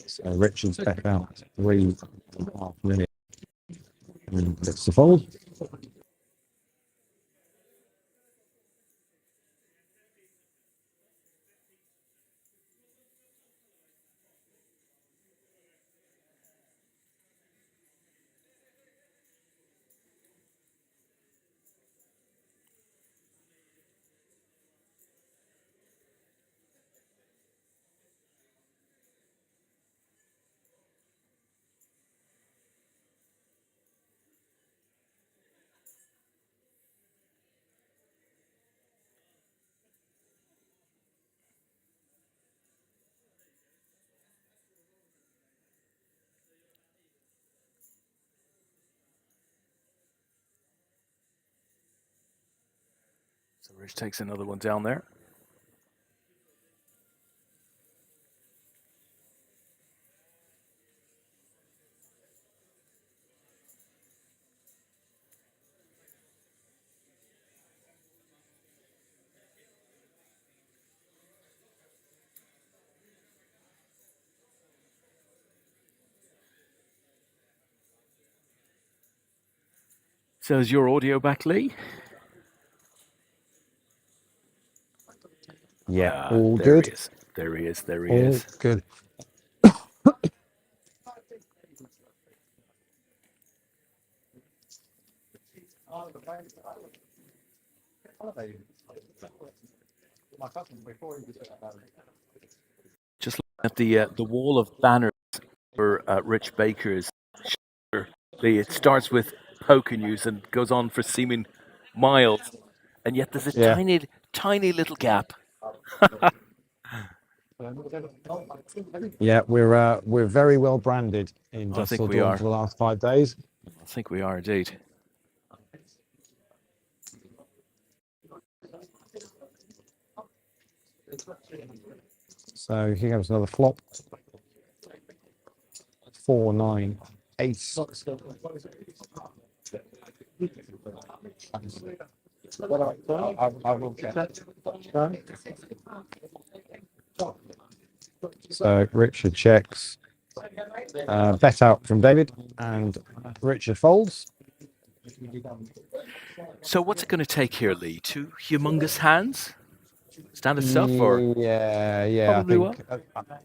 So Richard's bet out 3.5 million. And it's the fold. So Rich takes another one down there. So is your audio back, Lee? Yeah, all there good. He is. There he is. There he All is. good. Just looking at the wall of banners for Rich Baker's show. It starts with poker news and goes on for seeming miles, and yet there's a Yeah. tiny little gap. Yeah, we're very well branded in I think we are. Dusseldorf for the last 5 days. I think we are indeed. So here comes another flop. 4, 9, ace. So Richard checks. Bet out from David, and Richard folds. So what's it going to take here, Lee? 2 humongous hands? Standard stuff, or Yeah. I probably think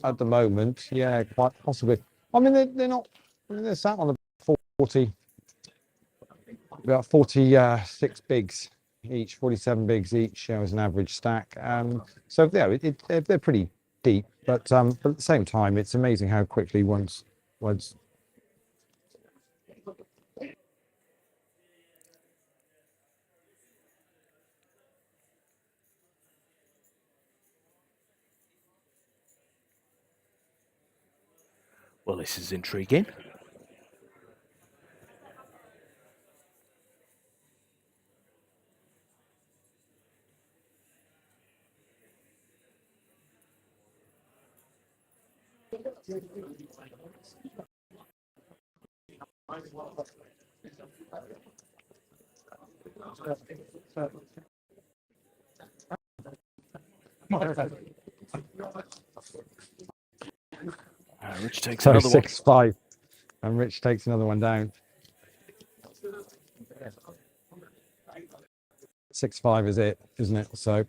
at the moment, yeah, quite possibly. I mean, they're not. I mean, they're sat on about 46 bigs each, 47 bigs each as an average stack. So yeah, they're pretty deep, but at the same time, it's amazing how quickly once. Well, this is intriguing. Rich takes So another one. 6-5. And Rich takes another one down. 6-5 is it, isn't it? So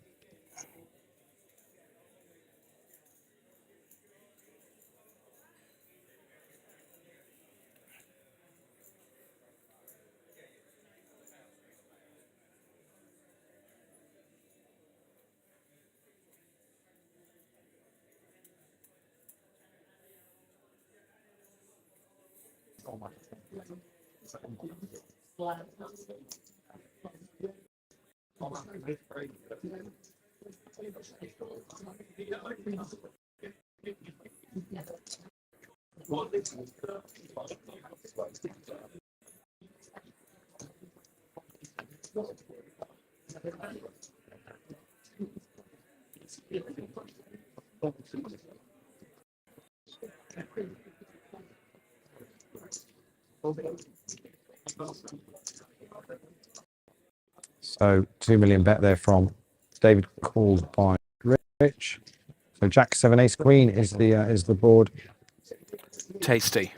So 2 million bet there from David, called by Rich. So Jack 7 Ace Queen is the board. Tasty.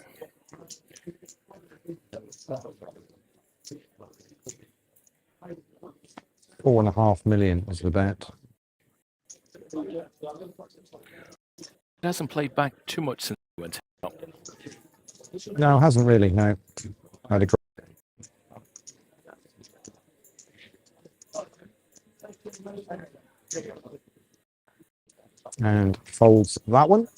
$4.5 million is the bet. It hasn't played back too much since he went out. No, hasn't really. No, I'd agree. And folds that one.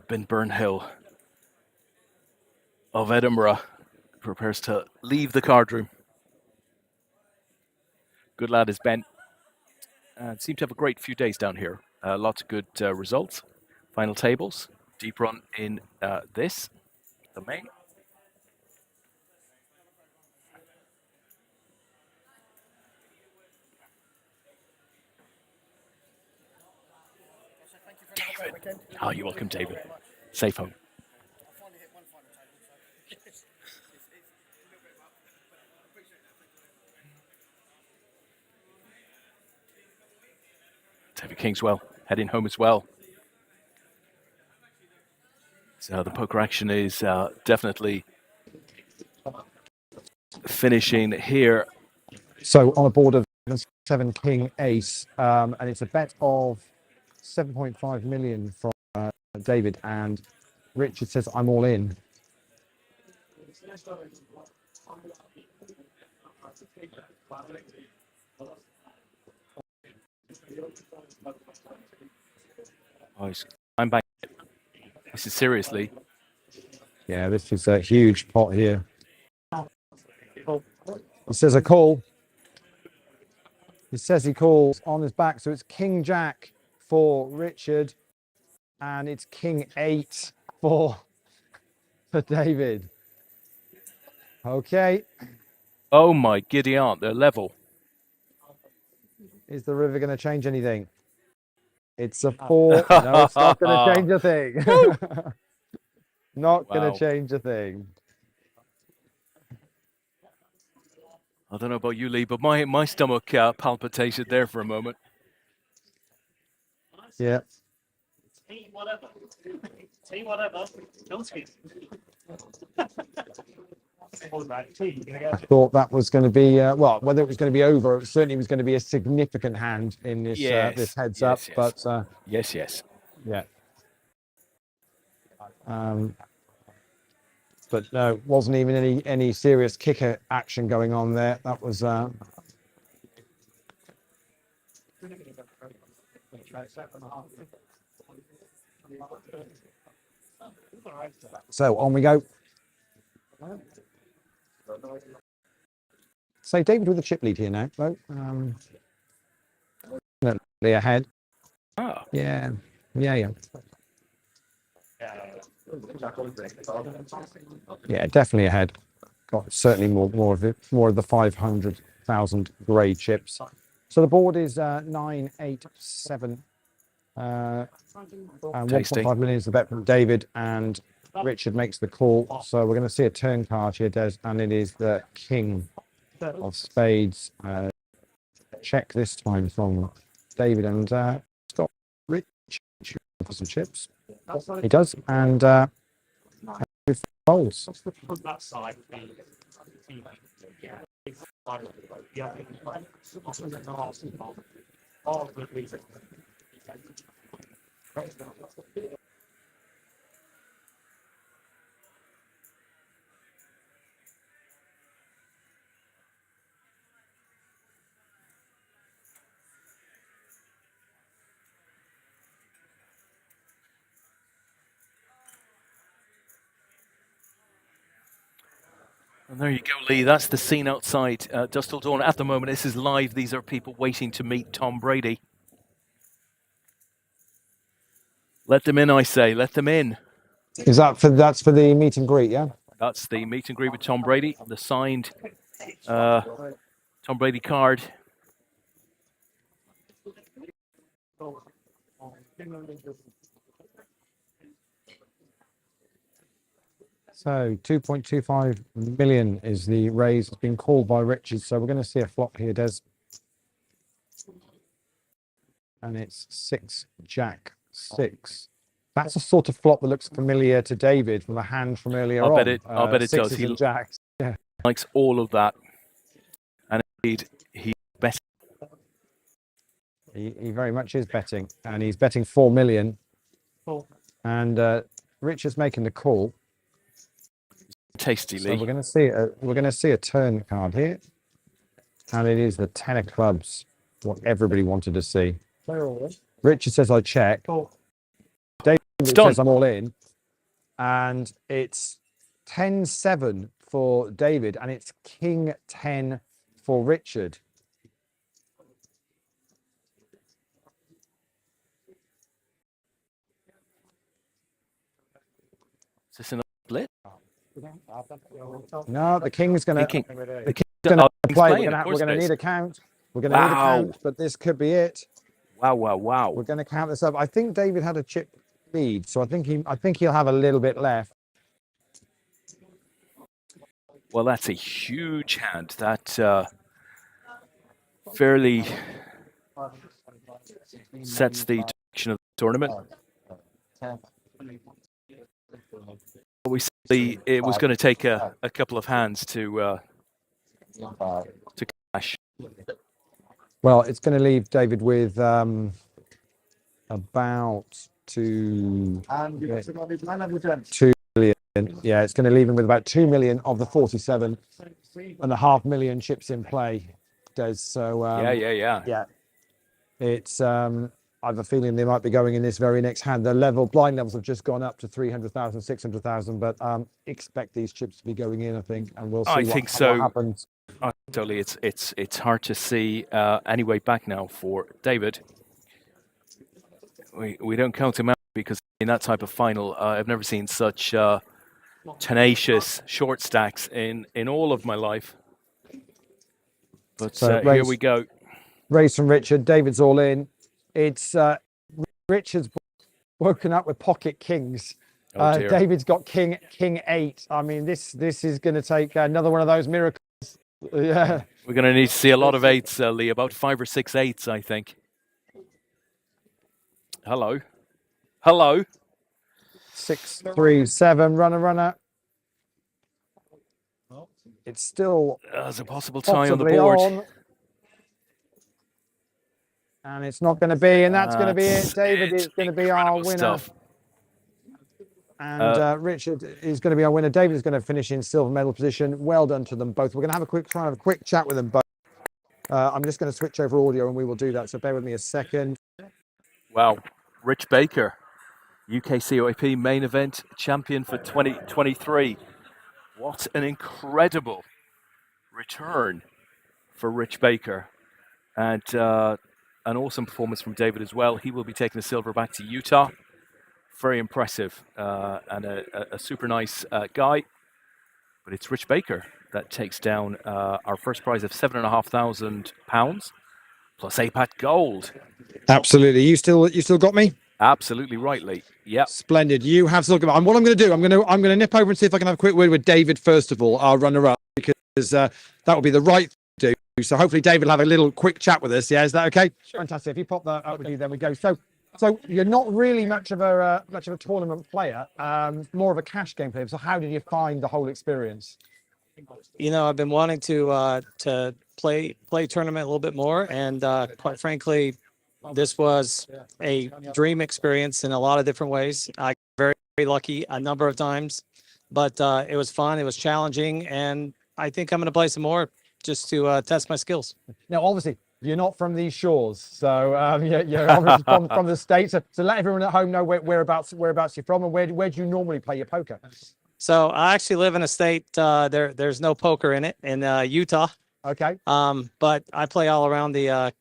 Ben Burnhill of Edinburgh prepares to leave the card room. Good lad is Ben. Seemed to have a great few days down here. Lots of good results. Final tables. Deep run in the main. David. Oh, you're welcome, David. Safe home. David Kingswell heading home as well. So the poker action is definitely finishing here. So on a board of 7 King Ace, and it's a bet of 7.5 million from David, and Richard says I'm all in. Oh, I'm back. This is seriously. Yeah, this is a huge pot here. He says a call. He says he calls on his back, so it's King Jack for Richard, and it's King 8 for David. Okay. Oh my giddy aunt, they're level. Is the river going to change anything? It's a 4. No, it's not going to change a thing. Not going Wow. to change a thing. I don't know about you, Lee, but my stomach palpitated there for a moment. Yeah. Tea whatever. Tea whatever. Don't skip. I thought that was going to be well, whether it was going to be over, it certainly was going to be a significant hand in this this heads up. But yes. yeah. But no, wasn't even any serious kicker action going on there. That was. So on we go. So David with a chip lead here now, though. Definitely ahead. Oh. Yeah. Yeah, definitely ahead. Got certainly more of the 500,000 grey chips. So the board is 9, 8, 7. And 1.5 million is the bet from David, and Richard makes the call. So we're going to see a turn card here, Des, and it is the King of Spades. Check this time from David, and Scott Rich for some chips. He does, and bowls. That side. And there you go, Lee. That's the scene outside Dust Till Dawn. At the moment, this is live. These are people waiting to meet Tom Brady. Let them in, I say. Let them in. Is that's for the meet and greet, yeah? That's the meet and greet with Tom Brady. The signed Tom Brady card. So 2.25 million is the raise. It's been called by Richard. So we're going to see a flop here, Des. And it's 6, Jack, 6. That's a sort of flop that looks familiar to David from a hand from earlier on. I'll bet it does. He jacks. Yeah. Likes all of that. And indeed, he bet. He very much is betting. And he's betting 4 million. And Richard's making the call. Tastily. So we're going to see a turn card here, and it is the 10 of clubs. What everybody wanted to see. Richard says I check. David says I'm all in, and it's 10-7 for David, and it's King 10 for Richard. Is this another split? No, the King's going to King. play. We're going to Playing, need a count. We're going to need a count, but this could be it. Wow. We're going to count this up. I think David had a chip lead, so I think he'll have a little bit left. Well, that's a huge hand. That fairly sets the direction of the tournament. Obviously, it was going to take a couple of hands to cash. Well, it's going to leave David with about 2 million. Yeah, it's going to leave him with about 2 million of the 47.5 million chips in play. Des, so yeah. It's I have a feeling they might be going in this very next hand. The blind levels have just gone up to 300,000, 600,000, but expect these chips to be going in, I think, and we'll see what happens. Totally, it's hard to see any way back now for David. We don't count him out because in that type of final, I've never seen such tenacious short stacks in all of my life. But so here we go. Raise from Richard. David's all in. It's Richard's woken up with pocket kings. Oh dear. David's got king 8. I mean, this is going to take another one of those miracles. Yeah. We're going to need to see a lot of 8s, Lee. About 5 or 6 8s, I think. Hello. Hello. 6, 3, 7. Runner. It's still There's a possible tie on the possibly board. on. And it's not going to be, and that's going to be it. David is going to be our winner. Stuff. And Richard is going to be our winner. David is going to finish in silver medal position. Well done to them both. We're going to try and have a quick chat with them both. I'm just going to switch over audio and we will do that. So bear with me a second. Wow. Rich Baker, UKCOAP main event champion for 2023. What an incredible return for Rich Baker. And an awesome performance from David as well. He will be taking the silver back to Utah. Very impressive and a super nice guy. But it's Rich Baker that takes down our first prize of £7,500 plus APAT gold. Absolutely. You still got me? Absolutely right, Lee. Yep. Splendid. You have still got me. And what I'm going to do, I'm going to nip over and see if I can have a quick word with David first of all, our runner-up, because that would be the right thing to do. So hopefully David will have a little quick chat with us. Yeah, is that okay? Sure. Fantastic. If you pop that up with you, then we go. So you're not really much of a tournament player, more of a cash game player. So how did you find the whole experience? You know, I've been wanting to play tournament a little bit more, and quite frankly, this was a dream experience in a lot of different ways. I got very, very lucky a number of times, but it was fun. It was challenging, and I think I'm going to play some more just to test my skills. Now, obviously, you're not from these shores, so you're obviously from the States. So let everyone at home know whereabouts you're from, and where do you normally play your poker? So I actually live in a state there's no poker in it, in Utah. Okay. But I play all around the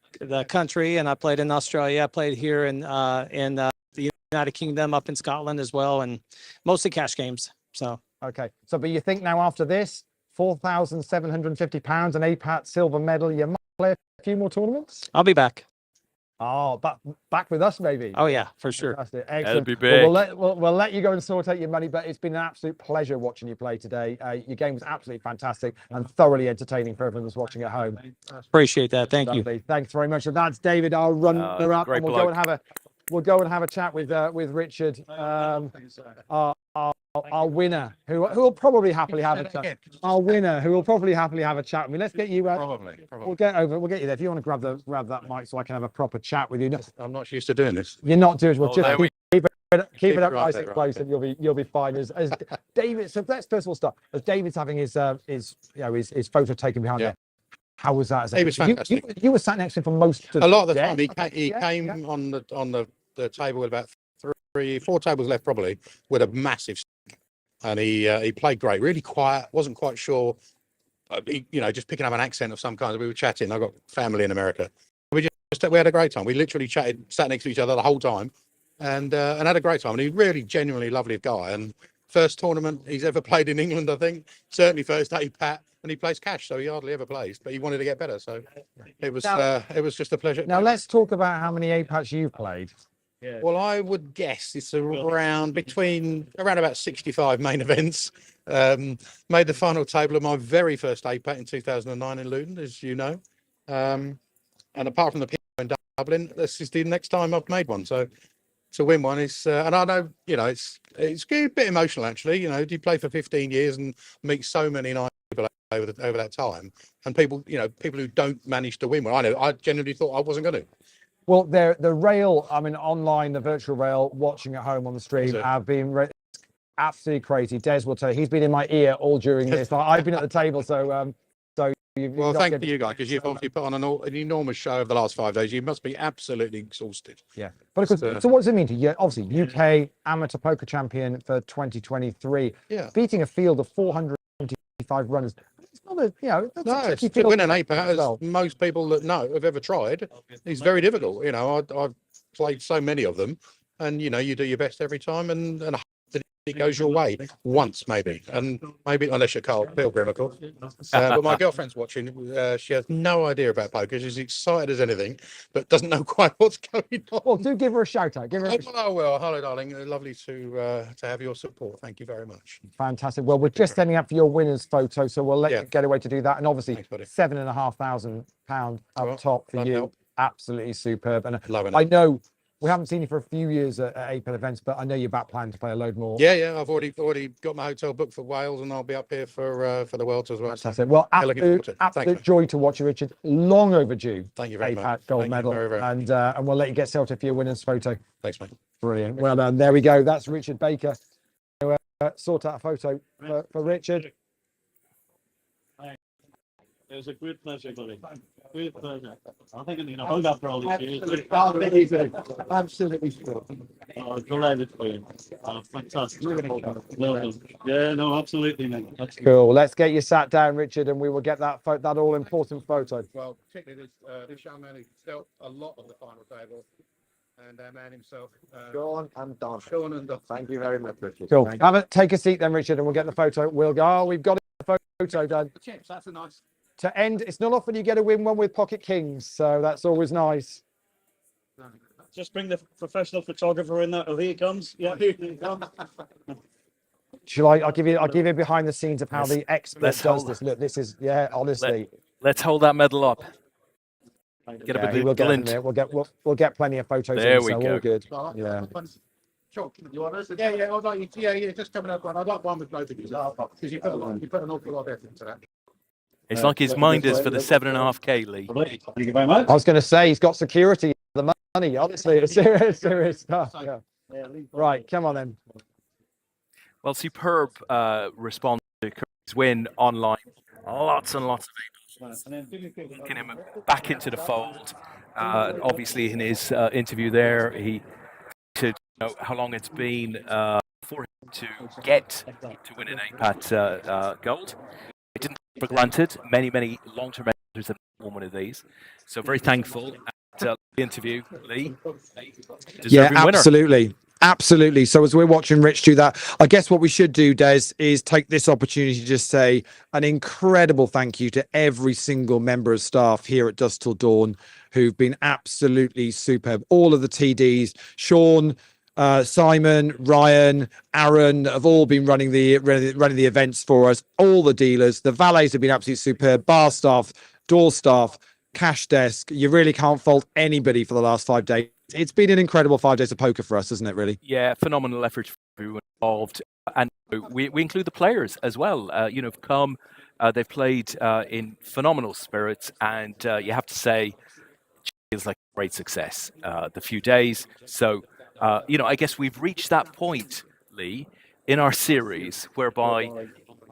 country, and I played in Australia. I played here in the United Kingdom, up in Scotland as well, and mostly cash games. So okay. So, but you think now after this, £4,750 and APAT silver medal, you might play a few more tournaments? I'll be back. Oh, back with us, maybe. Oh yeah, for sure. Fantastic. That'd Excellent. be big. Well, we'll let you go and sort out your money, but it's been an absolute pleasure watching you play today. Your game was absolutely fantastic and thoroughly entertaining for everyone that's watching at home. Appreciate that. Thank you. Lovely. Thanks very much. And that's David, our runner-up. Great And we'll go and have a chat with Richard, our winner, who will probably happily have a chat. Our winner, who will probably happily have a chat with me. Let's get you. Probably. We'll get you there. If you want to grab that mic so I can have a proper chat with you. I'm not used to doing this. You're not doing well. Oh, Just keep it up right nice there, and right close, there. and you'll be fine. As David, so let's first of all start. As David's having his photo taken behind Yeah. there. How was that? He was fantastic. You were sat next to him for most of A lot of the day. time, he came on the table with about 4 tables left, probably, with a massive stick. And he played great, really quiet, wasn't quite sure, just picking up an accent of some kind. We were chatting. I've got family in America. We had a great time. We literally sat next to each other the whole time, and had a great time. And he's really genuinely lovely guy. And first tournament he's ever played in England, I think. Certainly first APAT, and he plays cash, so he hardly ever plays. But he wanted to get better, so it was just a pleasure. Now let's talk about how many APATs you've played. Yeah. Well, I would guess it's around about 65 main events. Made the final table of my very first APAT in 2009 in Luton, as you know. And apart from the people in Dublin, this is the next time I've made one. So to win one is, and I know, it's a bit emotional actually. You play for 15 years and meet so many nice people over that time, and people who don't manage to win one. I genuinely thought I wasn't going to. Well, the rail, online, the virtual rail, watching at home on the stream, have been absolutely crazy. Des will tell you, he's been in my ear all during this. I've been at the table, so Well, thank you guys, because you've obviously put on an enormous show over the last 5 days. You must be absolutely exhausted. Yeah, but of course, so what does it mean to you? Obviously, UK amateur poker champion for 2023, Yeah. beating a field of 425 runners. It's not a, that's a No, tricky to field win an APAT, as well. most people that know have ever tried, is very difficult. I've played so many of them, and you do your best every time, and it goes your way once, maybe, and maybe unless you're Carl Pilgrim, of course. But my girlfriend's watching. She has no idea about poker. She's excited as anything, but doesn't know quite what's going on. Well, do give her a shout out. Give her a Oh well, hello, darling. Lovely to have your support. Thank you very much. Fantastic. Well, we're just ending up for your winner's photo, so we'll let you get away to do that. And obviously, Thanks, buddy. £7,500 up top for bloody you. hell. Absolutely superb. And Loving I it. know we haven't seen you for a few years at APEL events, but I know you're back planning to play a load more. Yeah. I've already got my hotel booked for Wales, and I'll be up here for the Worlds as well. Fantastic. Well, Yeah, looking forward to it. absolute Thanks, joy to watch you, Richard. Long overdue. Thank you very APAC much. gold Thank you medal. very much. And we'll let you get selfie for your winner's photo. Thanks, mate. Brilliant. Well done. There we go. That's Richard Baker. Sort out a photo for Richard. It was a great pleasure, buddy. Great pleasure. I think I need a hug after all these years. Absolutely sure. Oh, delighted for you. Oh, fantastic. Yeah, no, absolutely, man. That's Cool. Let's get you sat down, Richard, and we will get that that all important photo. Well, particularly this young man who dealt a lot of the final table, and our man himself, Sean and Don. Sean and Don. Thank you very much, Richard. Cool. Take a seat then, Richard, and we'll get the photo. We'll go. Oh, we've got a photo done. The chips, that's a nice. To end, it's not often you get a win one with Pocket Kings, so that's always nice. Just bring the professional photographer in there. Oh, here he comes. Yeah, here he comes. Shall I? I'll give you behind the scenes of how the expert let's does hold this. Look, this is honestly. Let's hold that medal up. Get a bit we'll of get glint. there. We'll get plenty of photos. There in, we so go. All good. Yeah. Sure. You want us? Yeah. I'd like you. Yeah. Just coming up one. I'd like one with both of you because you put an awful lot of effort into that. It's like his mind is for the 7.5K, Lee. Thank you very much. I was going to say he's got security for the money. Honestly, it's serious stuff. Yeah. Right, come on then. Well, superb response to Kirby's win online. Lots and lots of getting him back into the fold. Obviously, in his interview there, he to know how long it's been for him to get to win an APAT gold. I didn't take it for granted. Many long-term managers have won one of these, so very thankful. And the interview, Lee. Yeah, Deserving winner. Absolutely. So as we're watching Rich do that, I guess what we should do, Des, is take this opportunity to just say an incredible thank you to every single member of staff here at Dusk Till Dawn who've been absolutely superb. All of the TDs, Sean, Simon, Ryan, Aaron have all been running the events for us. All the dealers, the valets have been absolutely superb. Bar staff, door staff, cash desk. You really can't fault anybody for the last 5 days. It's been an incredible 5 days of poker for us, isn't it? Really? Yeah, phenomenal effort for everyone involved, and we include the players as well. They've played in phenomenal spirits, and you have to say, it feels like a great success. The few days, so. I guess we've reached that point, Lee, in our series whereby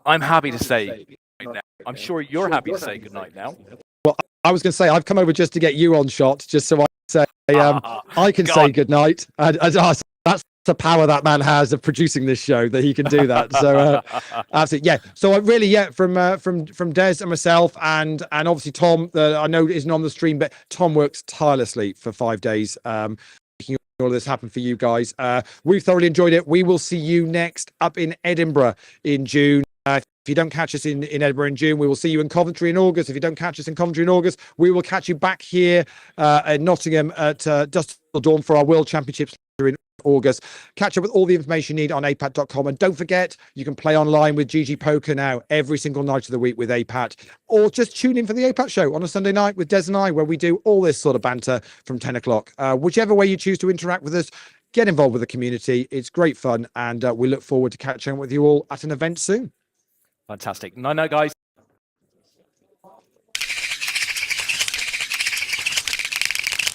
I'm happy to say good night now. I'm sure you're happy to say good night now. Well, I was going to say I've come over just to get you on shot, just so I say I can say good night. That's the power that man has of producing this show, that he can do that. So absolutely, yeah. So I really, from Des and myself, and obviously Tom, I know isn't on the stream, but Tom works tirelessly for 5 days. Making all of this happen for you guys. We've thoroughly enjoyed it. We will see you next up in Edinburgh in June. If you don't catch us in Edinburgh in June, we will see you in Coventry in August. If you don't catch us in Coventry in August, we will catch you back here in Nottingham at Dusk Till Dawn for our World Championships in August. Catch up with all the information you need on apat.com, and don't forget you can play online with GG Poker now every single night of the week with APAT, or just tune in for the APAT show on a Sunday night with Des and I, where we do all this sort of banter from 10 o'clock. Whichever way you choose to interact with us, get involved with the community. It's great fun, and we look forward to catching up with you all at an event soon. Fantastic. Night, guys.